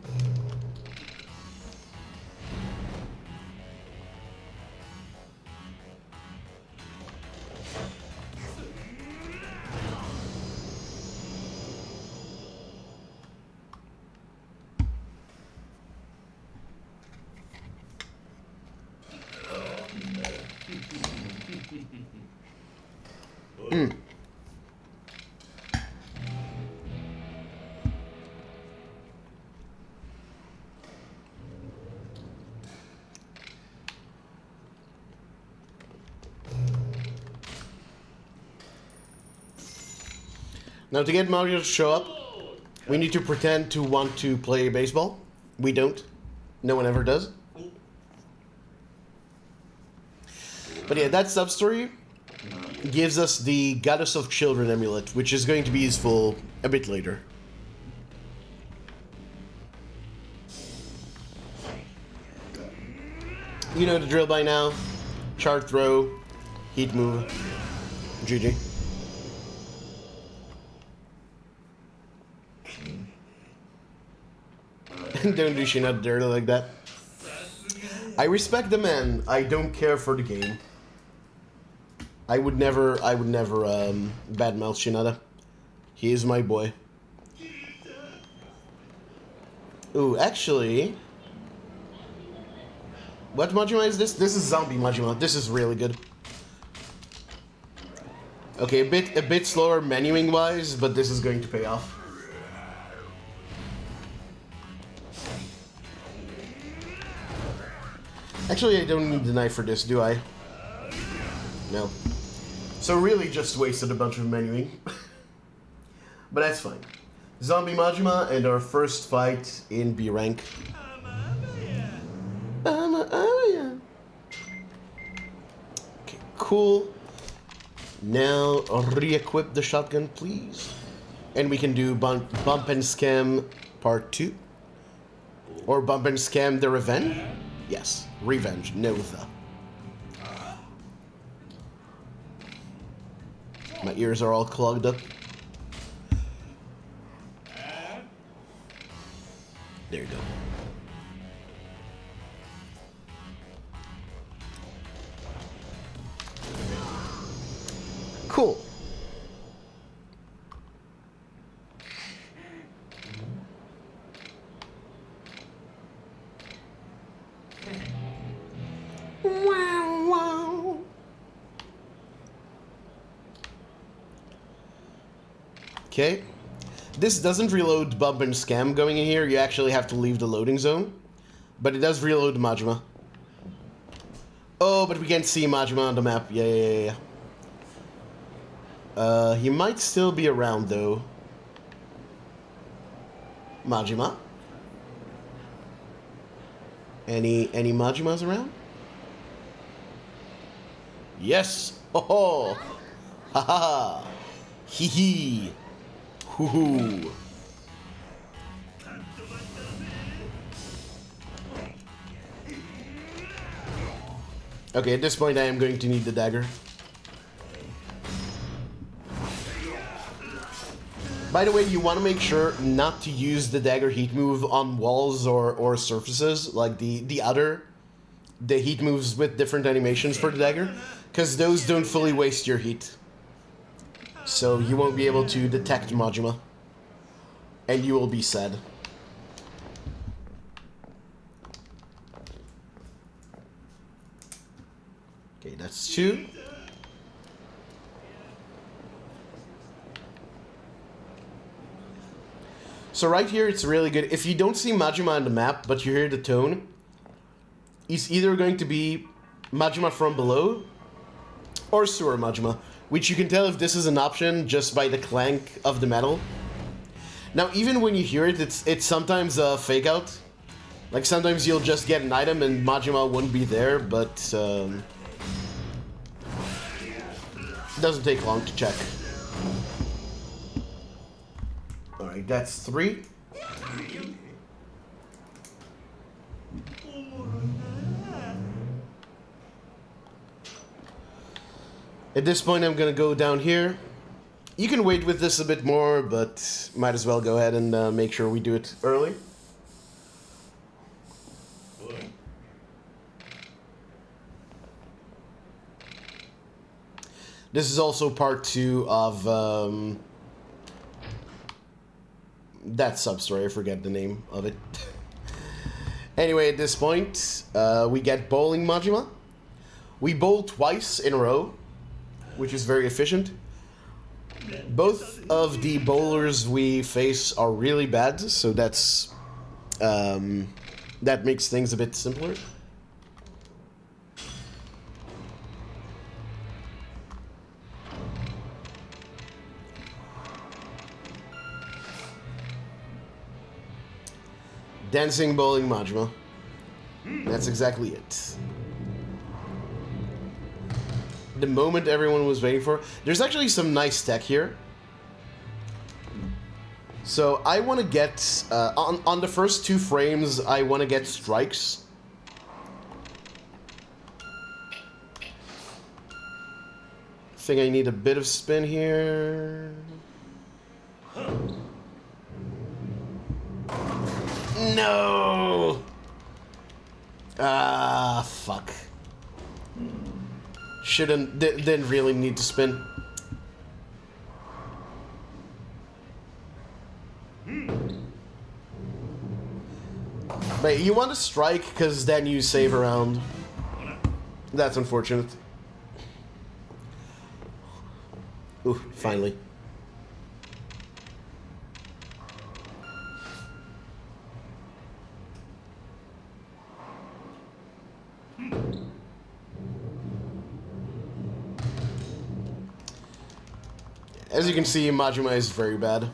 Now, to get Mario to show up, we need to pretend to want to play baseball. We don't. No one ever does. But yeah, that sub-story gives us the Goddess of Children amulet, which is going to be useful a bit later. You know the drill by now. Chart throw, heat move, GG. Don't do shit not dirty like that. I respect the man. I don't care for the game. I would never badmouth Shinada. He is my boy. Ooh, actually, what Majima is this? This is Zombie Majima. This is really good. Okay, a bit slower menuing wise, but this is going to pay off. Actually, I don't need the knife for this, do I? No. So really just wasted a bunch of menuing. But that's fine. Zombie Majima and our first fight in B rank. Okay, cool. Now re-equip the shotgun, please. And we can do Bump and Scam Part 2. Or Bump and Scam the Revenge? Yes, Revenge, no the. My ears are all clogged up. Okay. This doesn't reload Bump and Scam going in here. You actually have to leave the loading zone. But it does reload Majima. Oh, but we can't see Majima on the map. Yeah. He might still be around, though. Majima? Any Majimas around? Yes! Oh! Ha ha! Hee hee! Hoo hoo! Okay, at this point I am going to need the dagger. By the way, you want to make sure not to use the dagger heat move on walls or surfaces, like the heat moves with different animations for the dagger, because those don't fully waste your heat. So you won't be able to detect Majima, and you will be sad. Okay, that's 2. So right here, it's really good. If you don't see Majima on the map, but you hear the tone, he's either going to be Majima from below or Sewer Majima, which you can tell if this is an option just by the clank of the metal. Now, even when you hear it, it's sometimes a fake out. Like, sometimes you'll just get an item and Majima won't be there, but it doesn't take long to check. Alright, that's 3. At this point, I'm gonna go down here. You can wait with this a bit more, but might as well go ahead and make sure we do it early. This is also part 2 of that Substory. I forget the name of it. Anyway, at this point, we get bowling Majima. We bowl twice in a row, which is very efficient. Both of the bowlers we face are really bad, so that's that makes things a bit simpler. Dancing bowling Majima. That's exactly it. The moment everyone was waiting for. There's actually some nice tech here. So I want to get on the first 2 frames. I want to get strikes. I think I need a bit of spin here. No! Ah, fuck. Didn't really need to spin. But you want to strike, because then you save around. That's unfortunate. Ooh, finally. As you can see, Majima is very bad.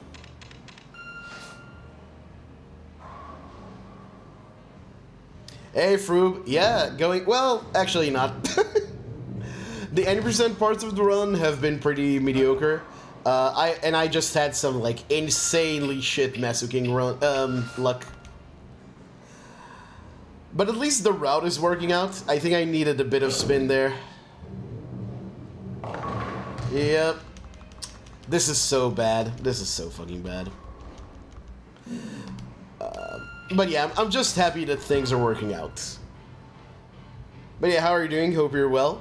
Hey, Froob. Yeah, going... Well, actually not. The 80% parts of the run have been pretty mediocre. I just had some, like, insanely shit MesuKing run, luck. But at least the route is working out. I think I needed a bit of spin there. Yep. This is so bad. This is so fucking bad. But yeah, I'm just happy that things are working out. But yeah, how are you doing? Hope you're well.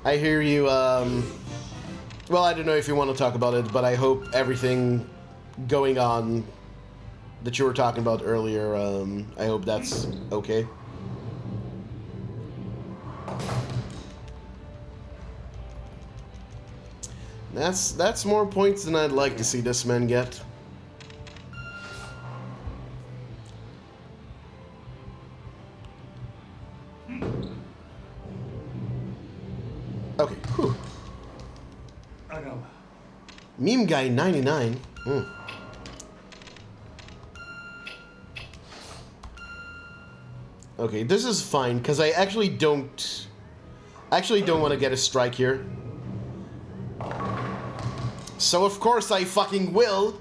I hear you, well, I don't know if you want to talk about it, but I hope everything going on that you were talking about earlier, I hope that's okay. That's more points than I'd like to see this man get. Okay. Whew. Meme guy 99. Okay, this is fine because I actually don't want to get a strike here. So of course I fucking will.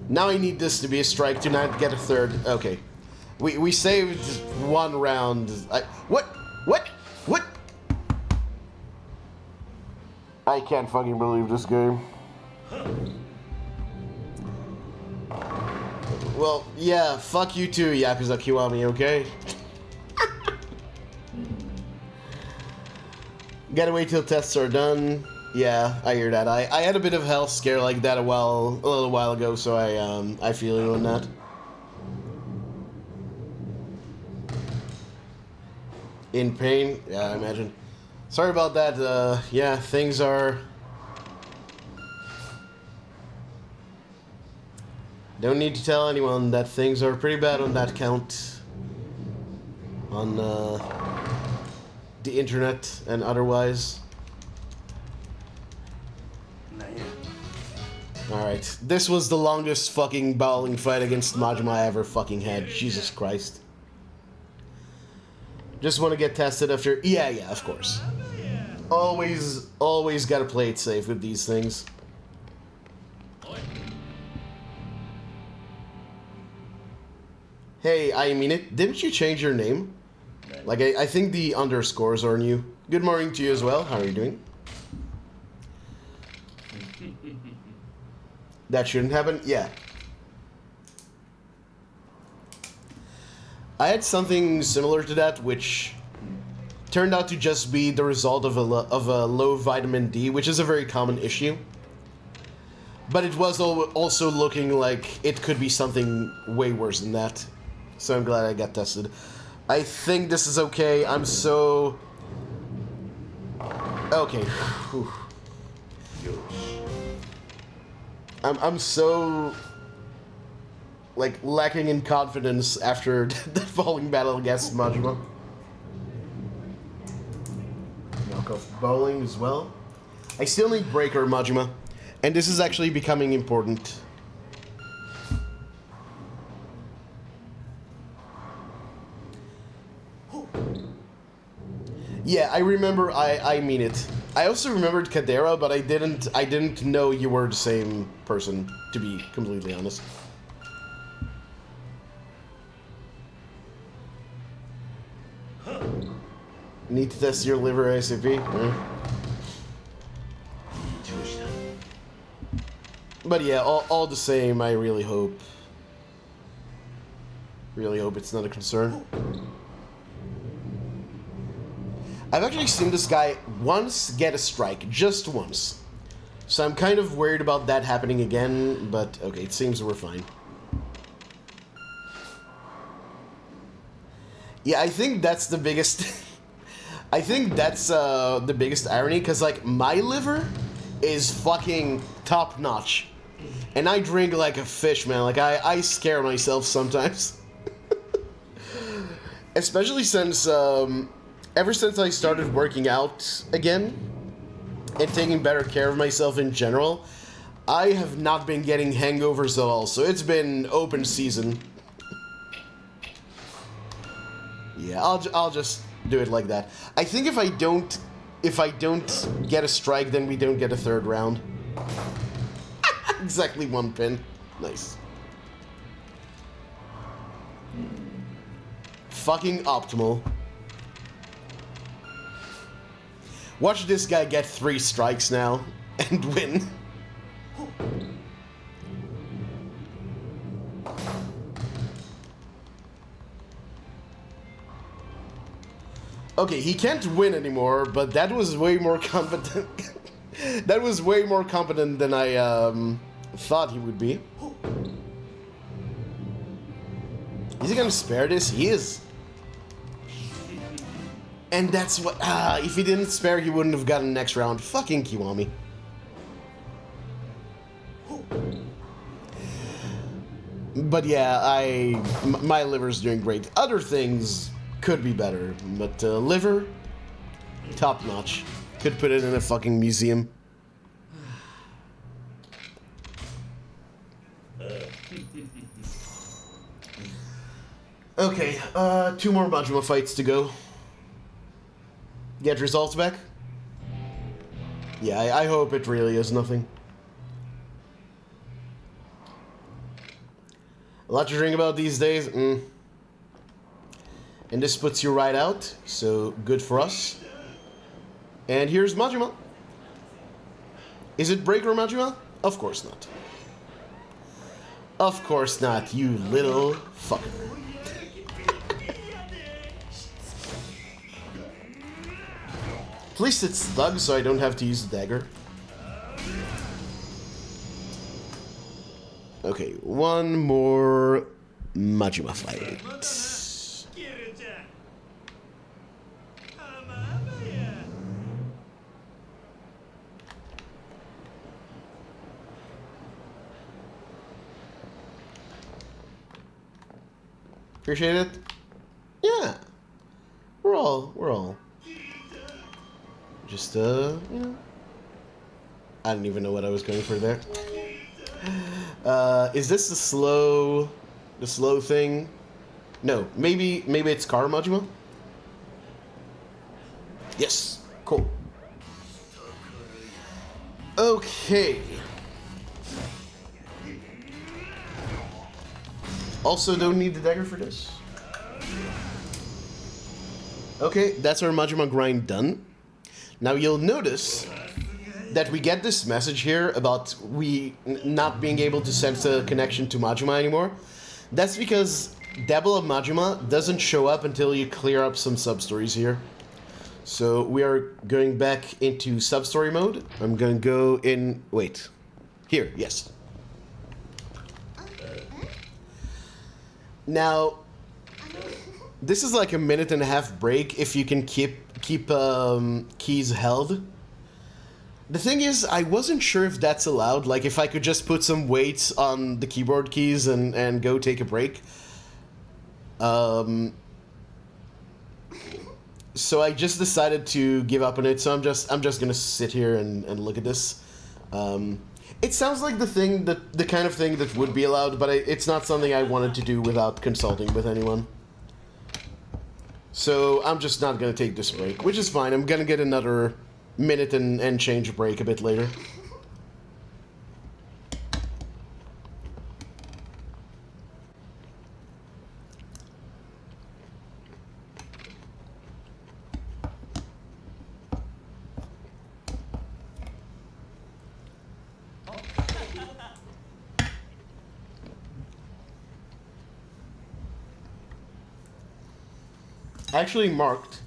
Now I need this to be a strike to not get a third. Okay. We saved one round. What? I can't fucking believe this game. Well, yeah, fuck you too, Yakuza Kiwami, okay? Gotta wait till tests are done. Yeah, I hear that. I had a bit of a health scare like that a little while ago, so I feel you on that. In pain? Yeah, I imagine. Sorry about that. Yeah, things are... Don't need to tell anyone that things are pretty bad on that count. On the internet and otherwise. Alright, this was the longest fucking bowling fight against Majima I ever fucking had. Jesus Christ. Just want to get tested after... Yeah, of course. Always gotta play it safe with these things. Hey, I mean it. Didn't you change your name? Like, I think the underscores are new. Good morning to you as well. How are you doing? That shouldn't happen? Yeah. I had something similar to that, which turned out to just be the result of a low vitamin D, which is a very common issue. But it was also looking like it could be something way worse than that. So I'm glad I got tested. I think this is okay. I'm so... Okay. Whew. I'm so... like, lacking in confidence after the falling battle against Majima. Knock off bowling as well. I still need breaker Majima. And this is actually becoming important. Yeah, I remember. I mean it. I also remembered Kadera, but I didn't know you were the same person, to be completely honest. Need to test your liver ASAP. But yeah, all the same, I really hope it's not a concern. I've actually seen this guy once get a strike, just once. So I'm kind of worried about that happening again, but okay, it seems we're fine. Yeah, I think that's the biggest... I think that's the biggest irony, because, like, my liver is fucking top-notch. And I drink like a fish, man. Like, I scare myself sometimes. Especially since, ever since I started working out again, and taking better care of myself in general, I have not been getting hangovers at all, so it's been open season. Yeah, I'll just do it like that. I think if I don't get a strike, then we don't get a third round. Exactly one pin. Nice. Fucking optimal. Watch this guy get 3 strikes now and win. Okay, he can't win anymore, but that was way more competent. That was way more competent than I thought he would be. Is he gonna spare this? He is. And that's what... if he didn't spare, he wouldn't have gotten next round. Fucking Kiwami. But yeah, my liver's doing great. Other things could be better, but liver, top notch. Could put it in a fucking museum. Okay, 2 more Majima fights to go. Get results back? Yeah, I hope it really is nothing. A lot to drink about these days. And this puts you right out, so good for us. And here's Majima. Is it Breaker Majima? Of course not. Of course not, you little fucker. At least it's thug, so I don't have to use the dagger. Okay, one more Majima fight. Appreciate it? Yeah. We're all. Just, you know. I don't even know what I was going for there. Is this the slow thing? No, maybe it's Car Majima? Yes, cool. Okay. Also don't need the dagger for this. Okay, that's our Majima grind done. Now you'll notice that we get this message here about not being able to sense a connection to Majima anymore. That's because Devil of Majima doesn't show up until you clear up some substories here. So we are going back into substory mode. I'm going to go in... Wait. Here, yes. Now, this is like a 1.5-minute break if you can keep keys held. The thing is, I wasn't sure if that's allowed, like if I could just put some weights on the keyboard keys and go take a break. So I just decided to give up on it, so I'm just gonna sit here and look at this. It sounds like the kind of thing that would be allowed, but it's not something I wanted to do without consulting with anyone. So I'm just not gonna take this break, which is fine. I'm gonna get another minute and change break a bit later. Actually marked.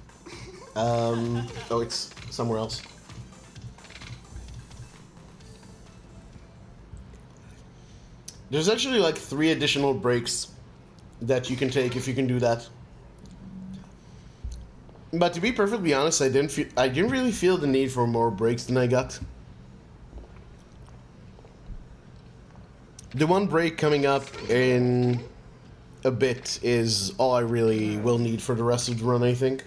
Oh, it's somewhere else. There's actually like 3 additional breaks that you can take if you can do that. But to be perfectly honest, I didn't really feel the need for more breaks than I got. The one break coming up in a bit is all I really will need for the rest of the run, I think.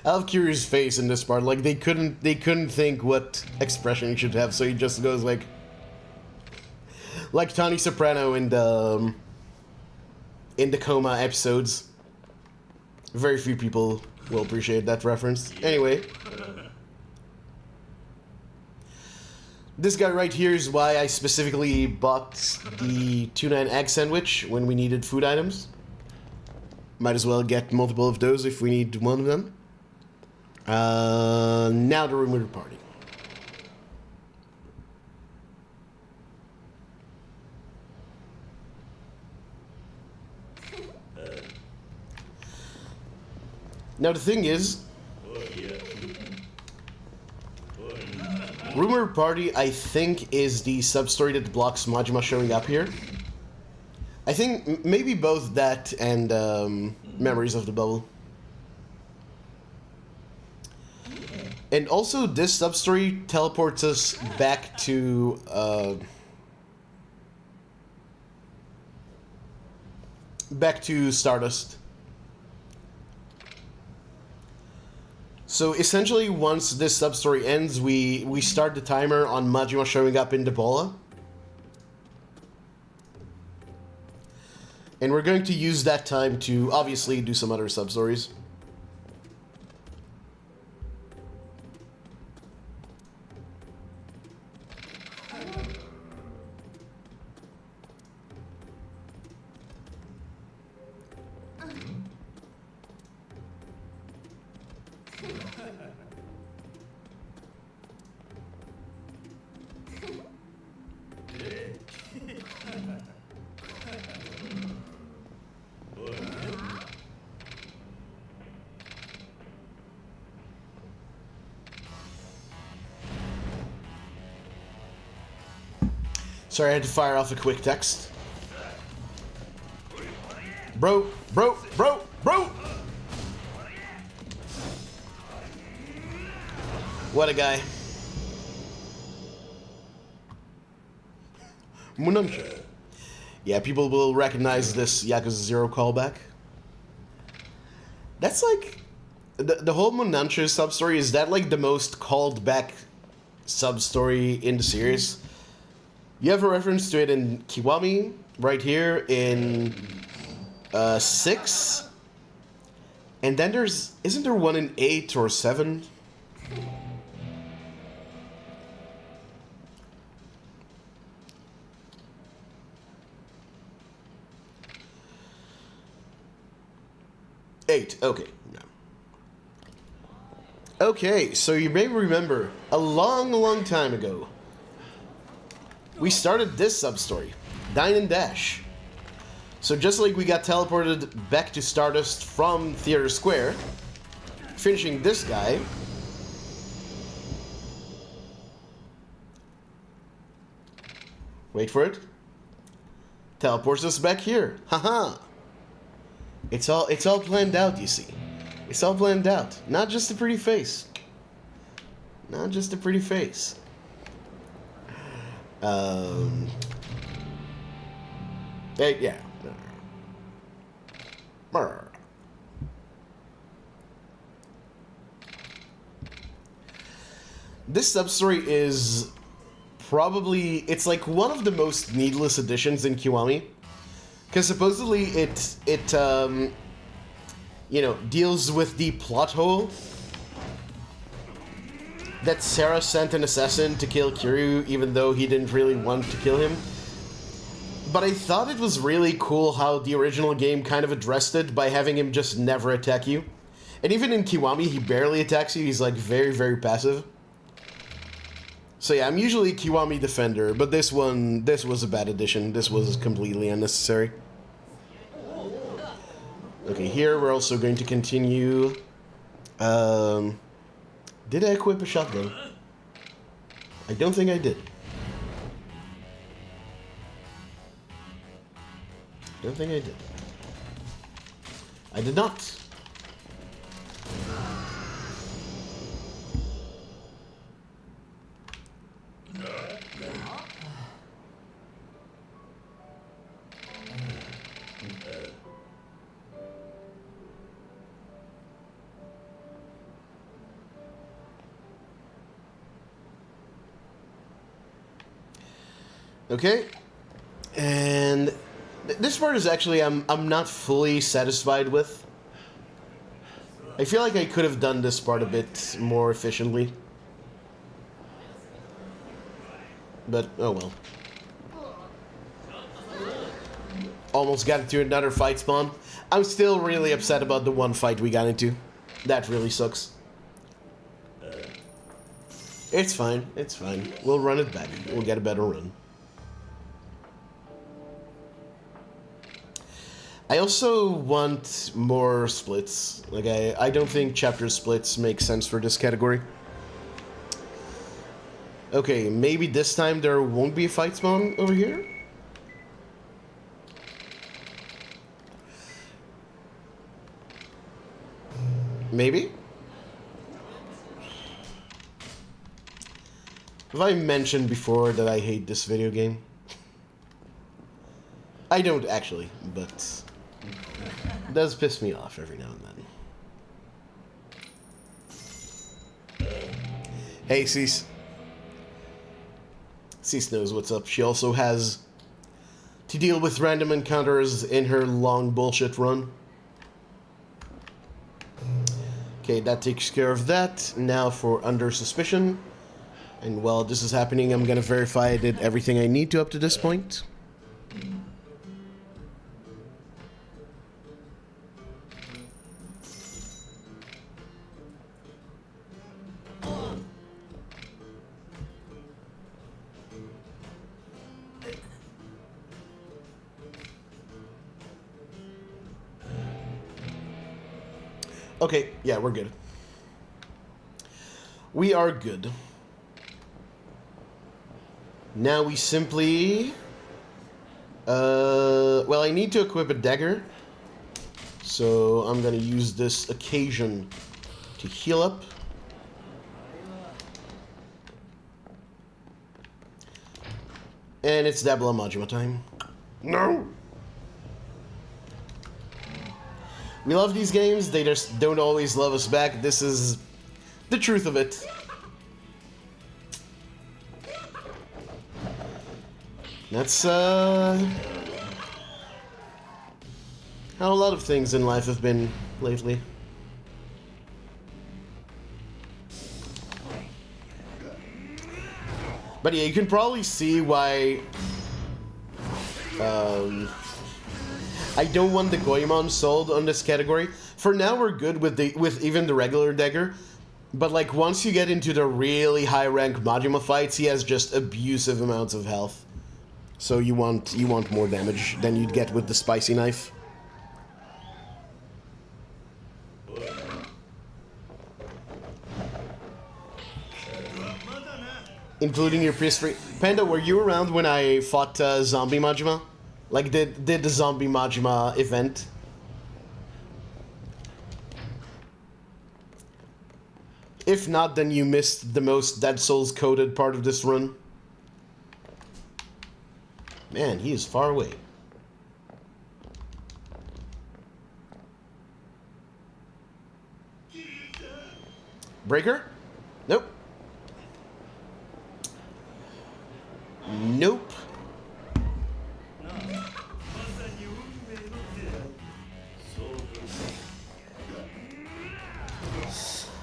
I love Kiryu's face in this part. Like they couldn't think what expression he should have, so he just goes like Tony Soprano in the Coma episodes. Very few people will appreciate that reference. Anyway, this guy right here is why I specifically bought the tuna and egg sandwich when we needed food items. Might as well get multiple of those if we need one of them. Now the room with the party. Now the thing is, Rumor Party, I think, is the sub-story that blocks Majima showing up here. I think maybe both that and Memories of the Bubble. And also, this sub-story teleports us back to Stardust. So essentially, once this sub-story ends, we start the timer on Majima showing up in the bola. And we're going to use that time to obviously do some other sub-stories. Sorry, I had to fire off a quick text. Bro. What a guy. Mununcha. Yeah, people will recognize this Yakuza 0 callback. That's like... The whole Mununcha sub-story, is that like the most called back sub-story in the series? You have a reference to it in Kiwami, right here, in 6. And then there's... Isn't there one in 8 or 7? Okay. No. Okay, so you may remember, a long time ago, we started this sub-story, Dine and Dash. So just like we got teleported back to Stardust from Theater Square, finishing this guy, wait for it, teleports us back here. Haha. It's all planned out, you see. It's all planned out. Not just a pretty face. Not just a pretty face. Yeah. This sub-story is probably... It's like one of the most needless additions in Kiwami. Because supposedly it you know, deals with the plot hole that Sarah sent an assassin to kill Kiryu even though he didn't really want to kill him. But I thought it was really cool how the original game kind of addressed it by having him just never attack you. And even in Kiwami, he barely attacks you. He's like very passive. So yeah, I'm usually a Kiwami defender, but this was a bad addition. This was completely unnecessary. Okay, here we're also going to continue. Did I equip a shotgun? I don't think I did. Don't think I did. I did not. Okay, and this part is actually I'm not fully satisfied with. I feel like I could have done this part a bit more efficiently, but oh well. Almost got into another fight spawn. I'm still really upset about the one fight we got into. That really sucks. It's fine. It's fine. We'll run it back. We'll get a better run. I also want more splits. Like, I don't think chapter splits make sense for this category. Okay, maybe this time there won't be a fight spawn over here? Maybe? Have I mentioned before that I hate this video game? I don't actually, but it does piss me off every now and then. Hey, Cease. Cease knows what's up. She also has to deal with random encounters in her long bullshit run. Okay, that takes care of that. Now for Under Suspicion. And while this is happening, I'm gonna verify I did everything I need to up to this point. Okay, yeah, we're good. We are good. Now we simply... well, I need to equip a dagger. So I'm gonna use this occasion to heal up. And it's Dabla Majima time. No! We love these games, they just don't always love us back. This is the truth of it. That's, how a lot of things in life have been lately. But yeah, you can probably see why, I don't want the Goemon sold on this category. For now, we're good with even the regular dagger. But like once you get into the really high rank Majima fights, he has just abusive amounts of health. So you want more damage than you'd get with the spicy knife. Including your PS3. Panda, were you around when I fought Zombie Majima? Like, did the Zombie Majima event? If not, then you missed the most Dead Souls coded part of this run. Man, he is far away. Breaker? Nope. Nope.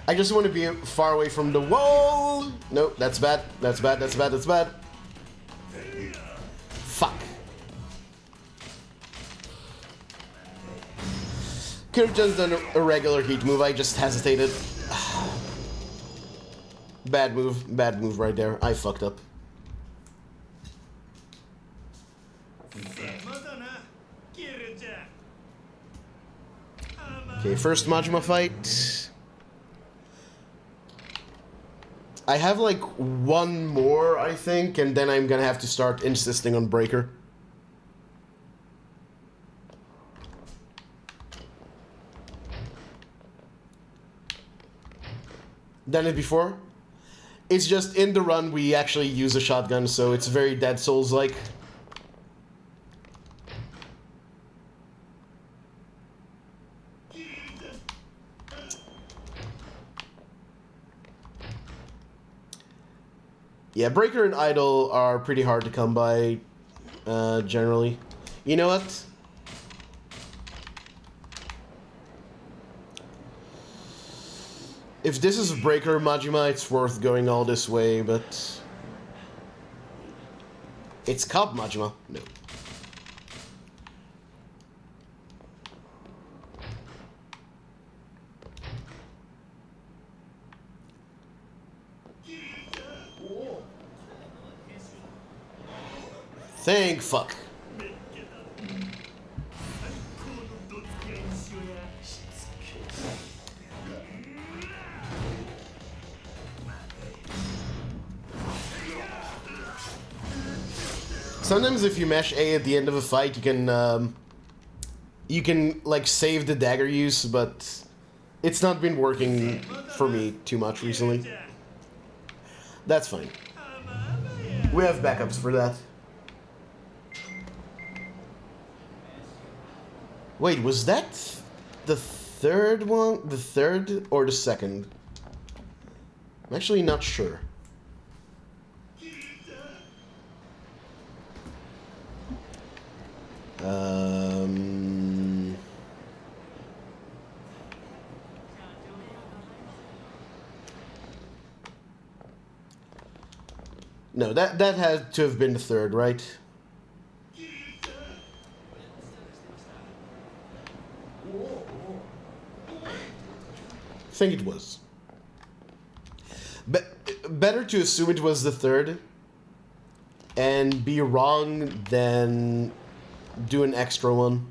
I just want to be far away from the wall. Nope, that's bad. That's bad, that's bad, that's bad. Fuck. Could have just done a regular heat move, I just hesitated. Bad move right there. I fucked up. Okay, first Majima fight. I have like one more, I think, and then I'm gonna have to start insisting on Breaker. Done it before? It's just in the run we actually use a shotgun, so it's very Dead Souls-like. Yeah, Breaker and Idol are pretty hard to come by, generally. You know what? If this is Breaker Majima, it's worth going all this way, but... It's Cop Majima? No. Thank fuck. Sometimes if you mash A at the end of a fight, you can like save the dagger use, but it's not been working for me too much recently. That's fine. We have backups for that. Wait, was that the third one? The third or the second? I'm actually not sure. No, that had to have been the third, right? I think it was. Better to assume it was the third and be wrong than do an extra one.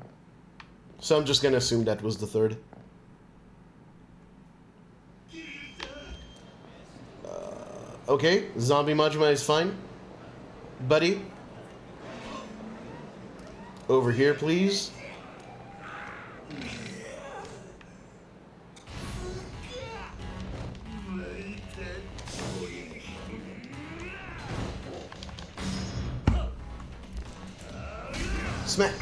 So I'm just gonna assume that was the third. Okay, Zombie Majima is fine. Buddy. Over here, please. Smack.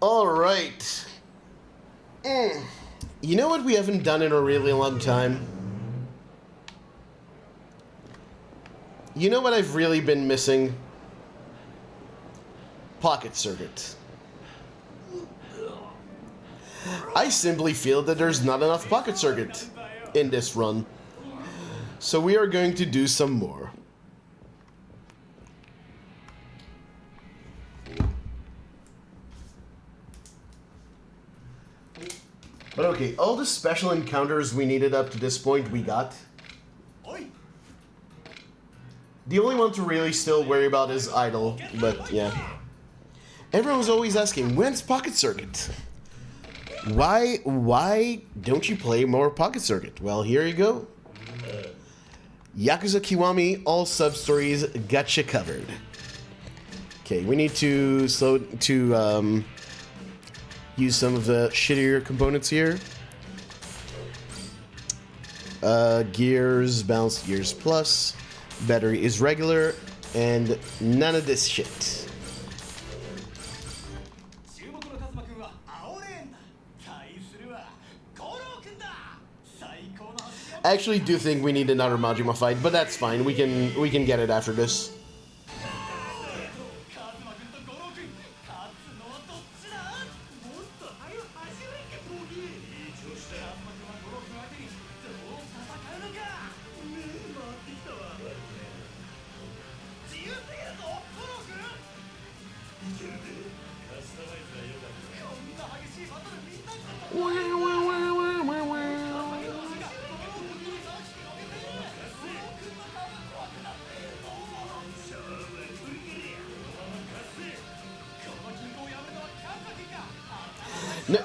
All right. You know what we haven't done in a really long time? You know what I've really been missing? Pocket Circuit. I simply feel that there's not enough Pocket Circuit in this run. So we are going to do some more. But okay, all the special encounters we needed up to this point, we got. The only one to really still worry about is Idol, but yeah. Everyone's always asking, when's Pocket Circuit? Why don't you play more Pocket Circuit? Well, here you go. Yakuza Kiwami, all sub-stories, gotcha covered. Okay, we need to use some of the shittier components here. Gears, balanced gears plus, battery is regular, and none of this shit. I actually do think we need another Majima fight, but that's fine. We can get it after this.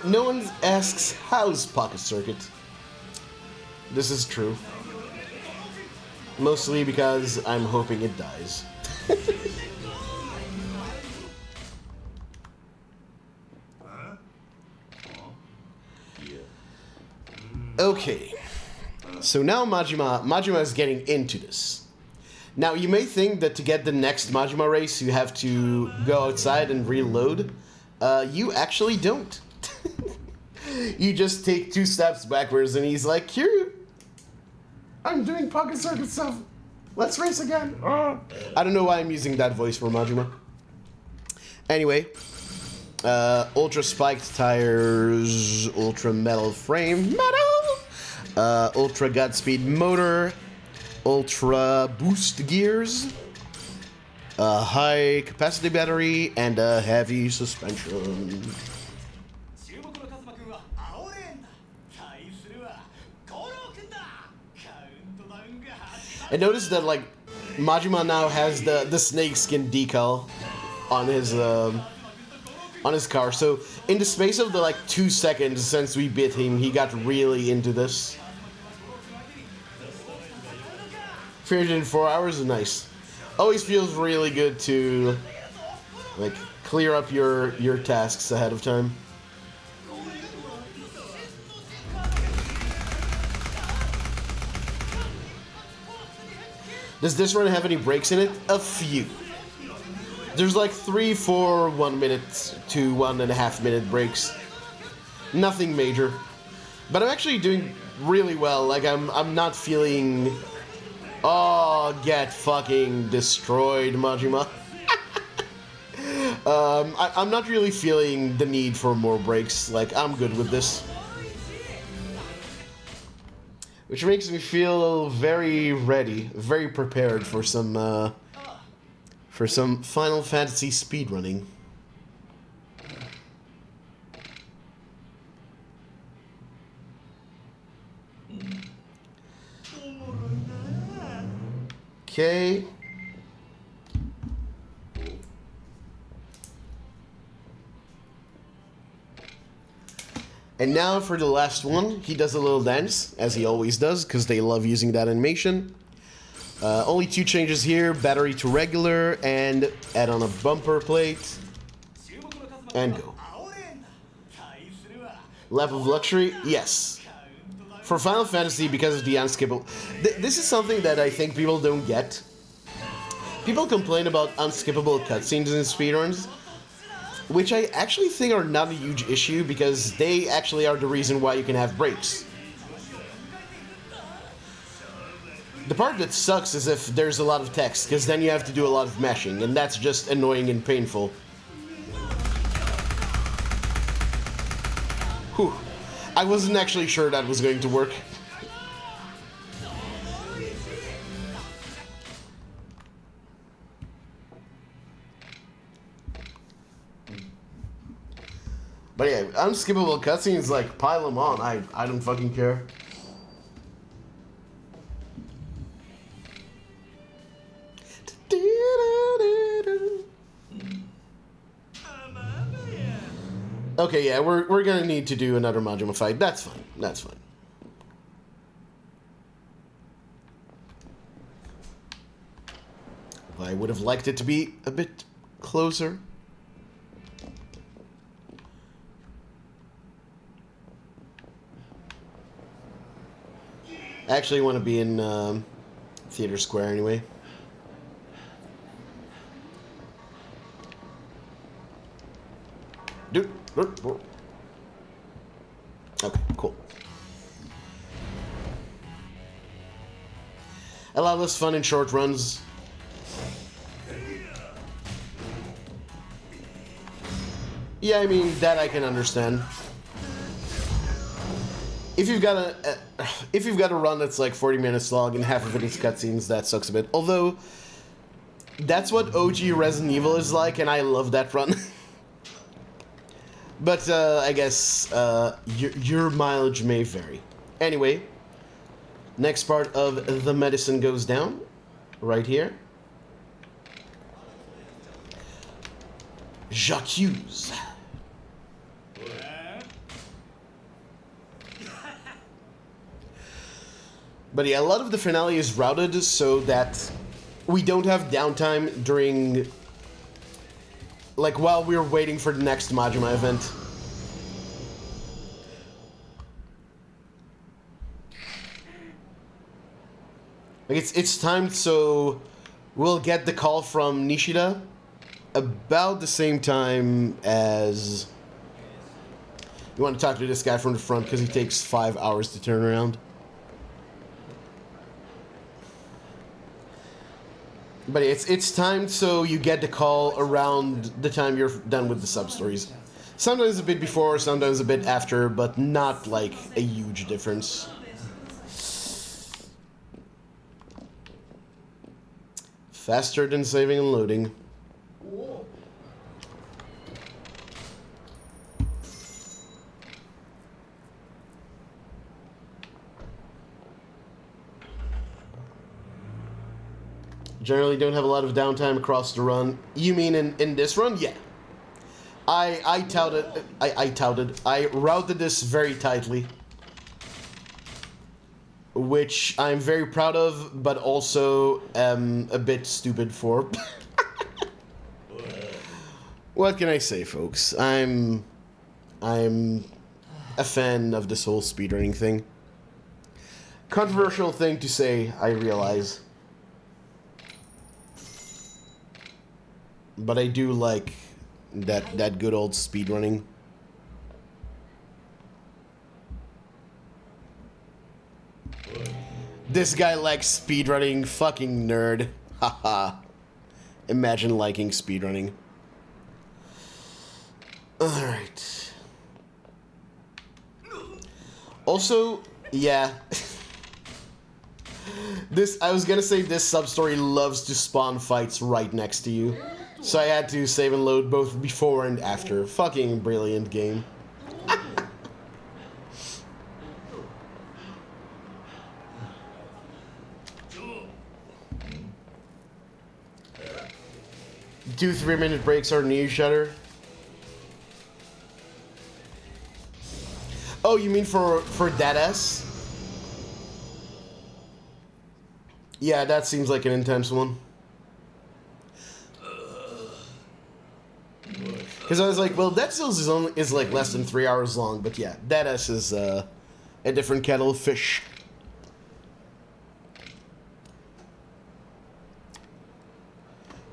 No one asks, how's Pocket Circuit? This is true. Mostly because I'm hoping it dies. Okay. So now Majima is getting into this. Now you may think that to get the next Majima race you have to go outside and reload. You actually don't. You just take 2 steps backwards and he's like, here, I'm doing Pocket Circuit stuff. Let's race again. I don't know why I'm using that voice for Majima. Anyway, ultra spiked tires, ultra metal frame, ultra Godspeed motor, ultra boost gears, a high capacity battery, and a heavy suspension. I noticed that like Majima now has the snakeskin decal on his car. So in the space of the like 2 seconds since we beat him, he got really into this. Finished it in 4 hours is nice. Always feels really good to like clear up your tasks ahead of time. Does this run have any breaks in it? A few. There's like 3, 4, 1 minute to 1.5 minute breaks. Nothing major. But I'm actually doing really well. Like I'm not feeling, oh, get fucking destroyed, Majima. I'm not really feeling the need for more breaks. Like, I'm good with this. Which makes me feel very ready, very prepared for some Final Fantasy speedrunning. Okay. And now for the last one, he does a little dance, as he always does, because they love using that animation. Only 2 changes here, battery to regular, and add on a bumper plate. And go. Lap of Luxury, yes. For Final Fantasy, because of the unskippable... this is something that I think people don't get. People complain about unskippable cutscenes in speedruns, which I actually think are not a huge issue, because they actually are the reason why you can have breaks. The part that sucks is if there's a lot of text, because then you have to do a lot of mashing, and that's just annoying and painful. Whew. I wasn't actually sure that was going to work. But yeah, unskippable cutscenes, like, pile them on. I don't fucking care. Okay, yeah, we're gonna need to do another Majima fight. That's fine. That's fine. I would have liked it to be a bit closer. I actually want to be in Theater Square anyway. Dude. Okay, cool. A lot less fun in short runs. Yeah, I mean, that I can understand. If you've got a run that's like 40 minutes long and half of it is cutscenes, that sucks a bit. Although, that's what OG Resident Evil is like, and I love that run. But I guess your mileage may vary. Anyway, next part of the medicine goes down, right here. Yakuza. But yeah, a lot of the finale is routed so that we don't have downtime during, like, while we're waiting for the next Majima event. Like, it's timed so we'll get the call from Nishida about the same time as you want to talk to this guy from the front, because he takes 5 hours to turn around. But it's timed so you get the call around the time you're done with the Substories. Sometimes a bit before, sometimes a bit after, but not like a huge difference. Faster than saving and loading. Generally don't have a lot of downtime across the run. You mean in this run? Yeah. I routed this very tightly. which I'm very proud of, but also am a bit stupid for. What can I say, folks? I'm a fan of this whole speedrunning thing. Controversial thing to say, I realize. But I do like that good old speedrunning. This guy likes speedrunning, fucking nerd. Haha. Imagine liking speedrunning. Alright. Also, yeah. I was gonna say this substory loves to spawn fights right next to you. So I had to save and load both before and after. Fucking brilliant game. Two 3-minute breaks are new, Shutter. Oh, you mean for Deadass? Yeah, that seems like an intense one. Because I was like, well, Dead Cells is like less than 3 hours long, but yeah, Deadass is a different kettle of fish.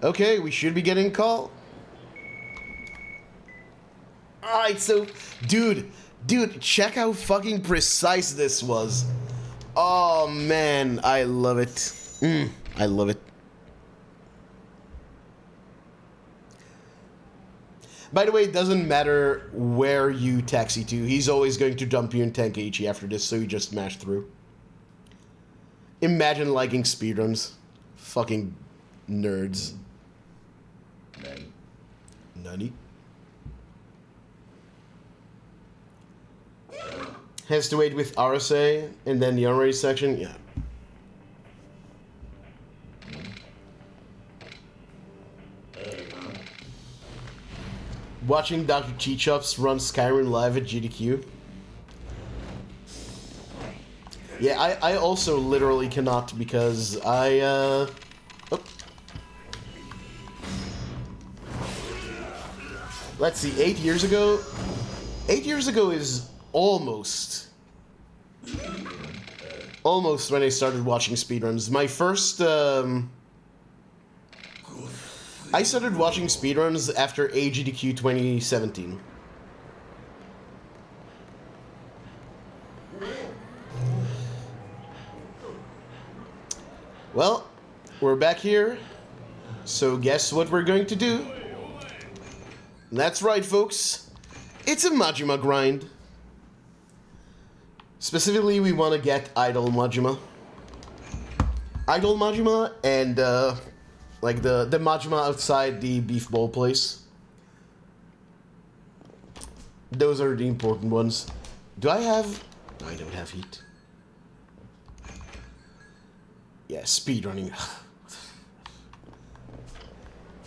Okay, we should be getting a call. Alright, so, dude, check how fucking precise this was. Oh, man, I love it. I love it. By the way, it doesn't matter where you taxi to. He's always going to dump you in Tenkaichi after this, so you just smash through. Imagine liking speedruns. Fucking nerds. Nani? Has to wait with RSA and then the unrated section? Yeah. Watching Dr. Cheechops run Skyrim live at GDQ. Yeah, I also literally cannot because I, oh. Let's see, 8 years ago? 8 years ago is almost when I started watching speedruns. My first, I started watching speedruns after AGDQ 2017. Well, we're back here, so guess what we're going to do? That's right, folks. It's a Majima grind. Specifically, we want to get Idol Majima. Idol Majima and, like the Majima outside the beef bowl place. Those are the important ones. Do I have... No, I don't have heat. Yeah, speedrunning.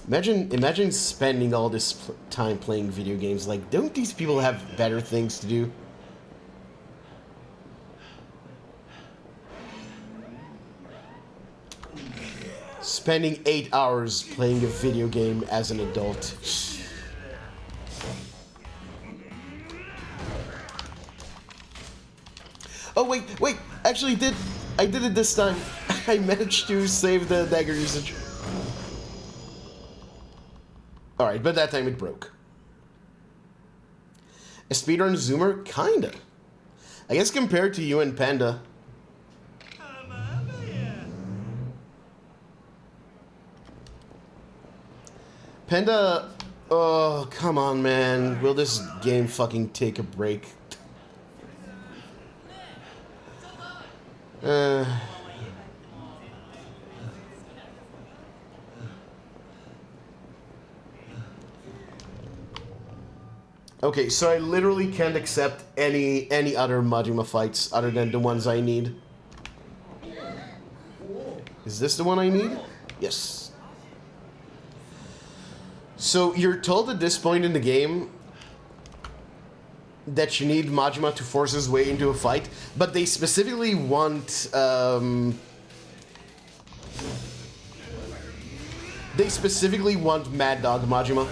Imagine spending all this time playing video games. Like, don't these people have better things to do? Spending 8 hours playing a video game as an adult. Oh, wait. Actually, I did it this time. I managed to save the dagger usage. Alright, but that time it broke. A speedrun zoomer? Kinda. I guess compared to you and Panda. Panda... Oh, come on, man. Will this game fucking take a break? Okay, so I literally can't accept any other Majima fights other than the ones I need. Is this the one I need? Yes. So you're told at this point in the game that you need Majima to force his way into a fight, but they specifically want Mad Dog Majima.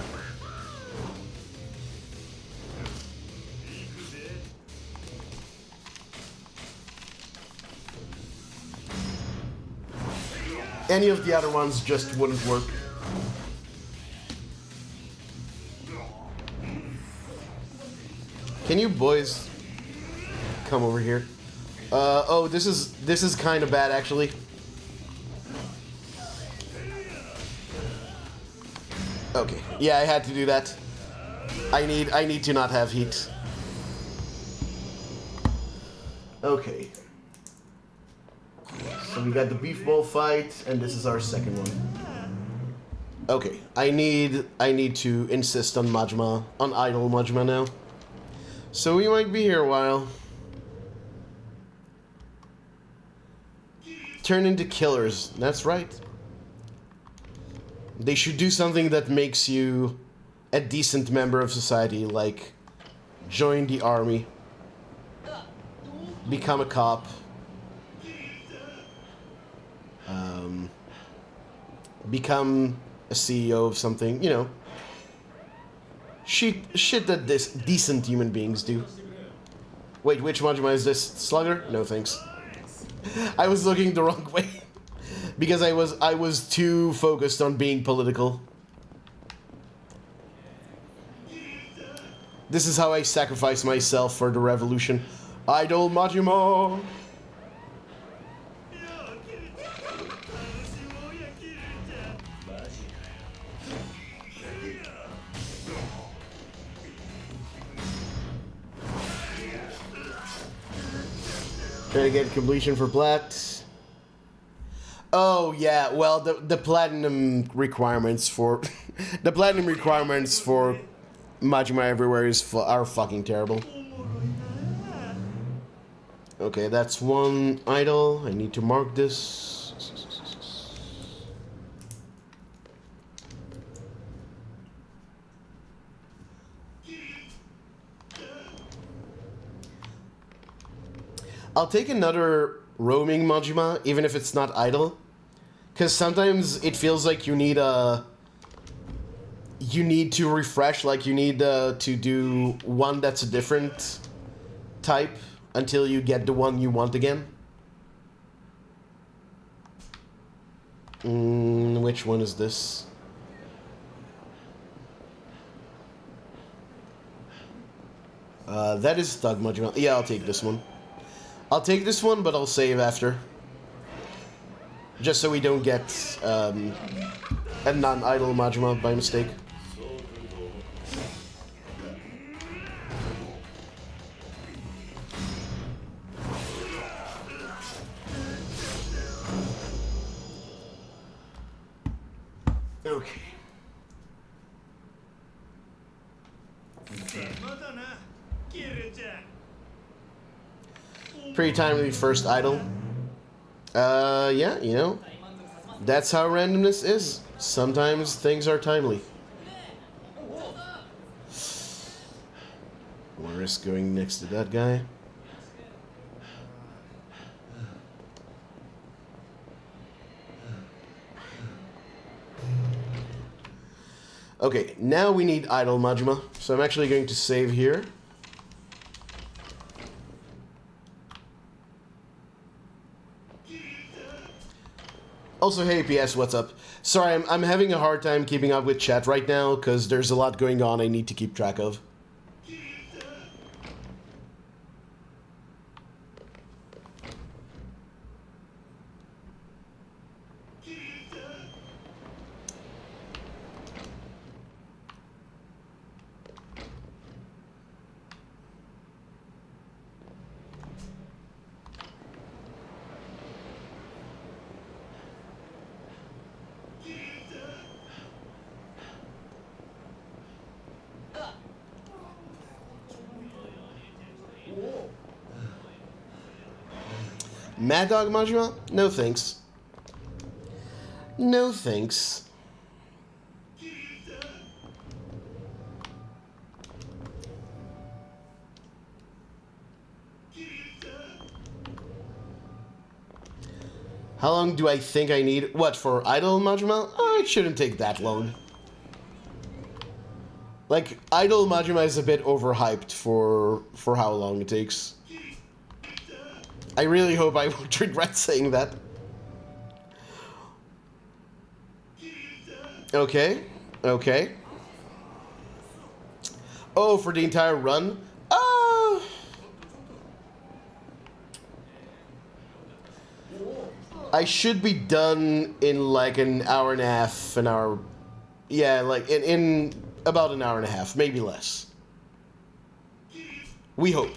Any of the other ones just wouldn't work. Can you boys come over here? Oh, this is kind of bad actually. Okay, yeah, I had to do that. I need to not have heat. Okay. So we got the beef bowl fight, and this is our second one. Okay, I need to insist on Majima, on idle Majima now. So we might be here a while. Turn into killers. That's right. They should do something that makes you a decent member of society, like join the army, become a cop, become a CEO of something, you know. Shit that decent human beings do. Wait, which Majima is this? Slugger? No thanks. I was looking the wrong way. Because I was too focused on being political. This is how I sacrifice myself for the revolution. Idol Majima! Trying to get completion for plat. Oh yeah, well the platinum requirements for the platinum requirements for Majima Everywhere are fucking terrible. Okay, that's one idol. I need to mark this. I'll take another roaming Majima, even if it's not idle. Because sometimes it feels like you need to refresh, like you need to do one that's a different type until you get the one you want again. Which one is this? That is Thug Majima. Yeah, I'll take this one. I'll take this one, but I'll save after. Just so we don't get a non-idle Majima by mistake. Okay. Pretty timely first idol. Yeah, you know, that's how randomness is. Sometimes things are timely. We'll risk going next to that guy. Okay, now we need idle Majima, so I'm actually going to save here. Also, hey, PS, what's up? Sorry, I'm having a hard time keeping up with chat right now, because there's a lot going on I need to keep track of. Mad Dog Majima? No thanks. No thanks. How long do I think I need? What, for Idle Majima? Oh, it shouldn't take that long. Like, Idle Majima is a bit overhyped for how long it takes. I really hope I won't regret saying that. Okay, okay. Oh, for the entire run? I should be done in like an hour and a half, an hour. Yeah, like in about an hour and a half, maybe less. We hope.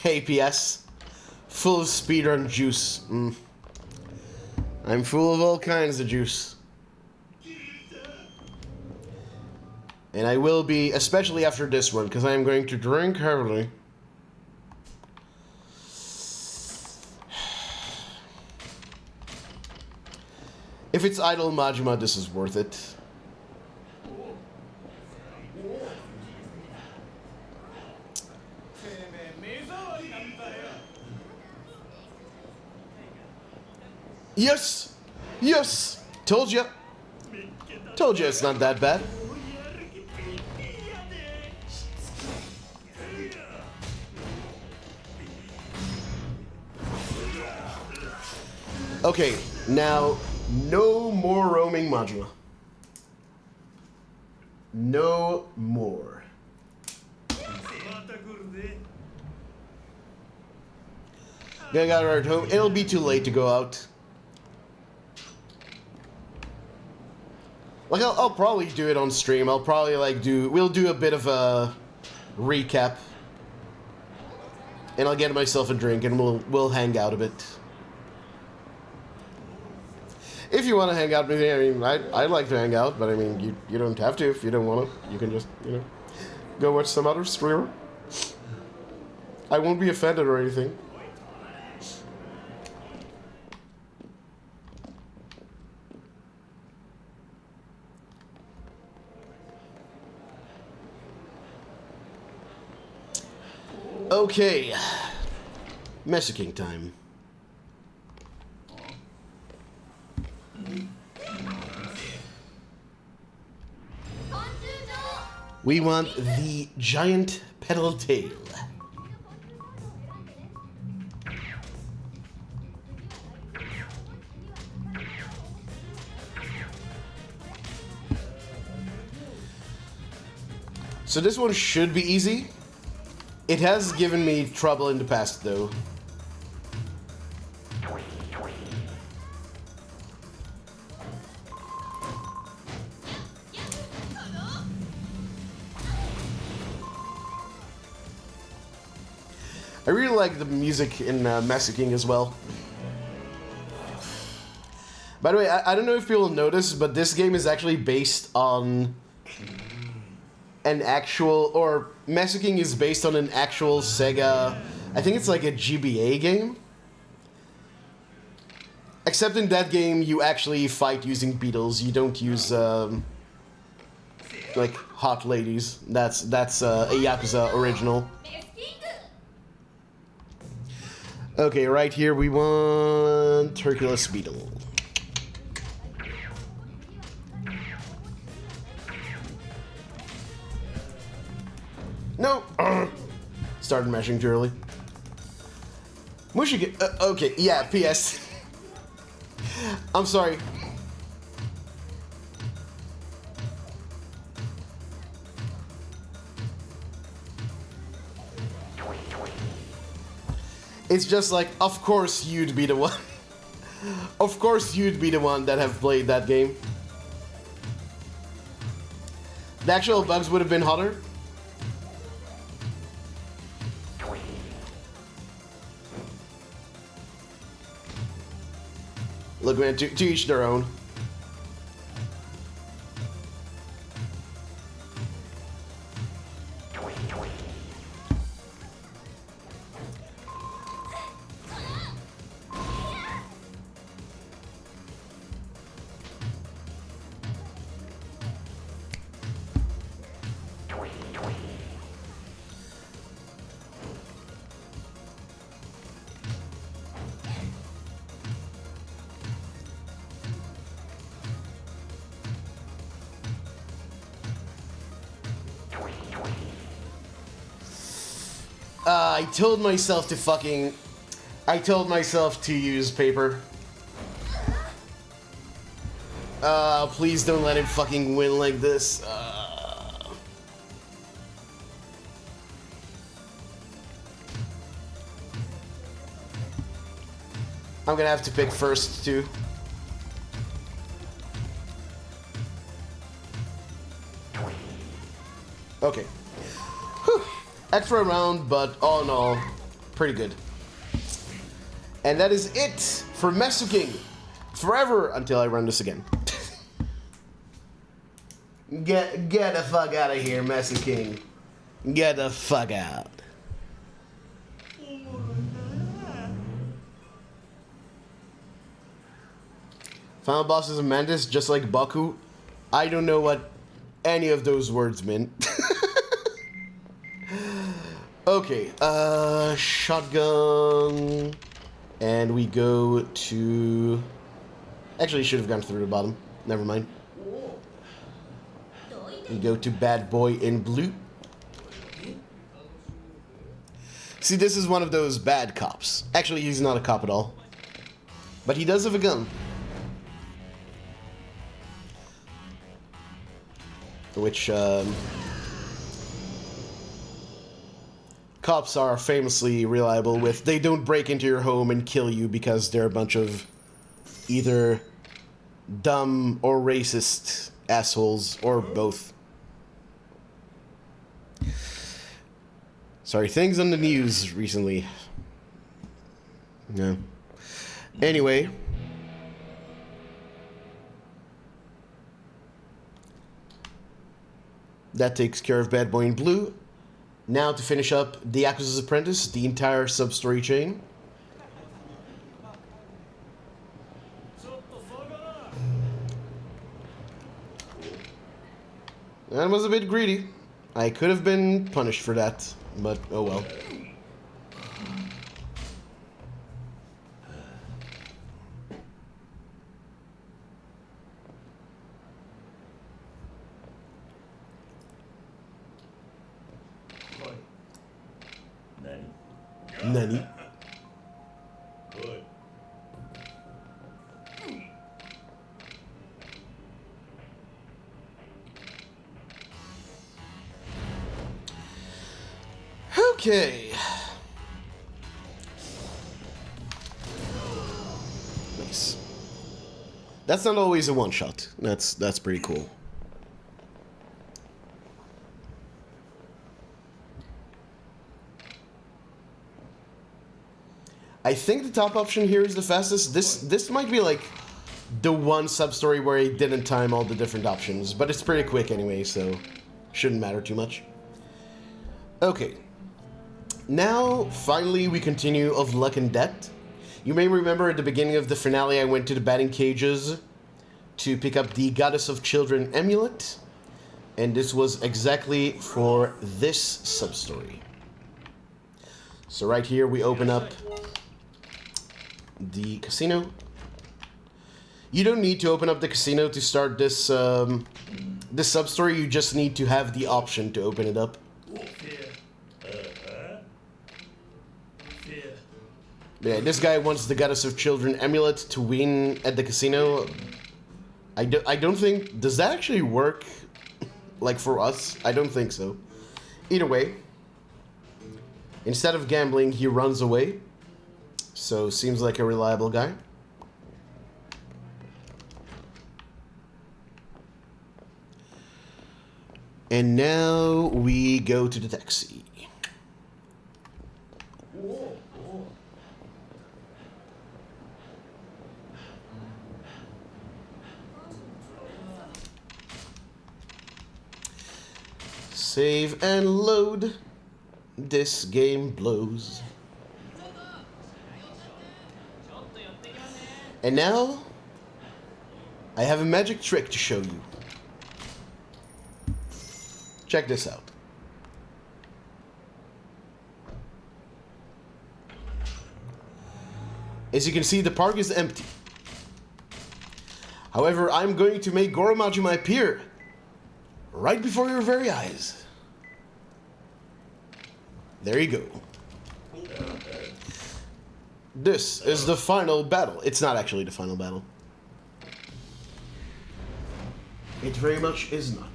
APS. Full of speedrun juice. I'm full of all kinds of juice. And I will be, especially after this one, because I am going to drink heavily. If it's Idle Majima, this is worth it. Yes! Yes! Told you! Told you it's not that bad. Okay, now, no more roaming Majima. No more. Gonna get her at home. It'll be too late to go out. Like, I'll probably do it on stream. I'll probably, like, we'll do a bit of a recap. And I'll get myself a drink and we'll hang out a bit. If you want to hang out with me, I mean, I'd like to hang out, but I mean, you don't have to if you don't want to. You can just, you know, go watch some other streamer. I won't be offended or anything. Okay, MesuKing time. We want the giant petal tail. So this one should be easy. It has given me trouble in the past, though. I really like the music in MesuKing as well. By the way, I don't know if people notice, but this game is actually based on an actual, or MesuKing is based on an actual Sega, I think it's like a GBA game. Except in that game, you actually fight using beetles. You don't use, like, hot ladies. That's a Yakuza original. Okay, right here we want Hercules Beetle. No! Started mashing too early. MesuKing, okay, yeah, PS. I'm sorry. It's just like, of course you'd be the one. Of course you'd be the one that have played that game. The actual bugs would have been hotter. Look, man, to each their own. I told myself to fucking... I told myself to use paper. Please don't let him fucking win like this. I'm gonna have to pick first, too. Okay. Whew. Extra round, but all in all, pretty good. And that is it for MesuKing. Forever until I run this again. Get the fuck out of here, MesuKing. Get the fuck out. Final boss is a mantis, just like Baku. I don't know what any of those words meant. Okay, shotgun. And we go to... Actually, should have gone through the bottom. Never mind. We go to Bad Boy in Blue. See, this is one of those bad cops. Actually, he's not a cop at all. But he does have a gun. Which, cops are famously reliable with. They don't break into your home and kill you because they're a bunch of either dumb or racist assholes, or both. Sorry, things on the news recently. No. Anyway. That takes care of Bad Boy in Blue. Now to finish up the Yakuza's Apprentice, the entire Substory chain. That was a bit greedy. I could have been punished for that, but oh well. Nani? Okay. Nice. That's not always a one-shot. That's pretty cool. I think the top option here is the fastest. This might be like the one sub-story where I didn't time all the different options, but it's pretty quick anyway, so shouldn't matter too much. Okay. Now, finally, we continue of Luck and Debt. You may remember at the beginning of the finale I went to the batting cages to pick up the Goddess of Children amulet, and this was exactly for this sub-story. So right here we open up the casino. You don't need to open up the casino to start this this sub-story, you just need to have the option to open it up. Yeah, this guy wants the Goddess of Children amulet to win at the casino. I don't think... Does that actually work? Like, for us? I don't think so. Either way. Instead of gambling, he runs away. So, seems like a reliable guy. And now we go to the taxi. Save and load. This game blows. And now, I have a magic trick to show you. Check this out. As you can see, the park is empty. However, I'm going to make Majima appear right before your very eyes. There you go. This is the final battle. It's not actually the final battle. It very much is not.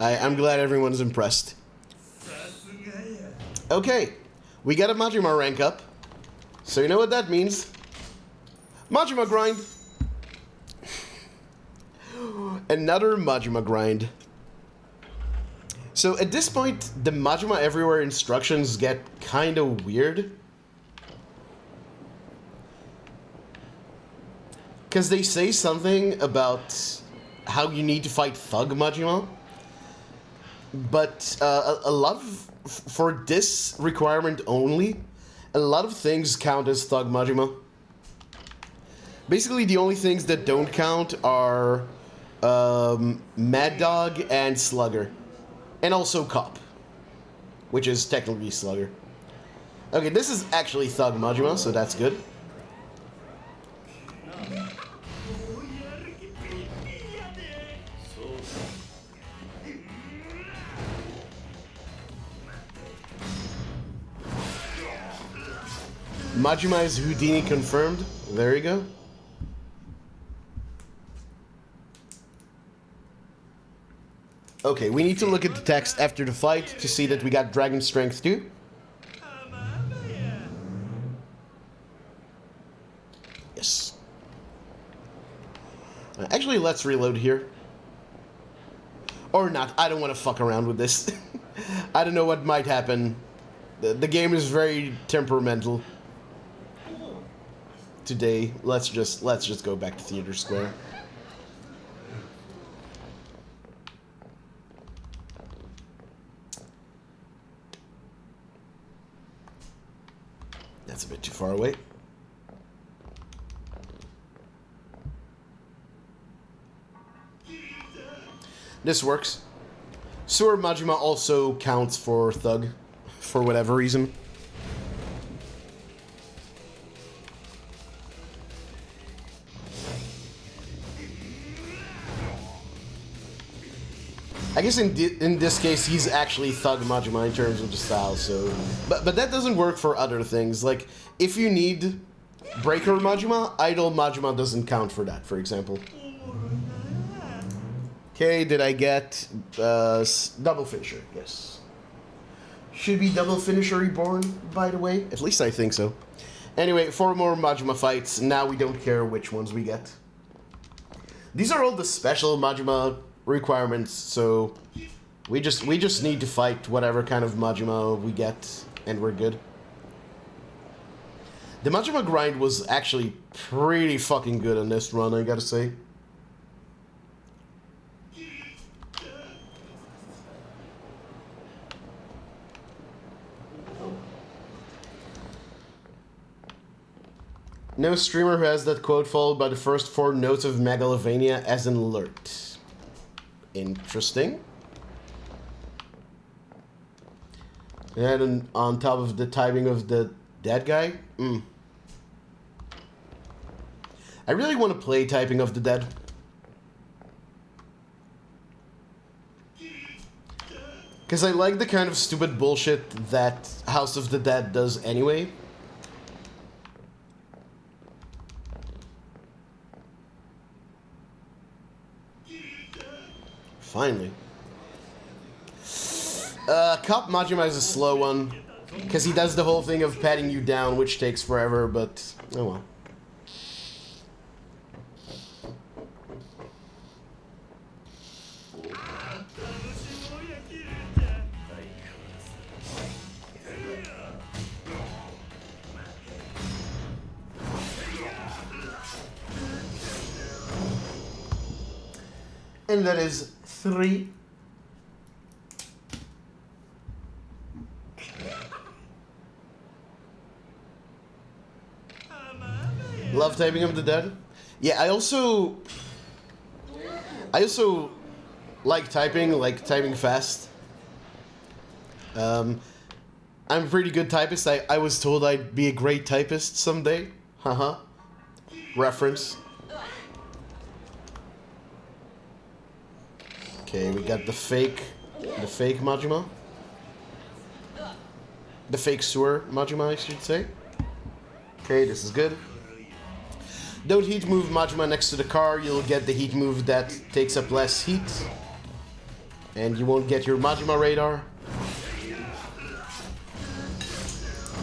I'm glad everyone's impressed. Okay, we got a Majima rank up. So you know what that means? Majima grind! Another Majima grind. So at this point, the Majima Everywhere instructions get kinda weird. Because they say something about how you need to fight Thug Majima. But a lot of, for this requirement only, a lot of things count as Thug Majima. Basically, the only things that don't count are Mad Dog and Slugger. And also Cop, which is technically Slugger. Okay, this is actually Thug Majima, so that's good. Majima is Houdini confirmed. There you go. Okay, we need to look at the text after the fight to see that we got Dragon Strength too. Yes. Actually, let's reload here. Or not. I don't want to fuck around with this. I don't know what might happen. The game is very temperamental. Today, let's just go back to Theater Square. That's a bit too far away. This works. Sewer Majima also counts for Thug, for whatever reason. I guess in this case, he's actually Thug Majima in terms of the style, so... But that doesn't work for other things. Like, if you need Breaker Majima, Idol Majima doesn't count for that, for example. Okay, did I get... double finisher, yes. Should be double finisher reborn, by the way. At least I think so. Anyway, 4 more Majima fights. Now we don't care which ones we get. These are all the special Majima requirements, so we just need to fight whatever kind of Majima we get, and we're good. The Majima grind was actually pretty fucking good on this run, I gotta say. No streamer who has that quote followed by the first 4 notes of Megalovania as an alert. Interesting. And on top of the typing of the dead guy? I really want to play Typing of the Dead. Because I like the kind of stupid bullshit that House of the Dead does anyway. Finally. Cop Majima is a slow one, because he does the whole thing of patting you down, which takes forever, but oh well. And that is 3. Love Typing of the Dead. Yeah, I also like typing fast. I'm a pretty good typist. I was told I'd be a great typist someday. Haha. Reference. Okay, we got the fake Majima. The fake sewer Majima, I should say. Okay, this is good. Don't heat move Majima next to the car. You'll get the heat move that takes up less heat. And you won't get your Majima radar.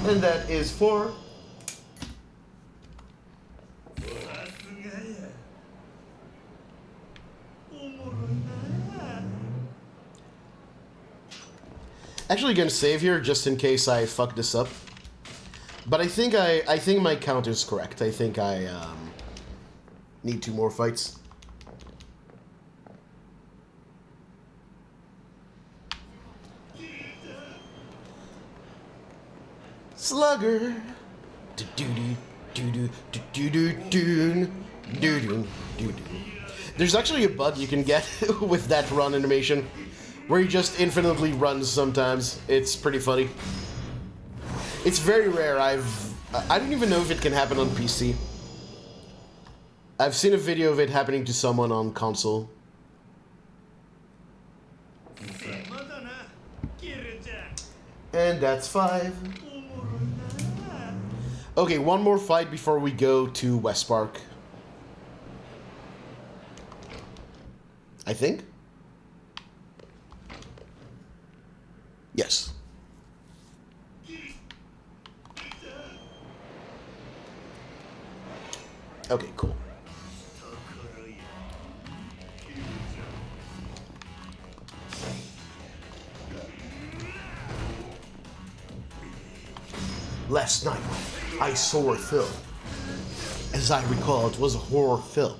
And that is 4. Actually gonna save here just in case I fuck this up. But I think my count is correct. I think I need 2 more fights. Slugger. There's actually a bug you can get with that run animation where he just infinitely runs sometimes. It's pretty funny. It's very rare. I don't even know if it can happen on PC. I've seen a video of it happening to someone on console. And that's 5. Okay, one more fight before we go to West Park. I think? Yes. Okay, cool. Last night, I saw a film. As I recall, it was a horror film.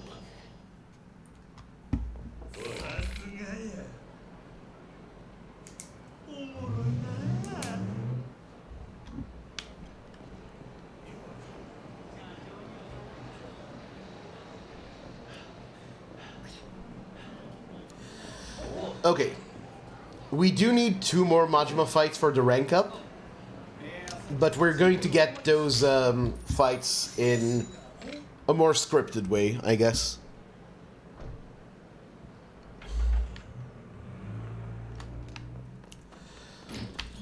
Okay. We do need 2 more Majima fights for the rank up. But we're going to get those fights in a more scripted way, I guess.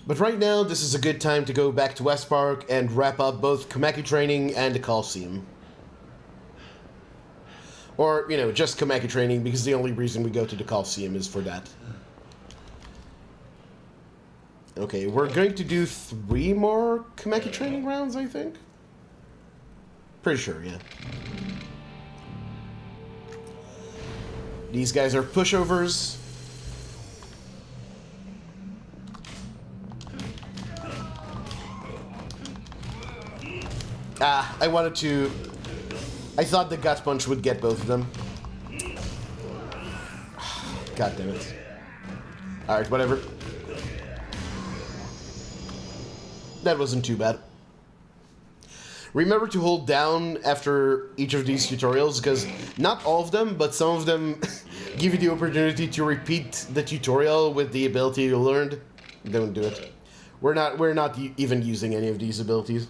But right now, this is a good time to go back to West Park and wrap up both Kameki training and the Coliseum. Or, you know, just Kameki training, because the only reason we go to the Coliseum is for that. Okay, we're going to do 3 more Kameki training rounds, I think? Pretty sure, yeah. These guys are pushovers. Ah, I wanted to... I thought the gut punch would get both of them. God damn it. Alright, whatever. That wasn't too bad. Remember to hold down after each of these tutorials, because not all of them, but some of them give you the opportunity to repeat the tutorial with the ability you learned. Don't do it. We're not even using any of these abilities.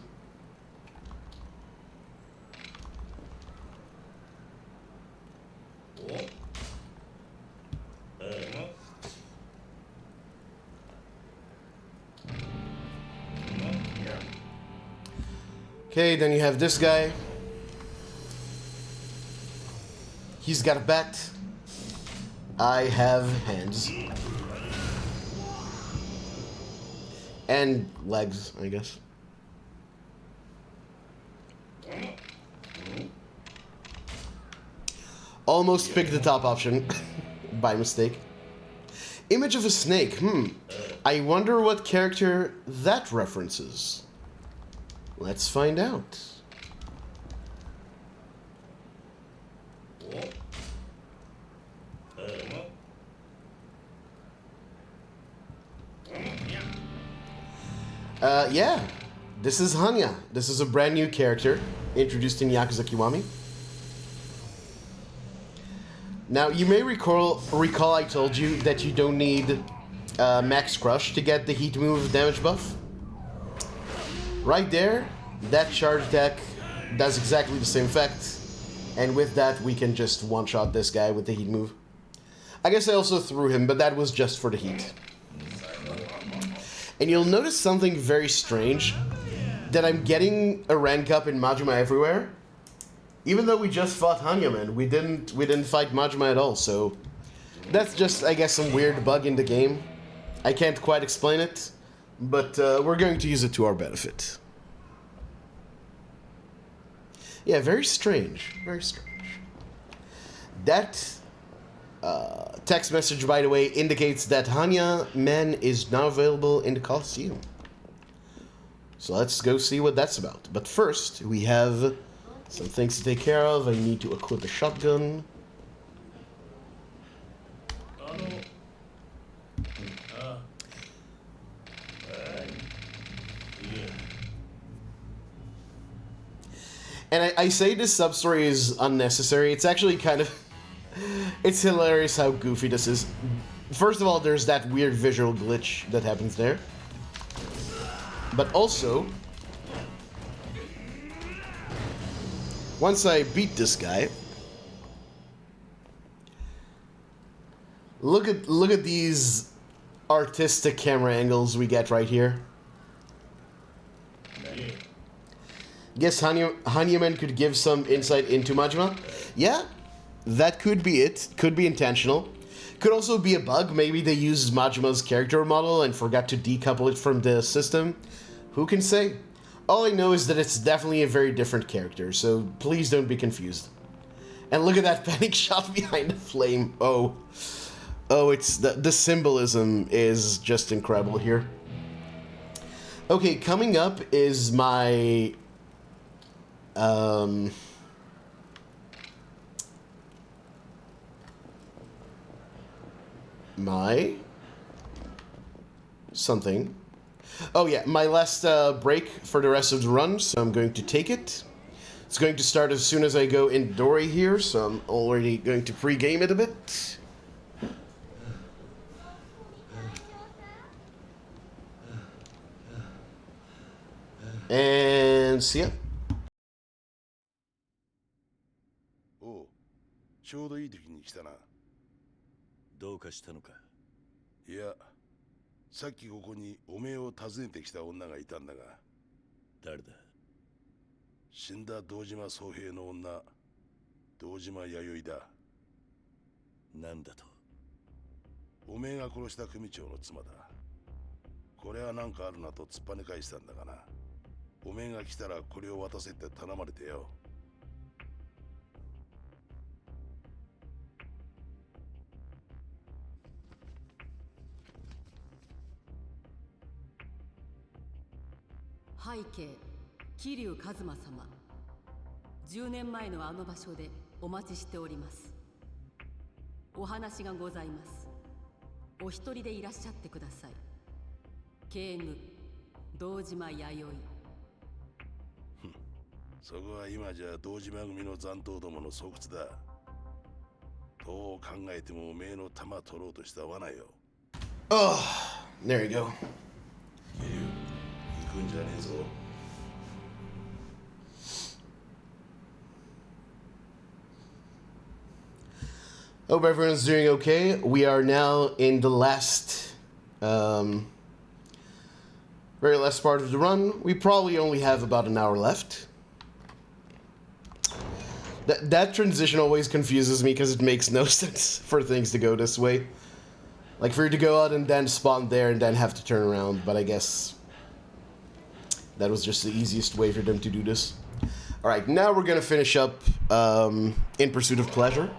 Okay, then you have this guy. He's got a bat. I have hands. And legs, I guess. Almost picked the top option. By mistake. Image of a snake. I wonder what character that references. Let's find out. Yeah. This is Hanya. This is a brand new character introduced in Yakuza Kiwami. Now, you may recall I told you that you don't need Max Crush to get the heat move damage buff. Right there, that charge attack does exactly the same effect. And with that, we can just one-shot this guy with the heat move. I guess I also threw him, but that was just for the heat. And you'll notice something very strange. That I'm getting a rank up in Majima Everywhere. Even though we just fought Hanyaman, we didn't fight Majima at all, so... That's just, I guess, some weird bug in the game. I can't quite explain it, but we're going to use it to our benefit. Yeah, very strange. Very strange. That text message, by the way, indicates that Hanyaman is now available in the Coliseum. So let's go see what that's about. But first, we have some things to take care of. I need to equip a shotgun. And I say this substory is unnecessary. It's actually kind of... It's hilarious how goofy this is. First of all, there's that weird visual glitch that happens there. But also... Once I beat this guy... Look at these artistic camera angles we get right here. Guess Hanyaman could give some insight into Majima. Yeah, that could be it. Could be intentional. Could also be a bug. Maybe they used Majima's character model and forgot to decouple it from the system. Who can say? All I know is that it's definitely a very different character, so please don't be confused. And look at that panic shot behind the flame. Oh, it's the symbolism is just incredible here. Okay, coming up is my something. Oh yeah, my last break for the rest of the run, so I'm going to take it. It's going to start as soon as I go in Dory here, so I'm already going to pre-game it a bit. And see ya. ちょうどいい時に来たな。どうかしたのか。いや、さっきここにおめえを訪ねてきた女がいたんだが。誰だ。死んだ堂島宗平の女、堂島弥生だ。なんだと。おめえが殺した組長の妻だ。これはなんかあるなと突っぱね返したんだがな。おめえが来たらこれを渡せって頼まれてよ。背景桐生一馬様、10年前のあの場所でお待ちしております。お話がございます。お一人でいらっしゃってください。警具堂島弥生。そこは今じゃ堂島組の残党どもの巣窟だ。どう考えてもおめえの弾取ろうとした罠よ。Oh, there you go. 行くんじゃねえぞ。Hope everyone's doing okay. We are now in the last, very last part of the run. We probably only have about an hour left. That transition always confuses me because it makes no sense for things to go this way. Like for you to go out and then spawn there and then have to turn around, but I guess that was just the easiest way for them to do this. Alright, now we're gonna finish up In Pursuit of Pleasure.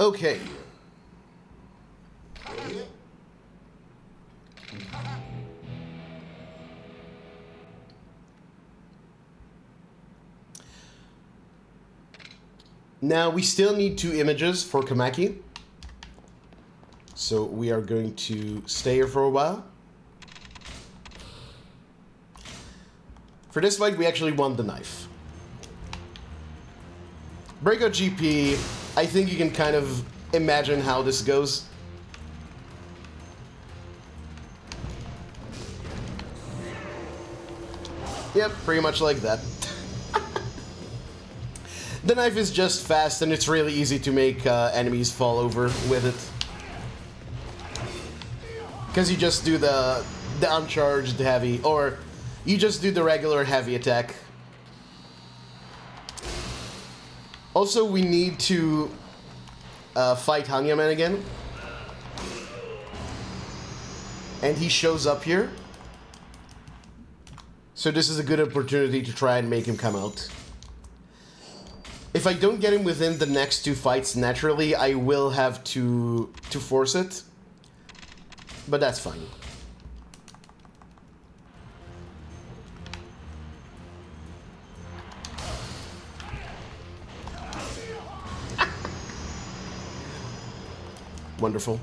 Okay. Now we still need 2 images for Kamaki. So we are going to stay here for a while. For this fight, we actually want the knife. Breakout GP, I think you can kind of imagine how this goes. Yep, pretty much like that. The knife is just fast and it's really easy to make enemies fall over with it. Because you just do the uncharged heavy, or you just do the regular heavy attack. Also, we need to fight Hanyaman again. And he shows up here. So this is a good opportunity to try and make him come out. If I don't get him within the next 2 fights naturally, I will have to force it. But that's fine. Wonderful.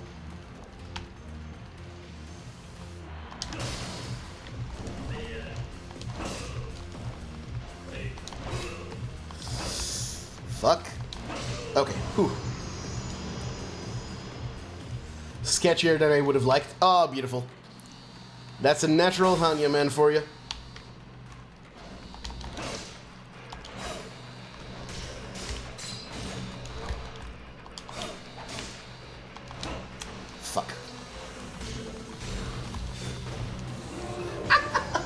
Fuck. Okay. Whew. Sketchier than I would have liked. Oh, beautiful. That's a natural Hanyaman for you. Fuck.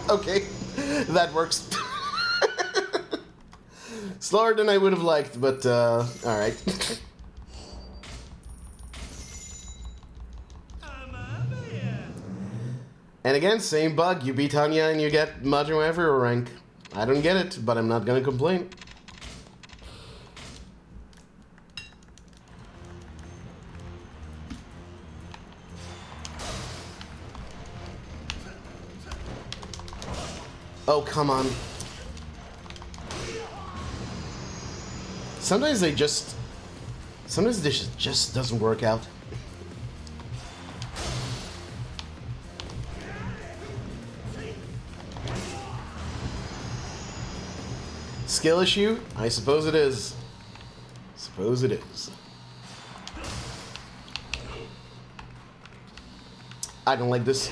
Okay. That works. Slower than I would have liked, but, alright. And again, same bug. You beat Hanya and you get Majima Everywhere rank. I don't get it, but I'm not gonna complain. Oh, come on. Sometimes this just doesn't work out. Skill issue? I suppose it is. Suppose it is. I don't like this.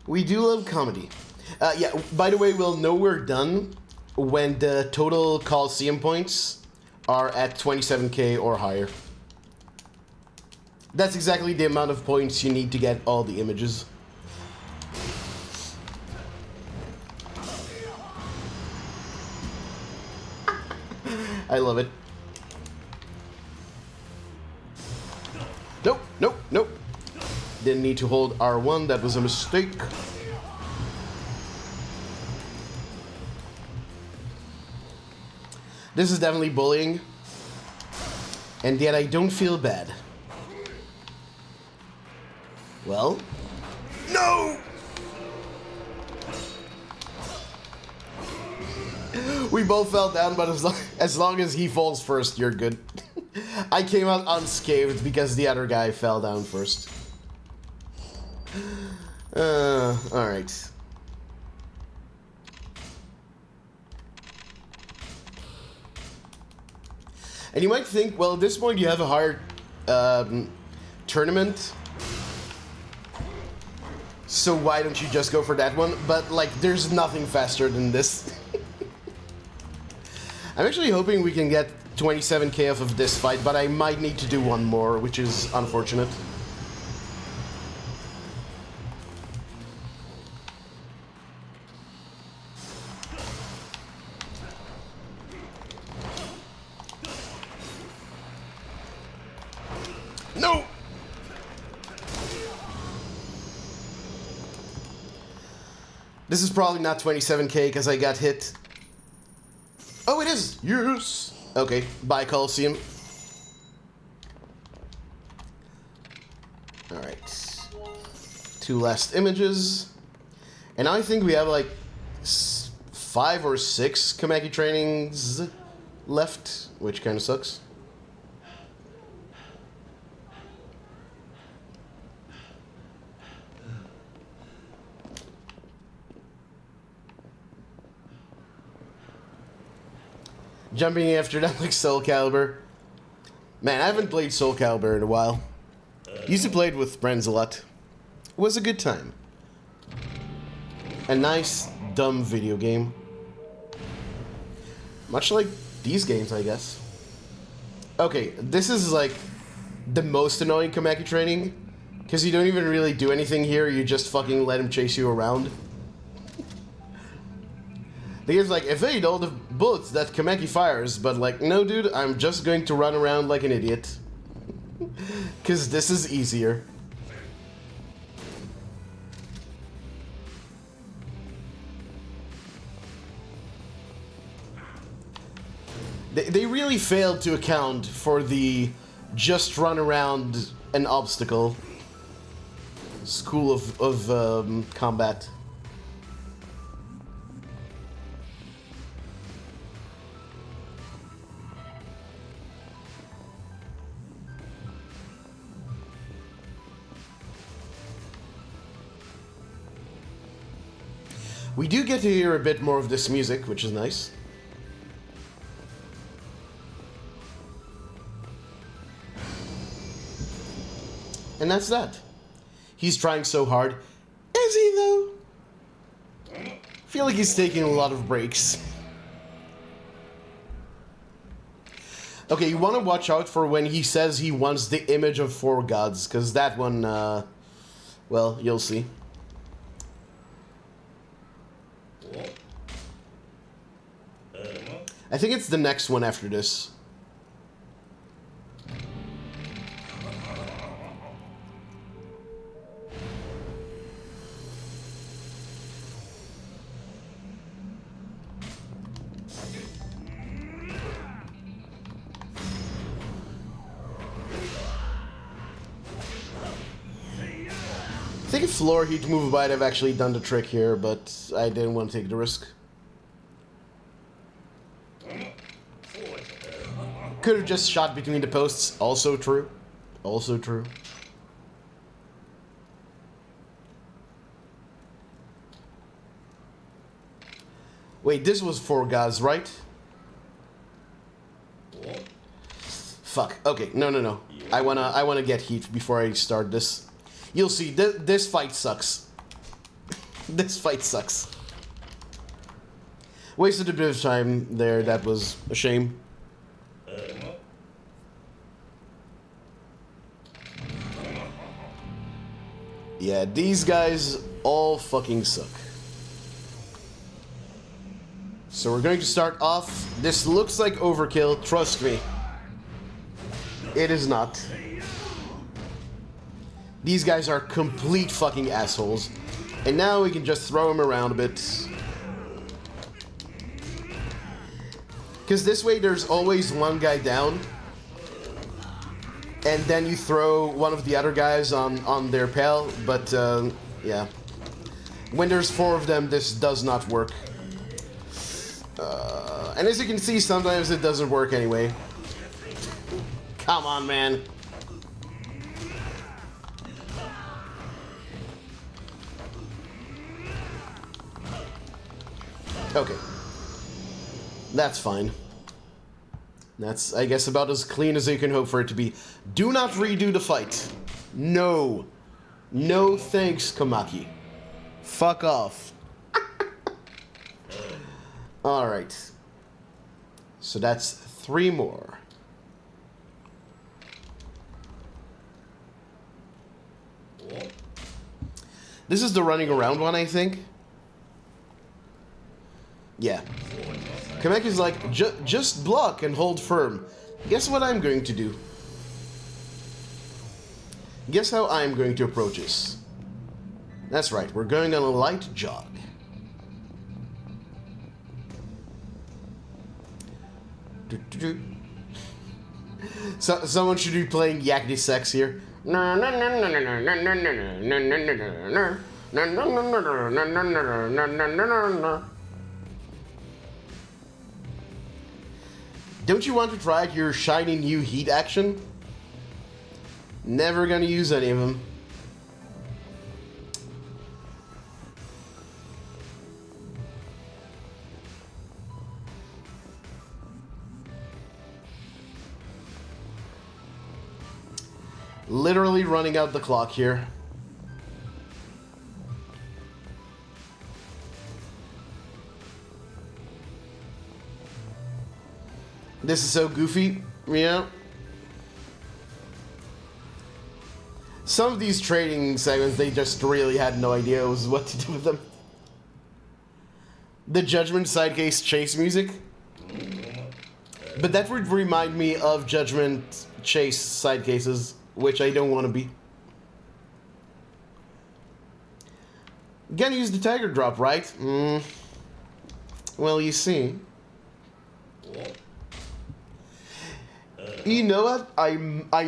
We do love comedy. Yeah, by the way, we'll know we're done when the total Coliseum points are at 27k or higher. That's exactly the amount of points you need to get all the images. I love it. Nope, nope, nope. Didn't need to hold R1, that was a mistake. This is definitely bullying, and yet I don't feel bad. Well, no! We both fell down, but as long as he falls first, you're good. I came out unscathed because the other guy fell down first. Alright. And you might think, well, at this point you have a hard tournament, so why don't you just go for that one? But, like, there's nothing faster than this. I'm actually hoping we can get 27k off of this fight, but I might need to do one more, which is unfortunate. This is probably not 27k because I got hit. Oh, it is! Yes! Okay, bye, Coliseum. Alright. 2 last images. And I think we have like 5 or 6 Kameki trainings left, which kind of sucks. Jumping after that like Soul Calibur. Man, I haven't played Soul Calibur in a while. Used to play it with friends a lot. It was a good time. A nice, dumb video game. Much like these games, I guess. Okay, this is like the most annoying Kameki training. Because you don't even really do anything here, you just fucking let him chase you around. The game's like, evade all the bullets that Kameki fires, but like, no dude, I'm just going to run around like an idiot. Because this is easier. They really failed to account for the just run around an obstacle school of combat. We do get to hear a bit more of this music, which is nice. And that's that. He's trying so hard. Is he, though? I feel like he's taking a lot of breaks. Okay, you want to watch out for when he says he wants the image of 4 gods, because that one, well, you'll see. I think it's the next one after this. I think a floor heat move might have actually done the trick here, but I didn't want to take the risk. Could have just shot between the posts. Also true. Also true. Wait, this was 4 gods, right? Fuck. Okay, no. I wanna get heat before I start this. You'll see. This fight sucks. This fight sucks. Wasted a bit of time there. That was a shame. Yeah, these guys all fucking suck. So we're going to start off. This looks like overkill, trust me. It is not. These guys are complete fucking assholes. And now we can just throw them around a bit. Because this way there's always one guy down. And then you throw one of the other guys on their pal. But, yeah. When there's 4 of them, this does not work. And as you can see, sometimes it doesn't work anyway. Come on, man. Okay. That's fine. That's, I guess, about as clean as you can hope for it to be. Do not redo the fight. No. No thanks, Kamaki. Fuck off. Alright. So that's 3 more. This is the running around one, I think. Yeah. Kameki's like, just block and hold firm. Guess what I'm going to do? Guess how I'm going to approach this? That's right, we're going on a light jog. So someone should be playing Yakety Sex here. Don't you want to try out your shiny new heat action? Never gonna use any of them. Literally running out the clock here. This is so goofy, you know? Some of these trading segments, they just really had no idea what to do with them. The Judgment Sidecase chase music. But that would remind me of Judgment Chase side cases, which I don't want to be. Gonna use the Tiger Drop, right? Well, you see. You know what? I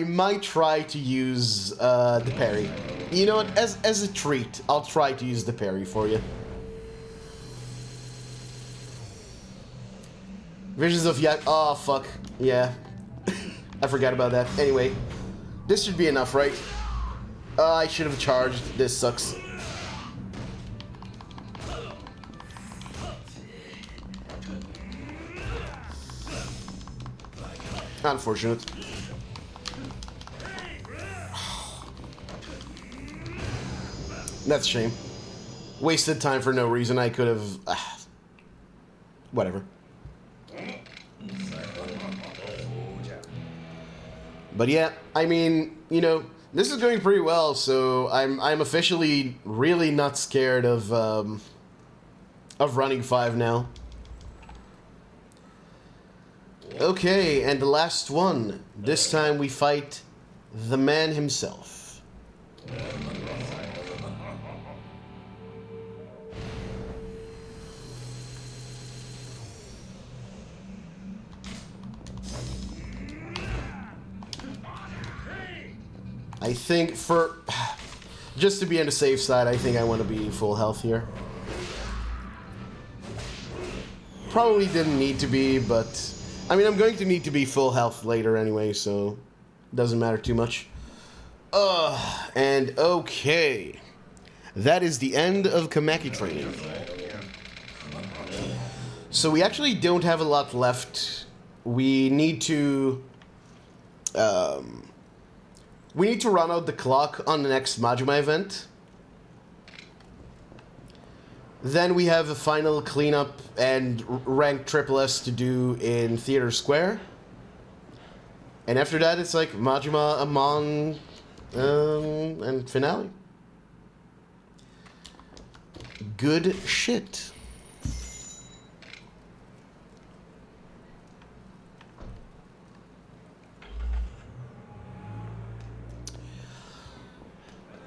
might try to use the parry. You know what? As a treat, I'll try to use the parry for you. Visions of oh fuck. Yeah. I forgot about that. Anyway, this should be enough, right? I should have charged. This sucks. Unfortunate. That's a shame. Wasted time for no reason. I could have... whatever. But yeah, I mean, you know, this is going pretty well, so I'm officially really not scared of running 5 now. Okay, and the last one. This time we fight the man himself. I think just to be on the safe side, I think I want to be full health here. Probably didn't need to be, but I mean, I'm going to need to be full health later anyway, so doesn't matter too much. And okay. That is the end of Kameki training. So we actually don't have a lot left. We need to run out the clock on the next Majima event. Then we have a final cleanup and rank triple S to do in Theater Square. And after that, it's like Majima, Amon, and finale. Good shit.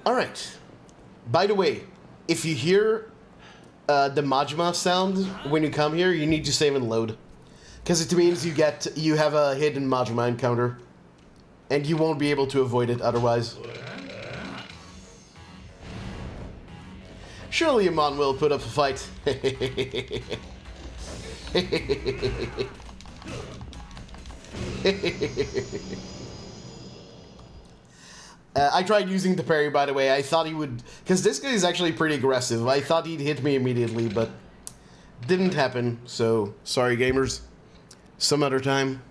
Alright. By the way, if you hear the Majima sound when you come here, you need to save and load. Because it means you have a hidden Majima encounter. And you won't be able to avoid it otherwise. Surely Amon will put up a fight. I tried using the parry, by the way. I thought he would... Because this guy is actually pretty aggressive. I thought he'd hit me immediately, but... didn't happen. So, sorry, gamers. Some other time.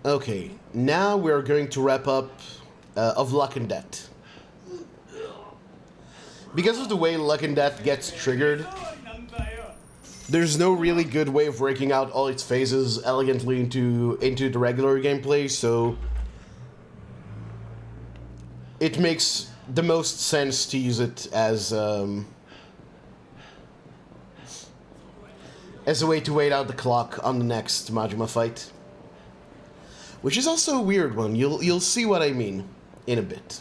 Okay, now we're going to wrap up of Luck and Debt. Because of the way Luck and Debt gets triggered, there's no really good way of breaking out all its phases elegantly into the regular gameplay, so it makes the most sense to use it as a way to wait out the clock on the next Majima fight. which is also a weird one. You'll see what I mean in a bit.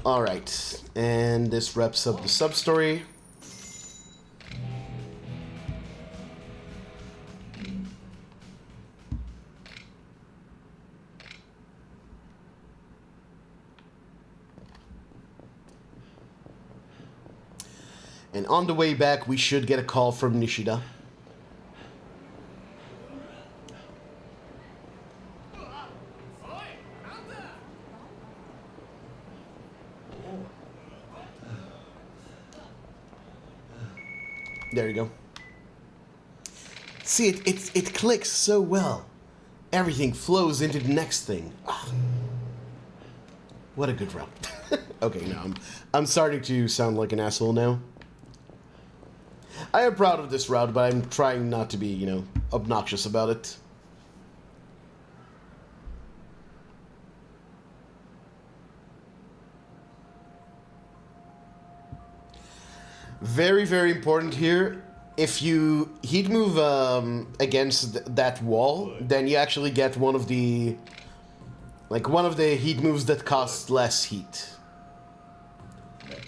Alright, and this wraps up the sub-story. And on the way back, we should get a call from Nishida. There you go. See, it clicks so well. Everything flows into the next thing. Ah. What a good route. Okay, no, I'm starting to sound like an asshole now. I am proud of this route, but I'm trying not to be, you know, obnoxious about it. Very, very important here. If you heat move against that wall, then you actually get one of the heat moves that costs less heat.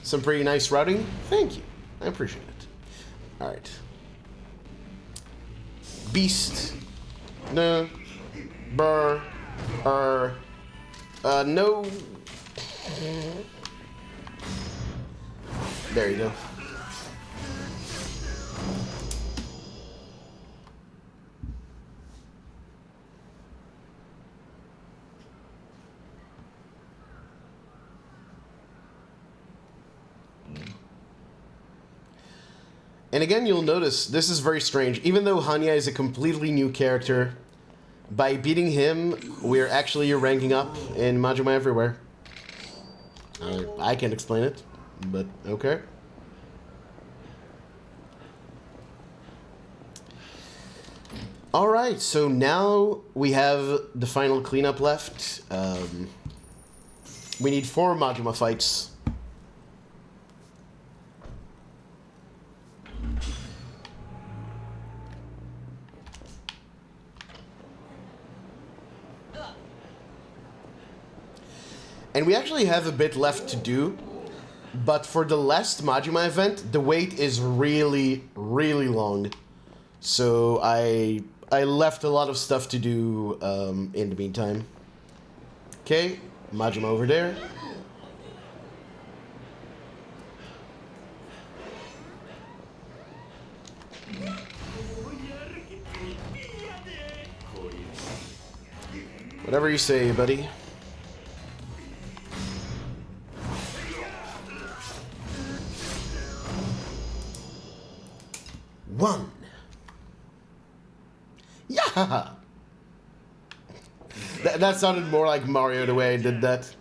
Some pretty nice routing. Thank you. I appreciate it. Alright. Beast. No. Burr. No. There you go. And again, you'll notice, this is very strange. Even though Hanya is a completely new character, by beating him, we're actually ranking up in Majima Everywhere. I can't explain it, but okay. Alright, so now we have the final cleanup left. We need 4 Majima fights. And we actually have a bit left to do, but for the last Majima event, the wait is really, really long. So I left a lot of stuff to do in the meantime. Okay, Majima over there. Whatever you say, buddy. One. Yeah. That sounded more like Mario the way I did that.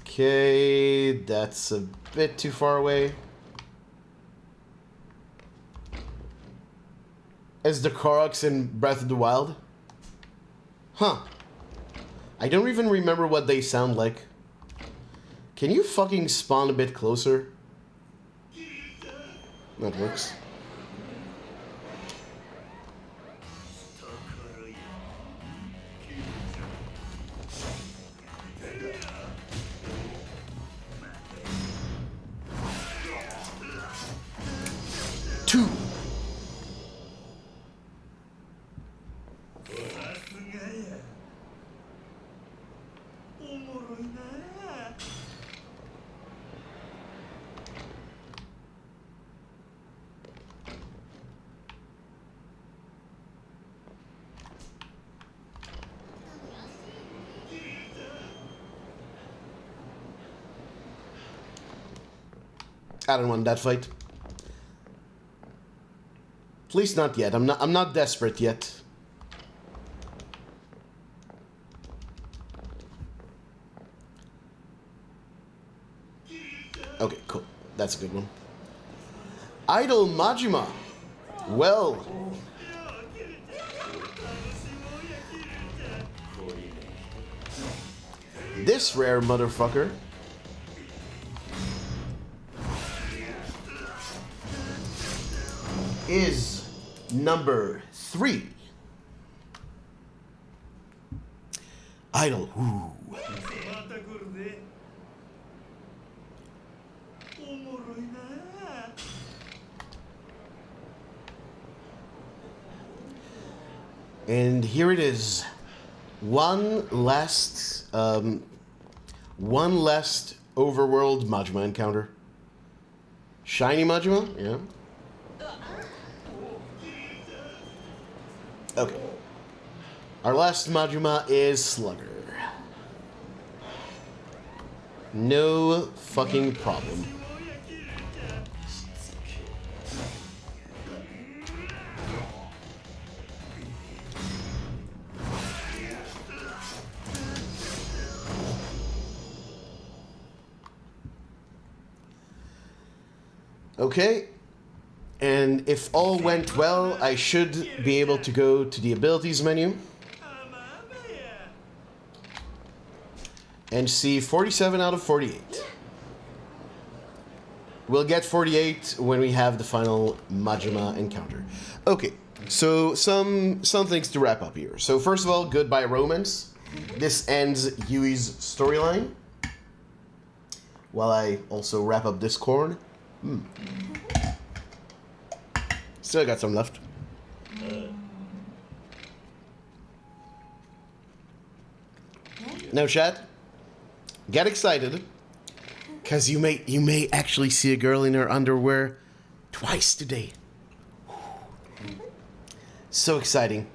Okay, that's a bit too far away. As the Koroks in Breath of the Wild? Huh. I don't even remember what they sound like. Can you fucking spawn a bit closer? That works. Two. I don't want that fight. At least not yet. I'm not desperate yet. Okay, cool. That's a good one. Idol Majima. Well. This rare motherfucker is number 3. Idol. Ooh. And here it is. One last overworld Majima encounter. Shiny Majima? Yeah. Okay. Our last Majima is Slugger. No fucking problem. Okay, and if all went well, I should be able to go to the abilities menu and see 47 out of 48. We'll get 48 when we have the final Majima encounter. Okay, so some things to wrap up here. So first of all, goodbye romance. This ends Yui's storyline. While I also wrap up this corn. Still got some left. Now, chat, get excited, because you may actually see a girl in her underwear twice today. So exciting.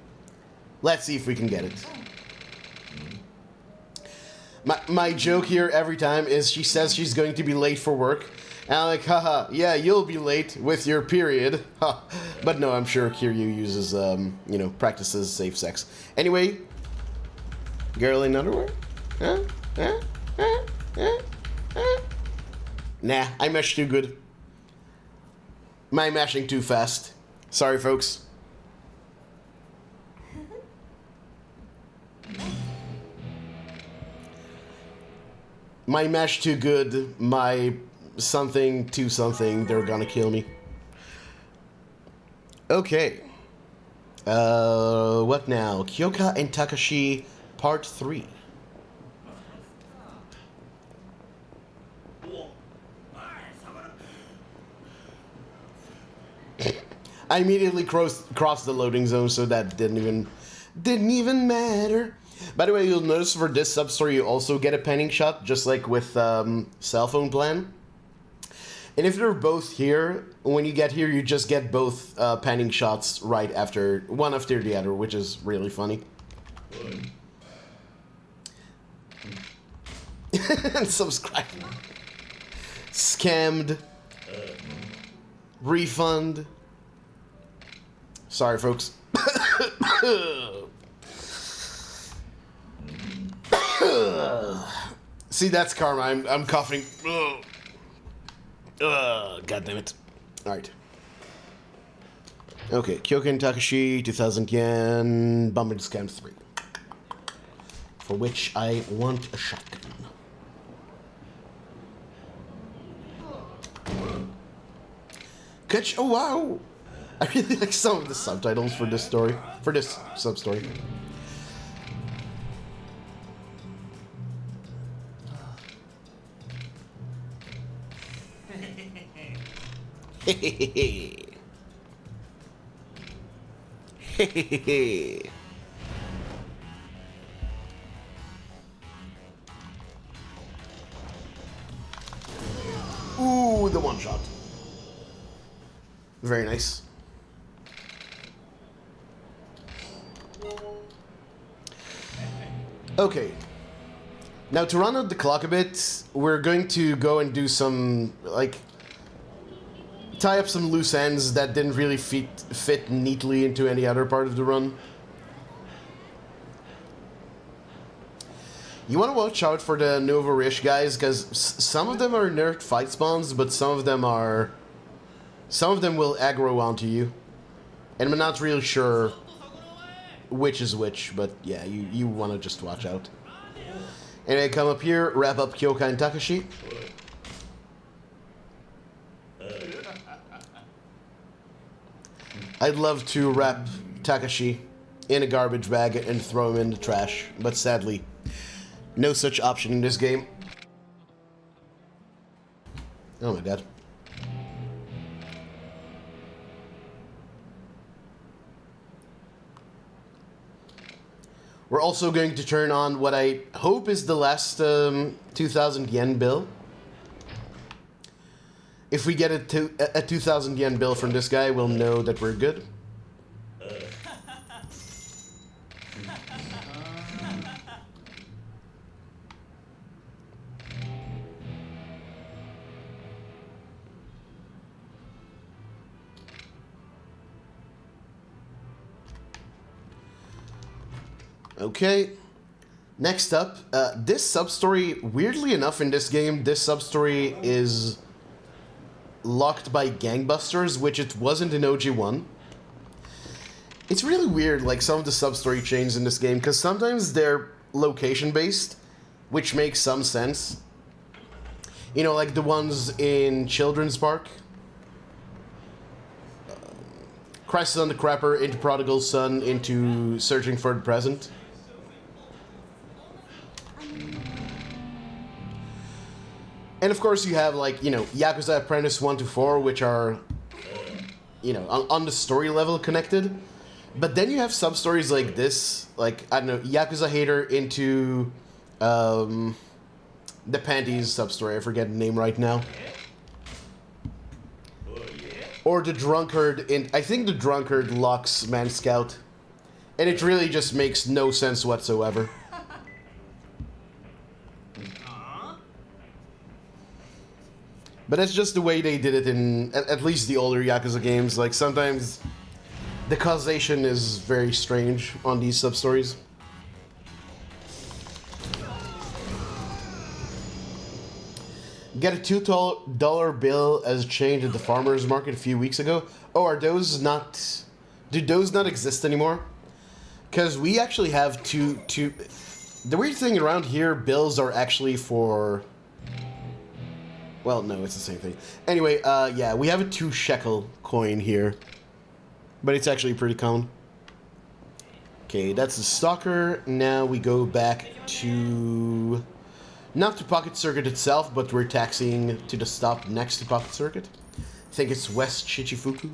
Let's see if we can get it. My joke here every time is she says she's going to be late for work. And I'm like, haha, yeah, you'll be late with your period. But no, I'm sure Kiryu uses, practices safe sex. Anyway, girl in underwear? Nah, I meshed too good. My mashing too fast. Sorry, folks. My mesh too good, my something to something, they're gonna kill me. Okay. What now? Kyoka and Takashi, part 3. I immediately crossed the loading zone, so that didn't even matter. By the way, you'll notice for this sub-story you also get a panning shot, just like with cell phone plan. And if they're both here, when you get here, you just get both panning shots right after, one after the other, which is really funny. And subscribe. Scammed. Refund. Sorry, folks. See, that's karma. I'm coughing. God damn it. Alright. Okay, Kyoken Takashi, 2,000 yen, bomber discount 3. For which I want a shotgun. Oh wow! I really like some of the subtitles for this story, for this sub-story. Hehehe. Hehehe. Ooh, the one shot. Very nice. Okay. Now, to run out the clock a bit, we're going to go and do some, like, tie up some loose ends that didn't really fit neatly into any other part of the run. You want to watch out for the Nova Rish guys, because some of them are nerd fight spawns, but some of them will aggro onto you. And I'm not really sure which is which, but yeah, you want to just watch out. Anyway, come up here, wrap up Kyoka and Takashi. I'd love to wrap Takashi in a garbage bag and throw him in the trash, but sadly, no such option in this game. Oh my god. We're also going to turn on what I hope is the last 2,000 yen bill. If we get a 2,000 yen bill from this guy, we'll know that we're good. Okay, next up, this sub-story, weirdly enough in this game, this sub-story is locked by gangbusters, which it wasn't in OG1. It's really weird, like, some of the sub-story chains in this game, because sometimes they're location-based, which makes some sense. You know, like the ones in Children's Park. Crisis on the Crapper, into Prodigal Son, into Searching for the Present. And of course you have, like, you know, Yakuza Apprentice 1 to 4, which are, you know, on the story level connected. But then you have sub-stories like this, like, I don't know, Yakuza Hater into the Panties sub-story, I forget the name right now. Or the Drunkard in, I think the Drunkard locks Man Scout. And it really just makes no sense whatsoever. But that's just the way they did it in, at least the older Yakuza games. Like, sometimes the causation is very strange on these sub-stories. Get a $2 bill as change at the farmer's market a few weeks ago. Oh, are those not... Do those not exist anymore? Because we actually have two... The weird thing around here, bills are actually for... Well, no, it's the same thing. Anyway, yeah, we have a 2 shekel coin here. But it's actually pretty common. Okay, that's the stalker. Now we go back to... Not to Pocket Circuit itself, but we're taxiing to the stop next to Pocket Circuit. I think it's West Shichifuku.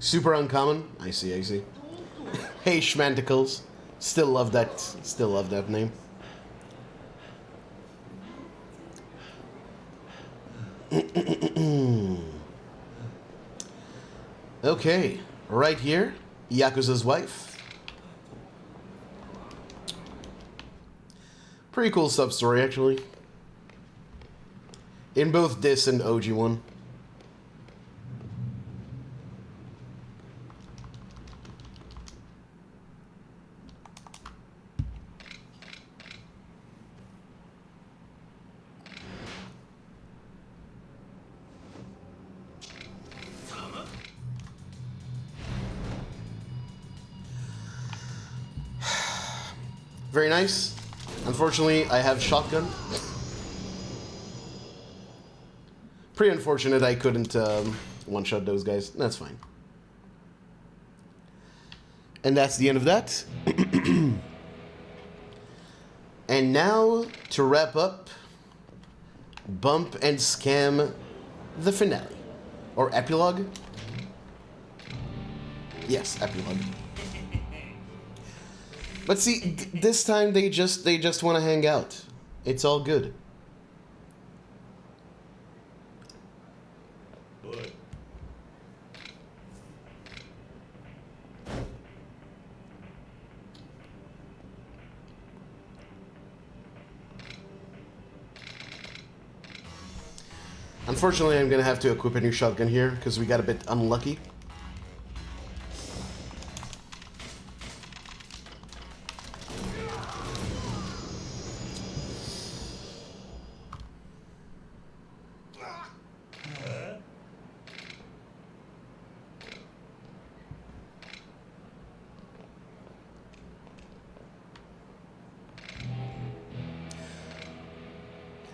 Super uncommon. I see, I see. Hey, Schmanticles. Still love that name. Okay, right here, Yakuza's wife. Pretty cool sub-story, actually. In both this and OG1. Very nice. Unfortunately, I have shotgun. Pretty unfortunate I couldn't one-shot those guys. That's fine. And that's the end of that. And now, to wrap up, Bump and Scam the finale. Or epilogue? Yes, epilogue. But see, this time they just want to hang out. It's all good. Unfortunately, I'm gonna have to equip a new shotgun here because we got a bit unlucky.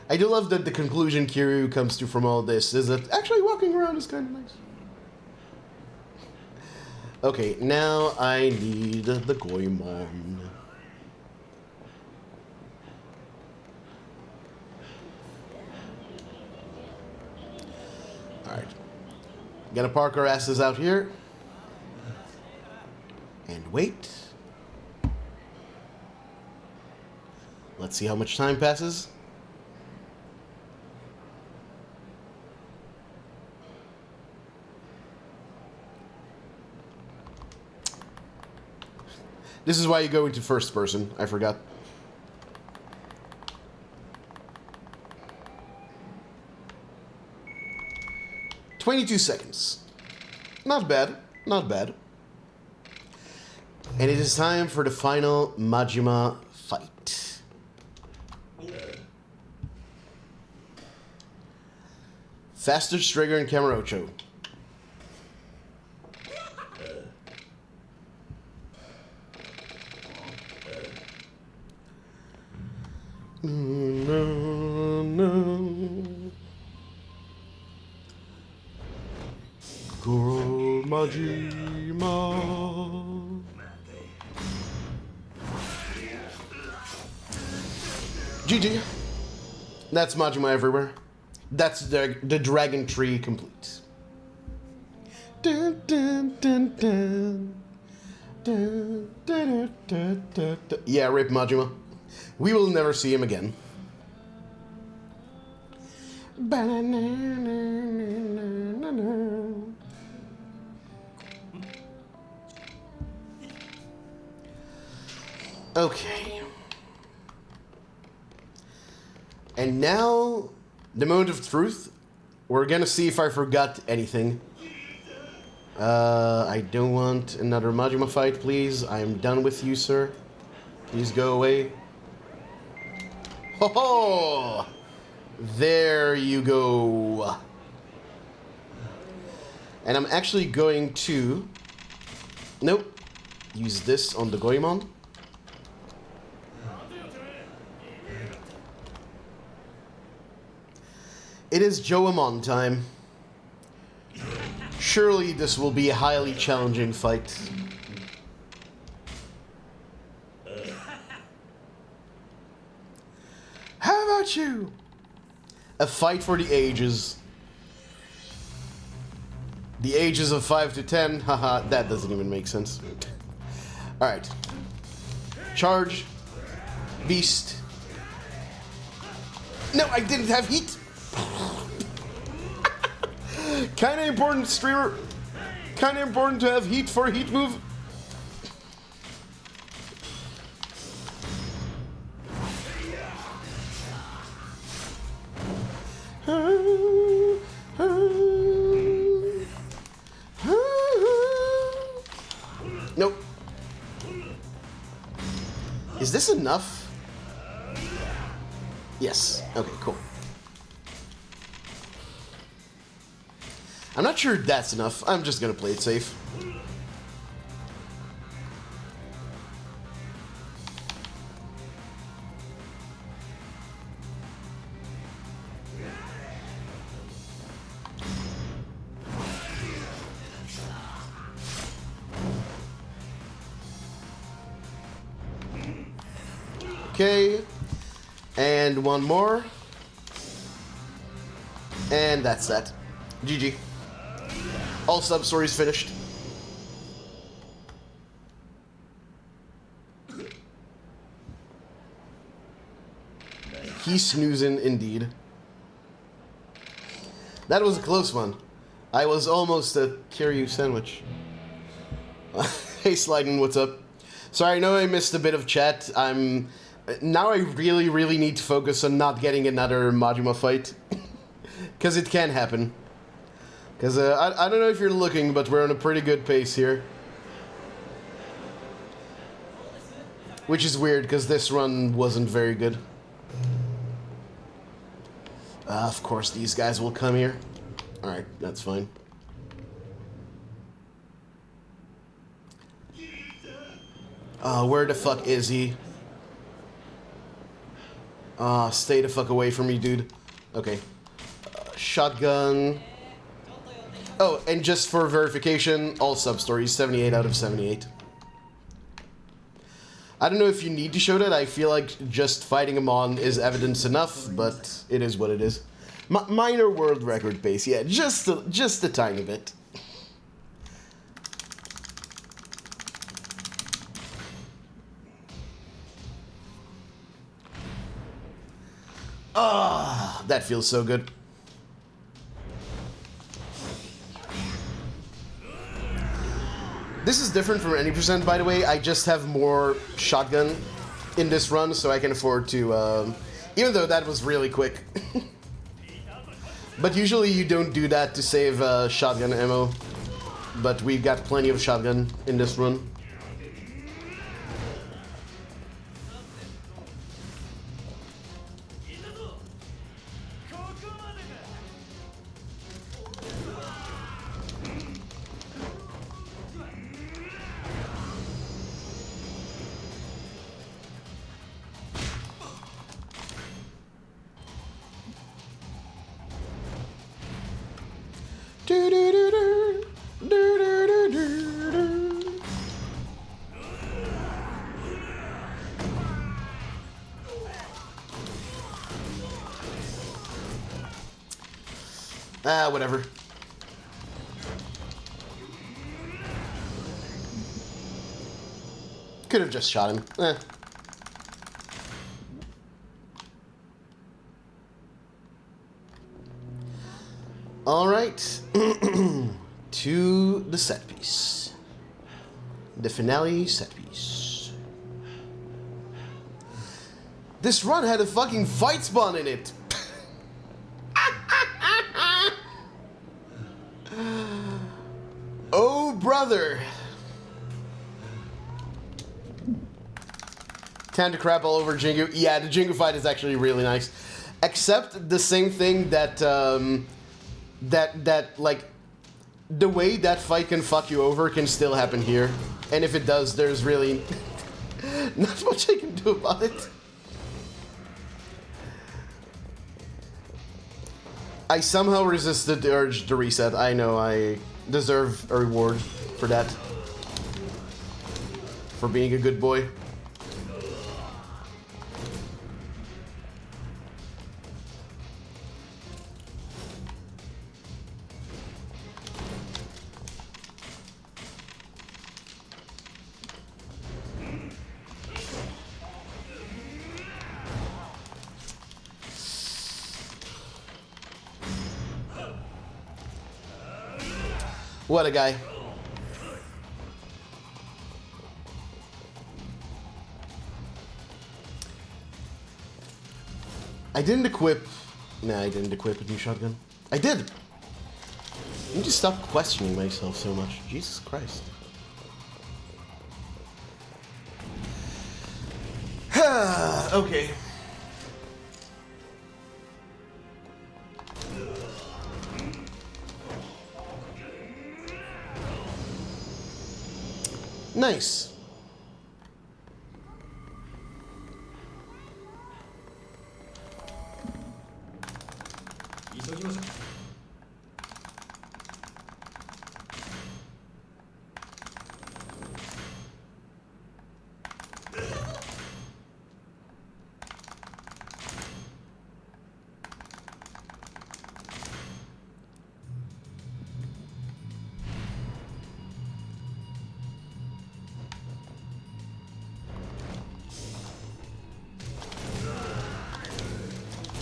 I do love that the conclusion Kiryu comes to from all this is that actually walking around is kind of nice. Okay, now I need the Goemon. Alright. Gonna park our asses out here. And wait. Let's see how much time passes. This is why you go into first person. I forgot. "22 seconds. Not bad. Not bad. And it is time for the final Majima fight. Fastest trigger in Kamurocho. No, no. Goro Majima. GG. That's Majima Everywhere. That's the Dragon Tree complete. Dun, dun, dun, dun. Dun, dun, dun, dun, dun. Yeah, rip Majima. We will never see him again. Okay. And now, the moment of truth. We're gonna see if I forgot anything. I don't want another Majima fight, please. I'm done with you, sir. Please go away. Ho ho! There you go. And I'm actually going to... Nope. Use this on the Goemon. It is Joemon time. Surely this will be a highly challenging fight. How about you? A fight for the ages. The ages of 5 to 10. Haha, that doesn't even make sense. Alright. Charge. Beast. No, I didn't have heat. Kinda important, streamer. Kinda important to have heat for a heat move. Nope. Is this enough? Yes. Okay, cool. I'm not sure that's enough. I'm just gonna play it safe. Okay, and one more, and that's that. GG. All Substories finished. He's snoozing indeed. That was a close one. I was almost a Kiryu sandwich. Hey Sliden, what's up? Sorry, I know I missed a bit of chat. Now I really need to focus on not getting another Majima fight. Because it can happen. Because I don't know if you're looking, but we're on a pretty good pace here. Which is weird, because this run wasn't very good. Of course, these guys will come here. Alright, that's fine. Where the fuck is he? Stay the fuck away from me, dude. Okay. Shotgun. Oh, and just for verification, all Substories, 78 out of 78. I don't know if you need to show that. I feel like just fighting him on is evidence enough, but it is what it is. Minor world record pace, yeah, just a tiny bit. Ah, that feels so good. This is different from any percent, by the way. I just have more shotgun in this run, so I can afford to, even though that was really quick. But usually you don't do that to save shotgun ammo. But we've got plenty of shotgun in this run. Whatever. Could have just shot him. All right. To the set piece. The finale set piece. This run had a fucking fight spawn in it. Oh, brother. Time to crap all over Jingu. Yeah, the Jingu fight is actually really nice. Except the same thing that, like, the way that fight can fuck you over can still happen here. And if it does, there's really not much I can do about it. I somehow resisted the urge to reset. I know I deserve a reward for that. For being a good boy. What a guy. I didn't equip... Nah, I didn't equip a new shotgun. I did! I need to stop questioning myself so much. Jesus Christ. Okay. Nice.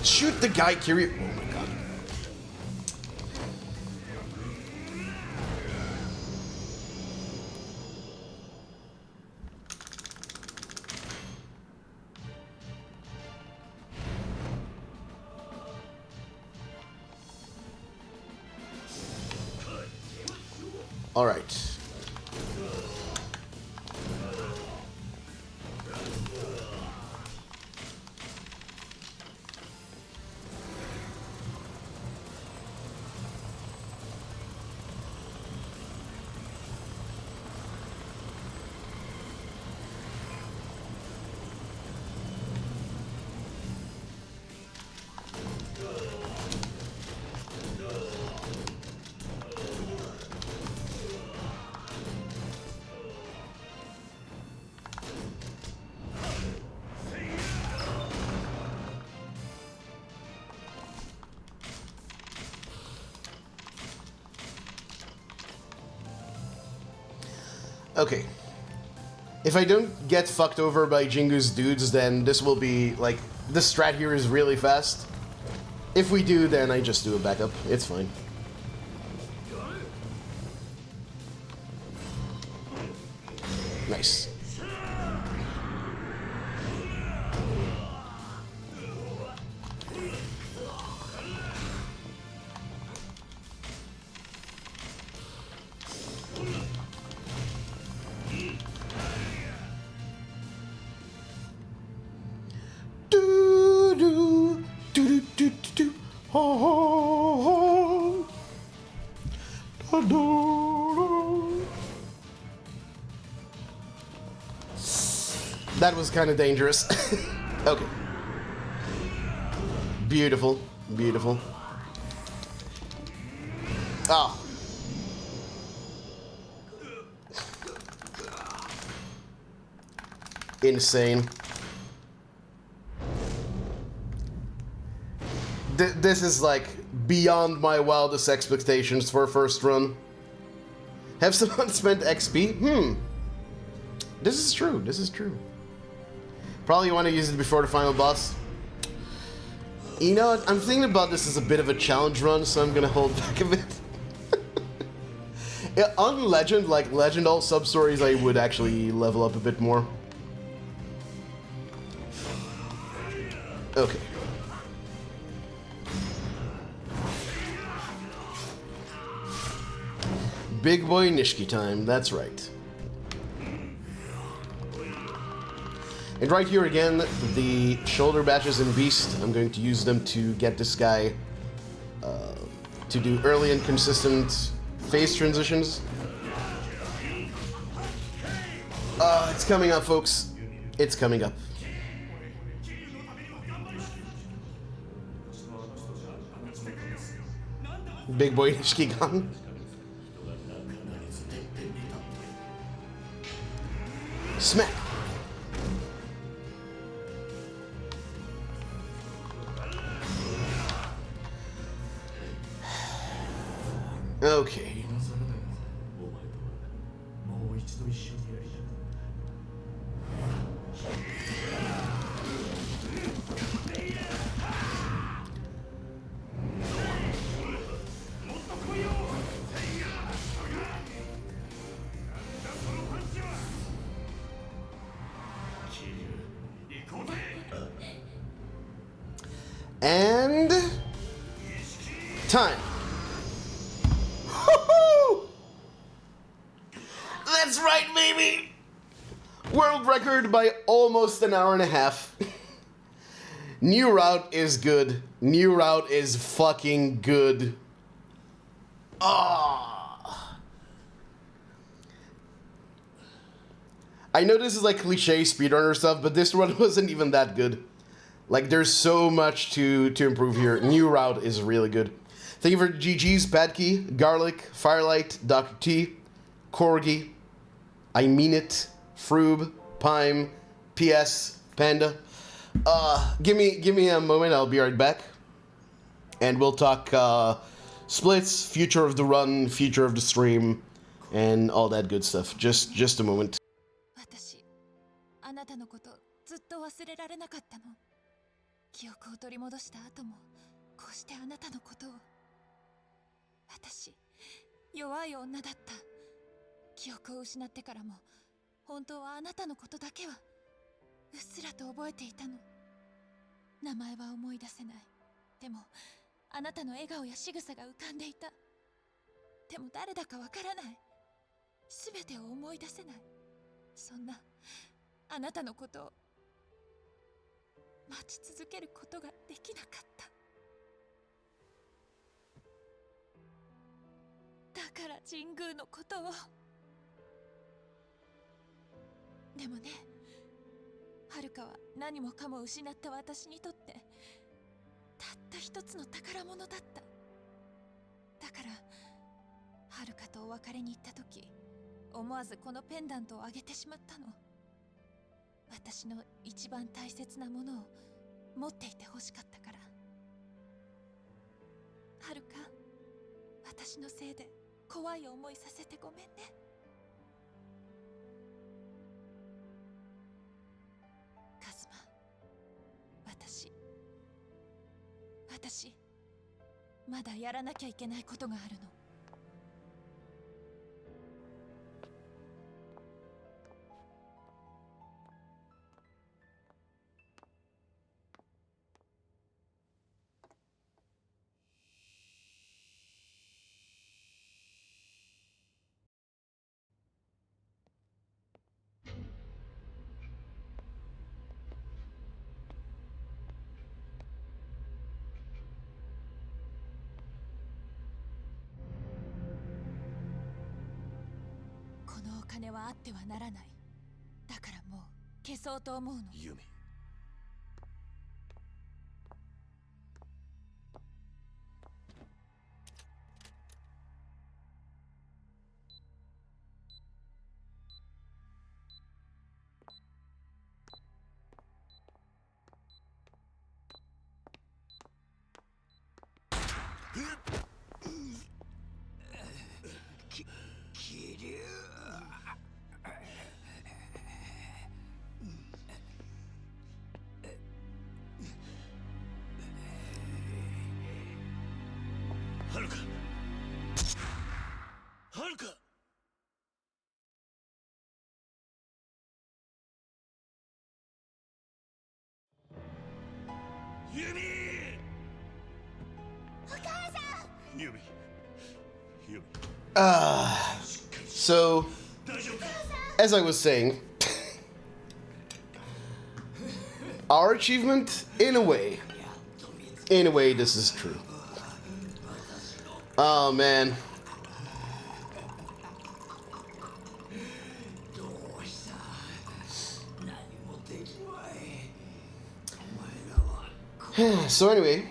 Shoot the guy, Kiryu. Oh my god. All right. Okay. If I don't get fucked over by Jingu's dudes, then this will be, like, the strat here is really fast. If we do, then I just do a backup. It's fine. Nice. That was kind of dangerous. Okay. Beautiful. Beautiful. Ah. Insane. This is like beyond my wildest expectations for a first run. Have someone spent XP? This is true. This is true. Probably want to use it before the final boss. You know what? I'm thinking about this as a bit of a challenge run, so I'm gonna hold back a bit. Yeah, on Legend, like Legend all Substories, I would actually level up a bit more. Okay. Big boy Nishiki time, that's right. And right here again, the shoulder badges in Beast, I'm going to use them to get this guy to do early and consistent phase transitions. It's coming up, folks. It's coming up. Big boy Nishiki gone. Smack. Okay. And time. That's right, baby! World record by almost an hour and a half. New route is good. New route is fucking good. Ah. I know this is like cliche speedrunner stuff, but this one wasn't even that good. Like, there's so much to improve here. New route is really good. Thank you for GG's, Padkey, Garlic, Firelight, Dr. T, Corgi, I Mean It, Froob, Pime, PS, Panda. Give me a moment, I'll be right back. And we'll talk splits, future of the run, future of the stream, and all that good stuff. Just a moment. 私、あなたのことずっと忘れられなかったの。記憶を取り戻した後も、こうしてあなたのことを。私、弱い女だった。記憶を失ってからも、本当はあなたのことだけはうっすらと覚えていたの。名前は思い出せない。でも、あなたの笑顔や仕草が浮かんでいた。でも誰だかわからない。すべてを思い出せない。そんなあなたのことを待ち続けることができなかった。だから神宮のことを。でもね、はるかは何もかも失った私にとってたった一つの宝物だった。だからはるかとお別れに行った時、思わずこのペンダントをあげてしまったの。私の一番大切なものを持っていてほしかったから。はるか、私のせいで怖い思いさせてごめんね。まだやらなきゃいけないことがあるの。このお金はあってはならない。だからもう消そうと思うの。ユミ。はるかはるかユミお母さん。ユミユミ So, as I was saying, our achievement, in a way, this is true. Oh, man. So anyway.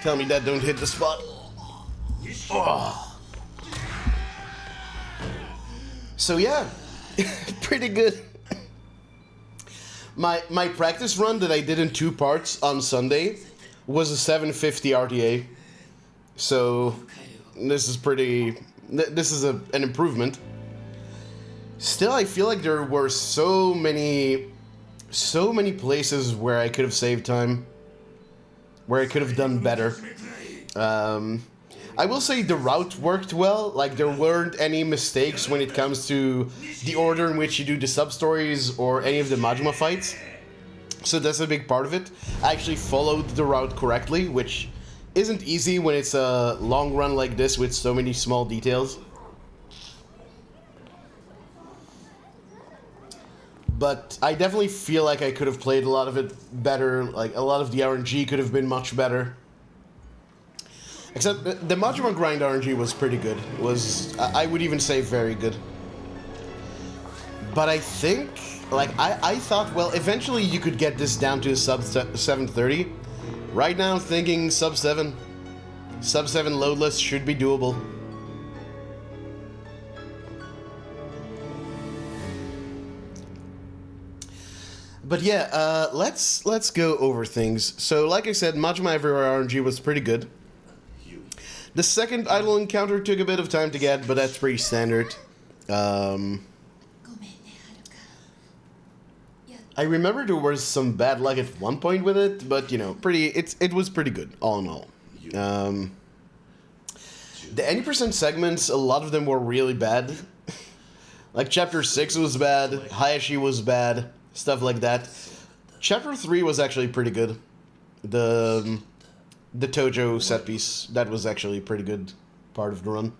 Tell me that don't hit the spot. Oh. So yeah, pretty good. My practice run that I did in 2 parts on Sunday was a 750 RTA. So this is pretty. This is an improvement. Still, I feel like there were so many places where I could have saved time, where I could have done better. I will say the route worked well. Like, there weren't any mistakes when it comes to the order in which you do the sub-stories or any of the Majima fights. So that's a big part of it. I actually followed the route correctly, which isn't easy when it's a long run like this with so many small details. But I definitely feel like I could have played a lot of it better. Like, a lot of the RNG could have been much better. Except the Majima grind RNG was pretty good. I would even say very good. But I think, like, I thought, well, eventually you could get this down to sub 730. Right now I'm thinking sub 7. Sub 7 loadless should be doable. But yeah, let's go over things. So, like I said, Majima Everywhere RNG was pretty good. The second idol encounter took a bit of time to get, but that's pretty standard. I remember there was some bad luck at one point with it, but you know, it was pretty good all in all. The any percent segments, a lot of them were really bad. Like Chapter 6 was bad, Hayashi was bad, stuff like that. Chapter 3 was actually pretty good. The Tojo set piece, that was actually a pretty good part of the run.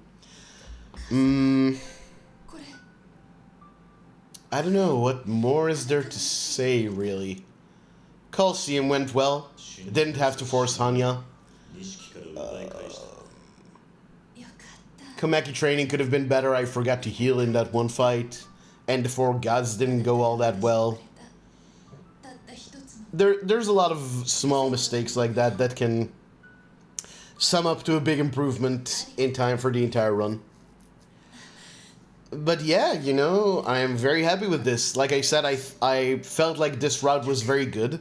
I don't know, what more is there to say, really? Coliseum went well. Didn't have to force Hanya. Komaki training could have been better. I forgot to heal in that one fight. And the 4 gods didn't go all that well. There's a lot of small mistakes like that that can sum up to a big improvement in time for the entire run. But yeah, you know, I am very happy with this. Like I said, I felt like this route was very good.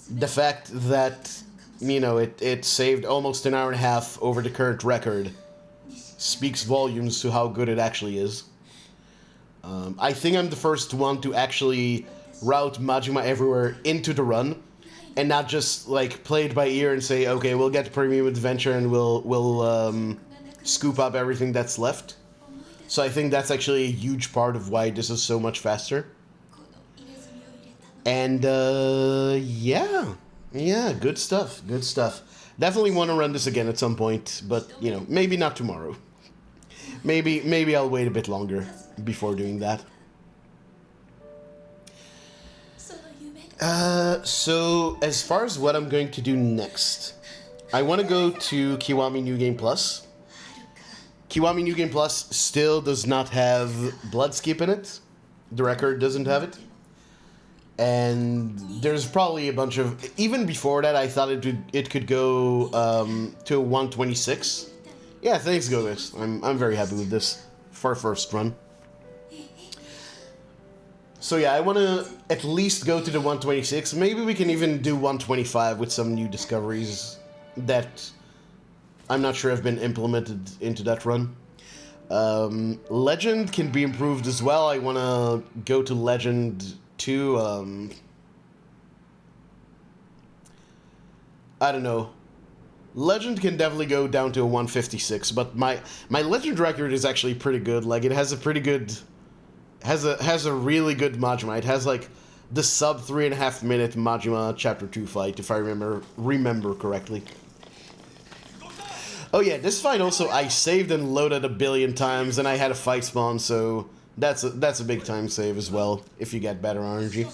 The fact that, you know, it saved almost an hour and a half over the current record speaks volumes to how good it actually is. I think I'm the first one to actually route Majima Everywhere into the run, and not just like play it by ear and say, okay, we'll get the premium adventure and we'll scoop up everything that's left. So I think that's actually a huge part of why this is so much faster. And yeah, good stuff, good stuff. Definitely want to run this again at some point, but you know, maybe not tomorrow. Maybe I'll wait a bit longer before doing that. So as far as what I'm going to do next, I want to go to Kiwami New Game Plus. Kiwami New Game Plus still does not have Blood Skip in it. The record doesn't have it. And there's probably a bunch of... Even before that, I thought it could go to 126. Yeah, thanks, Gogos. I'm very happy with this for first run. So yeah, I want to at least go to the 126. Maybe we can even do 125 with some new discoveries that I'm not sure have been implemented into that run. Legend can be improved as well. I want to go to Legend to... I don't know. Legend can definitely go down to a 156, but my Legend record is actually pretty good. Like, it has a pretty good... has a really good Majima. It has like the sub 3.5 minute Majima Chapter 2 fight, if I remember correctly. Oh yeah, this fight also I saved and loaded a billion times, and I had a fight spawn, so that's a big time save as well if you get better RNG.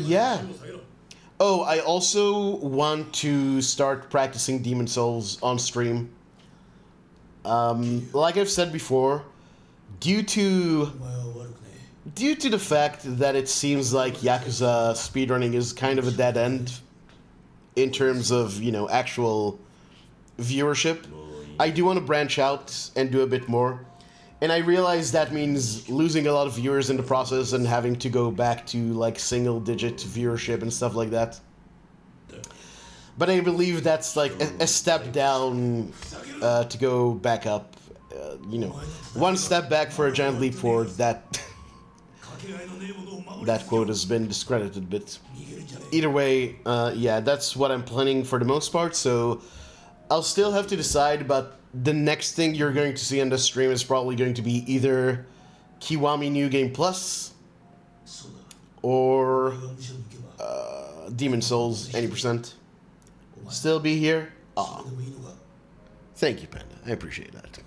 Yeah. Oh, I also want to start practicing Demon Souls on stream. Like I've said before, due to the fact that it seems like Yakuza speedrunning is kind of a dead end in terms of, you know, actual viewership, I do want to branch out and do a bit more. And I realize that means losing a lot of viewers in the process and having to go back to, like, single-digit viewership and stuff like that. But I believe that's, like, a step down to go back up. You know, one step back for a giant leap forward. That quote has been discredited a bit. Either way, yeah, that's what I'm planning for the most part, so I'll still have to decide, but the next thing you're going to see on the stream is probably going to be either Kiwami New Game Plus or Demon Souls, any percent. Still be here? Aw. Thank you, Panda. I appreciate that.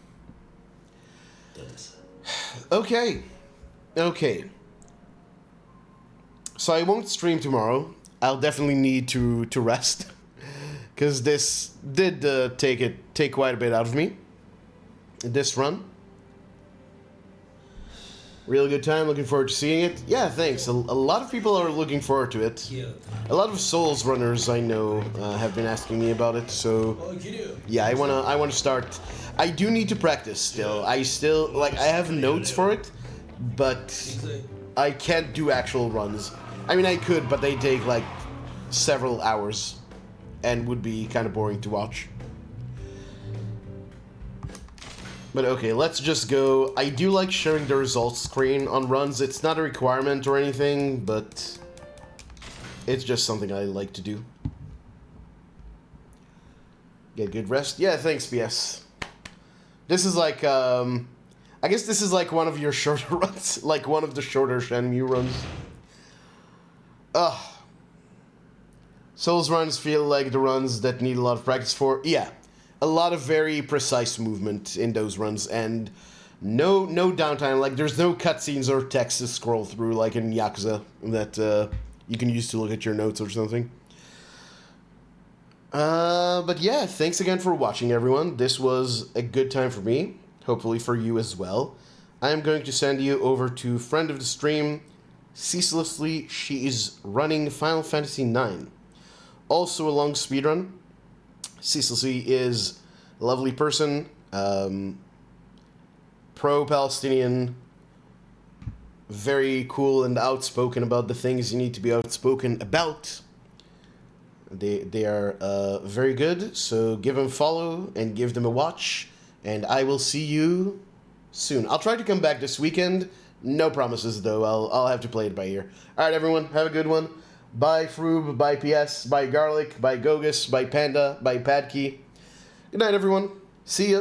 Okay. So I won't stream tomorrow. I'll definitely need to rest, because this did take quite a bit out of me. This run. Really good time. Looking forward to seeing it. Yeah, thanks. A lot of people are looking forward to it. A lot of Souls runners I know have been asking me about it. So yeah, I wanna start. I do need to practice still. I have notes for it, but I can't do actual runs. I mean, I could, but they take like several hours and would be kind of boring to watch. But okay, let's just go. I do like sharing the results screen on runs. It's not a requirement or anything, but it's just something I like to do. Get good rest. Yeah, thanks, BS. This is like, I guess this is like one of your shorter runs. Like one of the shorter Shenmue runs. Ugh. Souls runs feel like the runs that need a lot of practice for. Yeah. A lot of very precise movement in those runs, and no downtime. Like, there's no cutscenes or text to scroll through like in Yakuza that you can use to look at your notes or something. But yeah, thanks again for watching, everyone. This was a good time for me, hopefully for you as well. I am going to send you over to friend of the stream, Ceaselessly. She is running Final Fantasy IX. Also along Speedrun. Ceaselessly is a lovely person, pro-Palestinian, very cool and outspoken about the things you need to be outspoken about. They are very good, so give them a follow and give them a watch, and I will see you soon. I'll try to come back this weekend, No promises, though. I'll have to play it by ear. All right, everyone. Have a good one. Bye, Froob. Bye, PS. Bye, Garlic. Bye, Gogus. Bye, Panda. Bye, Padkey. Good night, everyone. See ya.